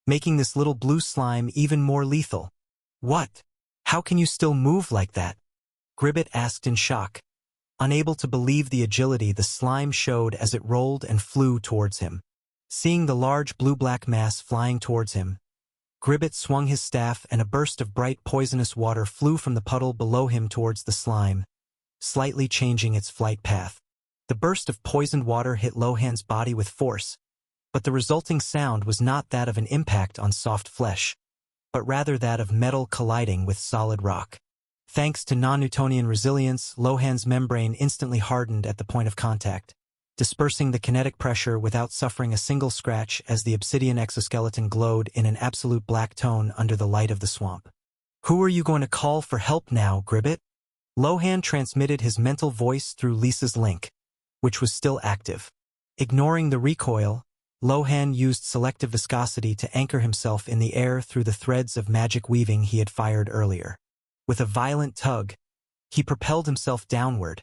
making this little blue slime even more lethal. What? How can you still move like that? Gribbet asked in shock, unable to believe the agility the slime showed as it rolled and flew towards him. Seeing the large blue-black mass flying towards him, Gribbet swung his staff and a burst of bright poisonous water flew from the puddle below him towards the slime, slightly changing its flight path. The burst of poisoned water hit Lohan's body with force, but the resulting sound was not that of an impact on soft flesh, but rather that of metal colliding with solid rock. Thanks to non-Newtonian resilience, Lohan's membrane instantly hardened at the point of contact, dispersing the kinetic pressure without suffering a single scratch as the obsidian exoskeleton glowed in an absolute black tone under the light of the swamp. Who are you going to call for help now, Gribbet? Lohan transmitted his mental voice through Lisa's link, which was still active. Ignoring the recoil, Lohan used selective viscosity to anchor himself in the air through the threads of magic weaving he had fired earlier. With a violent tug, he propelled himself downward,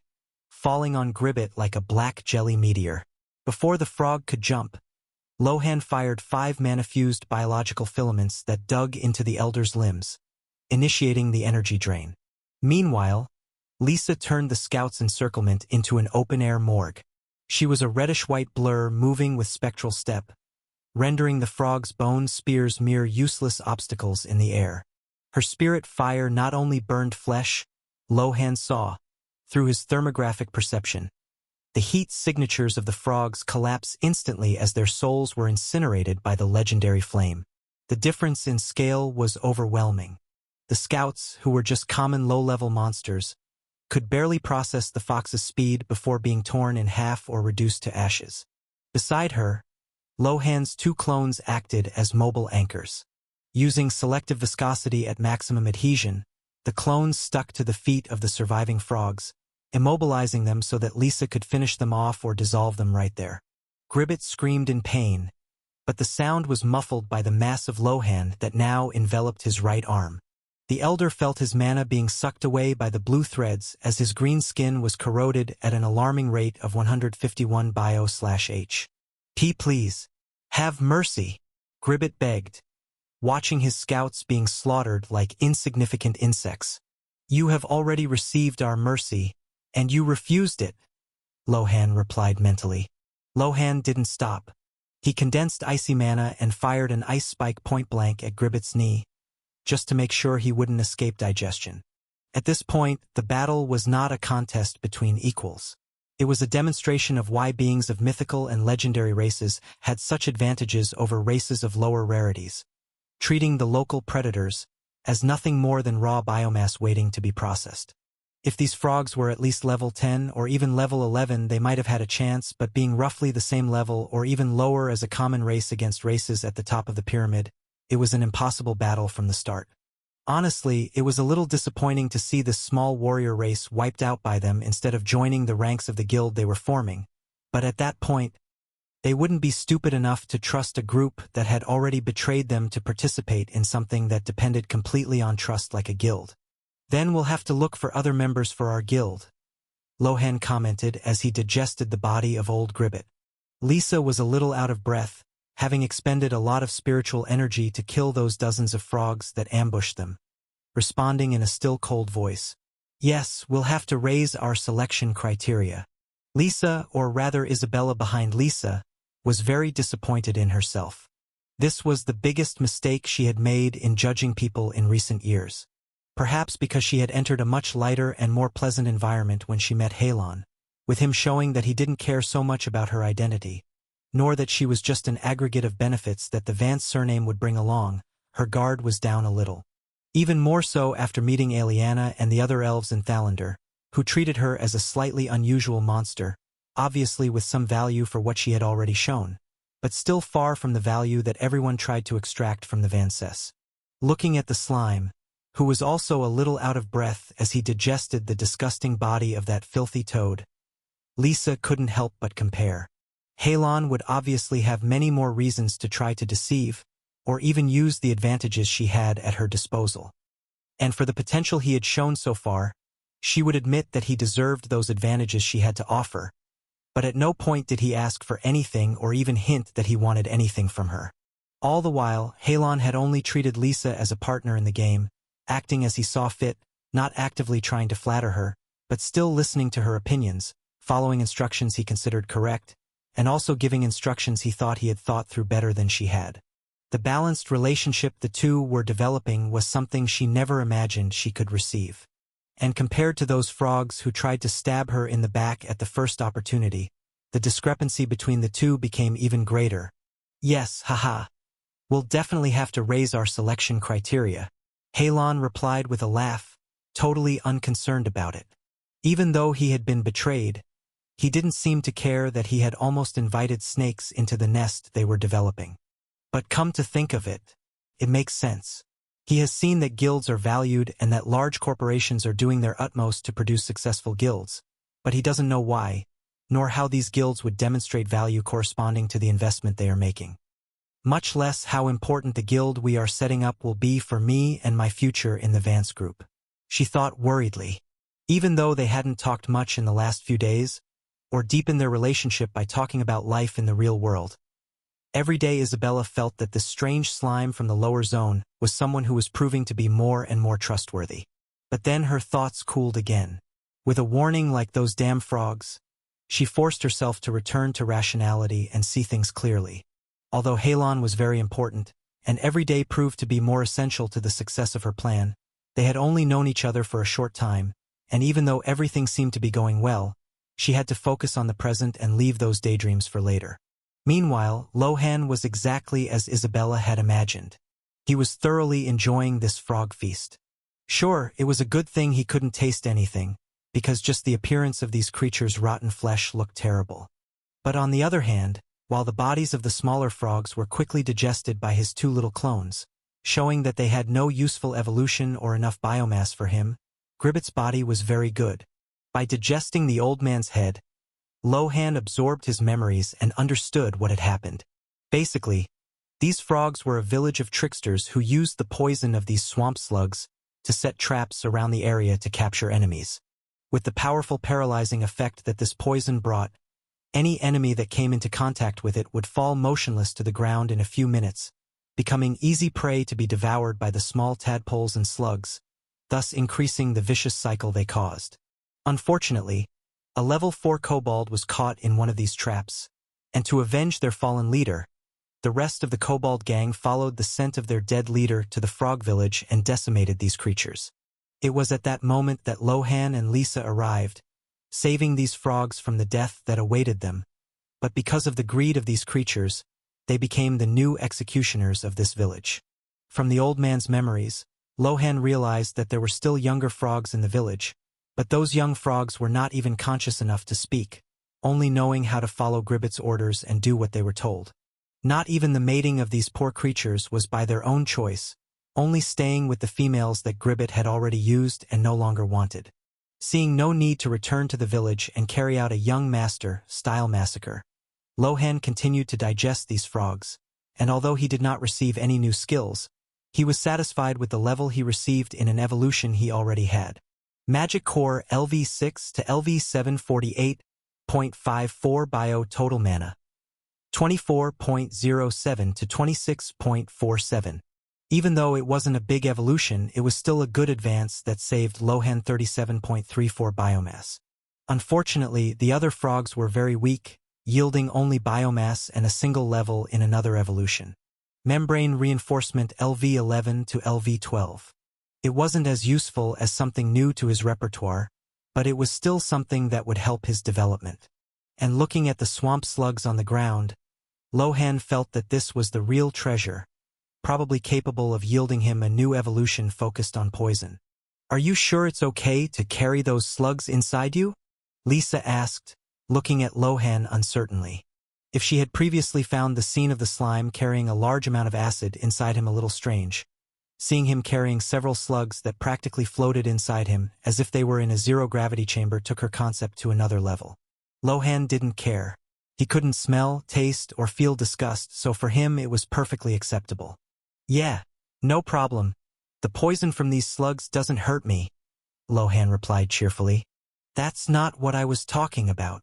falling on Gribbet like a black jelly meteor. Before the frog could jump, Lohan fired 5 mana-fused biological filaments that dug into the elder's limbs, initiating the energy drain. Meanwhile, Lisa turned the scout's encirclement into an open-air morgue. She was a reddish-white blur moving with spectral step, rendering the frog's bone spears mere useless obstacles in the air. Her spirit fire not only burned flesh, Lohan saw, through his thermographic perception, the heat signatures of the frogs collapse instantly as their souls were incinerated by the legendary flame. The difference in scale was overwhelming. The scouts, who were just common low-level monsters, could barely process the fox's speed before being torn in half or reduced to ashes. Beside her, Lohan's two clones acted as mobile anchors. Using selective viscosity at maximum adhesion, the clones stuck to the feet of the surviving frogs, immobilizing them so that Lisa could finish them off or dissolve them right there. Gribbet screamed in pain, but the sound was muffled by the massive Lohan that now enveloped his right arm. The elder felt his mana being sucked away by the blue threads as his green skin was corroded at an alarming rate of 151 bio/H. Please. Have mercy, Gribbet begged, watching his scouts being slaughtered like insignificant insects. You have already received our mercy, and you refused it, Lohan replied mentally. Lohan didn't stop. He condensed icy mana and fired an ice spike point-blank at Gribbet's knee, just to make sure he wouldn't escape digestion. At this point, the battle was not a contest between equals. It was a demonstration of why beings of mythical and legendary races had such advantages over races of lower rarities, treating the local predators as nothing more than raw biomass waiting to be processed. If these frogs were at least level 10 or even level 11, they might have had a chance, but being roughly the same level or even lower as a common race against races at the top of the pyramid, it was an impossible battle from the start. Honestly, it was a little disappointing to see this small warrior race wiped out by them instead of joining the ranks of the guild they were forming, but at that point, they wouldn't be stupid enough to trust a group that had already betrayed them to participate in something that depended completely on trust like a guild. Then we'll have to look for other members for our guild, Lohan commented as he digested the body of old Gribbet. Lisa was a little out of breath, having expended a lot of spiritual energy to kill those dozens of frogs that ambushed them, responding in a still cold voice. Yes, we'll have to raise our selection criteria. Lisa, or rather Isabella behind Lisa, was very disappointed in herself. This was the biggest mistake she had made in judging people in recent years. Perhaps because she had entered a much lighter and more pleasant environment when she met Halon, with him showing that he didn't care so much about her identity, nor that she was just an aggregate of benefits that the Vance surname would bring along. Her guard was down a little. Even more so after meeting Aliana and the other elves in Thalander, who treated her as a slightly unusual monster, obviously with some value for what she had already shown, but still far from the value that everyone tried to extract from the Vances. Looking at the slime, who was also a little out of breath as he digested the disgusting body of that filthy toad, Lisa couldn't help but compare. Halon would obviously have many more reasons to try to deceive, or even use the advantages she had at her disposal. And for the potential he had shown so far, she would admit that he deserved those advantages she had to offer, but at no point did he ask for anything or even hint that he wanted anything from her. All the while, Halon had only treated Lisa as a partner in the game, acting as he saw fit, not actively trying to flatter her, but still listening to her opinions, following instructions he considered correct, and also giving instructions he thought he had thought through better than she had. The balanced relationship the two were developing was something she never imagined she could receive. And compared to those frogs who tried to stab her in the back at the first opportunity, the discrepancy between the two became even greater. Yes, haha. We'll definitely have to raise our selection criteria, Halon replied with a laugh, totally unconcerned about it. Even though he had been betrayed, he didn't seem to care that he had almost invited snakes into the nest they were developing. But come to think of it, it makes sense. He has seen that guilds are valued and that large corporations are doing their utmost to produce successful guilds, but he doesn't know why, nor how these guilds would demonstrate value corresponding to the investment they are making. Much less how important the guild we are setting up will be for me and my future in the Vance group, she thought worriedly. Even though they hadn't talked much in the last few days, or deepened their relationship by talking about life in the real world, every day Isabella felt that this strange slime from the lower zone was someone who was proving to be more and more trustworthy. But then her thoughts cooled again. With a warning like those damn frogs, she forced herself to return to rationality and see things clearly. Although Halon was very important, and every day proved to be more essential to the success of her plan, they had only known each other for a short time, and even though everything seemed to be going well, she had to focus on the present and leave those daydreams for later. Meanwhile, Lohan was exactly as Isabella had imagined. He was thoroughly enjoying this frog feast. Sure, it was a good thing he couldn't taste anything, because just the appearance of these creatures' rotten flesh looked terrible. But on the other hand, while the bodies of the smaller frogs were quickly digested by his two little clones, showing that they had no useful evolution or enough biomass for him, Gribbet's body was very good. By digesting the old man's head, Lohan absorbed his memories and understood what had happened. Basically, these frogs were a village of tricksters who used the poison of these swamp slugs to set traps around the area to capture enemies. With the powerful paralyzing effect that this poison brought, any enemy that came into contact with it would fall motionless to the ground in a few minutes, becoming easy prey to be devoured by the small tadpoles and slugs, thus increasing the vicious cycle they caused. Unfortunately, a level 4 kobold was caught in one of these traps, and to avenge their fallen leader, the rest of the kobold gang followed the scent of their dead leader to the frog village and decimated these creatures. It was at that moment that Lohan and Lisa arrived, saving these frogs from the death that awaited them, but because of the greed of these creatures, they became the new executioners of this village. From the old man's memories, Lohan realized that there were still younger frogs in the village, but those young frogs were not even conscious enough to speak, only knowing how to follow Gribbet's orders and do what they were told. Not even the mating of these poor creatures was by their own choice, only staying with the females that Gribbet had already used and no longer wanted. Seeing no need to return to the village and carry out a young master-style massacre, Lohan continued to digest these frogs, and although he did not receive any new skills, he was satisfied with the level he received in an evolution he already had. Magic Core LV6 to LV7 48.54 Bio Total Mana 24.07 to 26.47. Even though it wasn't a big evolution, it was still a good advance that saved Lohan 37.34 biomass. Unfortunately, the other frogs were very weak, yielding only biomass and a single level in another evolution. Membrane Reinforcement LV11 to LV12. It wasn't as useful as something new to his repertoire, but it was still something that would help his development. And looking at the swamp slugs on the ground, Lohan felt that this was the real treasure, probably capable of yielding him a new evolution focused on poison. "Are you sure it's okay to carry those slugs inside you?" Lisa asked, looking at Lohan uncertainly. If she had previously found the scene of the slime carrying a large amount of acid inside him a little strange, seeing him carrying several slugs that practically floated inside him as if they were in a zero-gravity chamber took her concept to another level. Lohan didn't care. He couldn't smell, taste, or feel disgust, so for him it was perfectly acceptable. "Yeah, no problem. The poison from these slugs doesn't hurt me," Lohan replied cheerfully. "That's not what I was talking about,"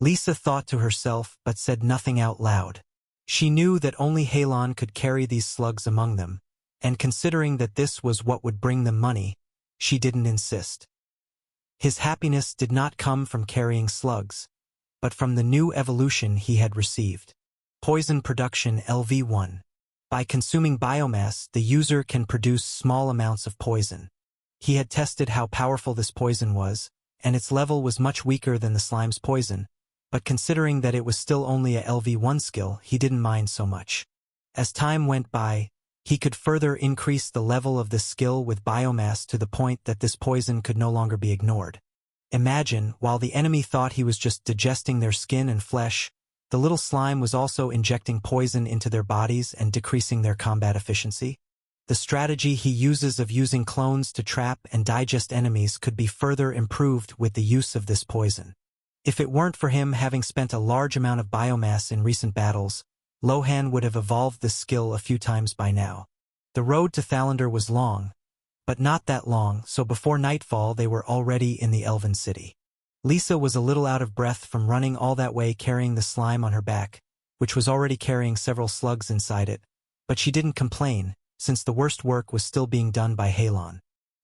Lisa thought to herself but said nothing out loud. She knew that only Halon could carry these slugs among them, and considering that this was what would bring them money, she didn't insist. His happiness did not come from carrying slugs, but from the new evolution he had received. Poison Production LV1. By consuming biomass, the user can produce small amounts of poison. He had tested how powerful this poison was, and its level was much weaker than the slime's poison, but considering that it was still only a LV1 skill, he didn't mind so much. As time went by, he could further increase the level of this skill with biomass to the point that this poison could no longer be ignored. Imagine, while the enemy thought he was just digesting their skin and flesh, the little slime was also injecting poison into their bodies and decreasing their combat efficiency. The strategy he uses of using clones to trap and digest enemies could be further improved with the use of this poison. If it weren't for him having spent a large amount of biomass in recent battles, Lohan would have evolved this skill a few times by now. The road to Thalander was long, but not that long, so before nightfall they were already in the Elven city. Lisa was a little out of breath from running all that way carrying the slime on her back, which was already carrying several slugs inside it, but she didn't complain, since the worst work was still being done by Halon.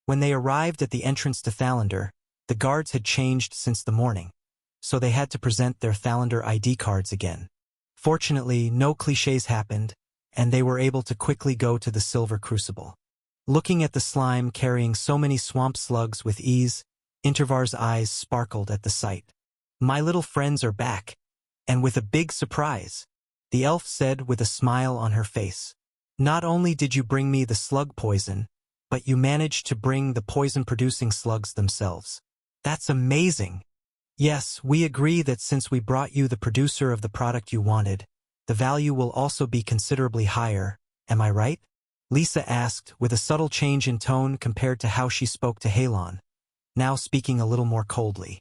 When they arrived at the entrance to Thalander, the guards had changed since the morning, so they had to present their Thalander ID cards again. Fortunately, no clichés happened, and they were able to quickly go to the Silver Crucible. Looking at the slime carrying so many swamp slugs with ease, Intervar's eyes sparkled at the sight. "My little friends are back, and with a big surprise," the elf said with a smile on her face. Not only did you bring me the slug poison, but you managed to bring the poison-producing slugs themselves. That's amazing. Yes, we agree that since we brought you the producer of the product you wanted, the value will also be considerably higher, am I right? Lisa asked, with a subtle change in tone compared to how she spoke to Halon, now speaking a little more coldly.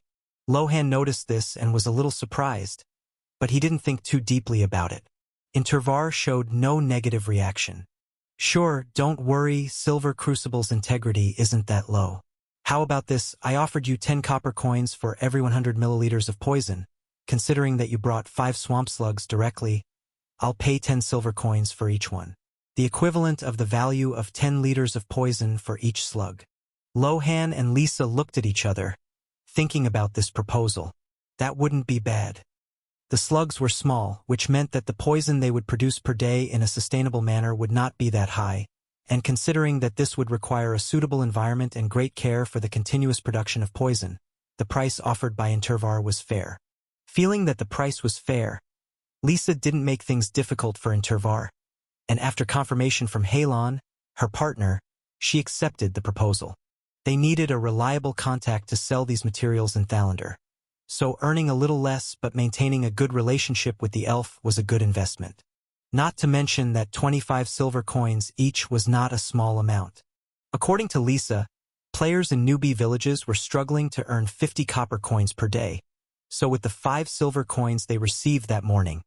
Lohan noticed this and was a little surprised, but he didn't think too deeply about it. Intervar showed no negative reaction. Sure, don't worry, Silver Crucible's integrity isn't that low. How about this? I offered you 10 copper coins for every 100 milliliters of poison. Considering that you brought 5 swamp slugs directly, I'll pay 10 silver coins for each one. The equivalent of the value of 10 liters of poison for each slug. Lohan and Lisa looked at each other, thinking about this proposal. That wouldn't be bad. The slugs were small, which meant that the poison they would produce per day in a sustainable manner would not be that high, and considering that this would require a suitable environment and great care for the continuous production of poison, the price offered by Intervar was fair. Feeling that the price was fair, Lisa didn't make things difficult for Intervar, and after confirmation from Halon, her partner, she accepted the proposal. They needed a reliable contact to sell these materials in Thalander, so earning a little less but maintaining a good relationship with the elf was a good investment. Not to mention that 25 silver coins each was not a small amount. According to Lisa, players in newbie villages were struggling to earn 50 copper coins per day, so with the 5 silver coins they received that morning,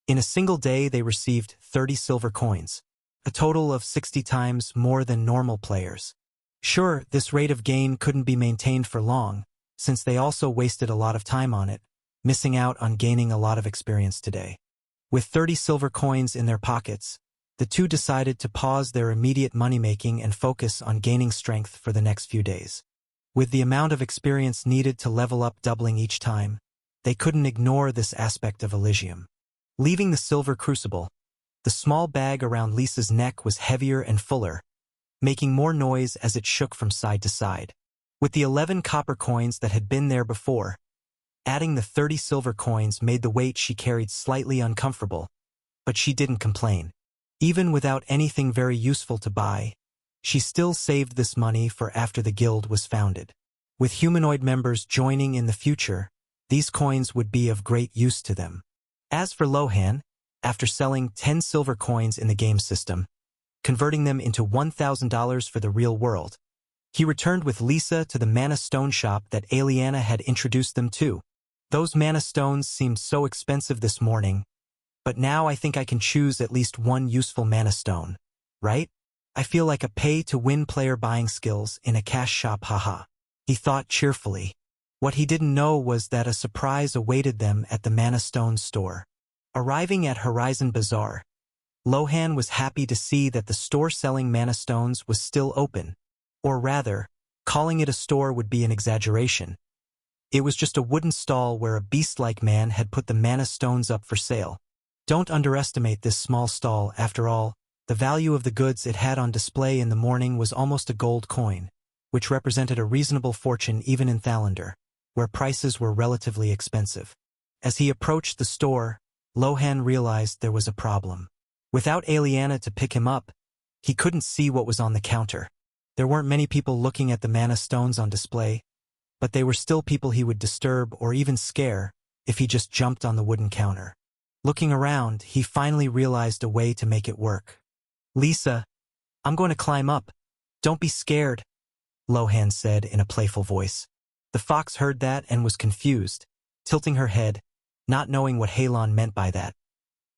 in a single day they received 30 silver coins, a total of 60 times more than normal players. Sure, this rate of gain couldn't be maintained for long, since they also wasted a lot of time on it, missing out on gaining a lot of experience today. With 30 silver coins in their pockets, the two decided to pause their immediate money-making and focus on gaining strength for the next few days. With the amount of experience needed to level up doubling each time, they couldn't ignore this aspect of Eligium. Leaving the silver crucible, the small bag around Lisa's neck was heavier and fuller, making more noise as it shook from side to side. With the 11 copper coins that had been there before, adding the 30 silver coins made the weight she carried slightly uncomfortable, but she didn't complain. Even without anything very useful to buy, she still saved this money for after the guild was founded. With humanoid members joining in the future, these coins would be of great use to them. As for Lohan, after selling 10 silver coins in the game system, converting them into $1,000 for the real world, he returned with Lisa to the mana stone shop that Aliana had introduced them to. Those mana stones seemed so expensive this morning, but now I think I can choose at least one useful mana stone, right? I feel like a pay-to-win player buying skills in a cash shop, haha. He thought cheerfully. What he didn't know was that a surprise awaited them at the mana stone store. Arriving at Horizon Bazaar, Lohan was happy to see that the store selling mana stones was still open. Or rather, calling it a store would be an exaggeration. It was just a wooden stall where a beast-like man had put the mana stones up for sale. Don't underestimate this small stall, after all, the value of the goods it had on display in the morning was almost a gold coin, which represented a reasonable fortune even in Thalander, where prices were relatively expensive. As he approached the store, Lohan realized there was a problem. Without Aliana to pick him up, he couldn't see what was on the counter. There weren't many people looking at the mana stones on display, but they were still people he would disturb or even scare if he just jumped on the wooden counter. Looking around, he finally realized a way to make it work. "Lisa, I'm going to climb up. Don't be scared," Lohan said in a playful voice. The fox heard that and was confused, tilting her head, not knowing what Halon meant by that.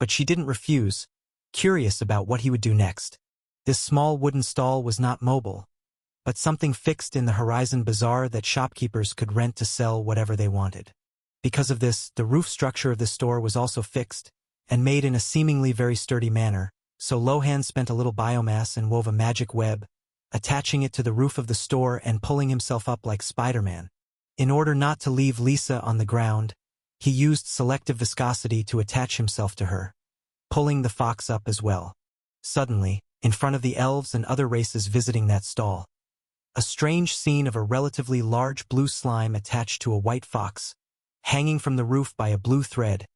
But she didn't refuse, curious about what he would do next. This small wooden stall was not mobile, but something fixed in the Horizon Bazaar that shopkeepers could rent to sell whatever they wanted. Because of this, the roof structure of the store was also fixed, and made in a seemingly very sturdy manner, so Lohan spent a little biomass and wove a magic web, attaching it to the roof of the store and pulling himself up like Spider-Man. In order not to leave Lisa on the ground, he used selective viscosity to attach himself to her, pulling the fox up as well. Suddenly, in front of the elves and other races visiting that stall, a strange scene of a relatively large blue slime attached to a white fox, hanging from the roof by a blue thread,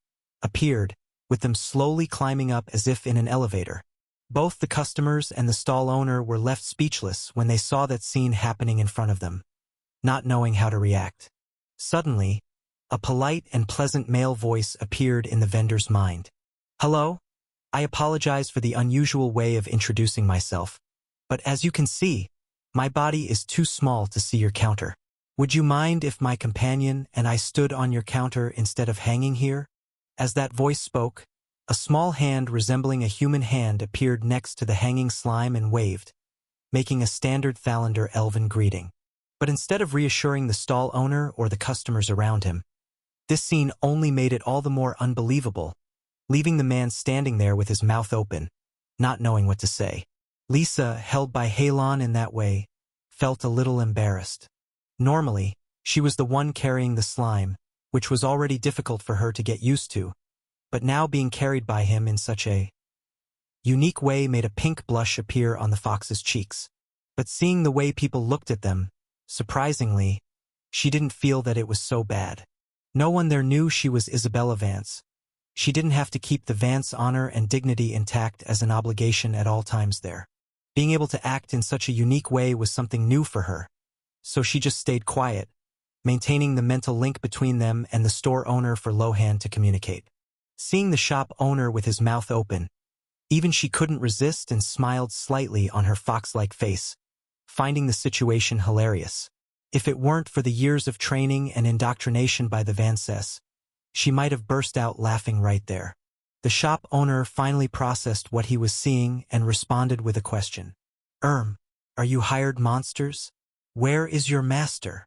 appeared, with them slowly climbing up as if in an elevator. Both the customers and the stall owner were left speechless when they saw that scene happening in front of them, not knowing how to react. Suddenly, a polite and pleasant male voice appeared in the vendor's mind. "Hello? I apologize for the unusual way of introducing myself, but as you can see, my body is too small to see your counter. Would you mind if my companion and I stood on your counter instead of hanging here?" As that voice spoke, a small hand resembling a human hand appeared next to the hanging slime and waved, making a standard Thalander elven greeting. But instead of reassuring the stall owner or the customers around him, this scene only made it all the more unbelievable, leaving the man standing there with his mouth open, not knowing what to say. Lisa, held by Halon in that way, felt a little embarrassed. Normally, she was the one carrying the slime, which was already difficult for her to get used to, but now being carried by him in such a unique way made a pink blush appear on the fox's cheeks. But seeing the way people looked at them, surprisingly, she didn't feel that it was so bad. No one there knew she was Isabella Vance. She didn't have to keep the Vance honor and dignity intact as an obligation at all times there. Being able to act in such a unique way was something new for her, so she just stayed quiet, maintaining the mental link between them and the store owner for Lohan to communicate. Seeing the shop owner with his mouth open, even she couldn't resist and smiled slightly on her fox-like face, finding the situation hilarious. If it weren't for the years of training and indoctrination by the Vances, she might have burst out laughing right there. The shop owner finally processed what he was seeing and responded with a question. Are you hired monsters? Where is your master?"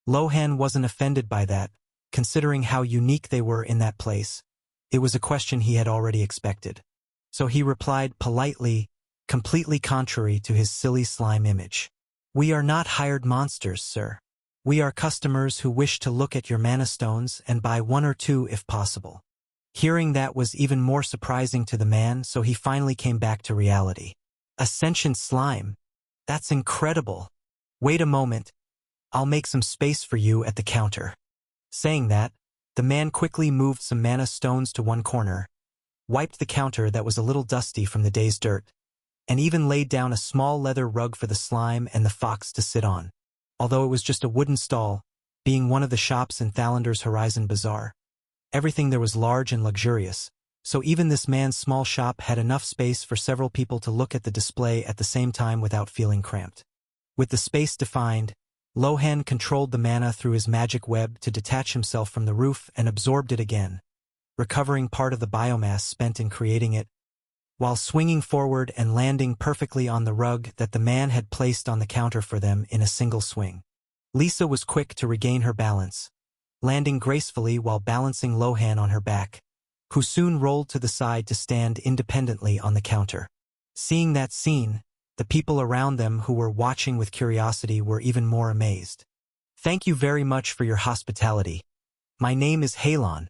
Lohan wasn't offended by that, considering how unique they were in that place. It was a question he had already expected. So he replied politely, completely contrary to his silly slime image. "We are not hired monsters, sir. We are customers who wish to look at your mana stones and buy one or two if possible." Hearing that was even more surprising to the man, so he finally came back to reality. "Ascension slime? That's incredible. Wait a moment. I'll make some space for you at the counter." Saying that, the man quickly moved some mana stones to one corner, wiped the counter that was a little dusty from the day's dirt, and even laid down a small leather rug for the slime and the fox to sit on. Although it was just a wooden stall, being one of the shops in Thalander's Horizon Bazaar, everything there was large and luxurious, so even this man's small shop had enough space for several people to look at the display at the same time without feeling cramped. With the space defined, Lohan controlled the mana through his magic web to detach himself from the roof and absorbed it again, recovering part of the biomass spent in creating it, while swinging forward and landing perfectly on the rug that the man had placed on the counter for them in a single swing. Lisa was quick to regain her balance, landing gracefully while balancing Lohan on her back, who soon rolled to the side to stand independently on the counter. Seeing that scene, the people around them who were watching with curiosity were even more amazed. "Thank you very much for your hospitality. My name is Halon.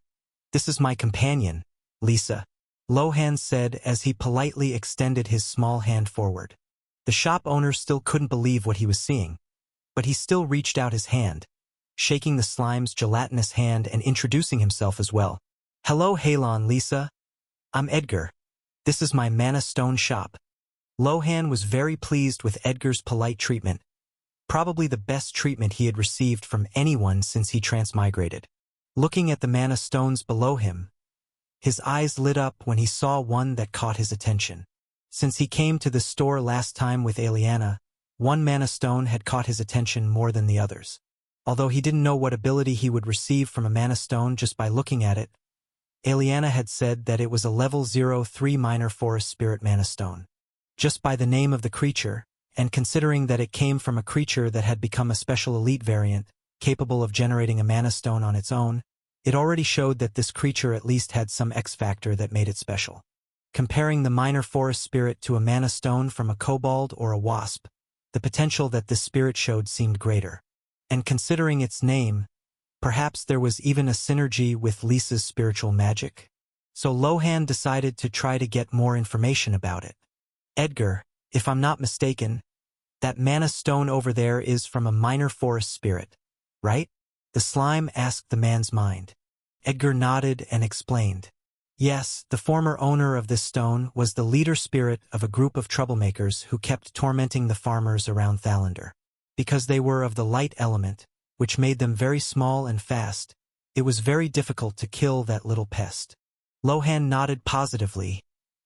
This is my companion, Lisa," Lohan said as he politely extended his small hand forward. The shop owner still couldn't believe what he was seeing, but he still reached out his hand, shaking the slime's gelatinous hand and introducing himself as well. "Hello Halon, Lisa. I'm Edgar. This is my mana stone shop." Lohan was very pleased with Edgar's polite treatment, probably the best treatment he had received from anyone since he transmigrated. Looking at the mana stones below him, his eyes lit up when he saw one that caught his attention. Since he came to the store last time with Aliana, one mana stone had caught his attention more than the others. Although he didn't know what ability he would receive from a mana stone just by looking at it, Aliana had said that it was a level 03 minor forest spirit mana stone. Just by the name of the creature, and considering that it came from a creature that had become a special elite variant, capable of generating a mana stone on its own, it already showed that this creature at least had some X-factor that made it special. Comparing the minor forest spirit to a mana stone from a kobold or a wasp, the potential that this spirit showed seemed greater. And considering its name, perhaps there was even a synergy with Lisa's spiritual magic. So Lohan decided to try to get more information about it. "Edgar, if I'm not mistaken, that mana stone over there is from a minor forest spirit, right?" The slime asked the man's mind. Edgar nodded and explained. Yes, the former owner of this stone was the leader spirit of a group of troublemakers who kept tormenting the farmers around Thalander. Because they were of the light element, which made them very small and fast, it was very difficult to kill that little pest. Lohan nodded positively,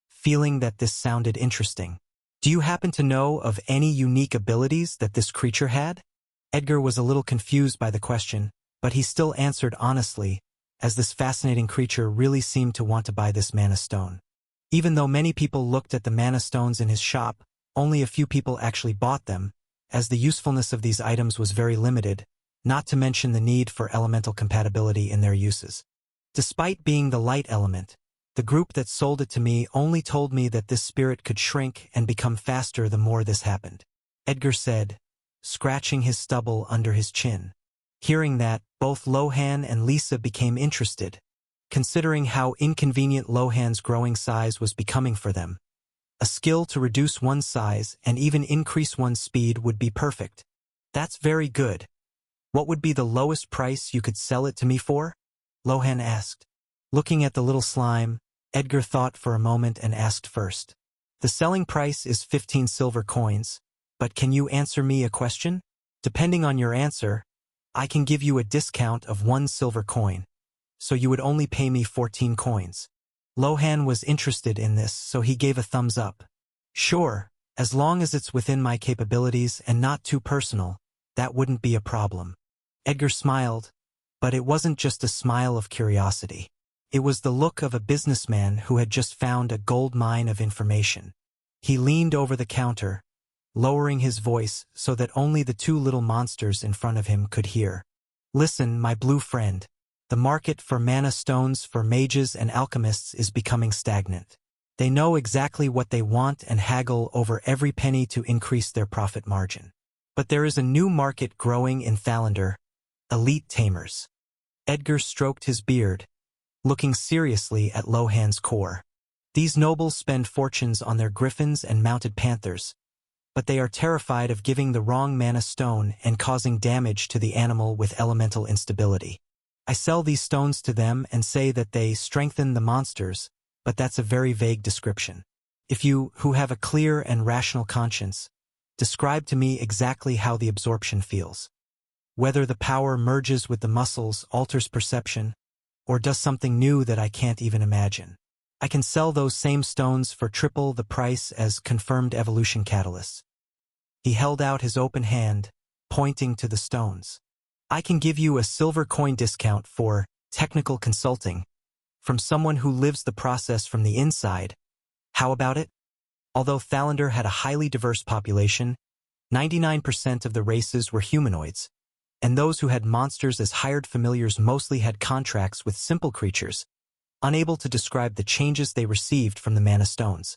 feeling that this sounded interesting. Do you happen to know of any unique abilities that this creature had? Edgar was a little confused by the question, but he still answered honestly, as this fascinating creature really seemed to want to buy this mana stone. Even though many people looked at the mana stones in his shop, only a few people actually bought them, as the usefulness of these items was very limited, not to mention the need for elemental compatibility in their uses. Despite being the light element, the group that sold it to me only told me that this spirit could shrink and become faster the more this happened. Edgar said, scratching his stubble under his chin. Hearing that, both Lohan and Lisa became interested, considering how inconvenient Lohan's growing size was becoming for them. A skill to reduce one's size and even increase one's speed would be perfect. That's very good. What would be the lowest price you could sell it to me for? Lohan asked. Looking at the little slime, Edgar thought for a moment and asked first. The selling price is 15 silver coins, but can you answer me a question? Depending on your answer, I can give you a discount of 1 silver coin, so you would only pay me 14 coins. Lohan was interested in this, so he gave a thumbs up. Sure, as long as it's within my capabilities and not too personal, that wouldn't be a problem. Edgar smiled, but it wasn't just a smile of curiosity. It was the look of a businessman who had just found a gold mine of information. He leaned over the counter, lowering his voice so that only the two little monsters in front of him could hear. Listen, my blue friend. The market for mana stones for mages and alchemists is becoming stagnant. They know exactly what they want and haggle over every penny to increase their profit margin. But there is a new market growing in Thalander, elite tamers. Edgar stroked his beard, looking seriously at Lohan's core. These nobles spend fortunes on their griffins and mounted panthers, but they are terrified of giving the wrong mana stone and causing damage to the animal with elemental instability. I sell these stones to them and say that they strengthen the monsters, but that's a very vague description. If you, who have a clear and rational conscience, describe to me exactly how the absorption feels. Whether the power merges with the muscles, alters perception, or does something new that I can't even imagine. I can sell those same stones for triple the price as confirmed evolution catalysts. He held out his open hand, pointing to the stones. I can give you a silver coin discount for technical consulting from someone who lives the process from the inside. How about it? Although Thalander had a highly diverse population, 99% of the races were humanoids, and those who had monsters as hired familiars mostly had contracts with simple creatures, unable to describe the changes they received from the mana stones.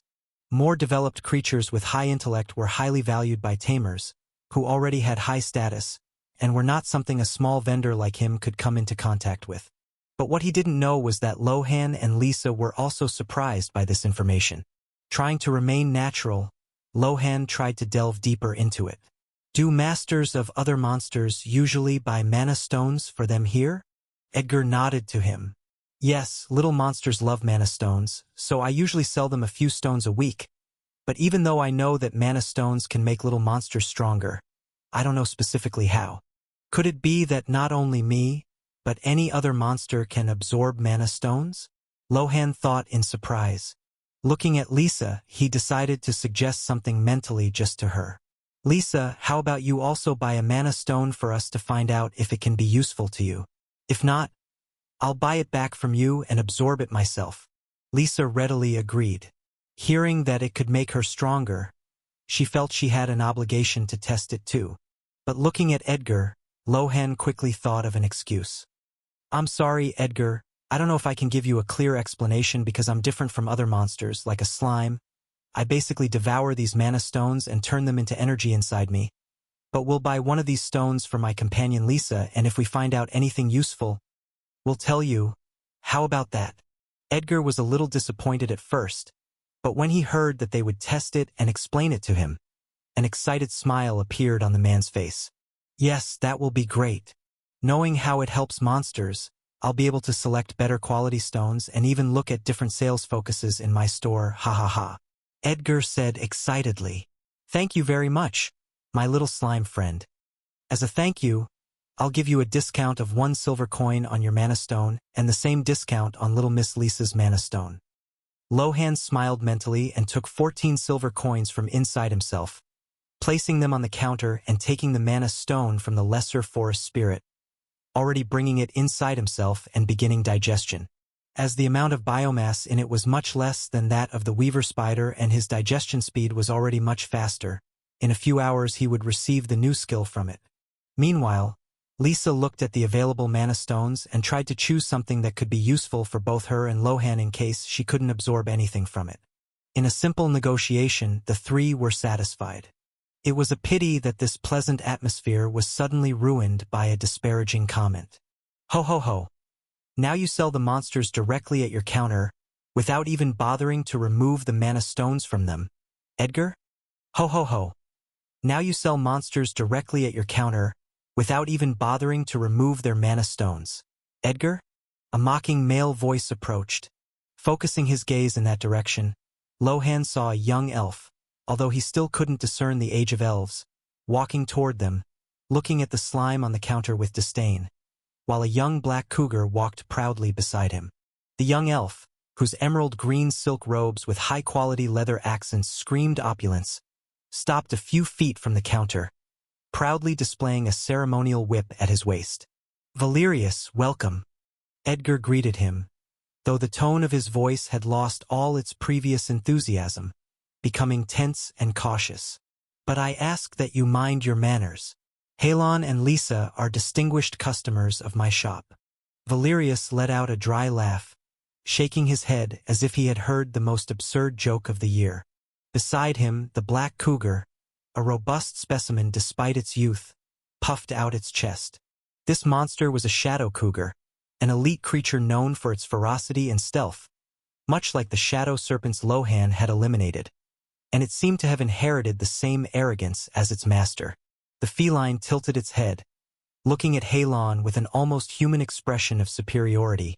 More developed creatures with high intellect were highly valued by tamers, who already had high status, and were not something a small vendor like him could come into contact with. But what he didn't know was that Lohan and Lisa were also surprised by this information. Trying to remain natural, Lohan tried to delve deeper into it. Do masters of other monsters usually buy mana stones for them here? Edgar nodded to him. Yes, little monsters love mana stones, so I usually sell them a few stones a week. But even though I know that mana stones can make little monsters stronger, I don't know specifically how. Could it be that not only me, but any other monster can absorb mana stones? Lohan thought in surprise. Looking at Lisa, he decided to suggest something mentally just to her. Lisa, how about you also buy a mana stone for us to find out if it can be useful to you? If not, I'll buy it back from you and absorb it myself. Lisa readily agreed. Hearing that it could make her stronger, she felt she had an obligation to test it too. But looking at Edgar, Lohan quickly thought of an excuse. I'm sorry, Edgar, I don't know if I can give you a clear explanation because I'm different from other monsters, like a slime. I basically devour these mana stones and turn them into energy inside me. But we'll buy one of these stones for my companion Lisa, and if we find out anything useful, we'll tell you. How about that? Edgar was a little disappointed at first, but when he heard that they would test it and explain it to him, an excited smile appeared on the man's face. Yes, that will be great. Knowing how it helps monsters, I'll be able to select better quality stones and even look at different sales focuses in my store, ha ha ha. Edgar said excitedly. Thank you very much, my little slime friend. As a thank you, I'll give you a discount of 1 silver coin on your mana stone and the same discount on little Miss Lisa's mana stone. Lohan smiled mentally and took 14 silver coins from inside himself, placing them on the counter and taking the mana stone from the lesser forest spirit, already bringing it inside himself and beginning digestion. As the amount of biomass in it was much less than that of the weaver spider and his digestion speed was already much faster, in a few hours he would receive the new skill from it. Meanwhile, Lisa looked at the available mana stones and tried to choose something that could be useful for both her and Lohan in case she couldn't absorb anything from it. In a simple negotiation, the three were satisfied. It was a pity that this pleasant atmosphere was suddenly ruined by a disparaging comment. Ho ho ho. Now you sell the monsters directly at your counter, without even bothering to remove the mana stones from them, Edgar? Ho ho ho. Now you sell monsters directly at your counter, without even bothering to remove their mana stones, Edgar? A mocking male voice approached. Focusing his gaze in that direction, Lohan saw a young elf, although he still couldn't discern the age of elves, walking toward them, looking at the slime on the counter with disdain, while a young black cougar walked proudly beside him. The young elf, whose emerald green silk robes with high-quality leather accents screamed opulence, stopped a few feet from the counter, proudly displaying a ceremonial whip at his waist. Valerius, welcome. Edgar greeted him, though the tone of his voice had lost all its previous enthusiasm, becoming tense and cautious. But I ask that you mind your manners. Halon and Lisa are distinguished customers of my shop. Valerius let out a dry laugh, shaking his head as if he had heard the most absurd joke of the year. Beside him, the black cougar, a robust specimen despite its youth, puffed out its chest. This monster was a shadow cougar, an elite creature known for its ferocity and stealth, much like the shadow serpents Lohan had eliminated, and it seemed to have inherited the same arrogance as its master. The feline tilted its head, looking at Halon with an almost human expression of superiority,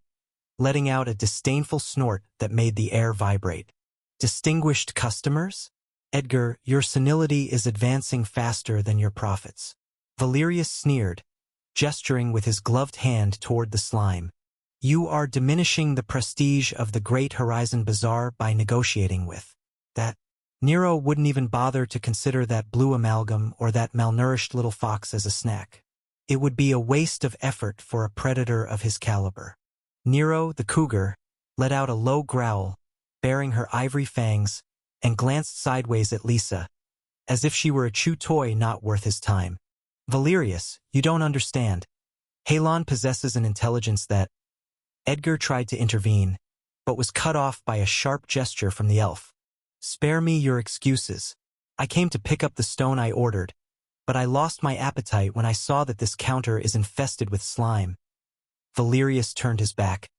letting out a disdainful snort that made the air vibrate. Distinguished customers? Edgar, your senility is advancing faster than your profits. Valerius sneered, gesturing with his gloved hand toward the slime. You are diminishing the prestige of the Great Horizon Bazaar by negotiating with that. Nero wouldn't even bother to consider that blue amalgam or that malnourished little fox as a snack. It would be a waste of effort for a predator of his caliber. Nero, the cougar, let out a low growl, baring her ivory fangs, and glanced sideways at Lisa, as if she were a chew toy not worth his time. Valerius, you don't understand. Halon possesses an intelligence that... Edgar tried to intervene, but was cut off by a sharp gesture from the elf. Spare me your excuses. I came to pick up the stone I ordered, but I lost my appetite when I saw that this counter is infested with slime. Valerius turned his back,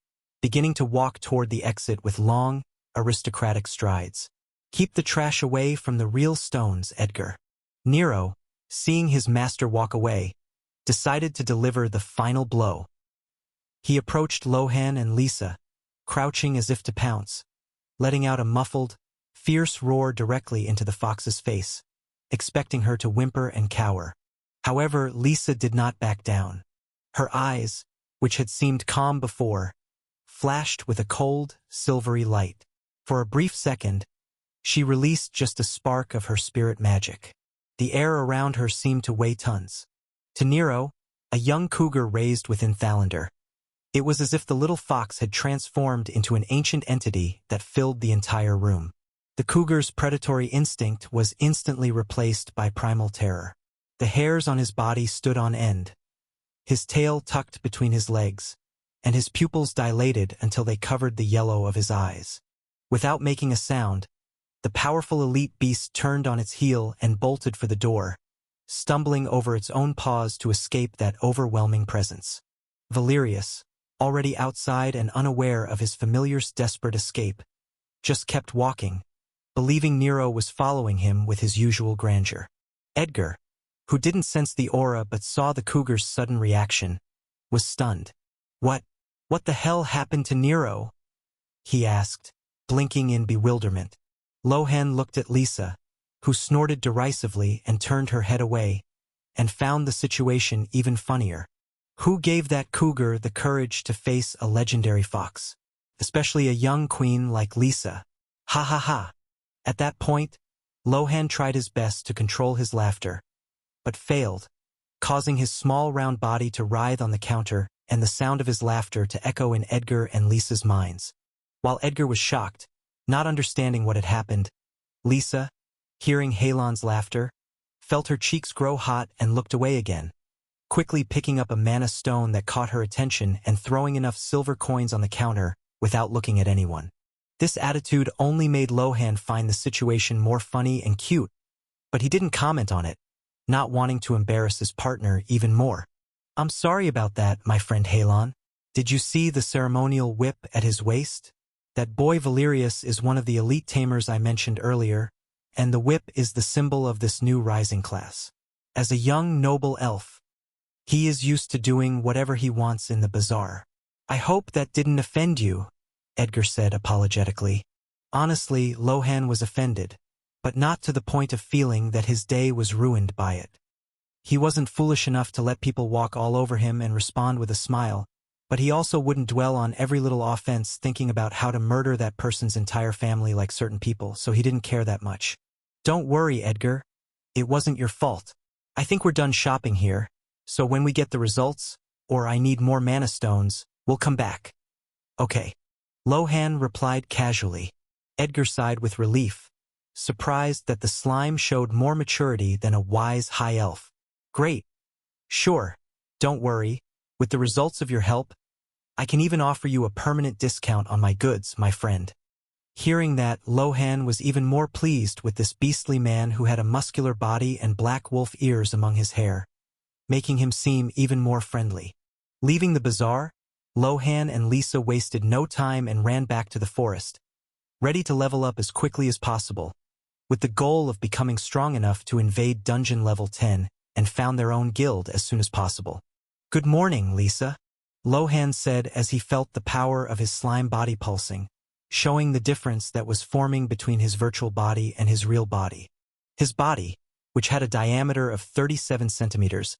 beginning to walk toward the exit with long, aristocratic strides. Keep the trash away from the real stones, Edgar. Nero, seeing his master walk away, decided to deliver the final blow. He approached Lohan and Lisa, crouching as if to pounce, letting out a muffled, fierce roar directly into the fox's face, expecting her to whimper and cower. However, Lisa did not back down. Her eyes, which had seemed calm before, flashed with a cold, silvery light. For a brief second, she released just a spark of her spirit magic. The air around her seemed to weigh tons. To Nero, a young cougar raised within Thalander, it was as if the little fox had transformed into an ancient entity that filled the entire room. The cougar's predatory instinct was instantly replaced by primal terror. The hairs on his body stood on end, his tail tucked between his legs, and his pupils dilated until they covered the yellow of his eyes. Without making a sound, the powerful elite beast turned on its heel and bolted for the door, stumbling over its own paws to escape that overwhelming presence. Valerius, already outside and unaware of his familiar's desperate escape, just kept walking, believing Nero was following him with his usual grandeur. Edgar, who didn't sense the aura but saw the cougar's sudden reaction, was stunned. What? What the hell happened to Nero? He asked, blinking in bewilderment. Lohan looked at Lisa, who snorted derisively and turned her head away, and found the situation even funnier. Who gave that cougar the courage to face a legendary fox? Especially a young queen like Lisa. Ha ha ha. At that point, Lohan tried his best to control his laughter, but failed, causing his small round body to writhe on the counter and the sound of his laughter to echo in Edgar and Lisa's minds. While Edgar was shocked, not understanding what had happened, Lisa, hearing Halon's laughter, felt her cheeks grow hot and looked away again, quickly picking up a mana stone that caught her attention and throwing enough silver coins on the counter without looking at anyone. This attitude only made Lohan find the situation more funny and cute, but he didn't comment on it, not wanting to embarrass his partner even more. I'm sorry about that, my friend Halon. Did you see the ceremonial whip at his waist? That boy Valerius is one of the elite tamers I mentioned earlier, and the whip is the symbol of this new rising class. As a young noble elf, he is used to doing whatever he wants in the bazaar. I hope that didn't offend you, Edgar said apologetically. Honestly, Lohan was offended, but not to the point of feeling that his day was ruined by it. He wasn't foolish enough to let people walk all over him and respond with a smile, but he also wouldn't dwell on every little offense thinking about how to murder that person's entire family like certain people, so he didn't care that much. Don't worry, Edgar. It wasn't your fault. I think we're done shopping here, so when we get the results, or I need more mana stones, we'll come back. Okay. Lohan replied casually. Edgar sighed with relief, surprised that the slime showed more maturity than a wise high elf. Great. Sure. Don't worry. With the results of your help, I can even offer you a permanent discount on my goods, my friend. Hearing that, Lohan was even more pleased with this beastly man who had a muscular body and black wolf ears among his hair, making him seem even more friendly. Leaving the bazaar, Lohan and Lisa wasted no time and ran back to the forest, ready to level up as quickly as possible, with the goal of becoming strong enough to invade dungeon level 10 and found their own guild as soon as possible. Good morning, Lisa, Lohan said as he felt the power of his slime body pulsing, showing the difference that was forming between his virtual body and his real body. His body, which had a diameter of 37 centimeters,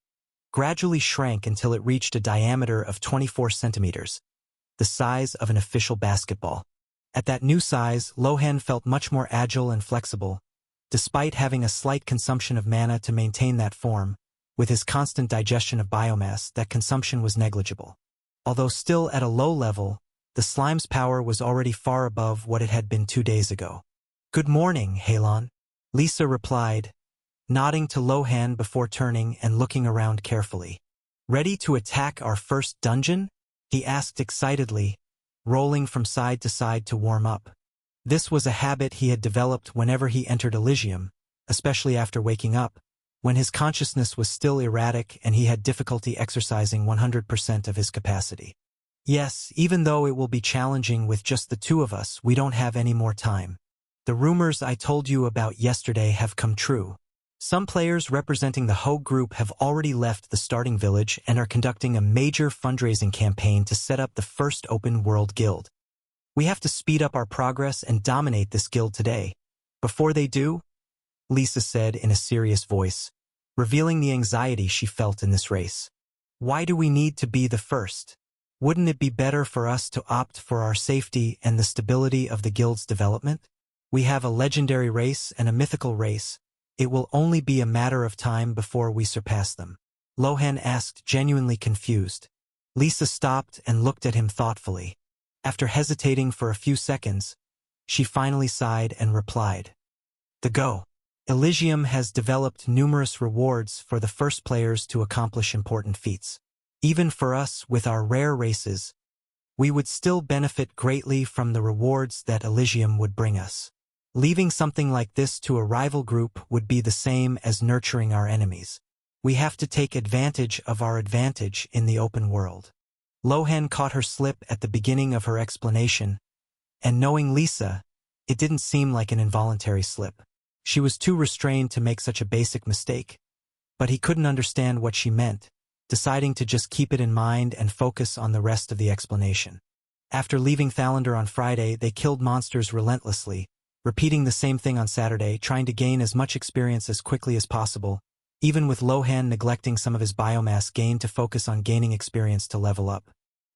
gradually shrank until it reached a diameter of 24 centimeters, the size of an official basketball. At that new size, Lohan felt much more agile and flexible, despite having a slight consumption of mana to maintain that form. With his constant digestion of biomass, that consumption was negligible. Although still at a low level, the slime's power was already far above what it had been 2 days ago. Good morning, Halon, Lisa replied, nodding to Lohan before turning and looking around carefully. Ready to attack our first dungeon? He asked excitedly, rolling from side to side to warm up. This was a habit he had developed whenever he entered Eligium, especially after waking up, when his consciousness was still erratic and he had difficulty exercising 100% of his capacity. Yes, even though it will be challenging with just the two of us, we don't have any more time. The rumors I told you about yesterday have come true. Some players representing the Hogue group have already left the starting village and are conducting a major fundraising campaign to set up the first open-world guild. We have to speed up our progress and dominate this guild today. Before they do, Lisa said in a serious voice, revealing the anxiety she felt in this race. Why do we need to be the first? Wouldn't it be better for us to opt for our safety and the stability of the guild's development? We have a legendary race and a mythical race. It will only be a matter of time before we surpass them. Lohan asked, genuinely confused. Lisa stopped and looked at him thoughtfully. After hesitating for a few seconds, she finally sighed and replied, "The go. Eligium has developed numerous rewards for the first players to accomplish important feats. Even for us with our rare races, we would still benefit greatly from the rewards that Eligium would bring us. Leaving something like this to a rival group would be the same as nurturing our enemies. We have to take advantage of our advantage in the open world." Lohan caught her slip at the beginning of her explanation, and knowing Lisa, it didn't seem like an involuntary slip. She was too restrained to make such a basic mistake, but he couldn't understand what she meant, deciding to just keep it in mind and focus on the rest of the explanation. After leaving Thalander on Friday, they killed monsters relentlessly, repeating the same thing on Saturday, trying to gain as much experience as quickly as possible, even with Lohan neglecting some of his biomass gain to focus on gaining experience to level up.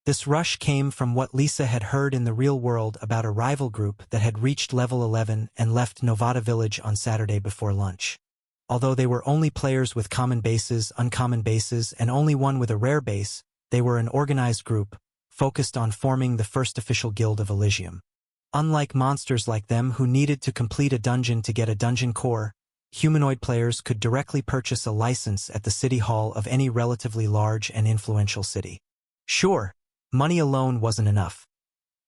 This rush came from what Lisa had heard in the real world about a rival group that had reached level 11 and left Novata Village on Saturday before lunch. Although they were only players with common bases, uncommon bases, and only one with a rare base, they were an organized group, focused on forming the first official guild of Eligium. Unlike monsters like them who needed to complete a dungeon to get a dungeon core, humanoid players could directly purchase a license at the city hall of any relatively large and influential city. Sure, money alone wasn't enough.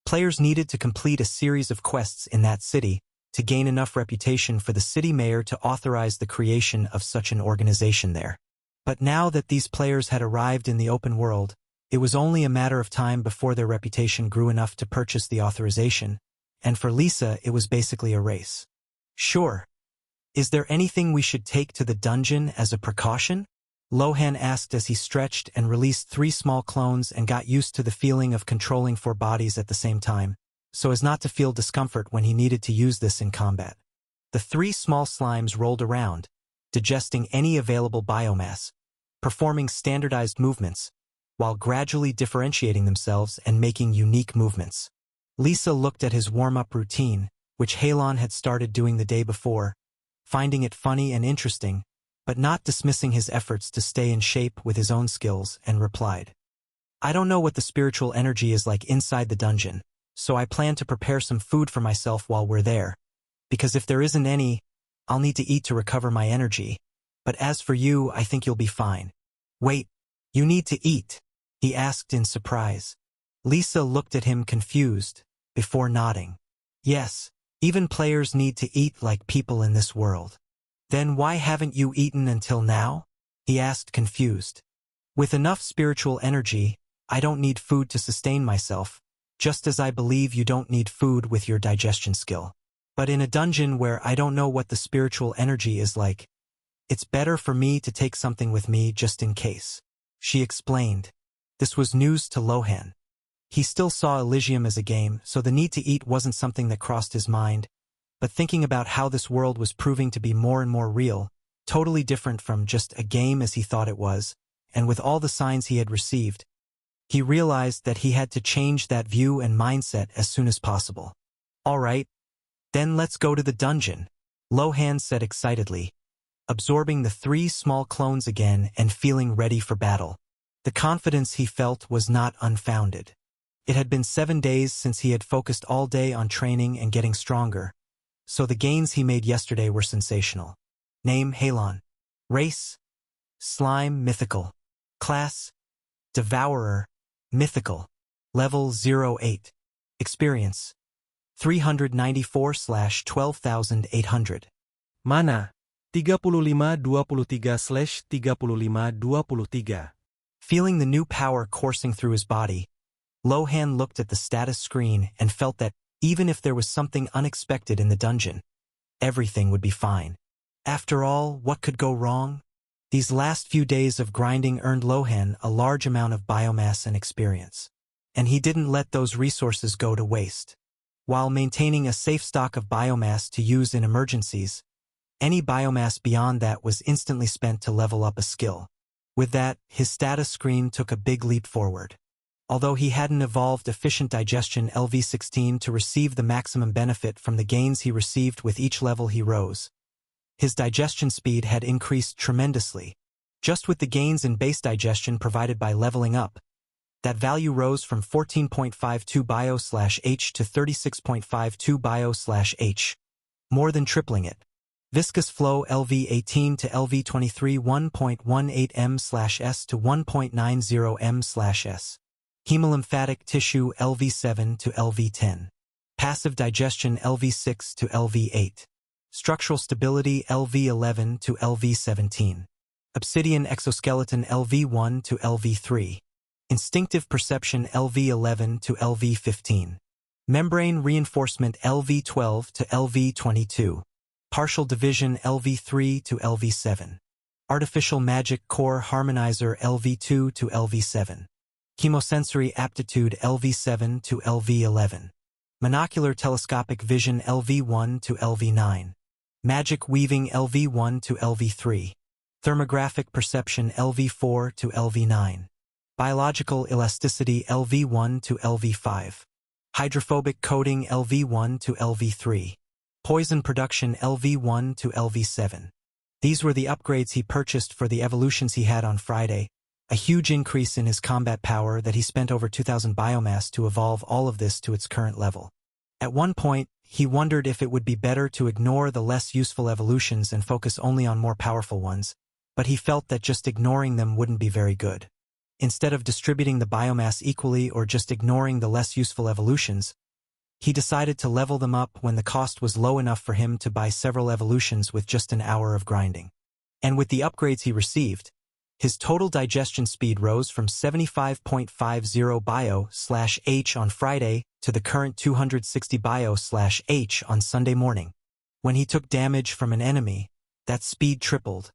Players needed to complete a series of quests in that city to gain enough reputation for the city mayor to authorize the creation of such an organization there. But now that these players had arrived in the open world, it was only a matter of time before their reputation grew enough to purchase the authorization, and for Lisa it was basically a race. Sure. Is there anything we should take to the dungeon as a precaution? Lohan asked as he stretched and released 3 small clones and got used to the feeling of controlling 4 bodies at the same time, so as not to feel discomfort when he needed to use this in combat. The 3 small slimes rolled around, digesting any available biomass, performing standardized movements, while gradually differentiating themselves and making unique movements. Lisa looked at his warm-up routine, which Halon had started doing the day before, finding it funny and interesting, but not dismissing his efforts to stay in shape with his own skills, and replied, "I don't know what the spiritual energy is like inside the dungeon, so I plan to prepare some food for myself while we're there, because if there isn't any, I'll need to eat to recover my energy. But as for you, I think you'll be fine." "Wait, you need to eat?" he asked in surprise. Lisa looked at him confused, before nodding. "Yes, even players need to eat like people in this world." "Then why haven't you eaten until now?" he asked confused. "With enough spiritual energy, I don't need food to sustain myself, just as I believe you don't need food with your digestion skill. But in a dungeon where I don't know what the spiritual energy is like, it's better for me to take something with me just in case," she explained. This was news to Lohan. He still saw Eligium as a game, so the need to eat wasn't something that crossed his mind, but thinking about how this world was proving to be more and more real, totally different from just a game as he thought it was, and with all the signs he had received, he realized that he had to change that view and mindset as soon as possible. "All right, then let's go to the dungeon," Lohan said excitedly, absorbing the 3 small clones again and feeling ready for battle. The confidence he felt was not unfounded. It had been 7 days since he had focused all day on training and getting stronger, so the gains he made yesterday were sensational. Name: Halon. Race: Slime, mythical. Class: Devourer, mythical. Level 08. Experience: 394/12,800. Mana? 3523/3523. Feeling the new power coursing through his body, Lohan looked at the status screen and felt that, even if there was something unexpected in the dungeon, everything would be fine. After all, what could go wrong? These last few days of grinding earned Lohan a large amount of biomass and experience, and he didn't let those resources go to waste. While maintaining a safe stock of biomass to use in emergencies, any biomass beyond that was instantly spent to level up a skill. With that, his status screen took a big leap forward. Although he hadn't evolved efficient digestion LV16 to receive the maximum benefit from the gains he received with each level he rose, his digestion speed had increased tremendously. Just with the gains in base digestion provided by leveling up, that value rose from 14.52 bio/H to 36.52 bio/H, more than tripling it. Viscous flow LV18 to LV23 1.18 m/s to 1.90 m/s. Hemolymphatic tissue LV7 to LV10. Passive digestion LV6 to LV8. Structural stability LV11 to LV17. Obsidian exoskeleton LV1 to LV3. Instinctive perception LV11 to LV15. Membrane reinforcement LV12 to LV22. Partial division LV3 to LV7. Artificial Magic Core Harmonizer LV2 to LV7. Chemosensory Aptitude LV7 to LV11. Monocular Telescopic Vision LV1 to LV9. Magic Weaving LV1 to LV3. Thermographic Perception LV4 to LV9. Biological Elasticity LV1 to LV5. Hydrophobic Coding LV1 to LV3. Poison Production LV1 to LV7. These were the upgrades he purchased for the evolutions he had on Friday, a huge increase in his combat power that he spent over 2,000 biomass to evolve all of this to its current level. At one point, he wondered if it would be better to ignore the less useful evolutions and focus only on more powerful ones, but he felt that just ignoring them wouldn't be very good. Instead of distributing the biomass equally or just ignoring the less useful evolutions, he decided to level them up when the cost was low enough for him to buy several evolutions with just an hour of grinding. And with the upgrades he received, his total digestion speed rose from 75.50 bio/H on Friday to the current 260 bio/H on Sunday morning. When he took damage from an enemy, that speed tripled,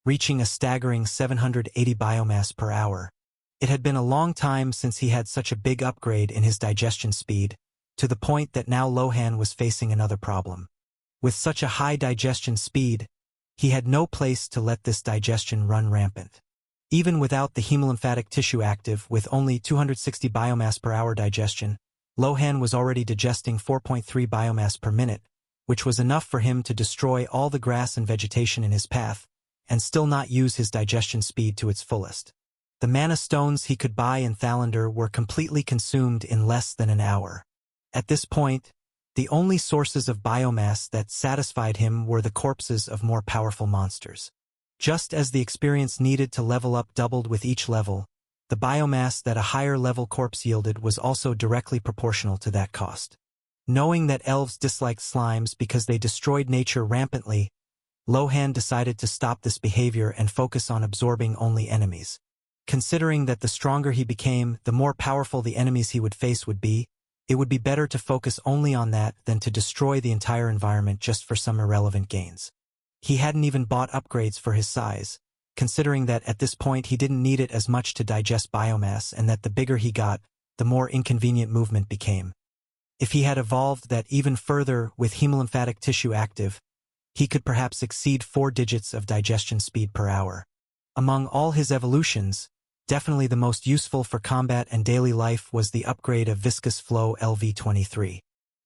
reaching a staggering 780 biomass per hour. It had been a long time since he had such a big upgrade in his digestion speed, to the point that now Lohan was facing another problem. With such a high digestion speed, he had no place to let this digestion run rampant. Even without the hemolymphatic tissue active with only 260 biomass per hour digestion, Lohan was already digesting 4.3 biomass per minute, which was enough for him to destroy all the grass and vegetation in his path, and still not use his digestion speed to its fullest. The mana stones he could buy in Thalander were completely consumed in less than an hour. At this point, the only sources of biomass that satisfied him were the corpses of more powerful monsters. Just as the experience needed to level up doubled with each level, the biomass that a higher level corpse yielded was also directly proportional to that cost. Knowing that elves disliked slimes because they destroyed nature rampantly, Lohan decided to stop this behavior and focus on absorbing only enemies. Considering that the stronger he became, the more powerful the enemies he would face would be, it would be better to focus only on that than to destroy the entire environment just for some irrelevant gains. He hadn't even bought upgrades for his size, considering that at this point he didn't need it as much to digest biomass and that the bigger he got, the more inconvenient movement became. If he had evolved that even further with hemolymphatic tissue active, he could perhaps exceed 4 digits of digestion speed per hour. Among all his evolutions, definitely the most useful for combat and daily life was the upgrade of Viscous Flow LV23.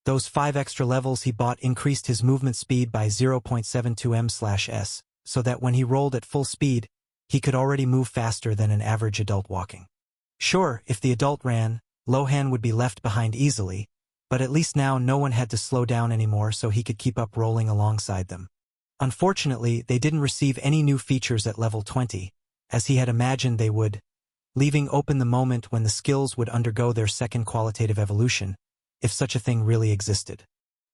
Those 5 extra levels he bought increased his movement speed by 0.72 m/s, so that when he rolled at full speed, he could already move faster than an average adult walking. Sure, if the adult ran, Lohan would be left behind easily, but at least now no one had to slow down anymore so he could keep up rolling alongside them. Unfortunately, they didn't receive any new features at level 20, as he had imagined they would, leaving open the moment when the skills would undergo their second qualitative evolution, if such a thing really existed.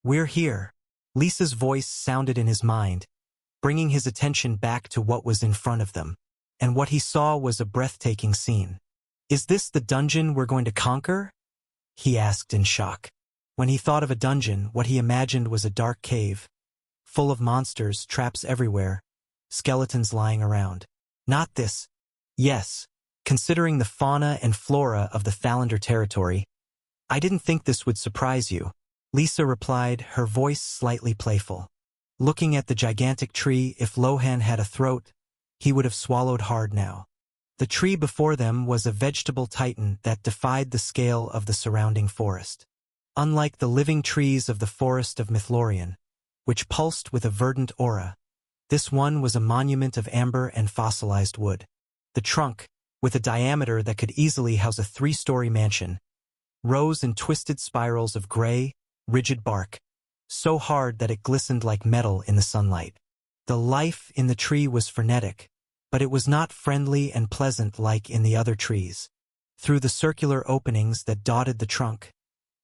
"We're here," Lisa's voice sounded in his mind, bringing his attention back to what was in front of them, and what he saw was a breathtaking scene. "Is this the dungeon we're going to conquer?" he asked in shock. When he thought of a dungeon, what he imagined was a dark cave, full of monsters, traps everywhere, skeletons lying around. Not this. Yes. Considering the fauna and flora of the Thalander territory, "I didn't think this would surprise you," Lisa replied, her voice slightly playful. Looking at the gigantic tree, if Lohan had a throat, he would have swallowed hard now. The tree before them was a vegetable titan that defied the scale of the surrounding forest. Unlike the living trees of the forest of Mithlorian, which pulsed with a verdant aura, this one was a monument of amber and fossilized wood. The trunk, with a diameter that could easily house a 3-story mansion, rose in twisted spirals of gray, rigid bark, so hard that it glistened like metal in the sunlight. The life in the tree was frenetic, but it was not friendly and pleasant like in the other trees. Through the circular openings that dotted the trunk,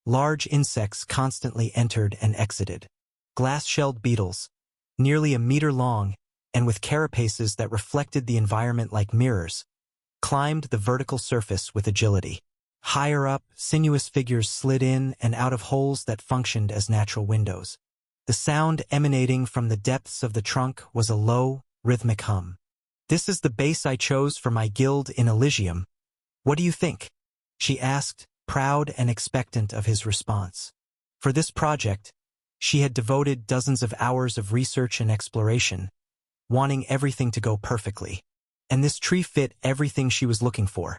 large insects constantly entered and exited. Glass-shelled beetles, nearly a meter long, and with carapaces that reflected the environment like mirrors, climbed the vertical surface with agility. Higher up, sinuous figures slid in and out of holes that functioned as natural windows. The sound emanating from the depths of the trunk was a low, rhythmic hum. This is the base I chose for my guild in Eligium. What do you think? She asked, proud and expectant of his response. For this project, she had devoted dozens of hours of research and exploration, wanting everything to go perfectly. And this tree fit everything she was looking for.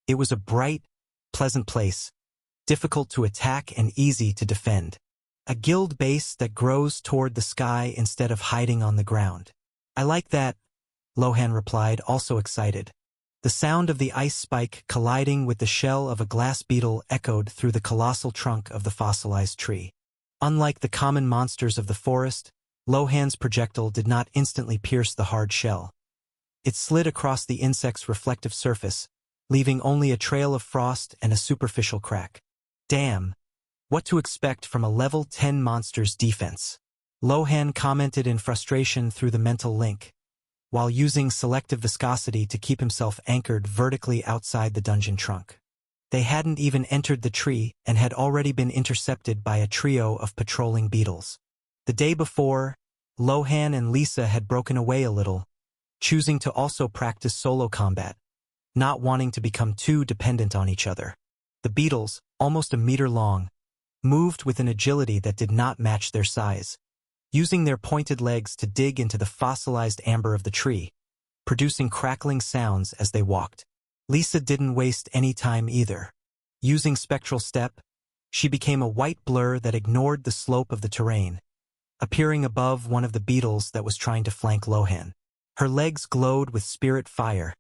It was a bright, pleasant place, difficult to attack and easy to defend. A guild base that grows toward the sky instead of hiding on the ground. I like that, Lohan replied, also excited. The sound of the ice spike colliding with the shell of a glass beetle echoed through the colossal trunk of the fossilized tree. Unlike the common monsters of the forest, Lohan's projectile did not instantly pierce the hard shell. It slid across the insect's reflective surface, leaving only a trail of frost and a superficial crack. Damn! What to expect from a level 10 monster's defense? Lohan commented in frustration through the mental link, while using selective viscosity to keep himself anchored vertically outside the dungeon trunk. They hadn't even entered the tree and had already been intercepted by a trio of patrolling beetles. The day before, Lohan and Lisa had broken away a little, choosing to also practice solo combat, not wanting to become too dependent on each other. The beetles, almost a meter long, moved with an agility that did not match their size, using their pointed legs to dig into the fossilized amber of the tree, producing crackling sounds as they walked. Lisa didn't waste any time either. Using spectral step, she became a white blur that ignored the slope of the terrain, appearing above one of the beetles that was trying to flank Lohan. Her legs glowed with spirit fire,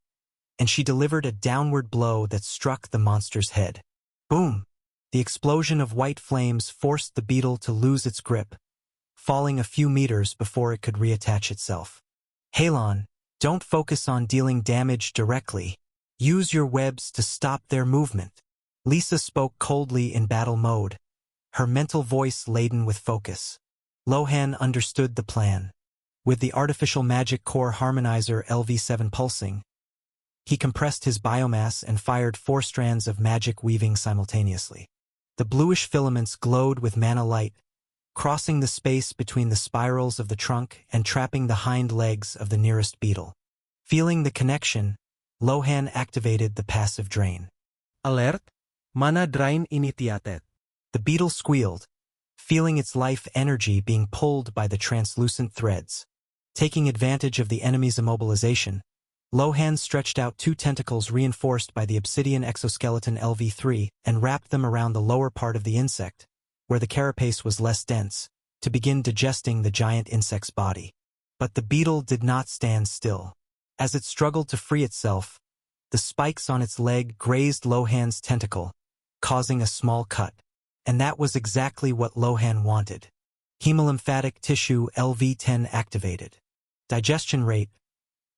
and she delivered a downward blow that struck the monster's head. Boom! The explosion of white flames forced the beetle to lose its grip, falling a few meters before it could reattach itself. Halon, don't focus on dealing damage directly. Use your webs to stop their movement. Lisa spoke coldly in battle mode, her mental voice laden with focus. Lohan understood the plan. With the artificial magic core harmonizer LV7 pulsing, he compressed his biomass and fired 4 strands of magic weaving simultaneously. The bluish filaments glowed with mana light, crossing the space between the spirals of the trunk and trapping the hind legs of the nearest beetle. Feeling the connection, Lohan activated the passive drain. Alert! Mana drain initiated. The beetle squealed, feeling its life energy being pulled by the translucent threads. Taking advantage of the enemy's immobilization, Lohan stretched out 2 tentacles reinforced by the obsidian exoskeleton LV3 and wrapped them around the lower part of the insect, where the carapace was less dense, to begin digesting the giant insect's body. But the beetle did not stand still. As it struggled to free itself, the spikes on its leg grazed Lohan's tentacle, causing a small cut. And that was exactly what Lohan wanted. Hemolymphatic tissue LV10 activated. Digestion rate,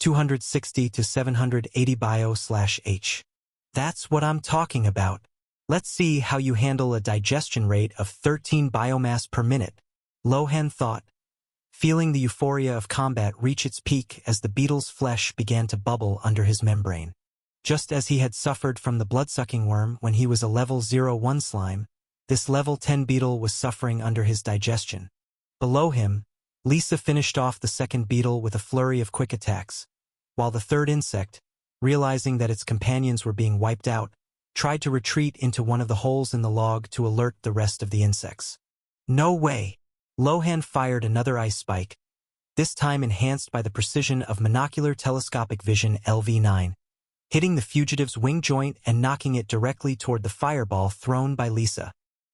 260 to 780 bio/H. That's what I'm talking about. Let's see how you handle a digestion rate of 13 biomass per minute, Lohan thought, feeling the euphoria of combat reach its peak as the beetle's flesh began to bubble under his membrane. Just as he had suffered from the blood-sucking worm when he was a level 01 slime, this level 10 beetle was suffering under his digestion. Below him, Lisa finished off the second beetle with a flurry of quick attacks, while the third insect, realizing that its companions were being wiped out, tried to retreat into one of the holes in the log to alert the rest of the insects. No way! Lohan fired another ice spike, this time enhanced by the precision of monocular telescopic vision LV9, hitting the fugitive's wing joint and knocking it directly toward the fireball thrown by Lisa.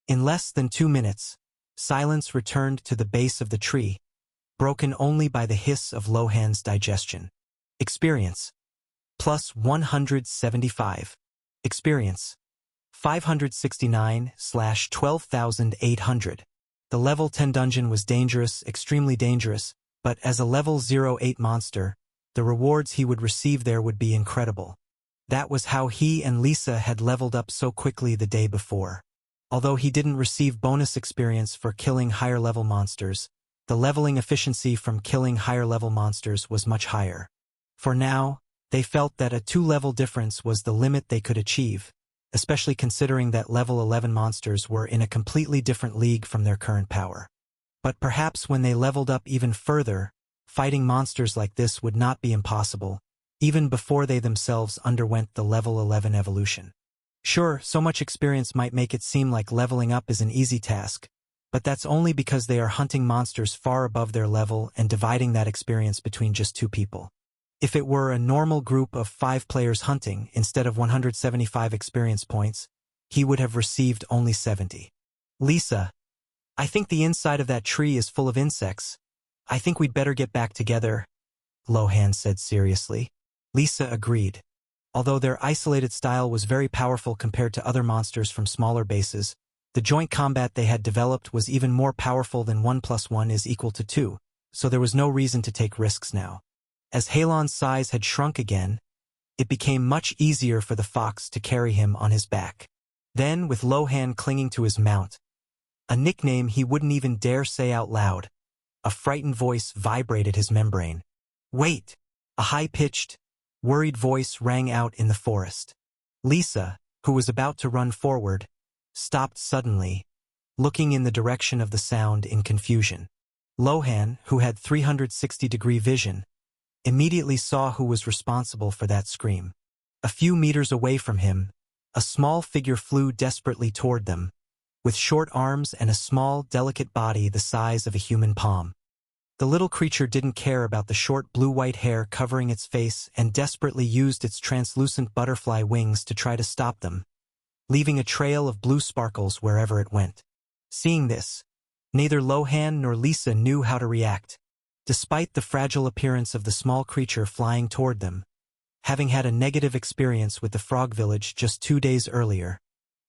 In less than 2 minutes, silence returned to the base of the tree, broken only by the hiss of Lohan's digestion. Experience. Plus 175. Experience. 569/12,800. The level 10 dungeon was dangerous, extremely dangerous, but as a level 08 monster, the rewards he would receive there would be incredible. That was how he and Lisa had leveled up so quickly the day before. Although he didn't receive bonus experience for killing higher-level monsters, the leveling efficiency from killing higher-level monsters was much higher. For now, they felt that a 2-level difference was the limit they could achieve, especially considering that level 11 monsters were in a completely different league from their current power. But perhaps when they leveled up even further, Fighting monsters like this would not be impossible, even before they themselves underwent the level 11 evolution. Sure, so much experience might make it seem like leveling up is an easy task, but that's only because they are hunting monsters far above their level and dividing that experience between just 2 people. If it were a normal group of 5 players hunting instead of 175 experience points, he would have received only 70. Lisa, I think the inside of that tree is full of insects. I think we'd better get back together, Lohan said seriously. Lisa agreed. Although their isolated style was very powerful compared to other monsters from smaller bases, the joint combat they had developed was even more powerful than 1 + 1 is equal to 2, so there was no reason to take risks now. As Halon's size had shrunk again, it became much easier for the fox to carry him on his back. Then, with Lohan clinging to his mount, a nickname he wouldn't even dare say out loud, a frightened voice vibrated his membrane. Wait! A high-pitched, worried voice rang out in the forest. Lisa, who was about to run forward, stopped suddenly, looking in the direction of the sound in confusion. Lohan, who had 360-degree vision, immediately saw who was responsible for that scream. A few meters away from him, a small figure flew desperately toward them, with short arms and a small, delicate body the size of a human palm. The little creature didn't care about the short blue-white hair covering its face and desperately used its translucent butterfly wings to try to stop them, leaving a trail of blue sparkles wherever it went. Seeing this, neither Lohan nor Lisa knew how to react. Despite the fragile appearance of the small creature flying toward them, having had a negative experience with the frog village just 2 days earlier,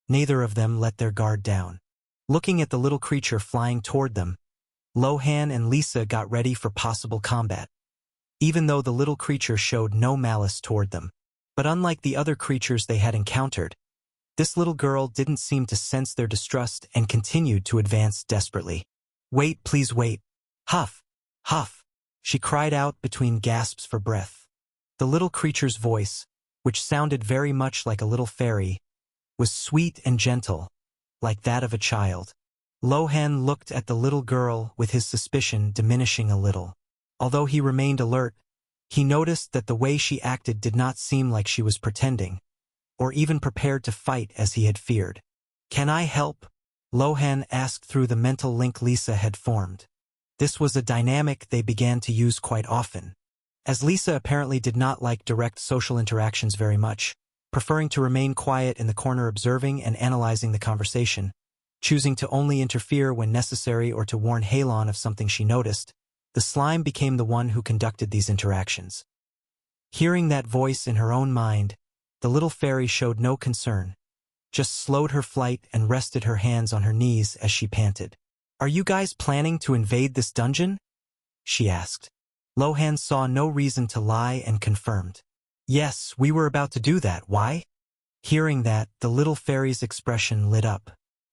neither of them let their guard down. Looking at the little creature flying toward them, Lohan and Lisa got ready for possible combat, even though the little creature showed no malice toward them. But unlike the other creatures they had encountered, this little girl didn't seem to sense their distrust and continued to advance desperately. Wait, please wait. Huff, huff, she cried out between gasps for breath. The little creature's voice, which sounded very much like a little fairy, was sweet and gentle, like that of a child. Lohan looked at the little girl with his suspicion diminishing a little. Although he remained alert, he noticed that the way she acted did not seem like she was pretending, or even prepared to fight as he had feared. Can I help? Lohan asked through the mental link Lisa had formed. This was a dynamic they began to use quite often. As Lisa apparently did not like direct social interactions very much, preferring to remain quiet in the corner observing and analyzing the conversation, choosing to only interfere when necessary or to warn Halon of something she noticed, the slime became the one who conducted these interactions. Hearing that voice in her own mind, the little fairy showed no concern, just slowed her flight and rested her hands on her knees as she panted. Are you guys planning to invade this dungeon? She asked. Lohan saw no reason to lie and confirmed. Yes, we were about to do that. Why? Hearing that, the little fairy's expression lit up.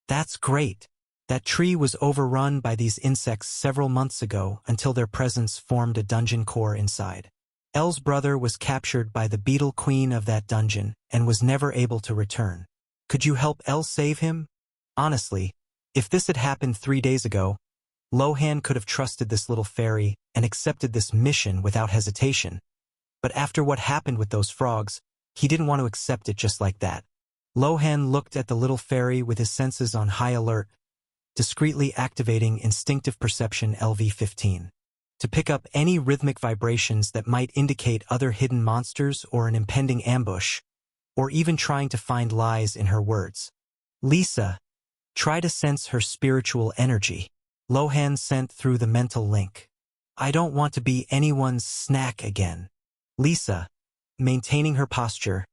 That's great. That tree was overrun by these insects several months ago until their presence formed a dungeon core inside. Elle's brother was captured by the beetle queen of that dungeon and was never able to return. Could you help Elle save him? Honestly, if this had happened 3 days ago, Lohan could have trusted this little fairy and accepted this mission without hesitation. But after what happened with those frogs, he didn't want to accept it just like that. Lohan looked at the little fairy with his senses on high alert, discreetly activating instinctive perception LV-15 to pick up any rhythmic vibrations that might indicate other hidden monsters or an impending ambush, or even trying to find lies in her words. Lisa, try to sense her spiritual energy. Lohan sent through the mental link. I don't want to be anyone's snack again. Lisa, maintaining her posture,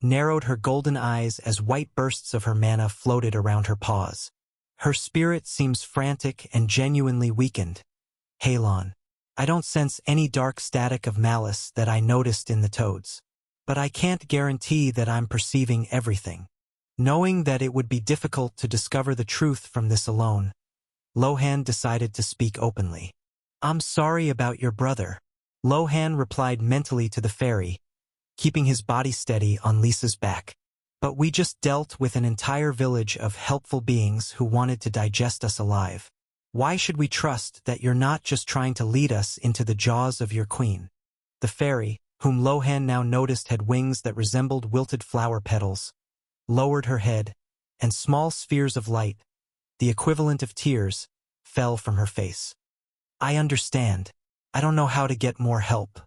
narrowed her golden eyes as white bursts of her mana floated around her paws. Her spirit seems frantic and genuinely weakened. Halon, I don't sense any dark static of malice that I noticed in the toads. But I can't guarantee that I'm perceiving everything. Knowing that it would be difficult to discover the truth from this alone, Lohan decided to speak openly. I'm sorry about your brother. Lohan replied mentally to the fairy, keeping his body steady on Lisa's back. But we just dealt with an entire village of helpful beings who wanted to digest us alive. Why should we trust that you're not just trying to lead us into the jaws of your queen? The fairy, whom Lohan now noticed had wings that resembled wilted flower petals, lowered her head, and small spheres of light, the equivalent of tears, fell from her face. I understand. I don't know how to get more help.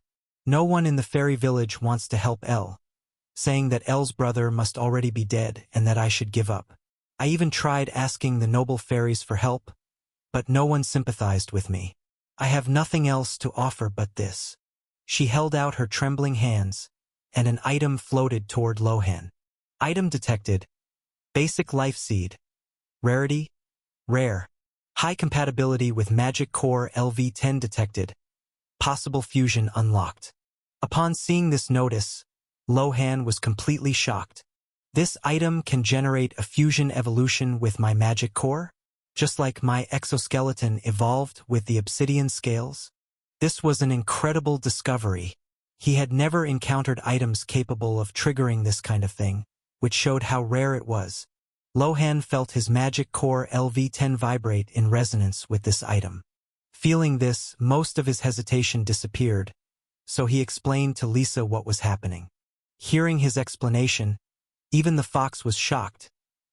No one in the fairy village wants to help El, saying that El's brother must already be dead and that I should give up. I even tried asking the noble fairies for help, but no one sympathized with me. I have nothing else to offer but this. She held out her trembling hands, and an item floated toward Lohan. Item detected. Basic life seed. Rarity? Rare. High compatibility with magic core LV10 detected. Possible fusion unlocked. Upon seeing this notice, Lohan was completely shocked. This item can generate a fusion evolution with my magic core? Just like my exoskeleton evolved with the obsidian scales? This was an incredible discovery. He had never encountered items capable of triggering this kind of thing, which showed how rare it was. Lohan felt his magic core LV10 vibrate in resonance with this item. Feeling this, most of his hesitation disappeared, so he explained to Lisa what was happening. Hearing his explanation, even the fox was shocked,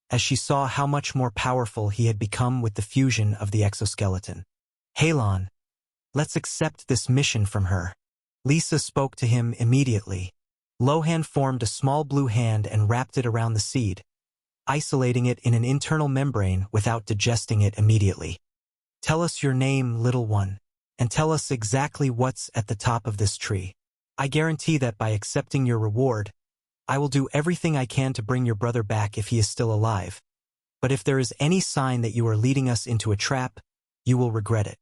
as she saw how much more powerful he had become with the fusion of the exoskeleton. Halon, let's accept this mission from her. Lisa spoke to him immediately. Lohan formed a small blue hand and wrapped it around the seed, isolating it in an internal membrane without digesting it immediately. Tell us your name, little one, and tell us exactly what's at the top of this tree. I guarantee that by accepting your reward, I will do everything I can to bring your brother back if he is still alive. But if there is any sign that you are leading us into a trap, you will regret it.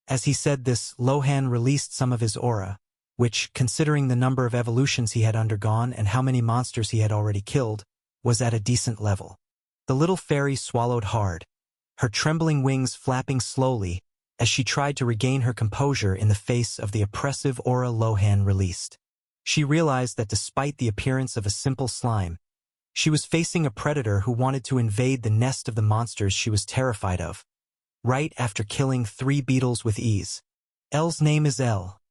As he said this, Lohan released some of his aura, which, considering the number of evolutions he had undergone and how many monsters he had already killed, was at a decent level. The little fairy swallowed hard, her trembling wings flapping slowly as she tried to regain her composure in the face of the oppressive aura Lohan released. She realized that despite the appearance of a simple slime, she was facing a predator who wanted to invade the nest of the monsters she was terrified of, right after killing 3 beetles with ease. El's name is El,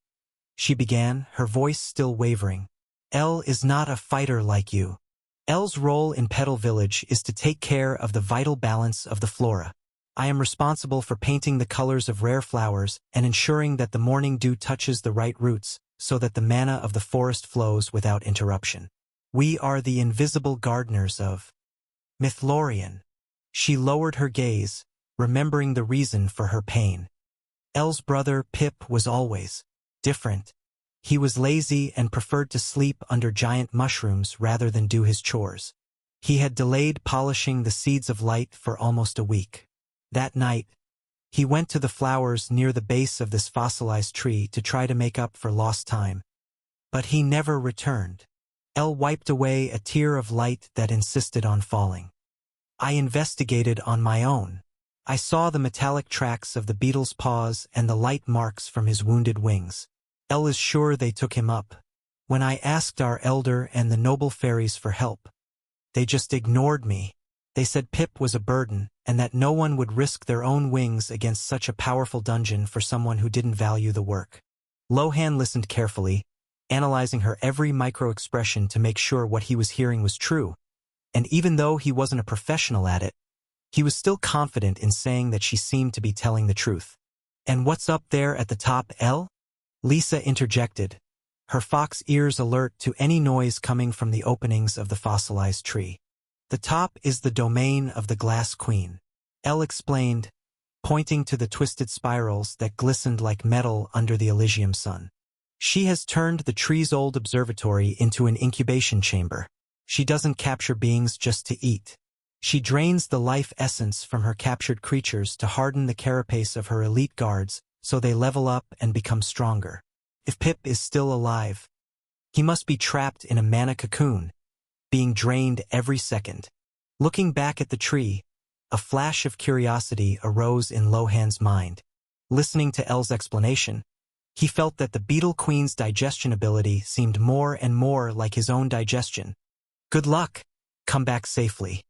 she began, her voice still wavering. El is not a fighter like you. El's role in Petal Village is to take care of the vital balance of the flora. I am responsible for painting the colors of rare flowers and ensuring that the morning dew touches the right roots so that the mana of the forest flows without interruption. We are the invisible gardeners of Mythlorian. She lowered her gaze, remembering the reason for her pain. El's brother, Pip, was always different. He was lazy and preferred to sleep under giant mushrooms rather than do his chores. He had delayed polishing the seeds of light for almost a week. That night, he went to the flowers near the base of this fossilized tree to try to make up for lost time. But he never returned. El wiped away a tear of light that insisted on falling. I investigated on my own. I saw the metallic tracks of the beetle's paws and the light marks from his wounded wings. El is sure they took him up. When I asked our elder and the noble fairies for help, they just ignored me. They said Pip was a burden, and that no one would risk their own wings against such a powerful dungeon for someone who didn't value the work. Lohan listened carefully, analyzing her every micro-expression to make sure what he was hearing was true, and even though he wasn't a professional at it, he was still confident in saying that she seemed to be telling the truth. And what's up there at the top, El? Lisa interjected, her fox ears alert to any noise coming from the openings of the fossilized tree. The top is the domain of the Glass Queen. El explained, pointing to the twisted spirals that glistened like metal under the Eligium sun. She has turned the tree's old observatory into an incubation chamber. She doesn't capture beings just to eat. She drains the life essence from her captured creatures to harden the carapace of her elite guards so they level up and become stronger. If Pip is still alive, he must be trapped in a mana cocoon, being drained every second. Looking back at the tree, a flash of curiosity arose in Lohan's mind. Listening to El's explanation, he felt that the Beetle Queen's digestion ability seemed more and more like his own digestion. Good luck. Come back safely,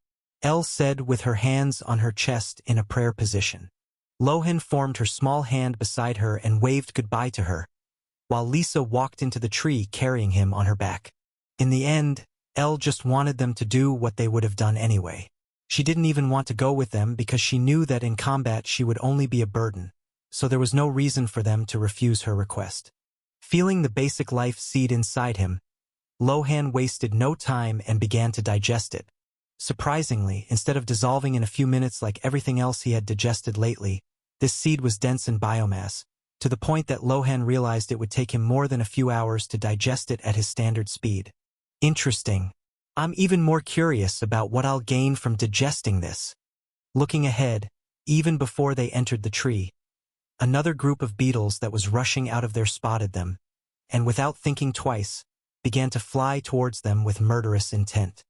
El said with her hands on her chest in a prayer position. Lohan formed her small hand beside her and waved goodbye to her, while Lisa walked into the tree carrying him on her back. In the end, Elle just wanted them to do what they would have done anyway. She didn't even want to go with them because she knew that in combat she would only be a burden, so there was no reason for them to refuse her request. Feeling the basic life seed inside him, Lohan wasted no time and began to digest it. Surprisingly, instead of dissolving in a few minutes like everything else he had digested lately, this seed was dense in biomass, to the point that Lohan realized it would take him more than a few hours to digest it at his standard speed. Interesting. I'm even more curious about what I'll gain from digesting this. Looking ahead, even before they entered the tree, another group of beetles that was rushing out of there spotted them, and without thinking twice, began to fly towards them with murderous intent.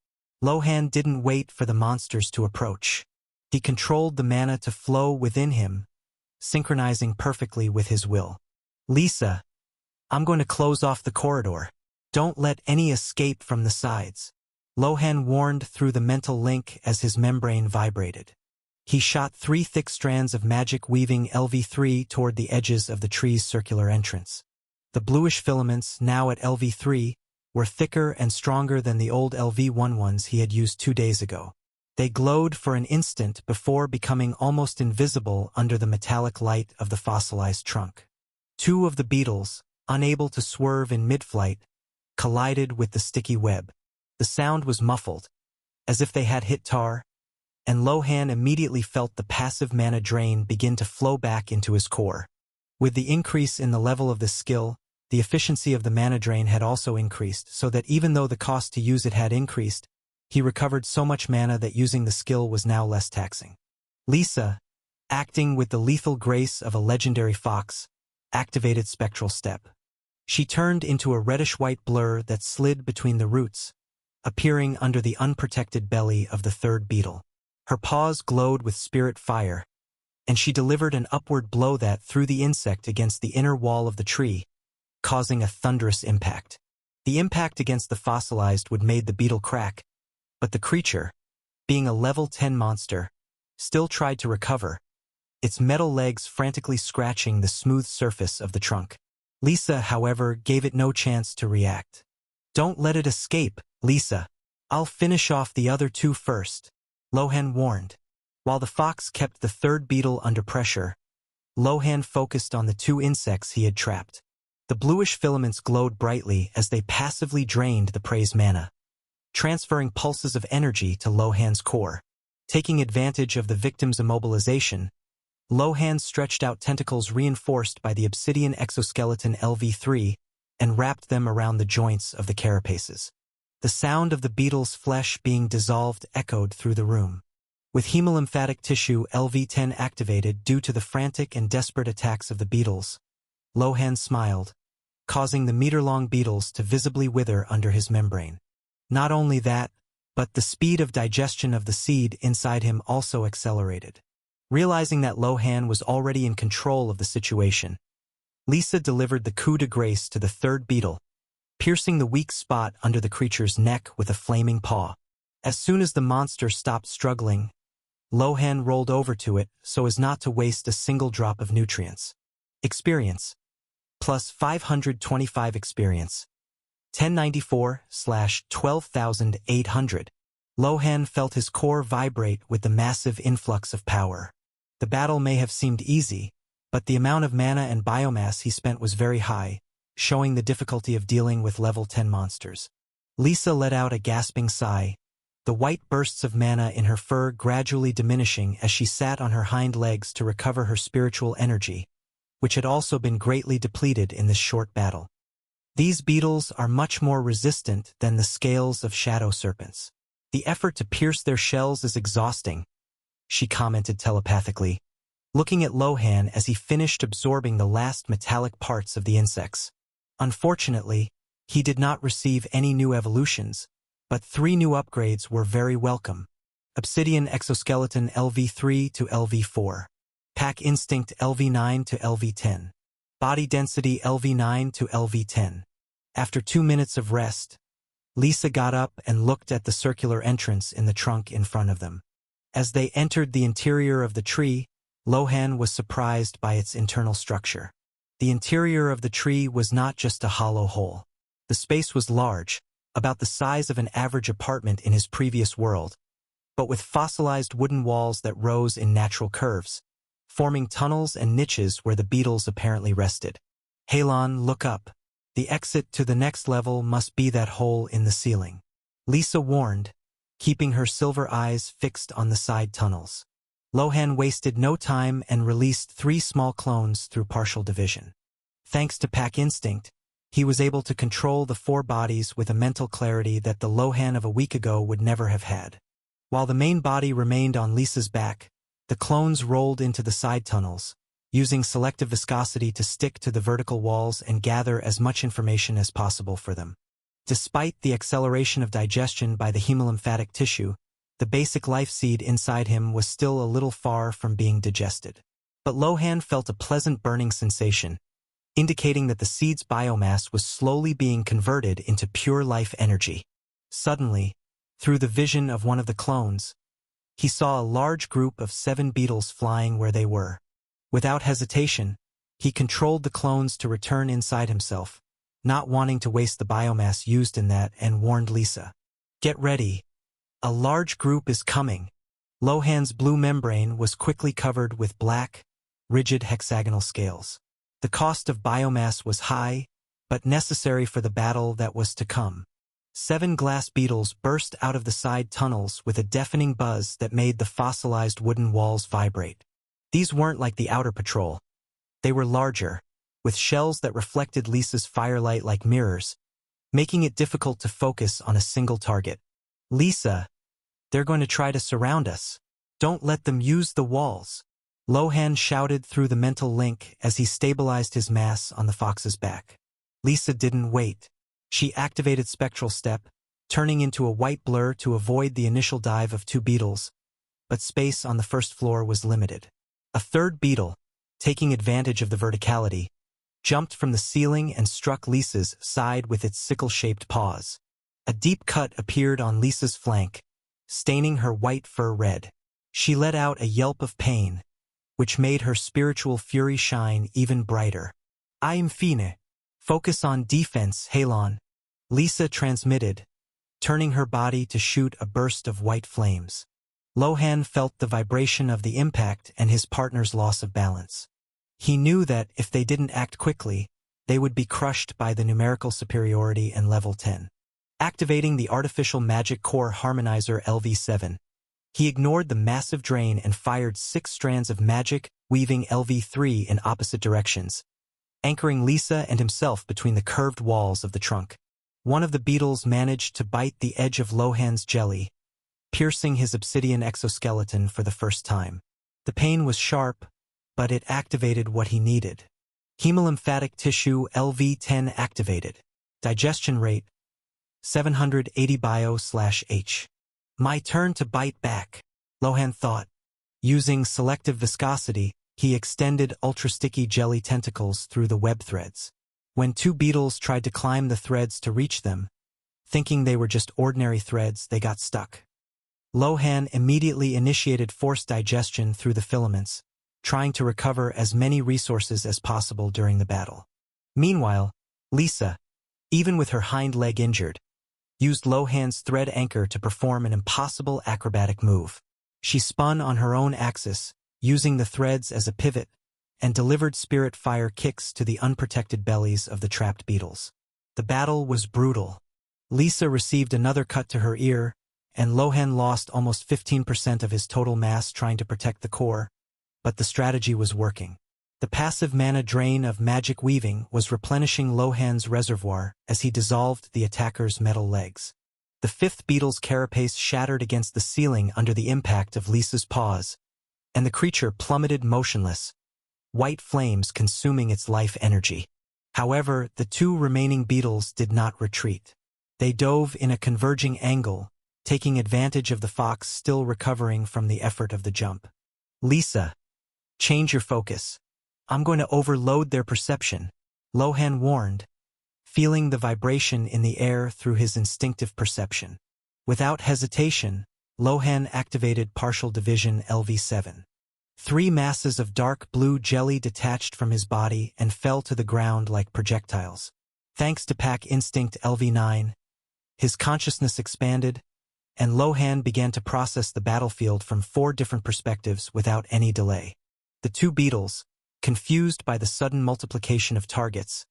Lohan didn't wait for the monsters to approach. He controlled the mana to flow within him, synchronizing perfectly with his will. Lisa, I'm going to close off the corridor. Don't let any escape from the sides. Lohan warned through the mental link as his membrane vibrated. He shot 3 thick strands of magic weaving LV3 toward the edges of the tree's circular entrance. The bluish filaments, now at LV3, were thicker and stronger than the old LV1 ones he had used 2 days ago. They glowed for an instant before becoming almost invisible under the metallic light of the fossilized trunk. 2 of the beetles, unable to swerve in mid-flight, collided with the sticky web. The sound was muffled, as if they had hit tar, and Lohan immediately felt the passive mana drain begin to flow back into his core. With the increase in the level of this skill, the efficiency of the mana drain had also increased, so that even though the cost to use it had increased, he recovered so much mana that using the skill was now less taxing. Lisa, acting with the lethal grace of a legendary fox, activated Spectral Step. She turned into a reddish-white blur that slid between the roots, appearing under the unprotected belly of the third beetle. Her paws glowed with spirit fire, and she delivered an upward blow that threw the insect against the inner wall of the tree, causing a thunderous impact. The impact against the fossilized wood made the beetle crack, but the creature, being a level 10 monster, still tried to recover, its metal legs frantically scratching the smooth surface of the trunk. Lisa, however, gave it no chance to react. Don't let it escape, Lisa. I'll finish off the other 2 first, Lohan warned. While the fox kept the third beetle under pressure, Lohan focused on the 2 insects he had trapped. The bluish filaments glowed brightly as they passively drained the prey's mana, transferring pulses of energy to Lohan's core. Taking advantage of the victim's immobilization, Lohan stretched out tentacles reinforced by the obsidian exoskeleton LV3 and wrapped them around the joints of the carapaces. The sound of the beetle's flesh being dissolved echoed through the room. With hemolymphatic tissue LV10 activated due to the frantic and desperate attacks of the beetles, Lohan smiled, causing the meter-long beetles to visibly wither under his membrane. Not only that, but the speed of digestion of the seed inside him also accelerated. Realizing that Lohan was already in control of the situation, Lisa delivered the coup de grace to the third beetle, piercing the weak spot under the creature's neck with a flaming paw. As soon as the monster stopped struggling, Lohan rolled over to it so as not to waste a single drop of nutrients. Experience. Plus 525 experience. 1094/12,800. Lohan felt his core vibrate with the massive influx of power. The battle may have seemed easy, but the amount of mana and biomass he spent was very high, showing the difficulty of dealing with level 10 monsters. Lisa let out a gasping sigh, the white bursts of mana in her fur gradually diminishing as she sat on her hind legs to recover her spiritual energy, which had also been greatly depleted in this short battle. These beetles are much more resistant than the scales of shadow serpents. The effort to pierce their shells is exhausting, she commented telepathically, looking at Lohan as he finished absorbing the last metallic parts of the insects. Unfortunately, he did not receive any new evolutions, but 3 new upgrades were very welcome. Obsidian Exoskeleton LV3 to LV4. Pack Instinct LV9 to LV10. Body Density LV9 to LV10. After 2 minutes of rest, Lisa got up and looked at the circular entrance in the trunk in front of them. As they entered the interior of the tree, Lohan was surprised by its internal structure. The interior of the tree was not just a hollow hole. The space was large, about the size of an average apartment in his previous world, but with fossilized wooden walls that rose in natural curves, forming tunnels and niches where the beetles apparently rested. Halon, look up. The exit to the next level must be that hole in the ceiling. Lisa warned, keeping her silver eyes fixed on the side tunnels. Lohan wasted no time and released 3 small clones through partial division. Thanks to pack instinct, he was able to control the 4 bodies with a mental clarity that the Lohan of a week ago would never have had. While the main body remained on Lisa's back, the clones rolled into the side tunnels, using selective viscosity to stick to the vertical walls and gather as much information as possible for them. Despite the acceleration of digestion by the hemolymphatic tissue, the basic life seed inside him was still a little far from being digested. But Lohan felt a pleasant burning sensation, indicating that the seed's biomass was slowly being converted into pure life energy. Suddenly, through the vision of one of the clones, he saw a large group of 7 beetles flying where they were. Without hesitation, he controlled the clones to return inside himself, not wanting to waste the biomass used in that, and warned Lisa. Get ready. A large group is coming. Lohan's blue membrane was quickly covered with black, rigid hexagonal scales. The cost of biomass was high, but necessary for the battle that was to come. 7 glass beetles burst out of the side tunnels with a deafening buzz that made the fossilized wooden walls vibrate. These weren't like the outer patrol. They were larger, with shells that reflected Lisa's firelight like mirrors, making it difficult to focus on a single target. Lisa, they're going to try to surround us. Don't let them use the walls. Lohan shouted through the mental link as he stabilized his mass on the fox's back. Lisa didn't wait. She activated Spectral Step, turning into a white blur to avoid the initial dive of 2 beetles, but space on the first floor was limited. A third beetle, taking advantage of the verticality, jumped from the ceiling and struck Lisa's side with its sickle-shaped paws. A deep cut appeared on Lisa's flank, staining her white fur red. She let out a yelp of pain, which made her spiritual fury shine even brighter. I'm fine. Focus on defense, Halon. Lisa transmitted, turning her body to shoot a burst of white flames. Lohan felt the vibration of the impact and his partner's loss of balance. He knew that if they didn't act quickly, they would be crushed by the numerical superiority and level 10. Activating the artificial magic core harmonizer LV7, he ignored the massive drain and fired 6 strands of magic, weaving LV3 in opposite directions, anchoring Lisa and himself between the curved walls of the trunk. One of the beetles managed to bite the edge of Lohan's jelly, piercing his obsidian exoskeleton for the first time. The pain was sharp, but it activated what he needed. Hemolymphatic tissue LV10 activated. Digestion rate 780 bio/H. My turn to bite back, Lohan thought. Using selective viscosity, he extended ultra-sticky jelly tentacles through the web threads. When 2 beetles tried to climb the threads to reach them, thinking they were just ordinary threads, they got stuck. Lohan immediately initiated forced digestion through the filaments, trying to recover as many resources as possible during the battle. Meanwhile, Lisa, even with her hind leg injured, used Lohan's thread anchor to perform an impossible acrobatic move. She spun on her own axis, using the threads as a pivot, and delivered spirit fire kicks to the unprotected bellies of the trapped beetles. The battle was brutal. Lisa received another cut to her ear, and Lohan lost almost 15% of his total mass trying to protect the core, but the strategy was working. The passive mana drain of magic weaving was replenishing Lohan's reservoir as he dissolved the attacker's metal legs. The 5th beetle's carapace shattered against the ceiling under the impact of Lisa's paws, and the creature plummeted motionless, white flames consuming its life energy. However, the 2 remaining beetles did not retreat. They dove in a converging angle, taking advantage of the fox still recovering from the effort of the jump. Lisa, change your focus. I'm going to overload their perception, Lohan warned, feeling the vibration in the air through his instinctive perception. Without hesitation, Lohan activated partial division LV7. 3 masses of dark blue jelly detached from his body and fell to the ground like projectiles. Thanks to Pack Instinct LV9, his consciousness expanded, and Lohan began to process the battlefield from 4 different perspectives without any delay. The 2 beetles, confused by the sudden multiplication of targets,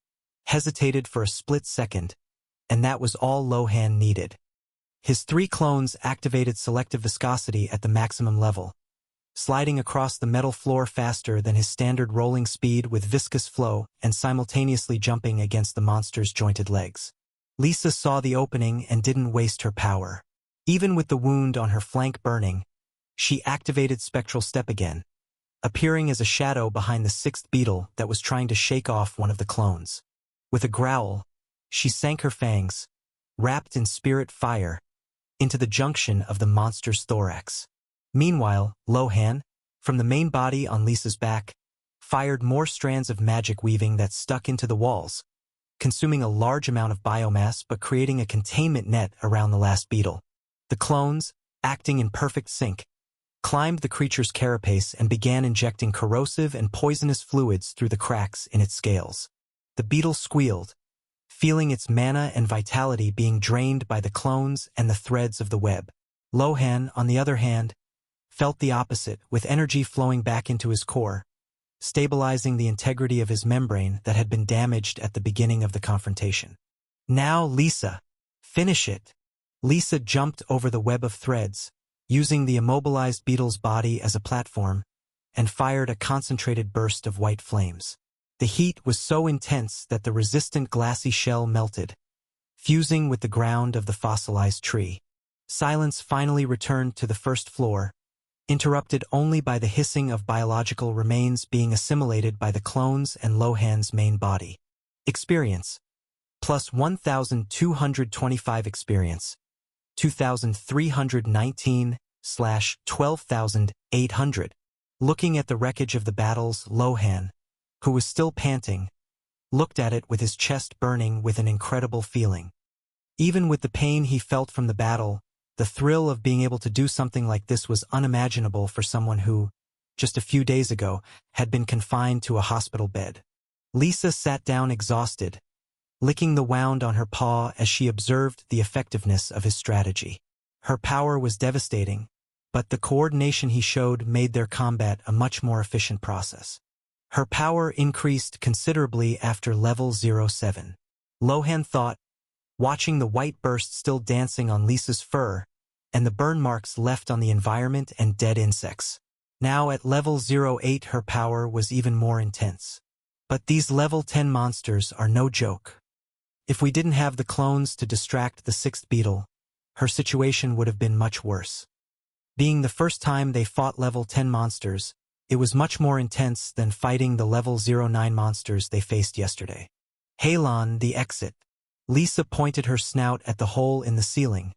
hesitated for a split second, and that was all Lohan needed. His 3 clones activated selective viscosity at the maximum level, sliding across the metal floor faster than his standard rolling speed with viscous flow and simultaneously jumping against the monster's jointed legs. Lisa saw the opening and didn't waste her power. Even with the wound on her flank burning, she activated Spectral Step again, appearing as a shadow behind the 6th beetle that was trying to shake off one of the clones. With a growl, she sank her fangs, wrapped in spirit fire, into the junction of the monster's thorax. Meanwhile, Lohan, from the main body on Lisa's back, fired more strands of magic weaving that stuck into the walls, consuming a large amount of biomass but creating a containment net around the last beetle. The clones, acting in perfect sync, climbed the creature's carapace and began injecting corrosive and poisonous fluids through the cracks in its scales. The beetle squealed, feeling its mana and vitality being drained by the clones and the threads of the web. Lohan, on the other hand, felt the opposite, with energy flowing back into his core, stabilizing the integrity of his membrane that had been damaged at the beginning of the confrontation. Now, Lisa, finish it. Lisa jumped over the web of threads, using the immobilized beetle's body as a platform, and fired a concentrated burst of white flames. The heat was so intense that the resistant glassy shell melted, fusing with the ground of the fossilized tree. Silence finally returned to the first floor, interrupted only by the hissing of biological remains being assimilated by the clones and Lohan's main body. Experience. Plus 1,225 experience. 2,319/12,800. Looking at the wreckage of the battles, Lohan, who was still panting, looked at it with his chest burning with an incredible feeling. Even with the pain he felt from the battle, the thrill of being able to do something like this was unimaginable for someone who, just a few days ago, had been confined to a hospital bed. Lisa sat down exhausted, licking the wound on her paw as she observed the effectiveness of his strategy. Her power was devastating, but the coordination he showed made their combat a much more efficient process. Her power increased considerably after level 07. Lohan thought, watching the white burst still dancing on Lisa's fur, and the burn marks left on the environment and dead insects. Now at level 08 her power was even more intense. But these level 10 monsters are no joke. If we didn't have the clones to distract the 6th beetle, her situation would have been much worse. Being the first time they fought level 10 monsters, it was much more intense than fighting the level 09 monsters they faced yesterday. Halon, the exit. Lisa pointed her snout at the hole in the ceiling,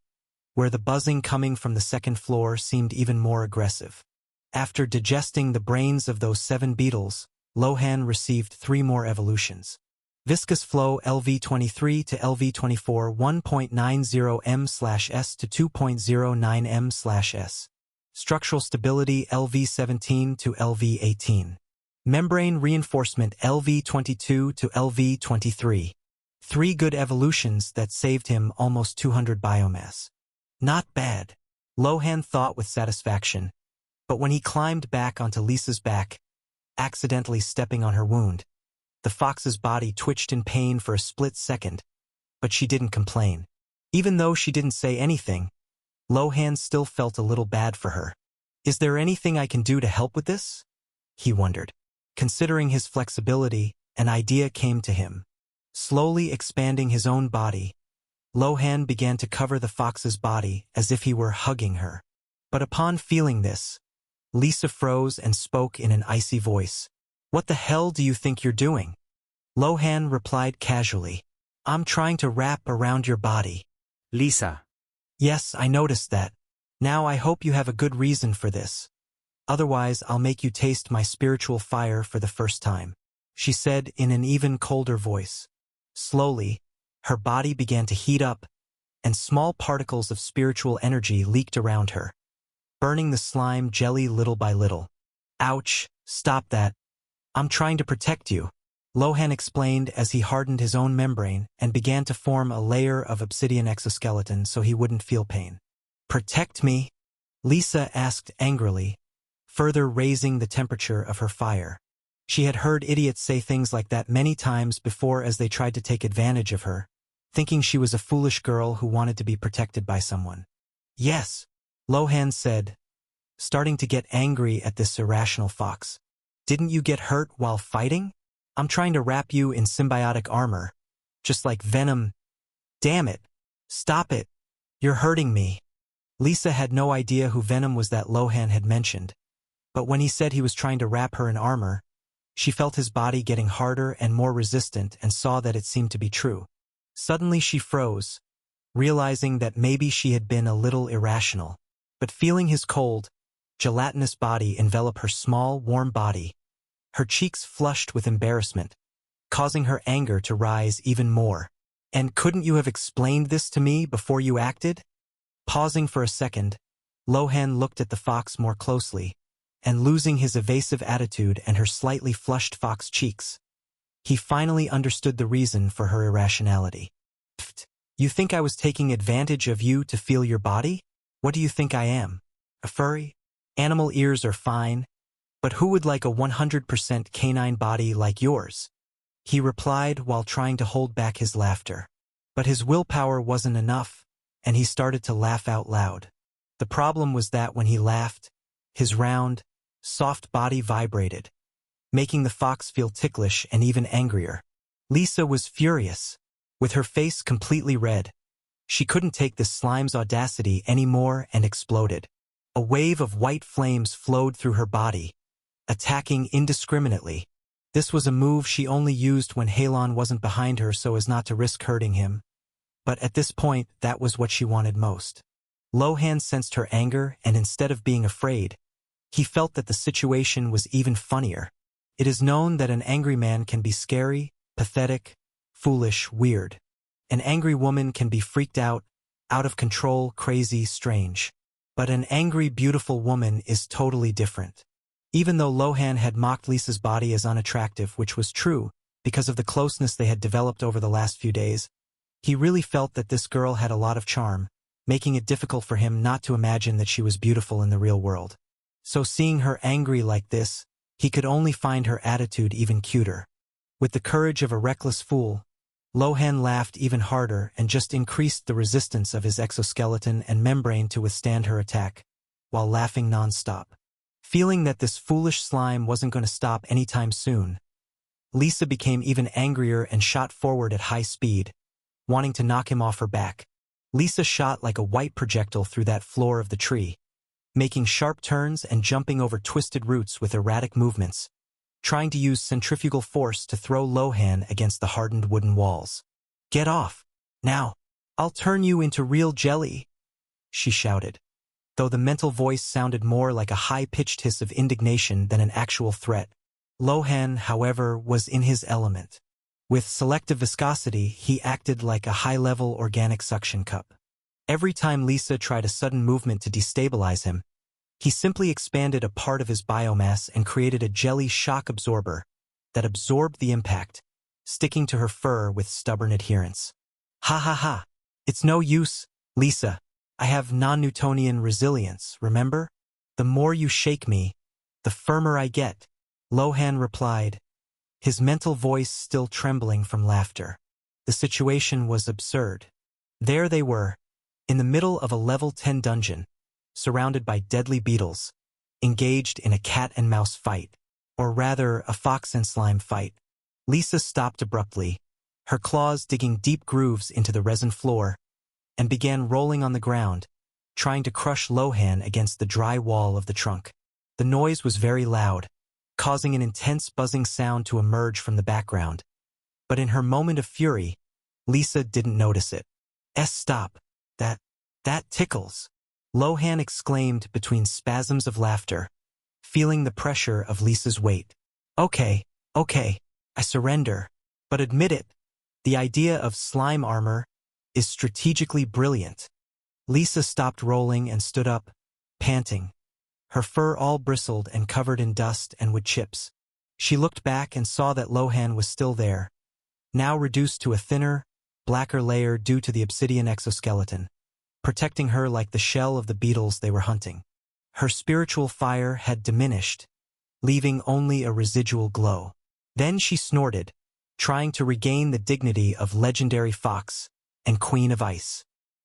where the buzzing coming from the 2nd floor seemed even more aggressive. After digesting the brains of those 7 beetles, Lohan received 3 more evolutions. Viscous flow LV23 to LV24 1.90 m/s to 2.09 m/s. Structural stability LV17 to LV18. Membrane reinforcement LV22 to LV23. 3 good evolutions that saved him almost 200 biomass. Not bad, Lohan thought with satisfaction, but when he climbed back onto Lisa's back, accidentally stepping on her wound, the fox's body twitched in pain for a split second, but she didn't complain. Even though she didn't say anything, Lohan still felt a little bad for her. Is there anything I can do to help with this? He wondered. Considering his flexibility, an idea came to him. Slowly expanding his own body, Lohan began to cover the fox's body as if he were hugging her. But upon feeling this, Lisa froze and spoke in an icy voice. What the hell do you think you're doing? Lohan replied casually. I'm trying to wrap around your body. Lisa. Yes, I noticed that. Now I hope you have a good reason for this. Otherwise, I'll make you taste my spiritual fire for the first time, she said in an even colder voice. Slowly, her body began to heat up, and small particles of spiritual energy leaked around her, burning the slime jelly little by little. Ouch, stop that. I'm trying to protect you. Lohan explained as he hardened his own membrane and began to form a layer of obsidian exoskeleton so he wouldn't feel pain. Protect me? Lisa asked angrily, further raising the temperature of her fire. She had heard idiots say things like that many times before as they tried to take advantage of her, thinking she was a foolish girl who wanted to be protected by someone. Yes, Lohan said, starting to get angry at this irrational fox. Didn't you get hurt while fighting? I'm trying to wrap you in symbiotic armor, just like venom. Damn it. Stop it. You're hurting me. Lisa had no idea who Venom was that Lohan had mentioned, but when he said he was trying to wrap her in armor, she felt his body getting harder and more resistant and saw that it seemed to be true. Suddenly she froze, realizing that maybe she had been a little irrational, but feeling his cold, gelatinous body envelop her small, warm body, her cheeks flushed with embarrassment, causing her anger to rise even more. And couldn't you have explained this to me before you acted? Pausing for a second, Lohan looked at the fox more closely, and losing his evasive attitude and her slightly flushed fox cheeks, he finally understood the reason for her irrationality. Pfft, you think I was taking advantage of you to feel your body? What do you think I am? A furry? Animal ears are fine, but who would like a 100% canine body like yours? He replied while trying to hold back his laughter. But his willpower wasn't enough, and he started to laugh out loud. The problem was that when he laughed, his round, soft body vibrated, making the fox feel ticklish and even angrier. Lisa was furious, with her face completely red. She couldn't take the slime's audacity anymore and exploded. A wave of white flames flowed through her body, attacking indiscriminately. This was a move she only used when Halon wasn't behind her so as not to risk hurting him. But at this point, that was what she wanted most. Lohan sensed her anger, and instead of being afraid, he felt that the situation was even funnier. It is known that an angry man can be scary, pathetic, foolish, weird. An angry woman can be freaked out of control, crazy, strange. But an angry, beautiful woman is totally different. Even though Lohan had mocked Lisa's body as unattractive, which was true because of the closeness they had developed over the last few days, he really felt that this girl had a lot of charm, making it difficult for him not to imagine that she was beautiful in the real world. So seeing her angry like this, he could only find her attitude even cuter. With the courage of a reckless fool, Lohan laughed even harder and just increased the resistance of his exoskeleton and membrane to withstand her attack, while laughing non-stop. Feeling that this foolish slime wasn't going to stop anytime soon, Lisa became even angrier and shot forward at high speed, wanting to knock him off her back. Lisa shot like a white projectile through that floor of the tree, making sharp turns and jumping over twisted roots with erratic movements, trying to use centrifugal force to throw Lohan against the hardened wooden walls. "Get off! Now! I'll turn you into real jelly!" she shouted, though the mental voice sounded more like a high-pitched hiss of indignation than an actual threat. Lohan, however, was in his element. With selective viscosity, he acted like a high-level organic suction cup. Every time Lisa tried a sudden movement to destabilize him, he simply expanded a part of his biomass and created a jelly shock absorber that absorbed the impact, sticking to her fur with stubborn adherence. "Ha ha ha! It's no use, Lisa. I have non-Newtonian resilience, remember? The more you shake me, the firmer I get," Lohan replied, his mental voice still trembling from laughter. The situation was absurd. There they were, in the middle of a level 10 dungeon, surrounded by deadly beetles, engaged in a cat-and-mouse fight, or rather a fox and slime fight. Lisa stopped abruptly, her claws digging deep grooves into the resin floor, and began rolling on the ground, trying to crush Lohan against the dry wall of the trunk. The noise was very loud, causing an intense buzzing sound to emerge from the background. But in her moment of fury, Lisa didn't notice it. Stop. That tickles," Lohan exclaimed between spasms of laughter, feeling the pressure of Lisa's weight. Okay, I surrender. But admit it, the idea of slime armor is strategically brilliant." Lisa stopped rolling and stood up, panting, her fur all bristled and covered in dust and wood chips. She looked back and saw that Lohan was still there, now reduced to a thinner, blacker layer due to the obsidian exoskeleton, protecting her like the shell of the beetles they were hunting. Her spiritual fire had diminished, leaving only a residual glow. Then she snorted, trying to regain the dignity of legendary fox and queen of ice.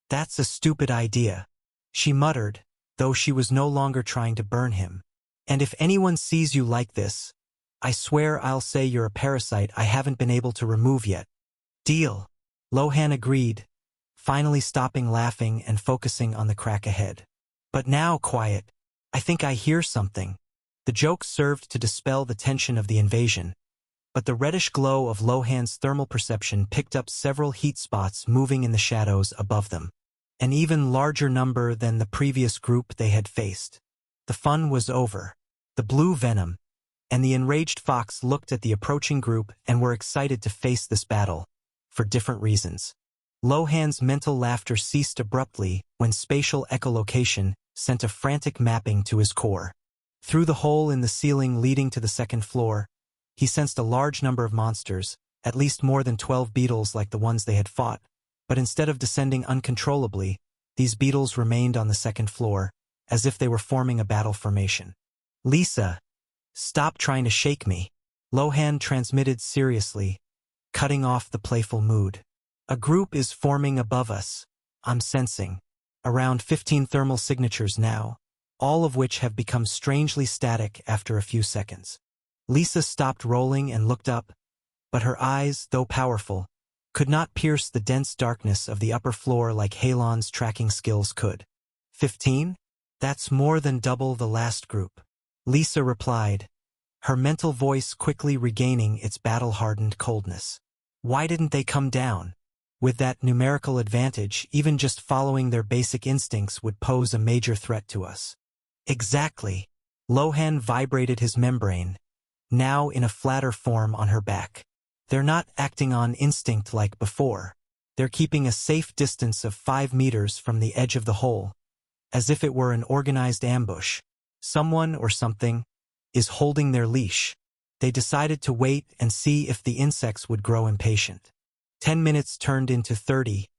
"That's a stupid idea," she muttered, though she was no longer trying to burn him. "And if anyone sees you like this, I swear I'll say you're a parasite I haven't been able to remove yet." "Deal," Lohan agreed, finally stopping laughing and focusing on the crack ahead. "But now, quiet. I think I hear something." The joke served to dispel the tension of the invasion, but the reddish glow of Lohan's thermal perception picked up several heat spots moving in the shadows above them. An even larger number than the previous group they had faced. The fun was over. The blue venom and the enraged fox looked at the approaching group and were excited to face this battle, for different reasons. Lohan's mental laughter ceased abruptly when spatial echolocation sent a frantic mapping to his core. Through the hole in the ceiling leading to the second floor, he sensed a large number of monsters, at least more than 12 beetles like the ones they had fought, but instead of descending uncontrollably, these beetles remained on the second floor, as if they were forming a battle formation. "Lisa, stop trying to shake me," Lohan transmitted seriously, cutting off the playful mood. "A group is forming above us. I'm sensing around 15 thermal signatures now, all of which have become strangely static after a few seconds." Lisa stopped rolling and looked up, but her eyes, though powerful, could not pierce the dense darkness of the upper floor like Halon's tracking skills could. 15? That's more than double the last group," Lisa replied, her mental voice quickly regaining its battle-hardened coldness. "Why didn't they come down? With that numerical advantage, even just following their basic instincts would pose a major threat to us." "Exactly." Lohan vibrated his membrane, now in a flatter form on her back. "They're not acting on instinct like before. They're keeping a safe distance of 5 meters from the edge of the hole, as if it were an organized ambush. Someone or something is holding their leash. They decided to wait and see if the insects would grow impatient." 10 minutes turned into 30,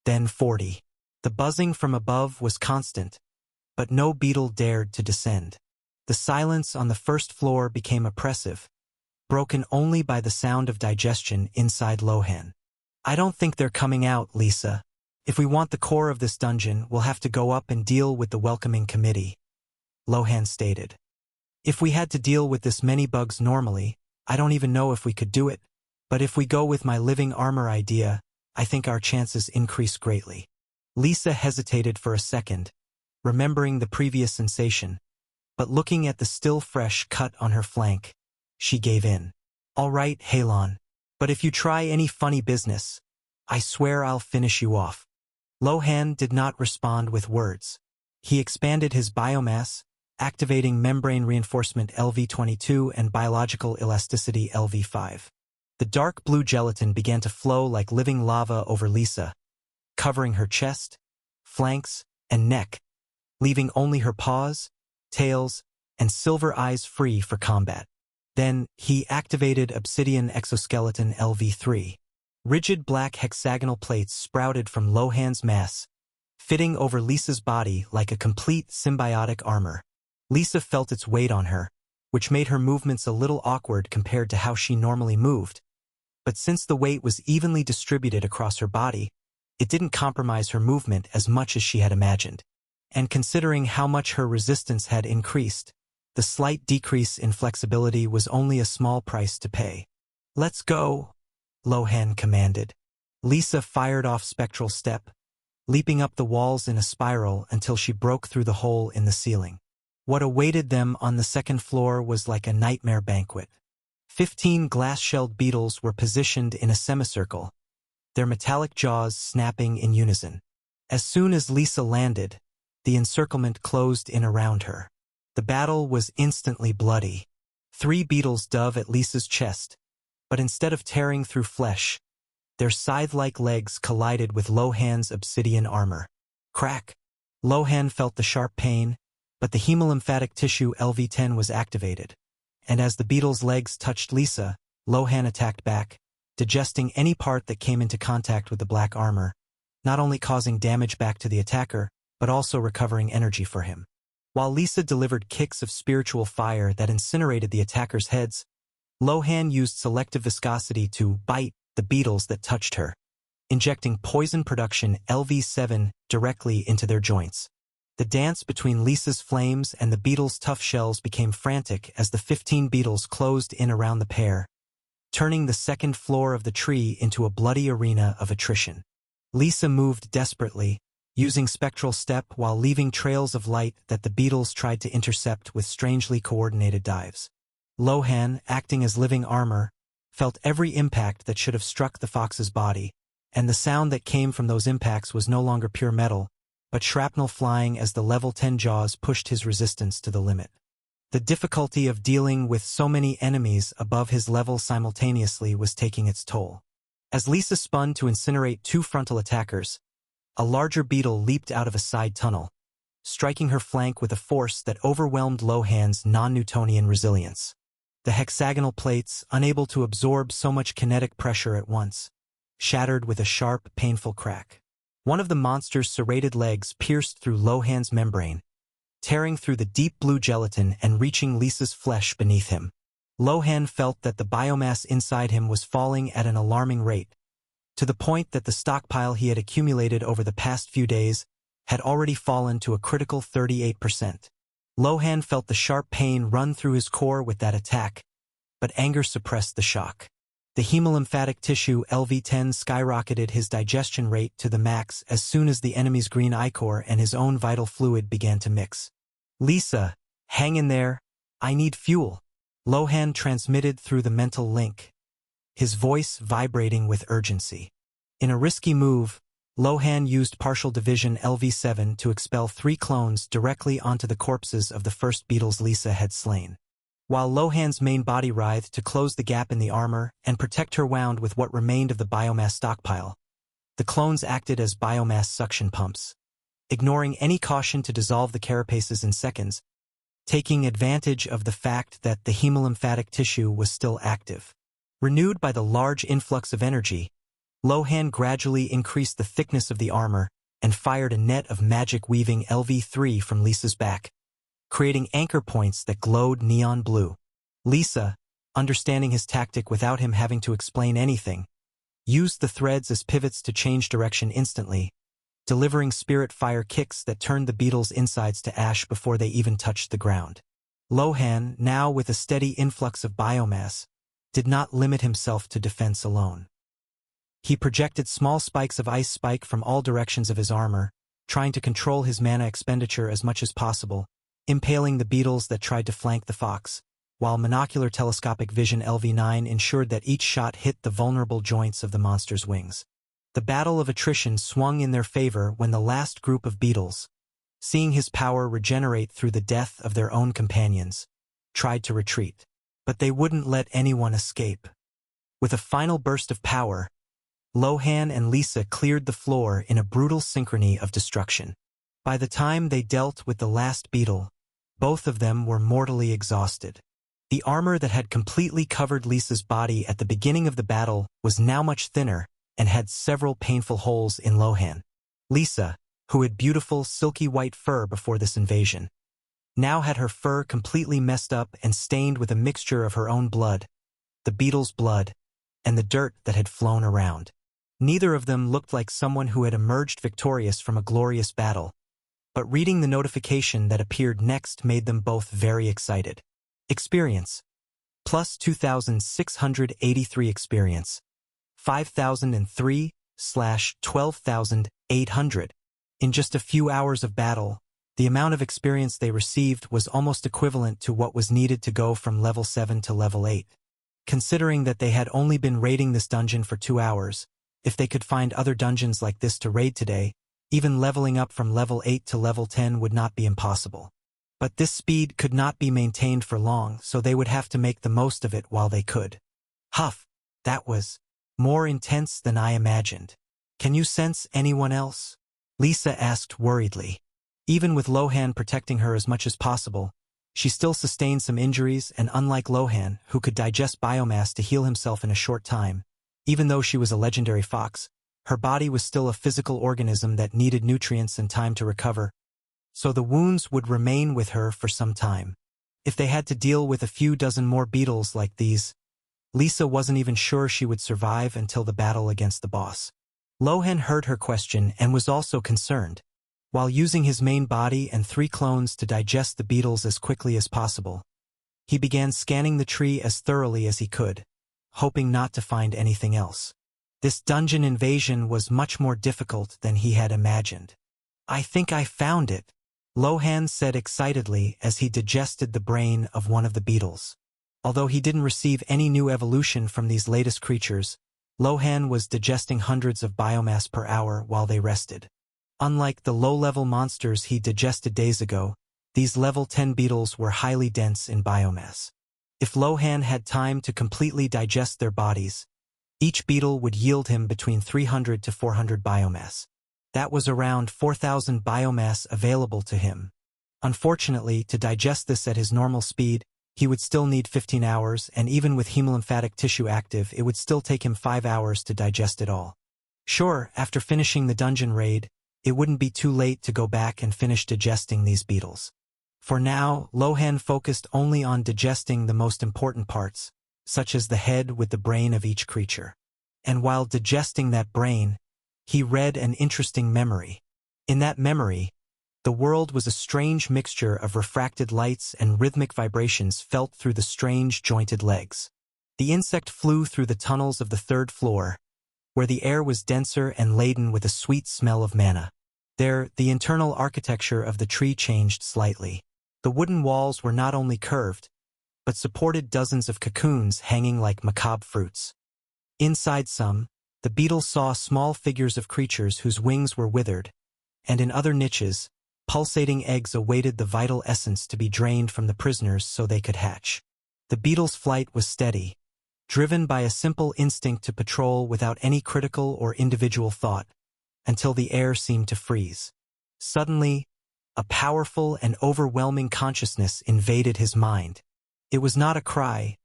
then 40. The buzzing from above was constant, but no beetle dared to descend. The silence on the first floor became oppressive, broken only by the sound of digestion inside Lohan. "I don't think they're coming out, Lisa. If we want the core of this dungeon, we'll have to go up and deal with the welcoming committee," Lohan stated. "If we had to deal with this many bugs normally, I don't even know if we could do it, but if we go with my living armor idea, I think our chances increase greatly." Lisa hesitated for a second, remembering the previous sensation, but looking at the still fresh cut on her flank, she gave in. "All right, Halon, but if you try any funny business, I swear I'll finish you off." Lohan did not respond with words. He expanded his biomass, activating membrane reinforcement LV-22 and biological elasticity LV-5. The dark blue gelatin began to flow like living lava over Lisa, covering her chest, flanks, and neck, leaving only her paws, tails, and silver eyes free for combat. Then, he activated obsidian exoskeleton LV-3. Rigid black hexagonal plates sprouted from Lohan's mass, fitting over Lisa's body like a complete symbiotic armor. Lisa felt its weight on her, which made her movements a little awkward compared to how she normally moved. But since the weight was evenly distributed across her body, it didn't compromise her movement as much as she had imagined. And considering how much her resistance had increased, the slight decrease in flexibility was only a small price to pay. "Let's go," Lohan commanded. Lisa fired off spectral step, leaping up the walls in a spiral until she broke through the hole in the ceiling. What awaited them on the second floor was like a nightmare banquet. 15 glass-shelled beetles were positioned in a semicircle, their metallic jaws snapping in unison. As soon as Lisa landed, the encirclement closed in around her. The battle was instantly bloody. 3 beetles dove at Lisa's chest, but instead of tearing through flesh, their scythe-like legs collided with Lohan's obsidian armor. Crack! Lohan felt the sharp pain, but the hemolymphatic tissue LV10 was activated. And as the beetle's legs touched Lisa, Lohan attacked back, digesting any part that came into contact with the black armor, not only causing damage back to the attacker, but also recovering energy for him. While Lisa delivered kicks of spiritual fire that incinerated the attackers' heads, Lohan used selective viscosity to bite the beetles that touched her, injecting poison production LV7 directly into their joints. The dance between Lisa's flames and the beetles' tough shells became frantic as the 15 beetles closed in around the pair, turning the second floor of the tree into a bloody arena of attrition. Lisa moved desperately, using spectral step while leaving trails of light that the beetles tried to intercept with strangely coordinated dives. Lohan, acting as living armor, felt every impact that should have struck the fox's body, and the sound that came from those impacts was no longer pure metal, but shrapnel flying as the level 10 jaws pushed his resistance to the limit. The difficulty of dealing with so many enemies above his level simultaneously was taking its toll. As Lisa spun to incinerate 2 frontal attackers, a larger beetle leaped out of a side tunnel, striking her flank with a force that overwhelmed Lohan's non-Newtonian resilience. The hexagonal plates, unable to absorb so much kinetic pressure at once, shattered with a sharp, painful crack. One of the monster's serrated legs pierced through Lohan's membrane, tearing through the deep blue gelatin and reaching Lisa's flesh beneath him. Lohan felt that the biomass inside him was falling at an alarming rate, to the point that the stockpile he had accumulated over the past few days had already fallen to a critical 38%. Lohan felt the sharp pain run through his core with that attack, but anger suppressed the shock. The hemolymphatic tissue LV10 skyrocketed his digestion rate to the max as soon as the enemy's green ichor and his own vital fluid began to mix. "Lisa, hang in there, I need fuel," Lohan transmitted through the mental link, his voice vibrating with urgency. In a risky move, Lohan used partial division LV7 to expel 3 clones directly onto the corpses of the first beetles Lisa had slain. While Lohan's main body writhed to close the gap in the armor and protect her wound with what remained of the biomass stockpile, the clones acted as biomass suction pumps, ignoring any caution to dissolve the carapaces in seconds, taking advantage of the fact that the hemolymphatic tissue was still active. Renewed by the large influx of energy, Lohan gradually increased the thickness of the armor and fired a net of magic-weaving LV3 from Lisa's back, creating anchor points that glowed neon blue. Lisa, understanding his tactic without him having to explain anything, used the threads as pivots to change direction instantly, delivering spirit fire kicks that turned the beetles' insides to ash before they even touched the ground. Lohan, now with a steady influx of biomass, did not limit himself to defense alone. He projected small spikes of ice spike from all directions of his armor, trying to control his mana expenditure as much as possible, impaling the beetles that tried to flank the fox, while monocular telescopic vision LV9 ensured that each shot hit the vulnerable joints of the monster's wings. The battle of attrition swung in their favor when the last group of beetles, seeing his power regenerate through the death of their own companions, tried to retreat. But they wouldn't let anyone escape. With a final burst of power, Lohan and Lisa cleared the floor in a brutal synchrony of destruction. By the time they dealt with the last beetle, both of them were mortally exhausted. The armor that had completely covered Lisa's body at the beginning of the battle was now much thinner and had several painful holes in Lohan. Lisa, who had beautiful silky white fur before this invasion, now had her fur completely messed up and stained with a mixture of her own blood, the beetle's blood, and the dirt that had flown around. Neither of them looked like someone who had emerged victorious from a glorious battle, but reading the notification that appeared next made them both very excited. Experience. Plus 2,683 experience. 5,003/12,800. In just a few hours of battle, the amount of experience they received was almost equivalent to what was needed to go from level 7 to level 8. Considering that they had only been raiding this dungeon for 2 hours, if they could find other dungeons like this to raid today, even leveling up from level 8 to level 10 would not be impossible. But this speed could not be maintained for long, so they would have to make the most of it while they could. Huff, that was more intense than I imagined. Can you sense anyone else? Lisa asked worriedly. Even with Lohan protecting her as much as possible, she still sustained some injuries, and unlike Lohan, who could digest biomass to heal himself in a short time, even though she was a legendary fox, her body was still a physical organism that needed nutrients and time to recover, so the wounds would remain with her for some time. If they had to deal with a few dozen more beetles like these, Lisa wasn't even sure she would survive until the battle against the boss. Lohan heard her question and was also concerned. While using his main body and 3 clones to digest the beetles as quickly as possible, he began scanning the tree as thoroughly as he could, hoping not to find anything else. This dungeon invasion was much more difficult than he had imagined. "I think I found it," Lohan said excitedly as he digested the brain of one of the beetles. Although he didn't receive any new evolution from these latest creatures, Lohan was digesting hundreds of biomass per hour while they rested. Unlike the low-level monsters he digested days ago, these level 10 beetles were highly dense in biomass. If Lohan had time to completely digest their bodies, each beetle would yield him between 300 to 400 biomass. That was around 4,000 biomass available to him. Unfortunately, to digest this at his normal speed, he would still need 15 hours, and even with hemolymphatic tissue active, it would still take him 5 hours to digest it all. Sure, after finishing the dungeon raid, it wouldn't be too late to go back and finish digesting these beetles. For now, Lohan focused only on digesting the most important parts, such as the head with the brain of each creature. And while digesting that brain, he read an interesting memory. In that memory, the world was a strange mixture of refracted lights and rhythmic vibrations felt through the strange jointed legs. The insect flew through the tunnels of the 3rd floor, where the air was denser and laden with a sweet smell of manna. There, the internal architecture of the tree changed slightly. The wooden walls were not only curved, but supported dozens of cocoons hanging like macabre fruits. Inside some, the beetles saw small figures of creatures whose wings were withered, and in other niches, pulsating eggs awaited the vital essence to be drained from the prisoners so they could hatch. The beetles' flight was steady, driven by a simple instinct to patrol without any critical or individual thought, until the air seemed to freeze. Suddenly, a powerful and overwhelming consciousness invaded his mind. It was not a cry,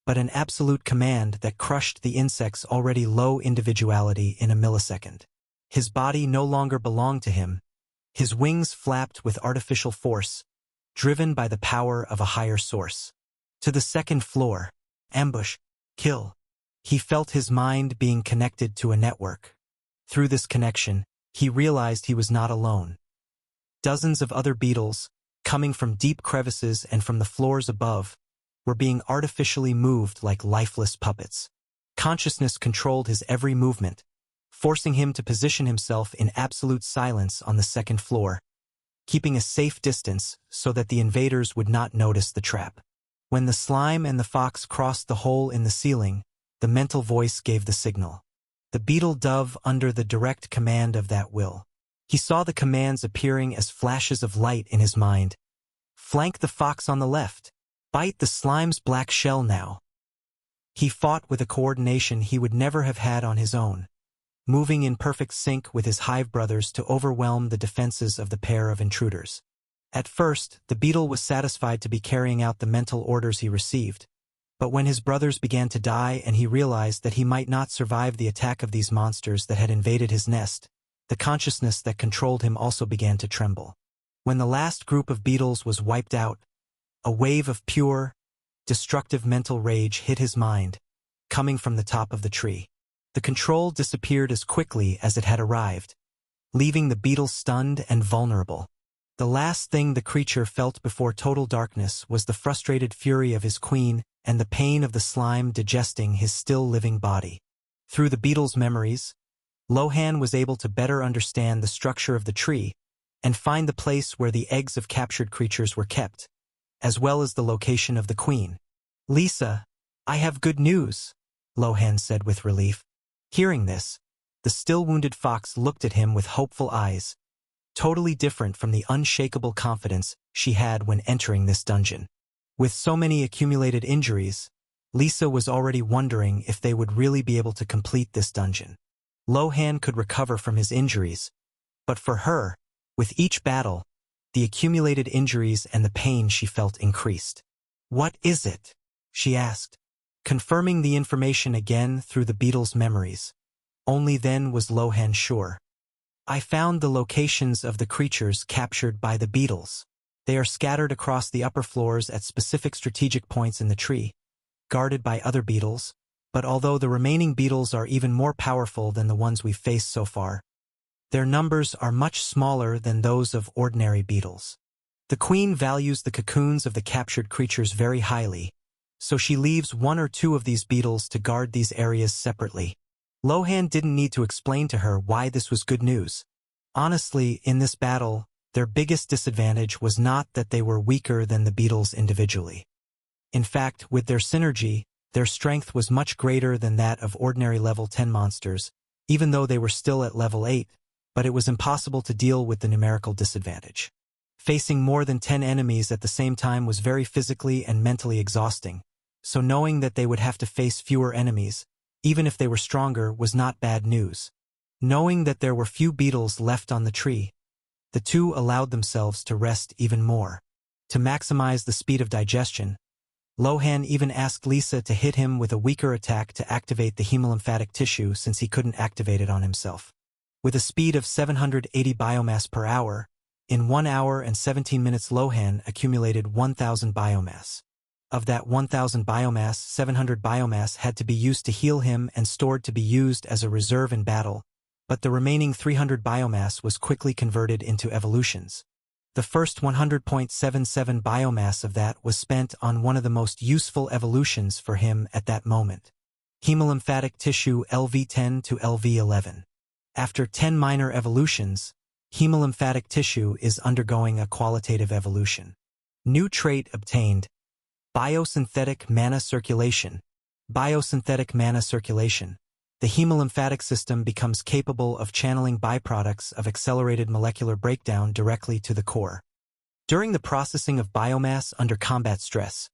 but an absolute command that crushed the insect's already low individuality in a millisecond. His body no longer belonged to him. His wings flapped with artificial force, driven by the power of a higher source. To the 2nd floor. Ambush. Kill. He felt his mind being connected to a network. Through this connection, he realized he was not alone. Dozens of other beetles, coming from deep crevices and from the floors above, were being artificially moved like lifeless puppets. Consciousness controlled his every movement, forcing him to position himself in absolute silence on the 2nd floor, keeping a safe distance so that the invaders would not notice the trap. When the slime and the fox crossed the hole in the ceiling, the mental voice gave the signal. The beetle dove under the direct command of that will. He saw the commands appearing as flashes of light in his mind. Flank the fox on the left. Bite the slime's black shell now. He fought with a coordination he would never have had on his own, moving in perfect sync with his hive brothers to overwhelm the defenses of the pair of intruders. At first, the beetle was satisfied to be carrying out the mental orders he received, but when his brothers began to die and he realized that he might not survive the attack of these monsters that had invaded his nest, the consciousness that controlled him also began to tremble. When the last group of beetles was wiped out, a wave of pure, destructive mental rage hit his mind, coming from the top of the tree. The control disappeared as quickly as it had arrived, leaving the beetle stunned and vulnerable. The last thing the creature felt before total darkness was the frustrated fury of his queen and the pain of the slime digesting his still-living body. Through the beetle's memories, Lohan was able to better understand the structure of the tree and find the place where the eggs of captured creatures were kept, as well as the location of the queen. "Lisa, I have good news," Lohan said with relief. Hearing this, the still-wounded fox looked at him with hopeful eyes, totally different from the unshakable confidence she had when entering this dungeon. With so many accumulated injuries, Lisa was already wondering if they would really be able to complete this dungeon. Lohan could recover from his injuries, but for her, with each battle, The accumulated injuries and the pain she felt increased. "What is it?" she asked, confirming the information again through the beetle's memories. Only then was Lohan sure. "I found the locations of the creatures captured by the beetles. They are scattered across the upper floors at specific strategic points in the tree, guarded by other beetles, but although the remaining beetles are even more powerful than the ones we've faced so far, their numbers are much smaller than those of ordinary beetles. The queen values the cocoons of the captured creatures very highly, so she leaves one or two of these beetles to guard these areas separately." Lohan didn't need to explain to her why this was good news. Honestly, in this battle, their biggest disadvantage was not that they were weaker than the beetles individually. In fact, with their synergy, their strength was much greater than that of ordinary level 10 monsters, even though they were still at level 8, but it was impossible to deal with the numerical disadvantage. Facing more than 10 enemies at the same time was very physically and mentally exhausting, so knowing that they would have to face fewer enemies, even if they were stronger, was not bad news. Knowing that there were few beetles left on the tree, the two allowed themselves to rest even more. To maximize the speed of digestion, Lohan even asked Lisa to hit him with a weaker attack to activate the hemolymphatic tissue since he couldn't activate it on himself. With a speed of 780 biomass per hour, in 1 hour and 17 minutes Lohan accumulated 1,000 biomass. Of that 1,000 biomass, 700 biomass had to be used to heal him and stored to be used as a reserve in battle, but the remaining 300 biomass was quickly converted into evolutions. The first 100.77 biomass of that was spent on one of the most useful evolutions for him at that moment. Hemolymphatic tissue LV10 to LV11. After 10 minor evolutions, hemolymphatic tissue is undergoing a qualitative evolution. New trait obtained: biosynthetic mana circulation. Biosynthetic mana circulation. The hemolymphatic system becomes capable of channeling byproducts of accelerated molecular breakdown directly to the core. During the processing of biomass under combat stress,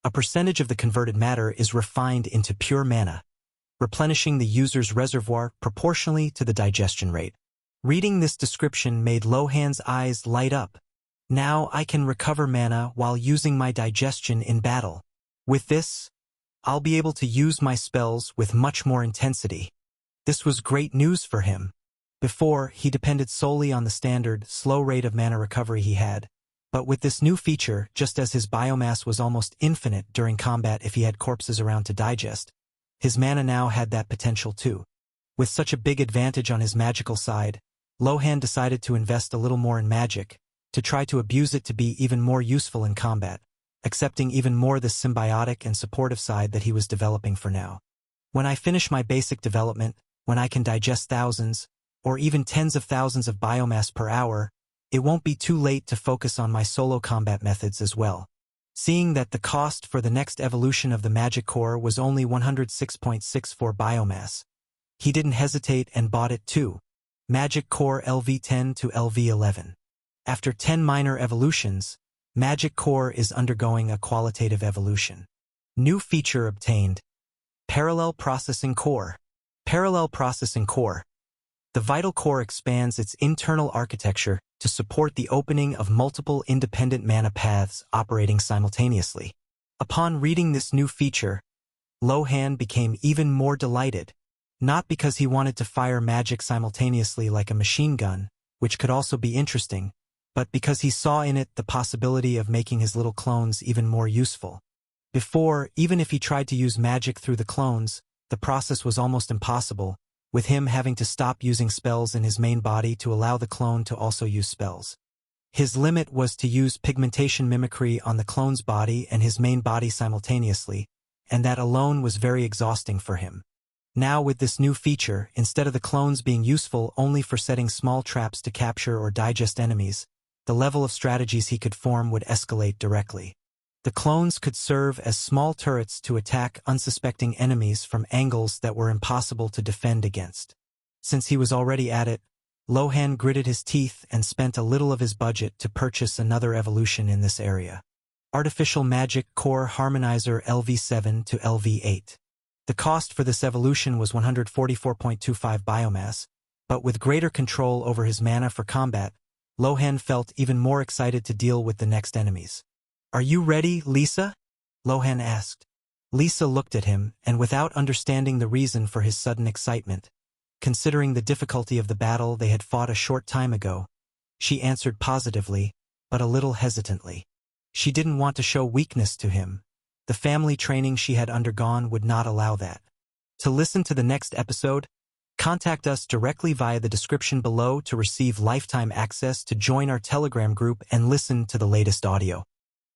a percentage of the converted matter is refined into pure mana, replenishing the user's reservoir proportionally to the digestion rate. Reading this description made Lohan's eyes light up. Now I can recover mana while using my digestion in battle. With this, I'll be able to use my spells with much more intensity. This was great news for him. Before, he depended solely on the standard, slow rate of mana recovery he had, but with this new feature, just as his biomass was almost infinite during combat if he had corpses around to digest, his mana now had that potential too. With such a big advantage on his magical side, Lohan decided to invest a little more in magic, to try to abuse it to be even more useful in combat, accepting even more the symbiotic and supportive side that he was developing for now. When I finish my basic development, when I can digest thousands, or even tens of thousands of biomass per hour, it won't be too late to focus on my solo combat methods as well. Seeing that the cost for the next evolution of the magic core was only 106.64 biomass, he didn't hesitate and bought it too. Magic core LV10 to LV11. After 10 minor evolutions, Magic Core is undergoing a qualitative evolution. New feature obtained: Parallel Processing Core. Parallel Processing Core. The Vital Core expands its internal architecture to support the opening of multiple independent mana paths operating simultaneously. Upon reading this new feature, Lohan became even more delighted, not because he wanted to fire magic simultaneously like a machine gun, which could also be interesting, but because he saw in it the possibility of making his little clones even more useful. Before, even if he tried to use magic through the clones, the process was almost impossible, with him having to stop using spells in his main body to allow the clone to also use spells. His limit was to use pigmentation mimicry on the clone's body and his main body simultaneously, and that alone was very exhausting for him. Now with this new feature, instead of the clones being useful only for setting small traps to capture or digest enemies, the level of strategies he could form would escalate directly. The clones could serve as small turrets to attack unsuspecting enemies from angles that were impossible to defend against. Since he was already at it, Lohan gritted his teeth and spent a little of his budget to purchase another evolution in this area. Artificial Magic Core Harmonizer LV7 to LV8. The cost for this evolution was 144.25 biomass, but with greater control over his mana for combat, Lohan felt even more excited to deal with the next enemies. "Are you ready, Lisa?" Lohan asked. Lisa looked at him, and without understanding the reason for his sudden excitement, considering the difficulty of the battle they had fought a short time ago, she answered positively, but a little hesitantly. She didn't want to show weakness to him. The family training she had undergone would not allow that. To listen to the next episode, contact us directly via the description below to receive lifetime access to join our Telegram group and listen to the latest audio.